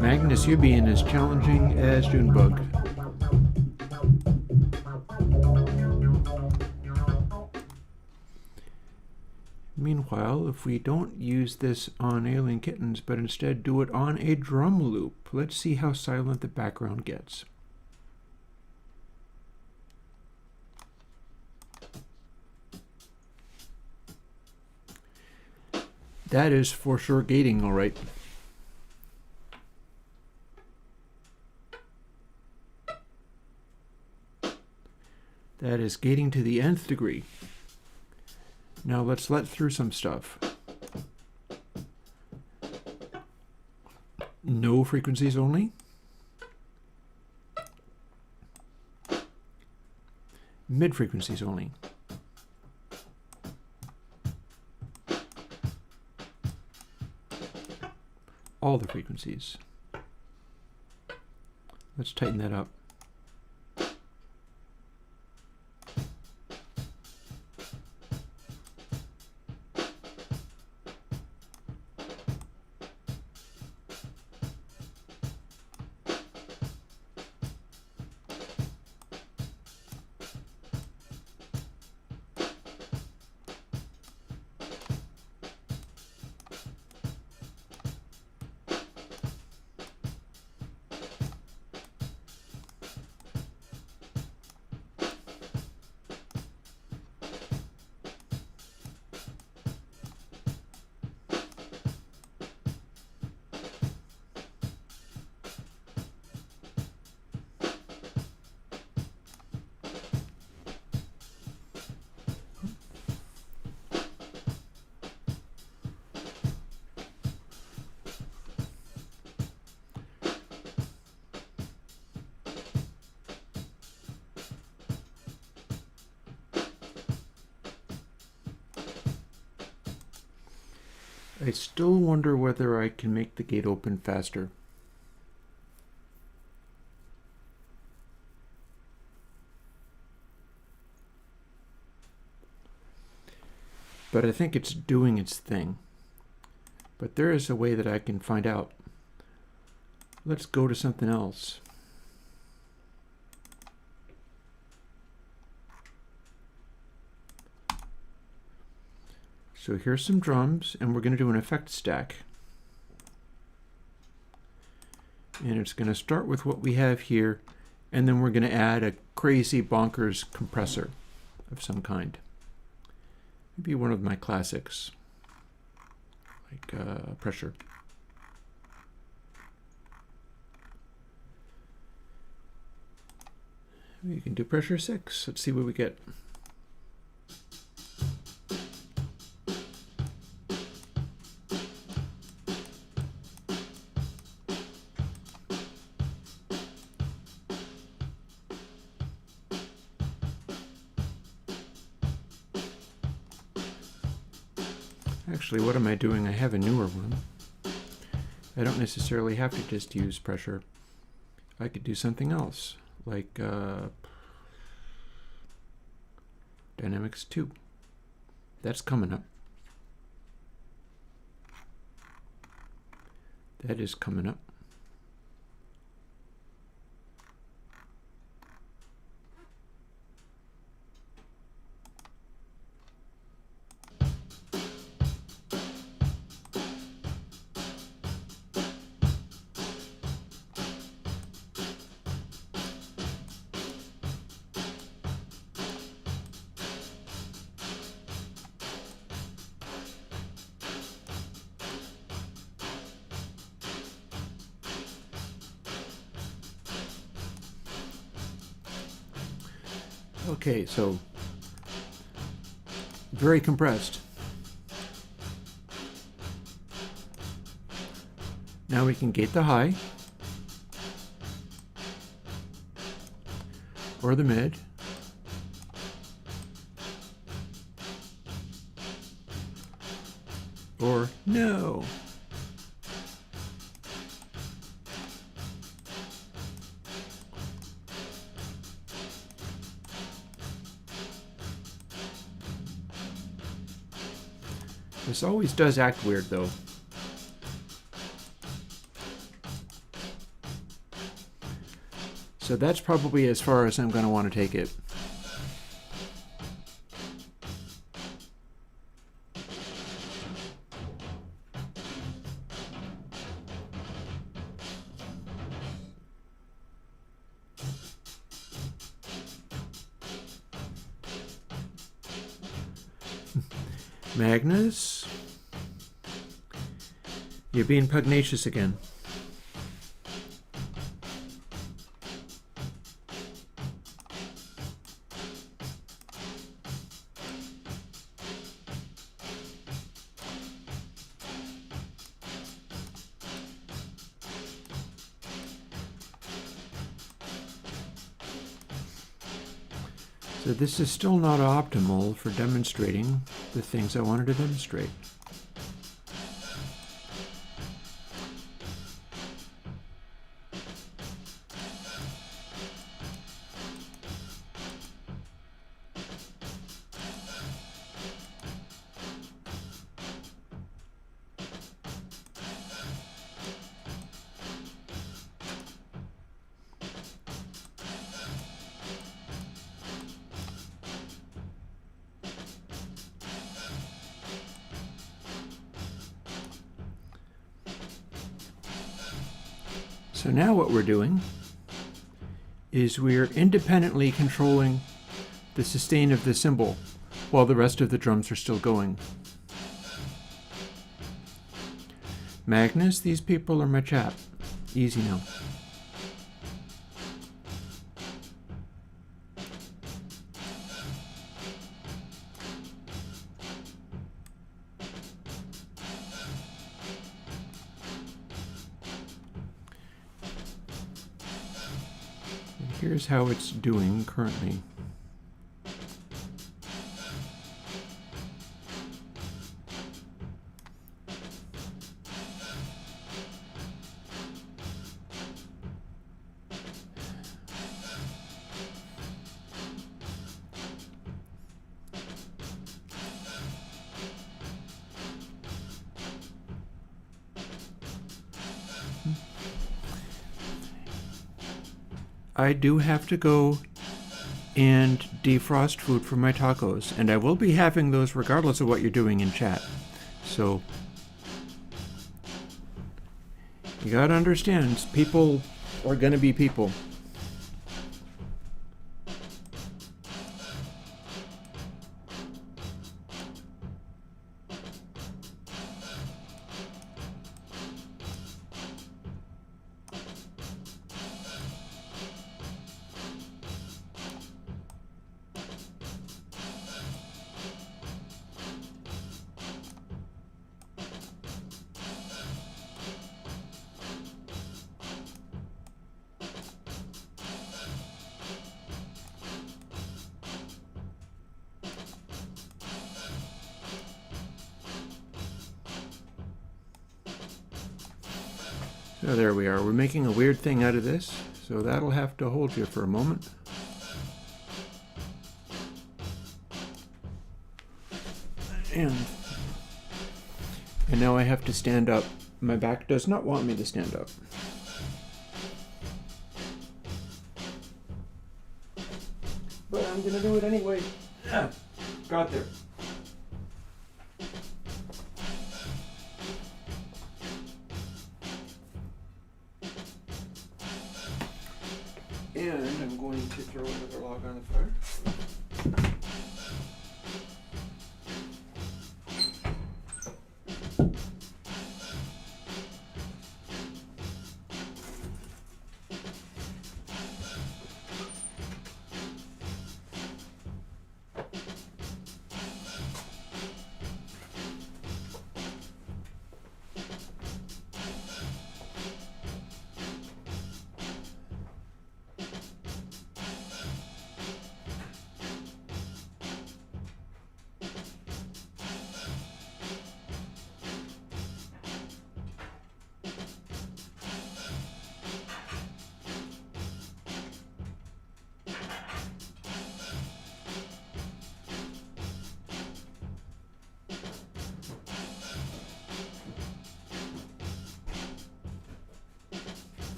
Magnus Ubian is challenging as Junebug. Meanwhile, if we don't use this on Alien Kittens, but instead do it on a drum loop, let's see how silent the background gets. That is for sure gating, all right. That is gating to the nth degree. Now let's let through some stuff. No frequencies only. Mid frequencies only. All the frequencies. Let's tighten that up. I still wonder whether I can make the gate open faster. But I think it's doing its thing. But there is a way that I can find out. Let's go to something else. So here's some drums, and we're going to do an effect stack. And it's going to start with what we have here, and then we're going to add a crazy bonkers compressor of some kind. Maybe one of my classics, like pressure. We can do pressure 6. Let's see what we get. Actually, what am I doing? I have a newer one. I don't necessarily have to just use pressure. I could do something else, like Dynamics 2. That's coming up. That is coming up. Okay, so very compressed. Now we can gate the high or the mid. Or no. This always does act weird, though. So that's probably as far as I'm going to want to take it. Magnus, you're being pugnacious again. So this is still not optimal for demonstrating the things I wanted to demonstrate. So now what we're doing is we're independently controlling the sustain of the cymbal while the rest of the drums are still going. Magnus, these people are my chap. Easy now. Here's how it's doing currently. I do have to go and defrost food for my tacos, and I will be having those regardless of what you're doing in chat. So you gotta understand, people are gonna be people. So there we are. We're making a weird thing out of this, so that'll have to hold you for a moment. And now I have to stand up. My back does not want me to stand up. But I'm gonna do it anyway. Got there. And I'm going to throw another log on the fire.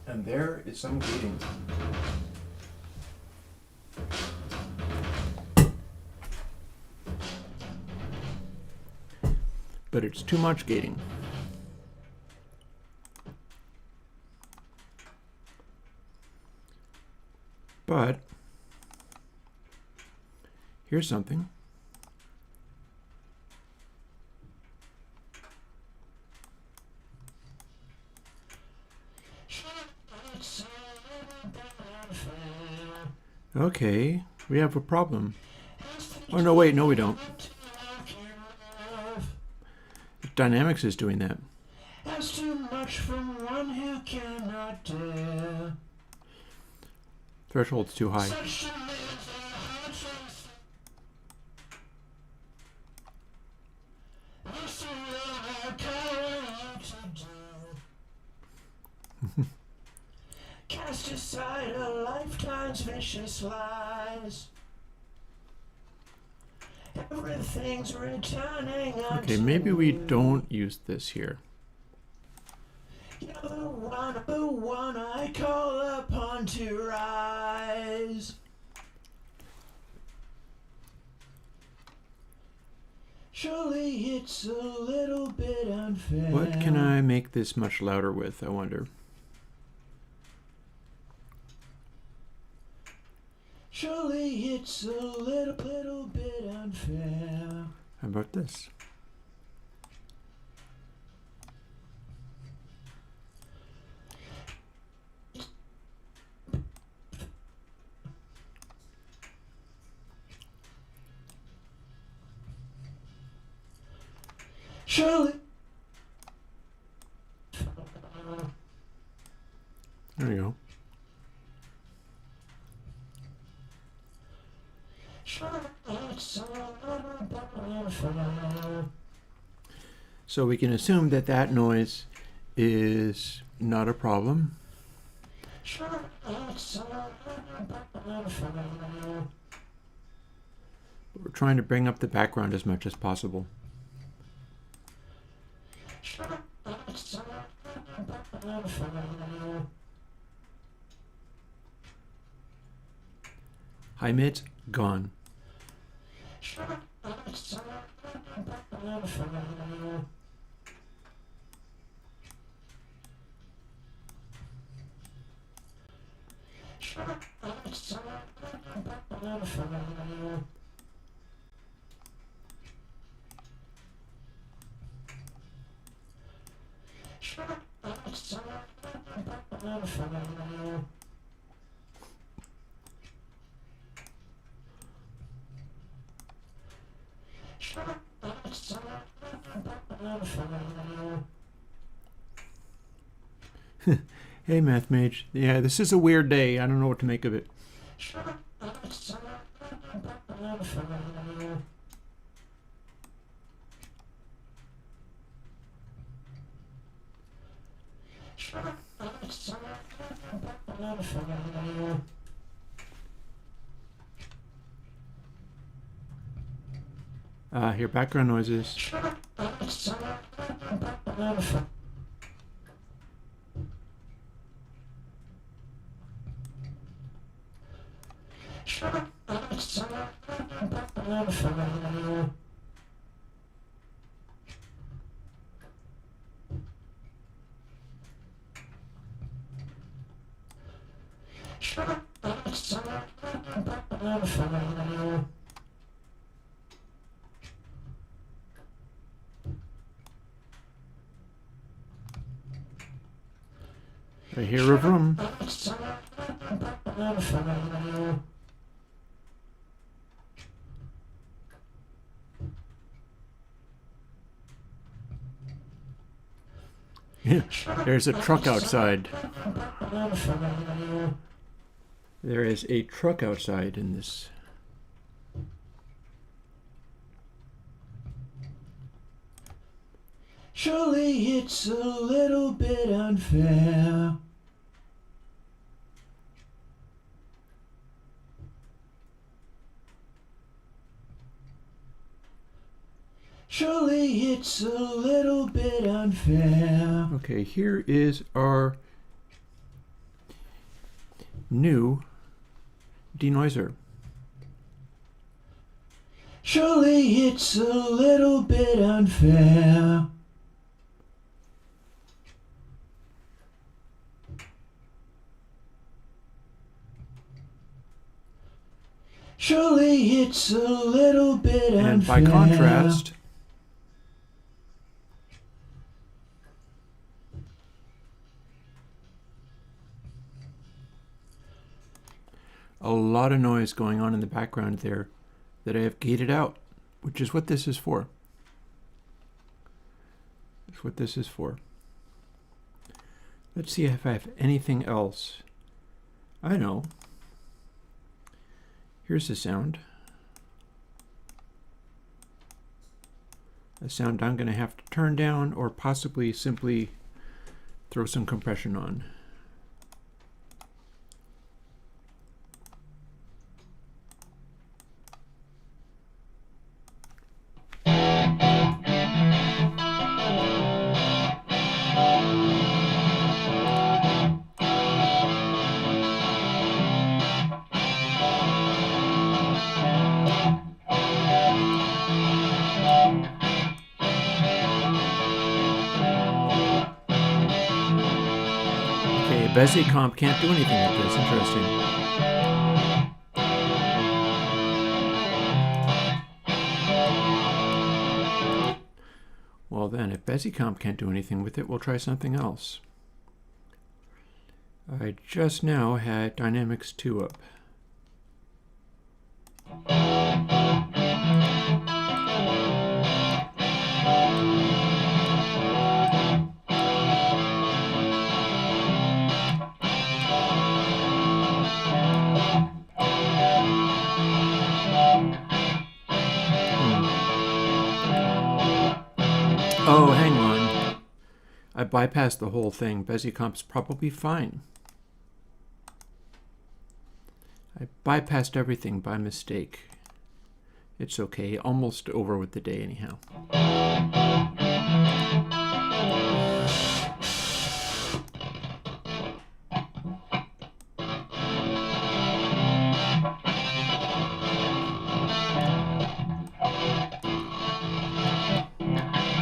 And there is some gating. But it's too much gating. But here's something. Okay, we have a problem. Oh, no, wait, no, we don't. Dynamics is doing that. That's too much from one who cannot dare. Threshold's too high. Cast aside a lifetime's vicious lies. Everything's returning. Okay, maybe we don't use this here. You're the one I call upon to rise. Surely it's a little bit unfair. What can I make this much louder with, I wonder? Surely it's a little bit unfair. How about this? Surely. There we go. So we can assume that that noise is not a problem. We're trying to bring up the background as much as possible. High mids, gone. Hey, Math Mage. Yeah, this is a weird day. I don't know what to make of it. Hear background noises. I hear a vroom. Yeah, there's a truck outside. There is a truck outside in this. Surely it's a little bit unfair. Surely it's a little bit unfair. Okay, here is our new denoiser. Surely it's a little bit unfair. Surely it's a little bit unfair. And by contrast, a lot of noise going on in the background there that I have gated out, which is what this is for. That's what this is for. Let's see if I have anything else. I know. Here's the sound. A sound I'm going to have to turn down or possibly simply throw some compression on. Bezier comp can't do anything with this. Interesting. Well then, if Bezier comp can't do anything with it, we'll try something else. I just now had Dynamics 2 up. Oh, hang on. I bypassed the whole thing. Bezier comp's probably fine. I bypassed everything by mistake. It's okay. Almost over with the day anyhow.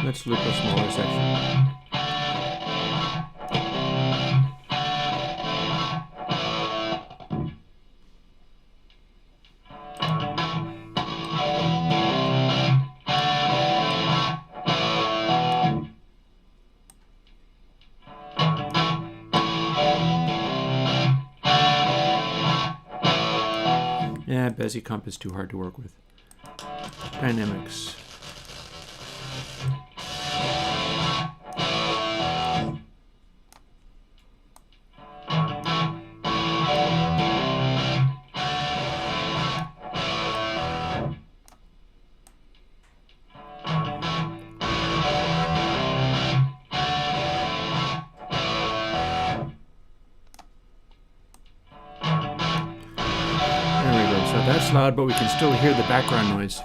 Let's loop a smaller section. Yeah, Bezier comp is too hard to work with. Dynamics. That's loud, but we can still hear the background noise.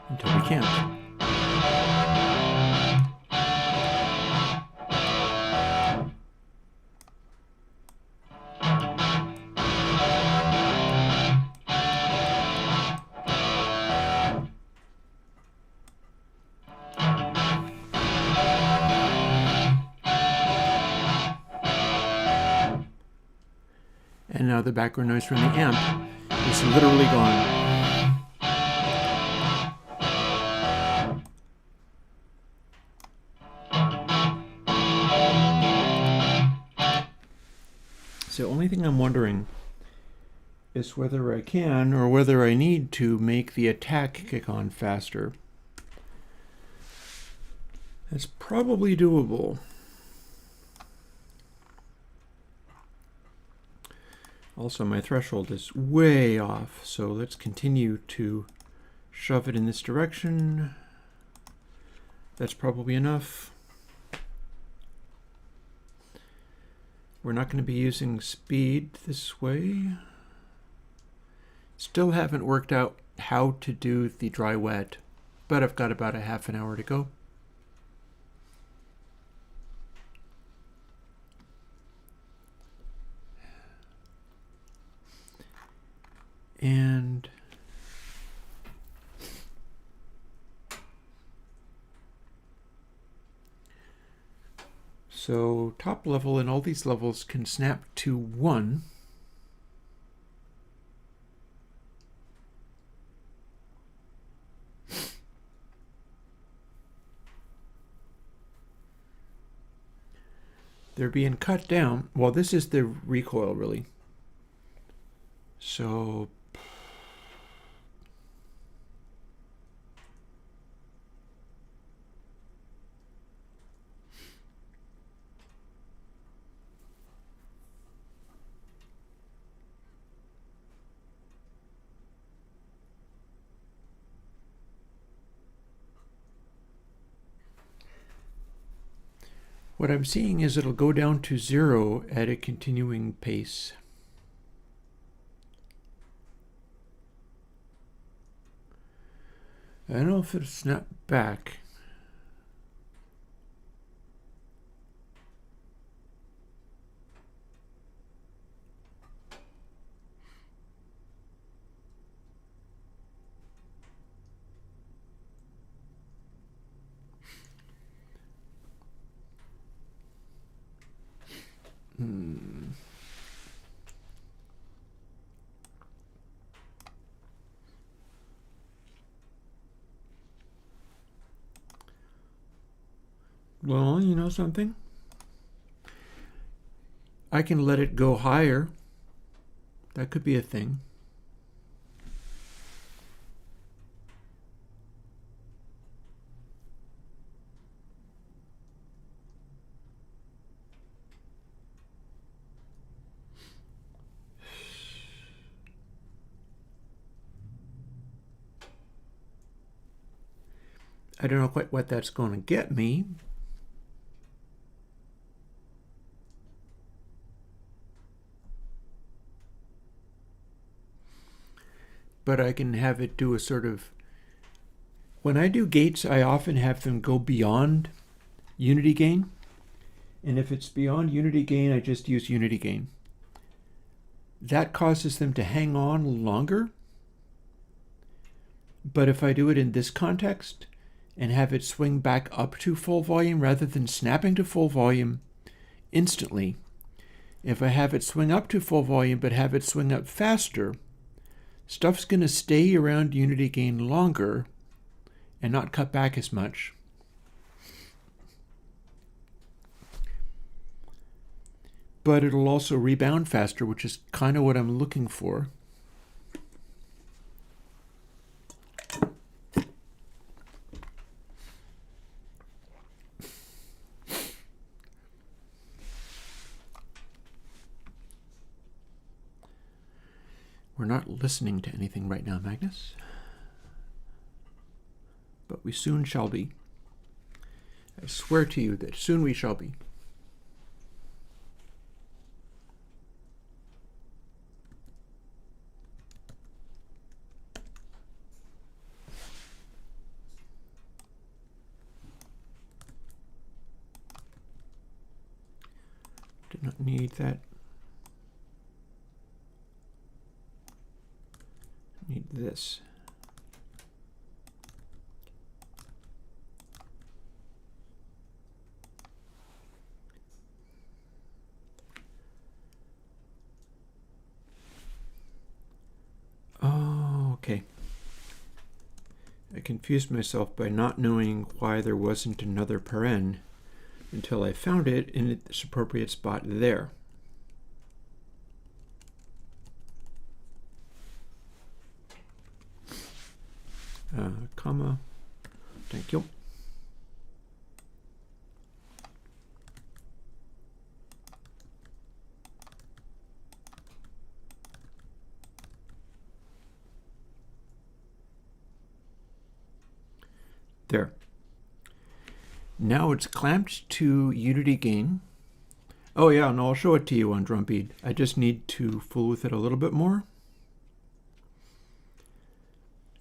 Until we can't. And now the background noise from the amp is literally gone. So the only thing I'm wondering is whether I can or whether I need to make the attack kick on faster. That's probably doable. Also, my threshold is way off, so let's continue to shove it in this direction. That's probably enough. We're not going to be using speed this way. Still haven't worked out how to do the dry wet, but I've got about a half an hour to go. And so top level and all these levels can snap to 1. They're being cut down. Well, this is the recoil, really. So what I'm seeing is it'll go down to 0 at a continuing pace. I don't know if it'll snap back. Well, you know something? I can let it go higher. That could be a thing. I don't know quite what that's going to get me. But I can have it do a sort of... When I do gates, I often have them go beyond unity gain. And if it's beyond unity gain, I just use unity gain. That causes them to hang on longer. But if I do it in this context and have it swing back up to full volume rather than snapping to full volume instantly, if I have it swing up to full volume but have it swing up faster, stuff's going to stay around unity gain longer and not cut back as much. But it'll also rebound faster, which is kind of what I'm looking for. We're not listening to anything right now, Magnus. But we soon shall be. I swear to you that soon we shall be. Did not need that. Need this. Oh, okay. I confused myself by not knowing why there wasn't another paren until I found it in its appropriate spot there. Comma. Thank you. There. Now it's clamped to unity gain. Oh yeah, no, I'll show it to you on drum beat. I just need to fool with it a little bit more.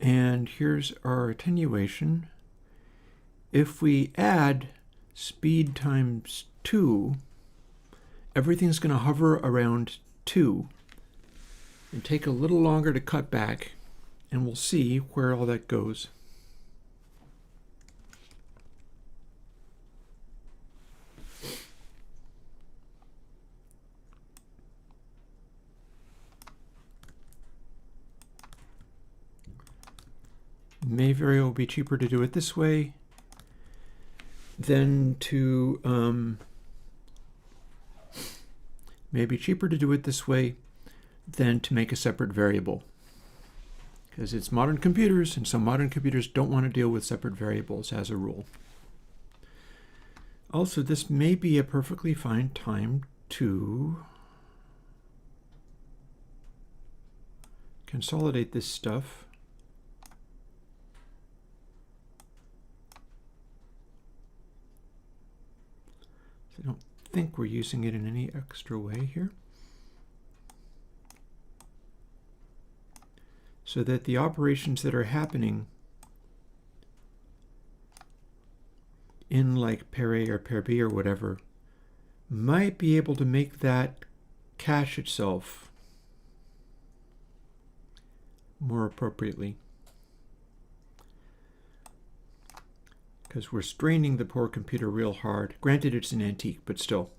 And here's our attenuation. If we add speed times 2, everything's going to hover around 2 and take a little longer to cut back, and we'll see where all that goes. May very well be cheaper to do it this way than to make a separate variable, because it's modern computers, and some modern computers don't want to deal with separate variables as a rule. Also, this may be a perfectly fine time to consolidate this stuff. I don't think we're using it in any extra way here. So that the operations that are happening in like pair A or pair B or whatever might be able to make that cache itself more appropriately. Because we're straining the poor computer real hard. Granted, it's an antique, but still.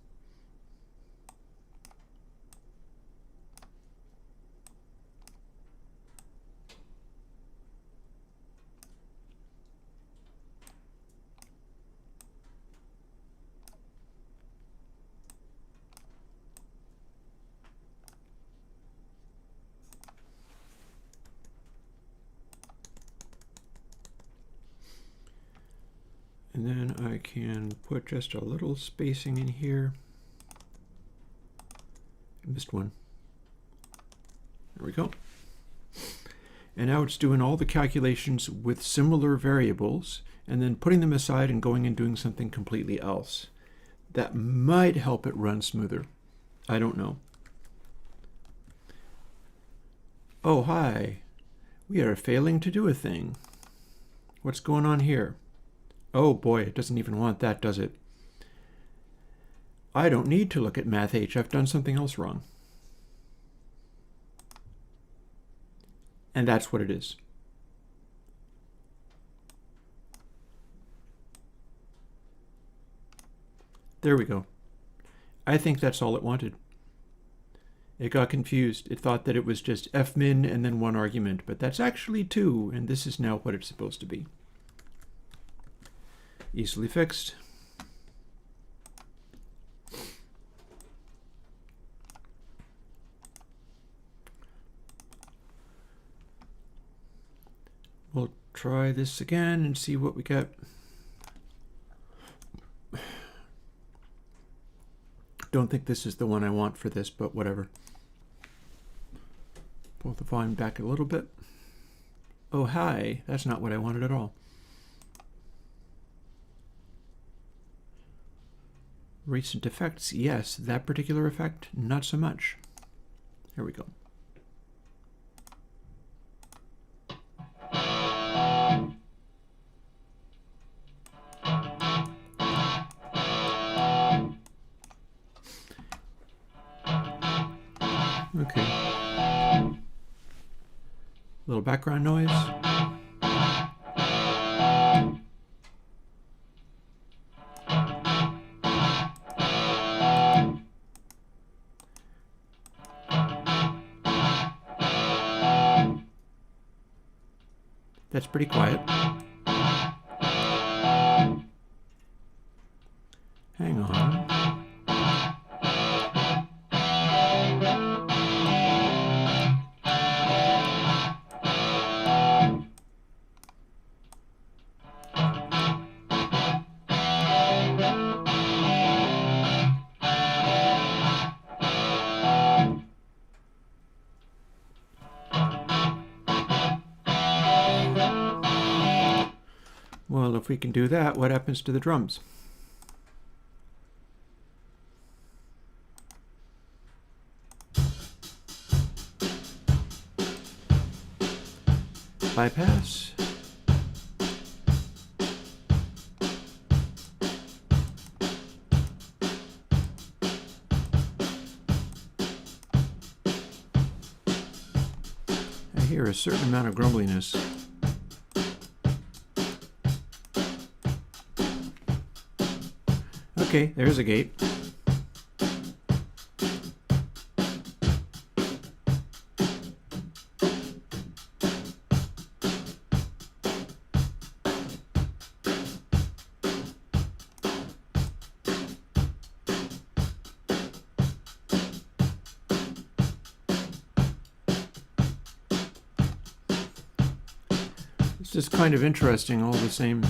And then I can put just a little spacing in here. I missed one. There we go. And now it's doing all the calculations with similar variables and then putting them aside and going and doing something completely else. That might help it run smoother. I don't know. Oh, hi. We are failing to do a thing. What's going on here? Oh boy, it doesn't even want that, does it? I don't need to look at Math H. I've done something else wrong. And that's what it is. There we go. I think that's all it wanted. It got confused. It thought that it was just fmin and then one argument, but that's actually 2, and this is now what it's supposed to be. Easily fixed. We'll try this again and see what we get. Don't think this is the one I want for this, but whatever. Pull the volume back a little bit. Oh, hi. That's not what I wanted at all. Recent effects, yes. That particular effect, not so much. Here we go. Okay. Little background noise. That's pretty quiet. Hang on. Well, if we can do that, what happens to the drums? bypass. I hear a certain amount of grumbliness. Okay, there's a gate. It's just kind of interesting all the same.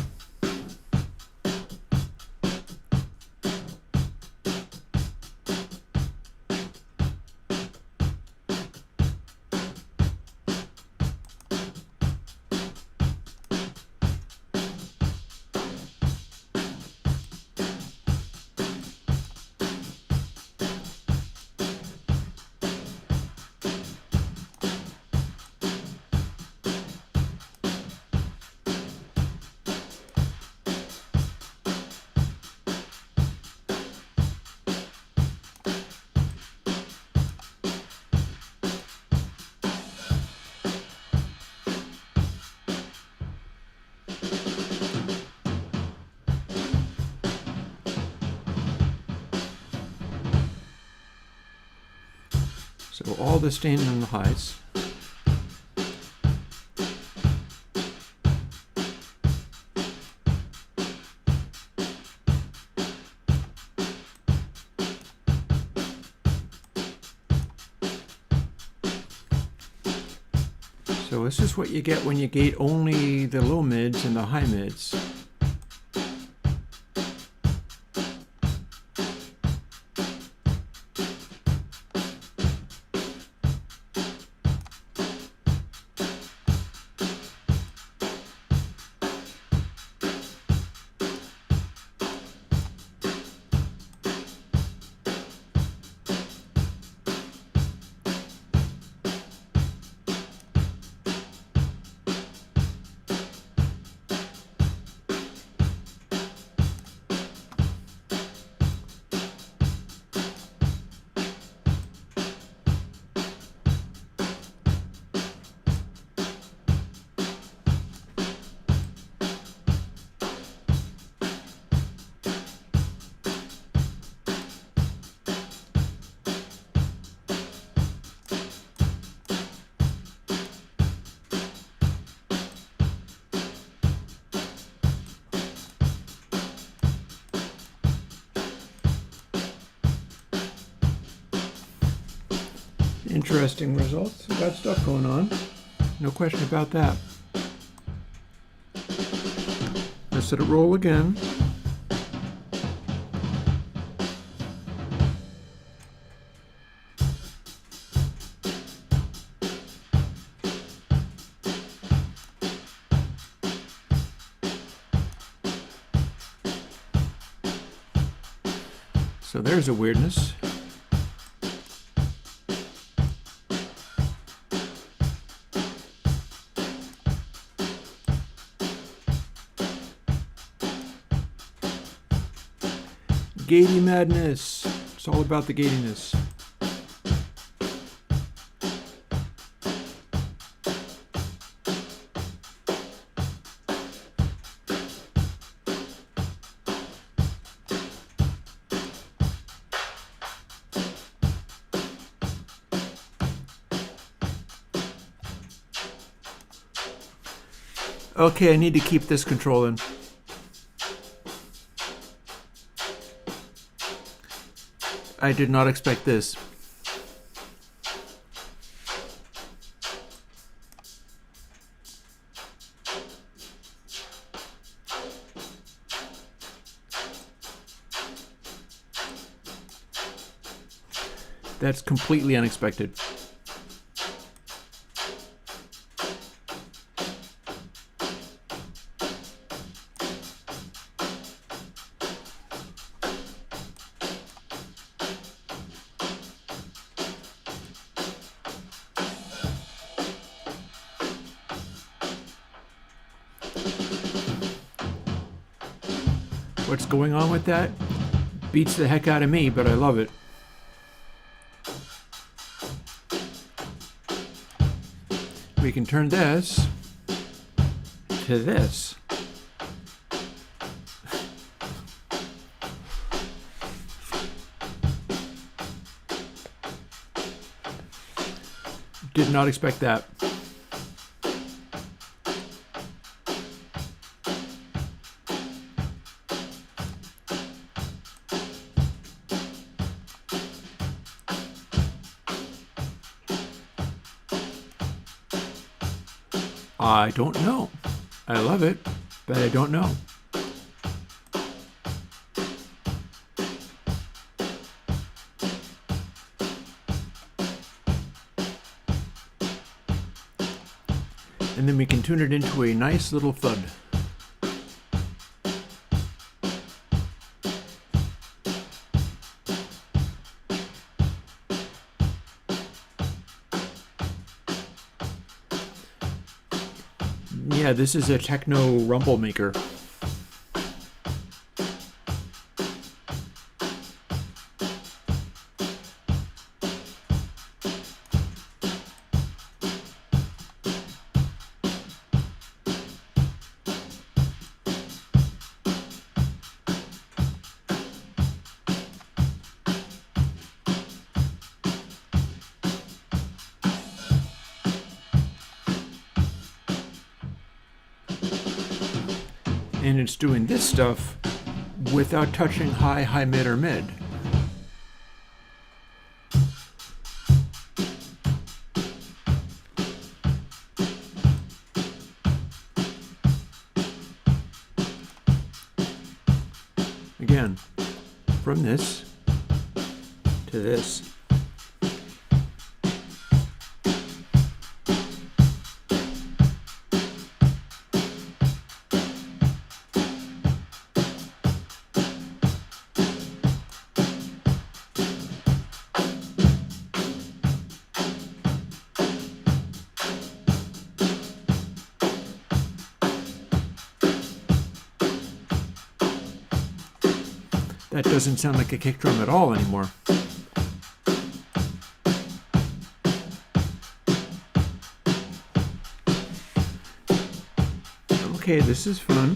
So all the staining on the hides. So this is what you get when you gate only the low mids and the high mids. Interesting results. We've got stuff going on. No question about that. Let's let it roll again. So there's a weirdness. Gatey madness. It's all about the gatiness. Okay, I need to keep this controlling. I did not expect this. That's completely unexpected. What's going on with that beats the heck out of me, but I love it. We can turn this to this. Did not expect that. I don't know. I love it, but I don't know. And then we can tune it into a nice little thud. Yeah, this is a techno rumble maker. And it's doing this stuff without touching high, high, mid, or mid. Again, from this to this. That doesn't sound like a kick drum at all anymore. Okay, this is fun.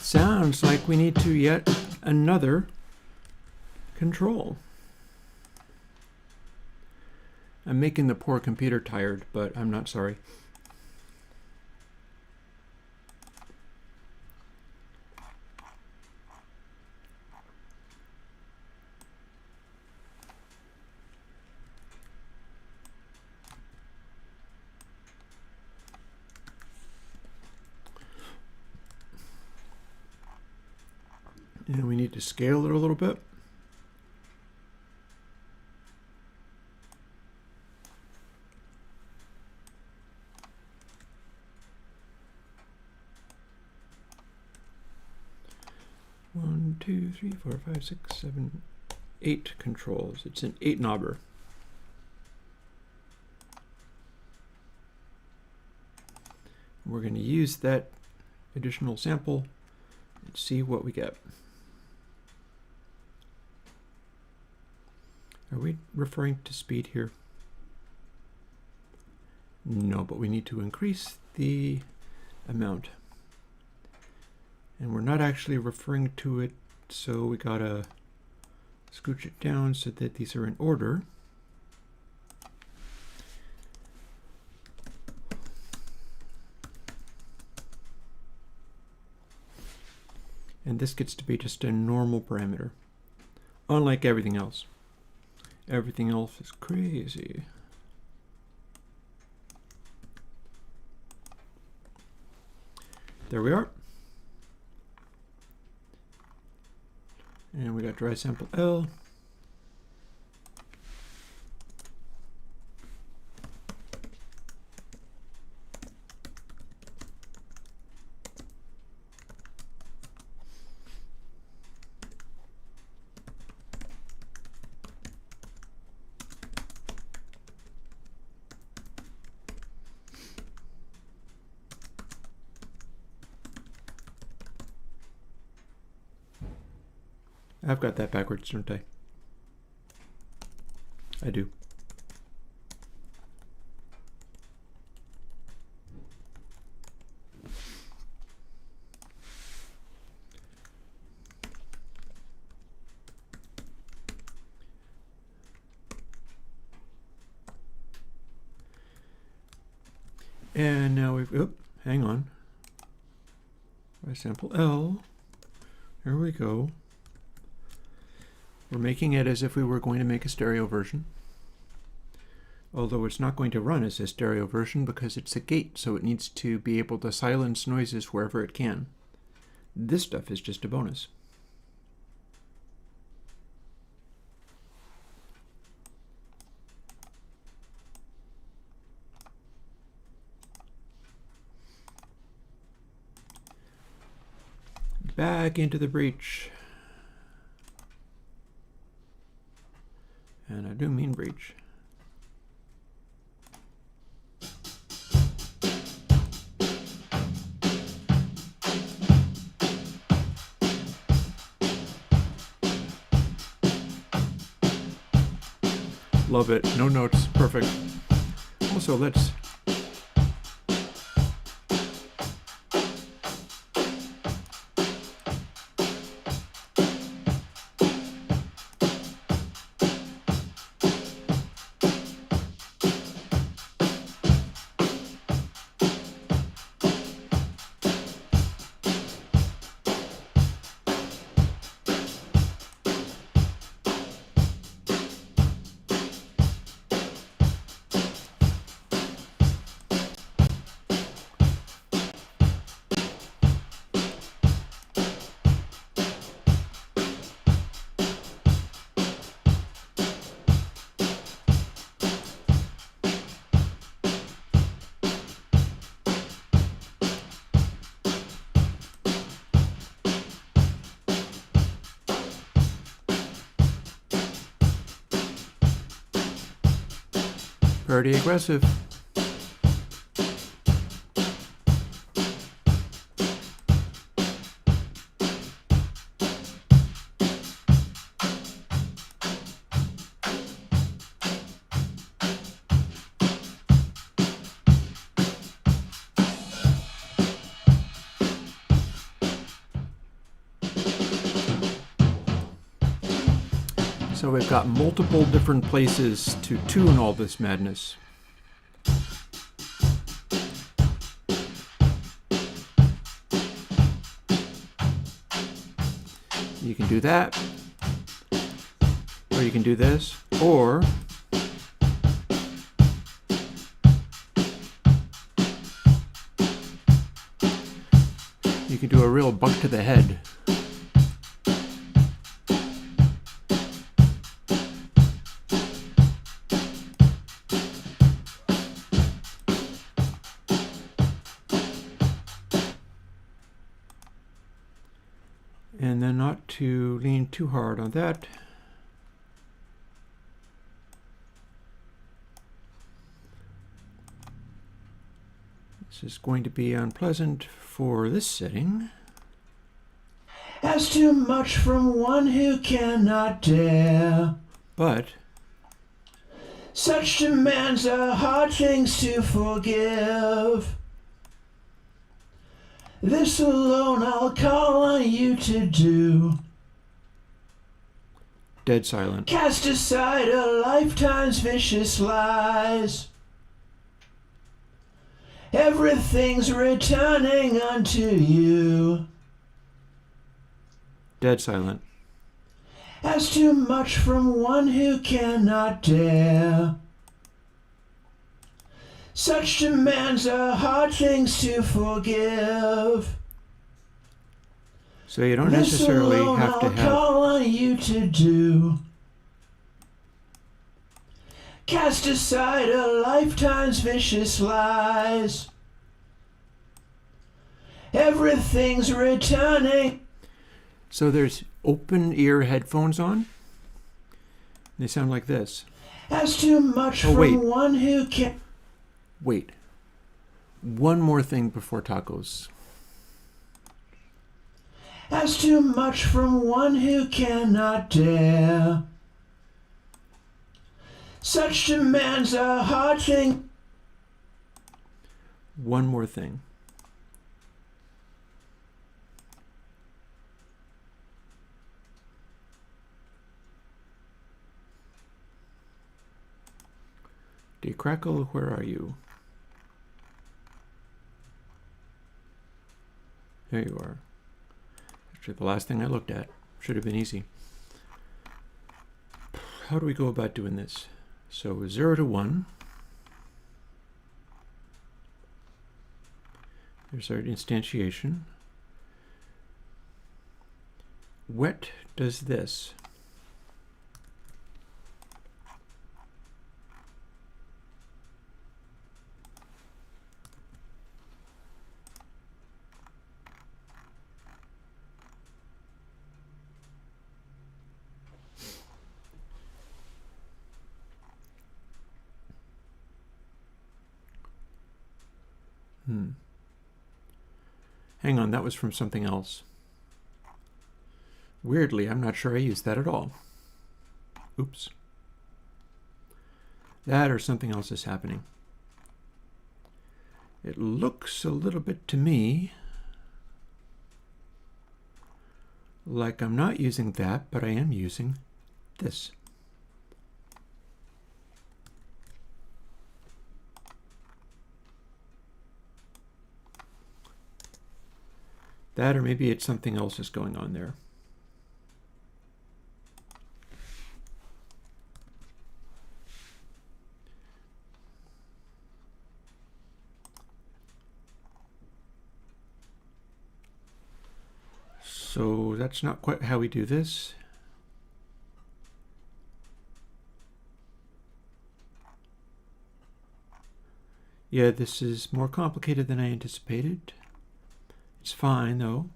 Sounds like we need to yet another control. I'm making the poor computer tired, but I'm not sorry. And we need to scale it a little bit. One, two, three, four, five, six, seven, 8 controls. It's an 8 knobber. We're going to use that additional sample and see what we get. Are we referring to speed here? No, but we need to increase the amount. And we're not actually referring to it, so we gotta scooch it down so that these are in order. And this gets to be just a normal parameter, unlike everything else. Everything else is crazy. There we are. And we got dry sample L. I've got that backwards, don't I? I do. And now we've, hang on. By sample L, there we go. We're making it as if we were going to make a stereo version. Although it's not going to run as a stereo version because it's a gate, so it needs to be able to silence noises wherever it can. This stuff is just a bonus. Back into the breach. And I do mean breach. Love it. No notes. Perfect. Also, let's pretty aggressive. So we've got multiple different places to tune all this madness. You can do that, or you can do this, or you can do a real buck to the head. And then not to lean too hard on that. This is going to be unpleasant for this setting. As too much from one who cannot dare. But Such demands are hard things to forgive. This alone I'll call on you to do. dead silent. Cast aside a lifetime's vicious lies. Everything's returning unto you. Dead silent. As too much from one who cannot dare. Such demands are hard things to forgive. So you don't necessarily alone have to I'll have... call on you to do. Cast aside a lifetime's vicious lies. Everything's returning. So there's open ear headphones on. They sound like this. As too much Oh, from wait. one who can... Wait. One more thing before tacos. As too much from one who cannot dare. Such demands are hard thing. One more thing. Dear Crackle, where are you? There you are. Actually, the last thing I looked at. Should have been easy. How do we go about doing this? So 0 to 1. There's our instantiation. Wet does this. Hang on, that was from something else. Weirdly, I'm not sure I used that at all. Oops. That or something else is happening. It looks a little bit to me like I'm not using that, but I am using this. That or maybe it's something else is going on there. So that's not quite how we do this. Yeah, this is more complicated than I anticipated. It's fine though.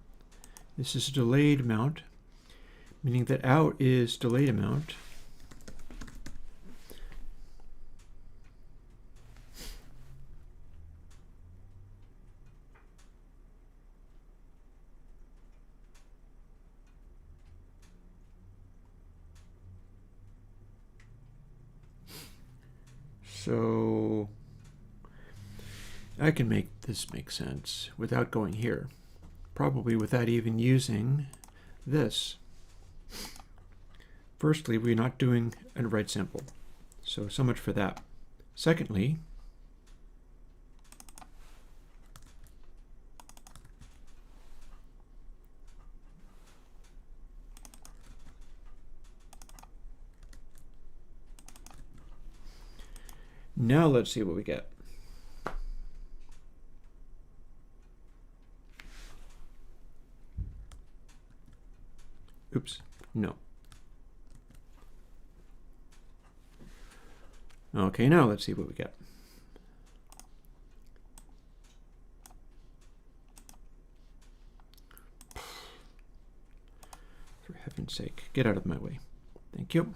This is a delayed amount, meaning that out is delayed amount. So I can make this make sense without going here. Probably without even using this. Firstly, we're not doing a write sample. So much for that. Secondly, now let's see what we get. Oops, no. Okay, now let's see what we get. For heaven's sake, get out of my way. Thank you.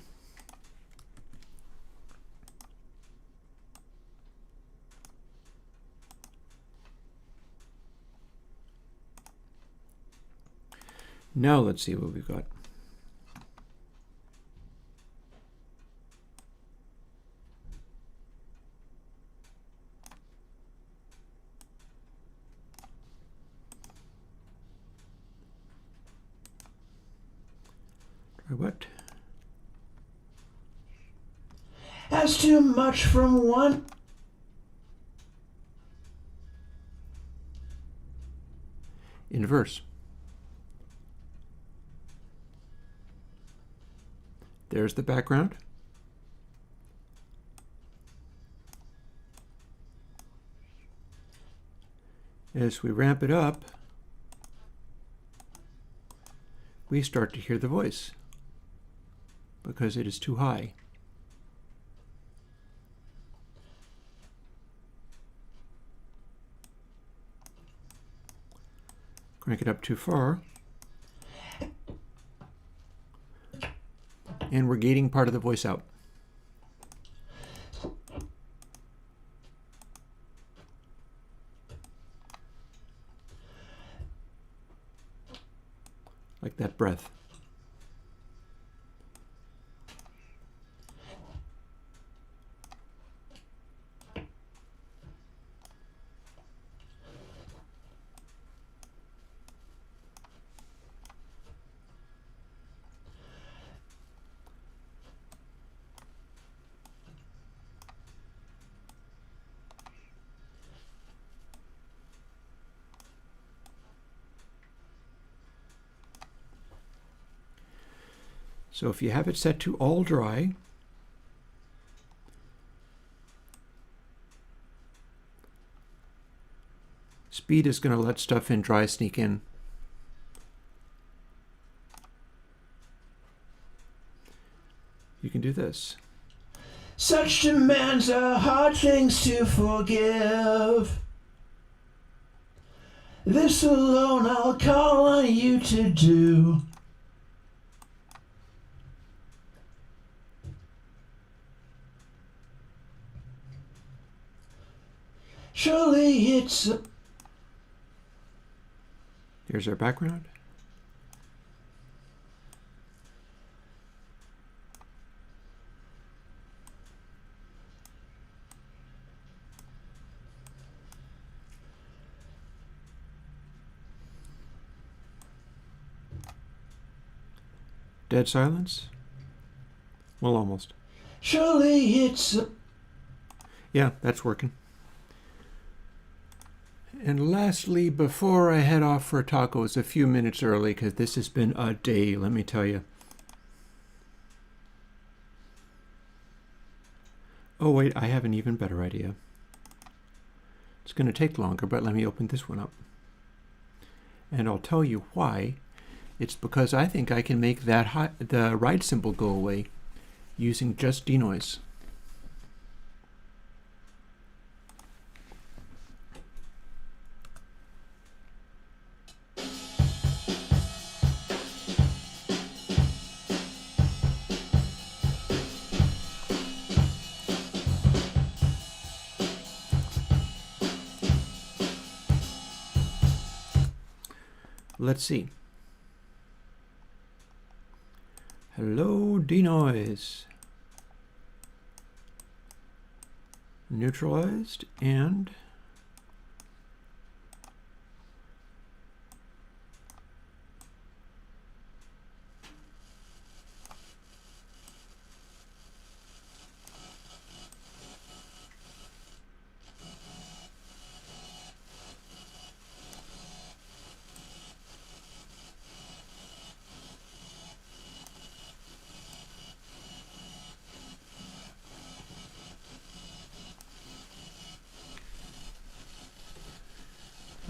Now let's see what we've got. Try what? As too much from one. Inverse. There's the background. As we ramp it up, we start to hear the voice because it is too high. Crank it up too far, and we're gating part of the voice out. like that breath. So if you have it set to all dry, speed is going to let stuff in dry sneak in. You can do this. Such demands are hard things to forgive. This alone I'll call on you to do. Surely it's a... Here's our background. Dead silence? Well, almost. Surely it's a... Yeah, that's working. And lastly, before I head off for tacos a few minutes early, because this has been a day, let me tell you. Oh wait, I have an even better idea. It's going to take longer, but let me open this one up. And I'll tell you why. It's because I think I can make the ride symbol go away using just denoise. Let's see. Hello, denoise. Neutralized and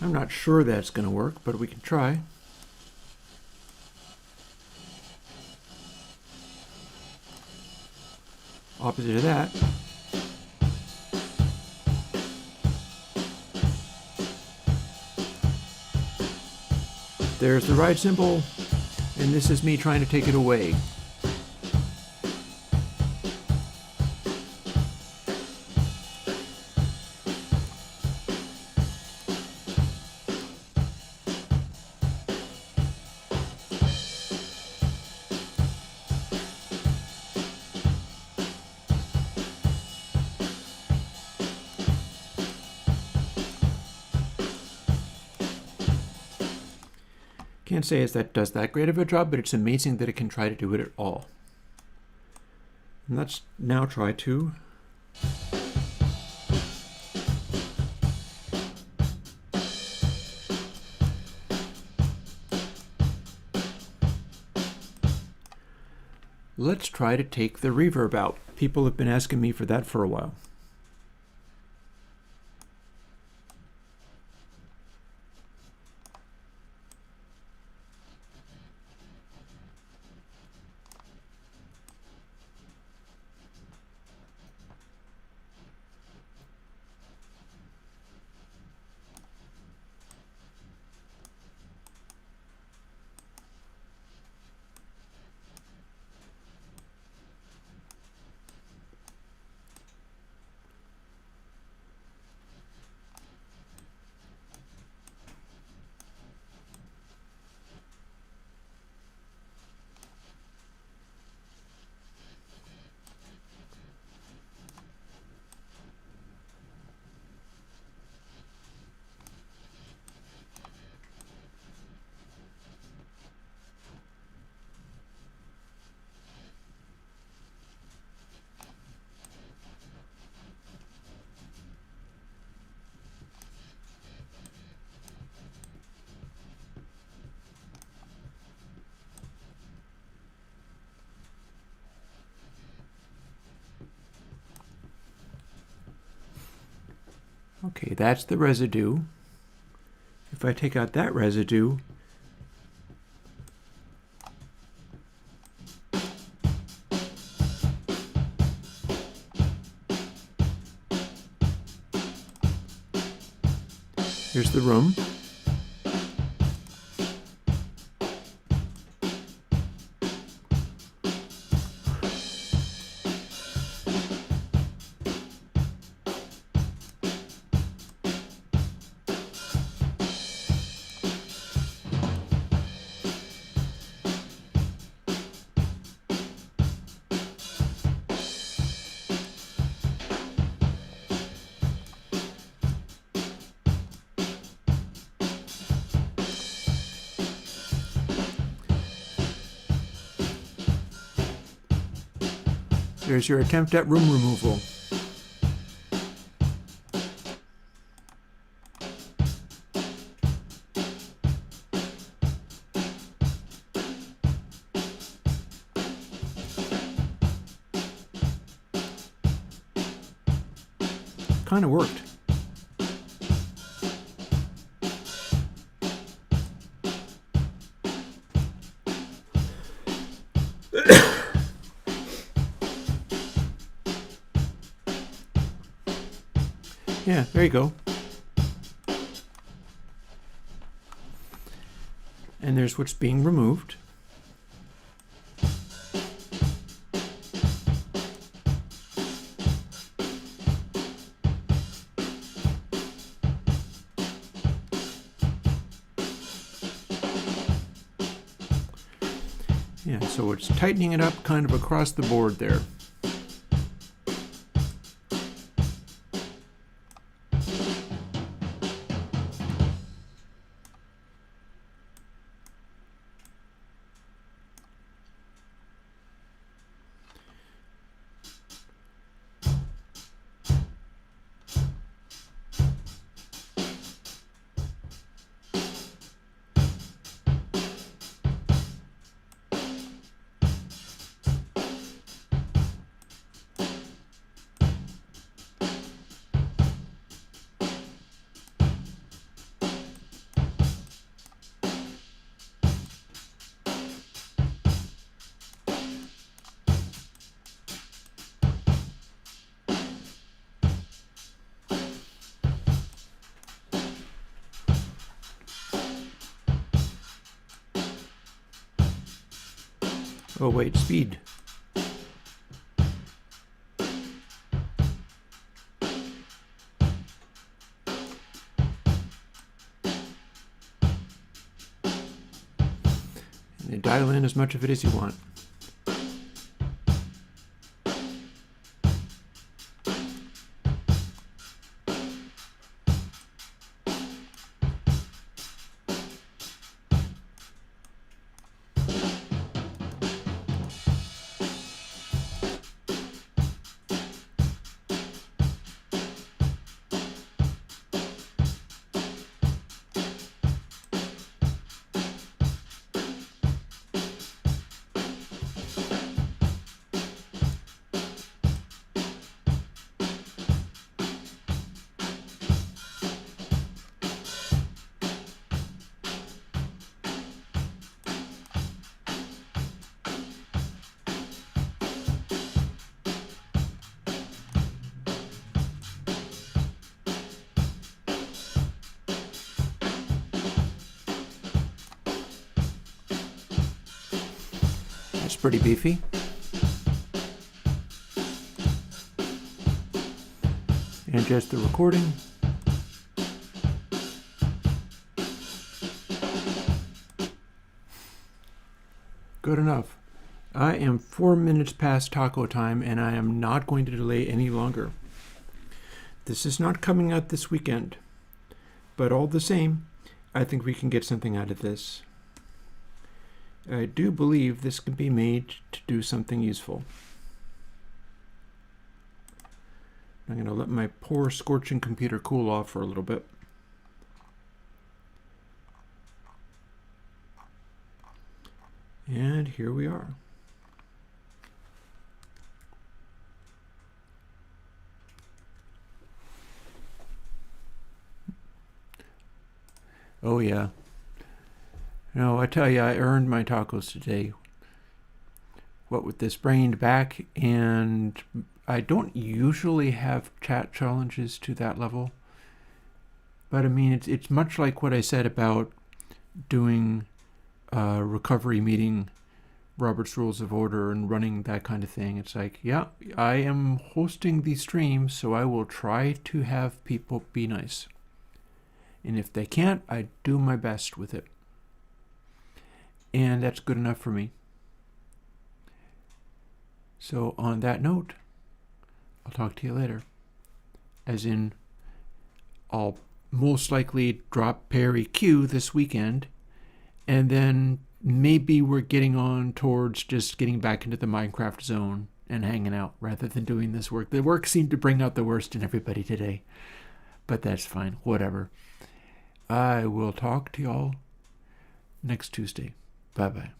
I'm not sure that's going to work, but we can try. Opposite of that. There's the ride symbol, and this is me trying to take it away. Can't say that does that great of a job, but it's amazing that it can try to do it at all. And let's now try to take the reverb out. People have been asking me for that for a while. Okay, that's the residue. If I take out that residue, here's the room. There's your attempt at room removal. Kind of worked. Yeah, there you go. And there's what's being removed. Yeah, so it's tightening it up kind of across the board there. Oh wait, speed. And dial in as much of it as you want. That's pretty beefy. And just the recording. Good enough. I am 4 minutes past taco time and I am not going to delay any longer. This is not coming out this weekend, but all the same, I think we can get something out of this. I do believe this can be made to do something useful. I'm going to let my poor scorching computer cool off for a little bit. And here we are. Oh, yeah. No, I tell you, I earned my tacos today. What with this brained back, and I don't usually have chat challenges to that level. But I mean, it's much like what I said about doing a recovery meeting, Robert's Rules of Order, and running that kind of thing. It's like, yeah, I am hosting these streams, so I will try to have people be nice. And if they can't, I do my best with it. And that's good enough for me. So on that note, I'll talk to you later. As in, I'll most likely drop Pair EQ this weekend, and then maybe we're getting on towards just getting back into the Minecraft zone and hanging out rather than doing this work. The work seemed to bring out the worst in everybody today, but that's fine. Whatever. I will talk to y'all next Tuesday. Bye-bye.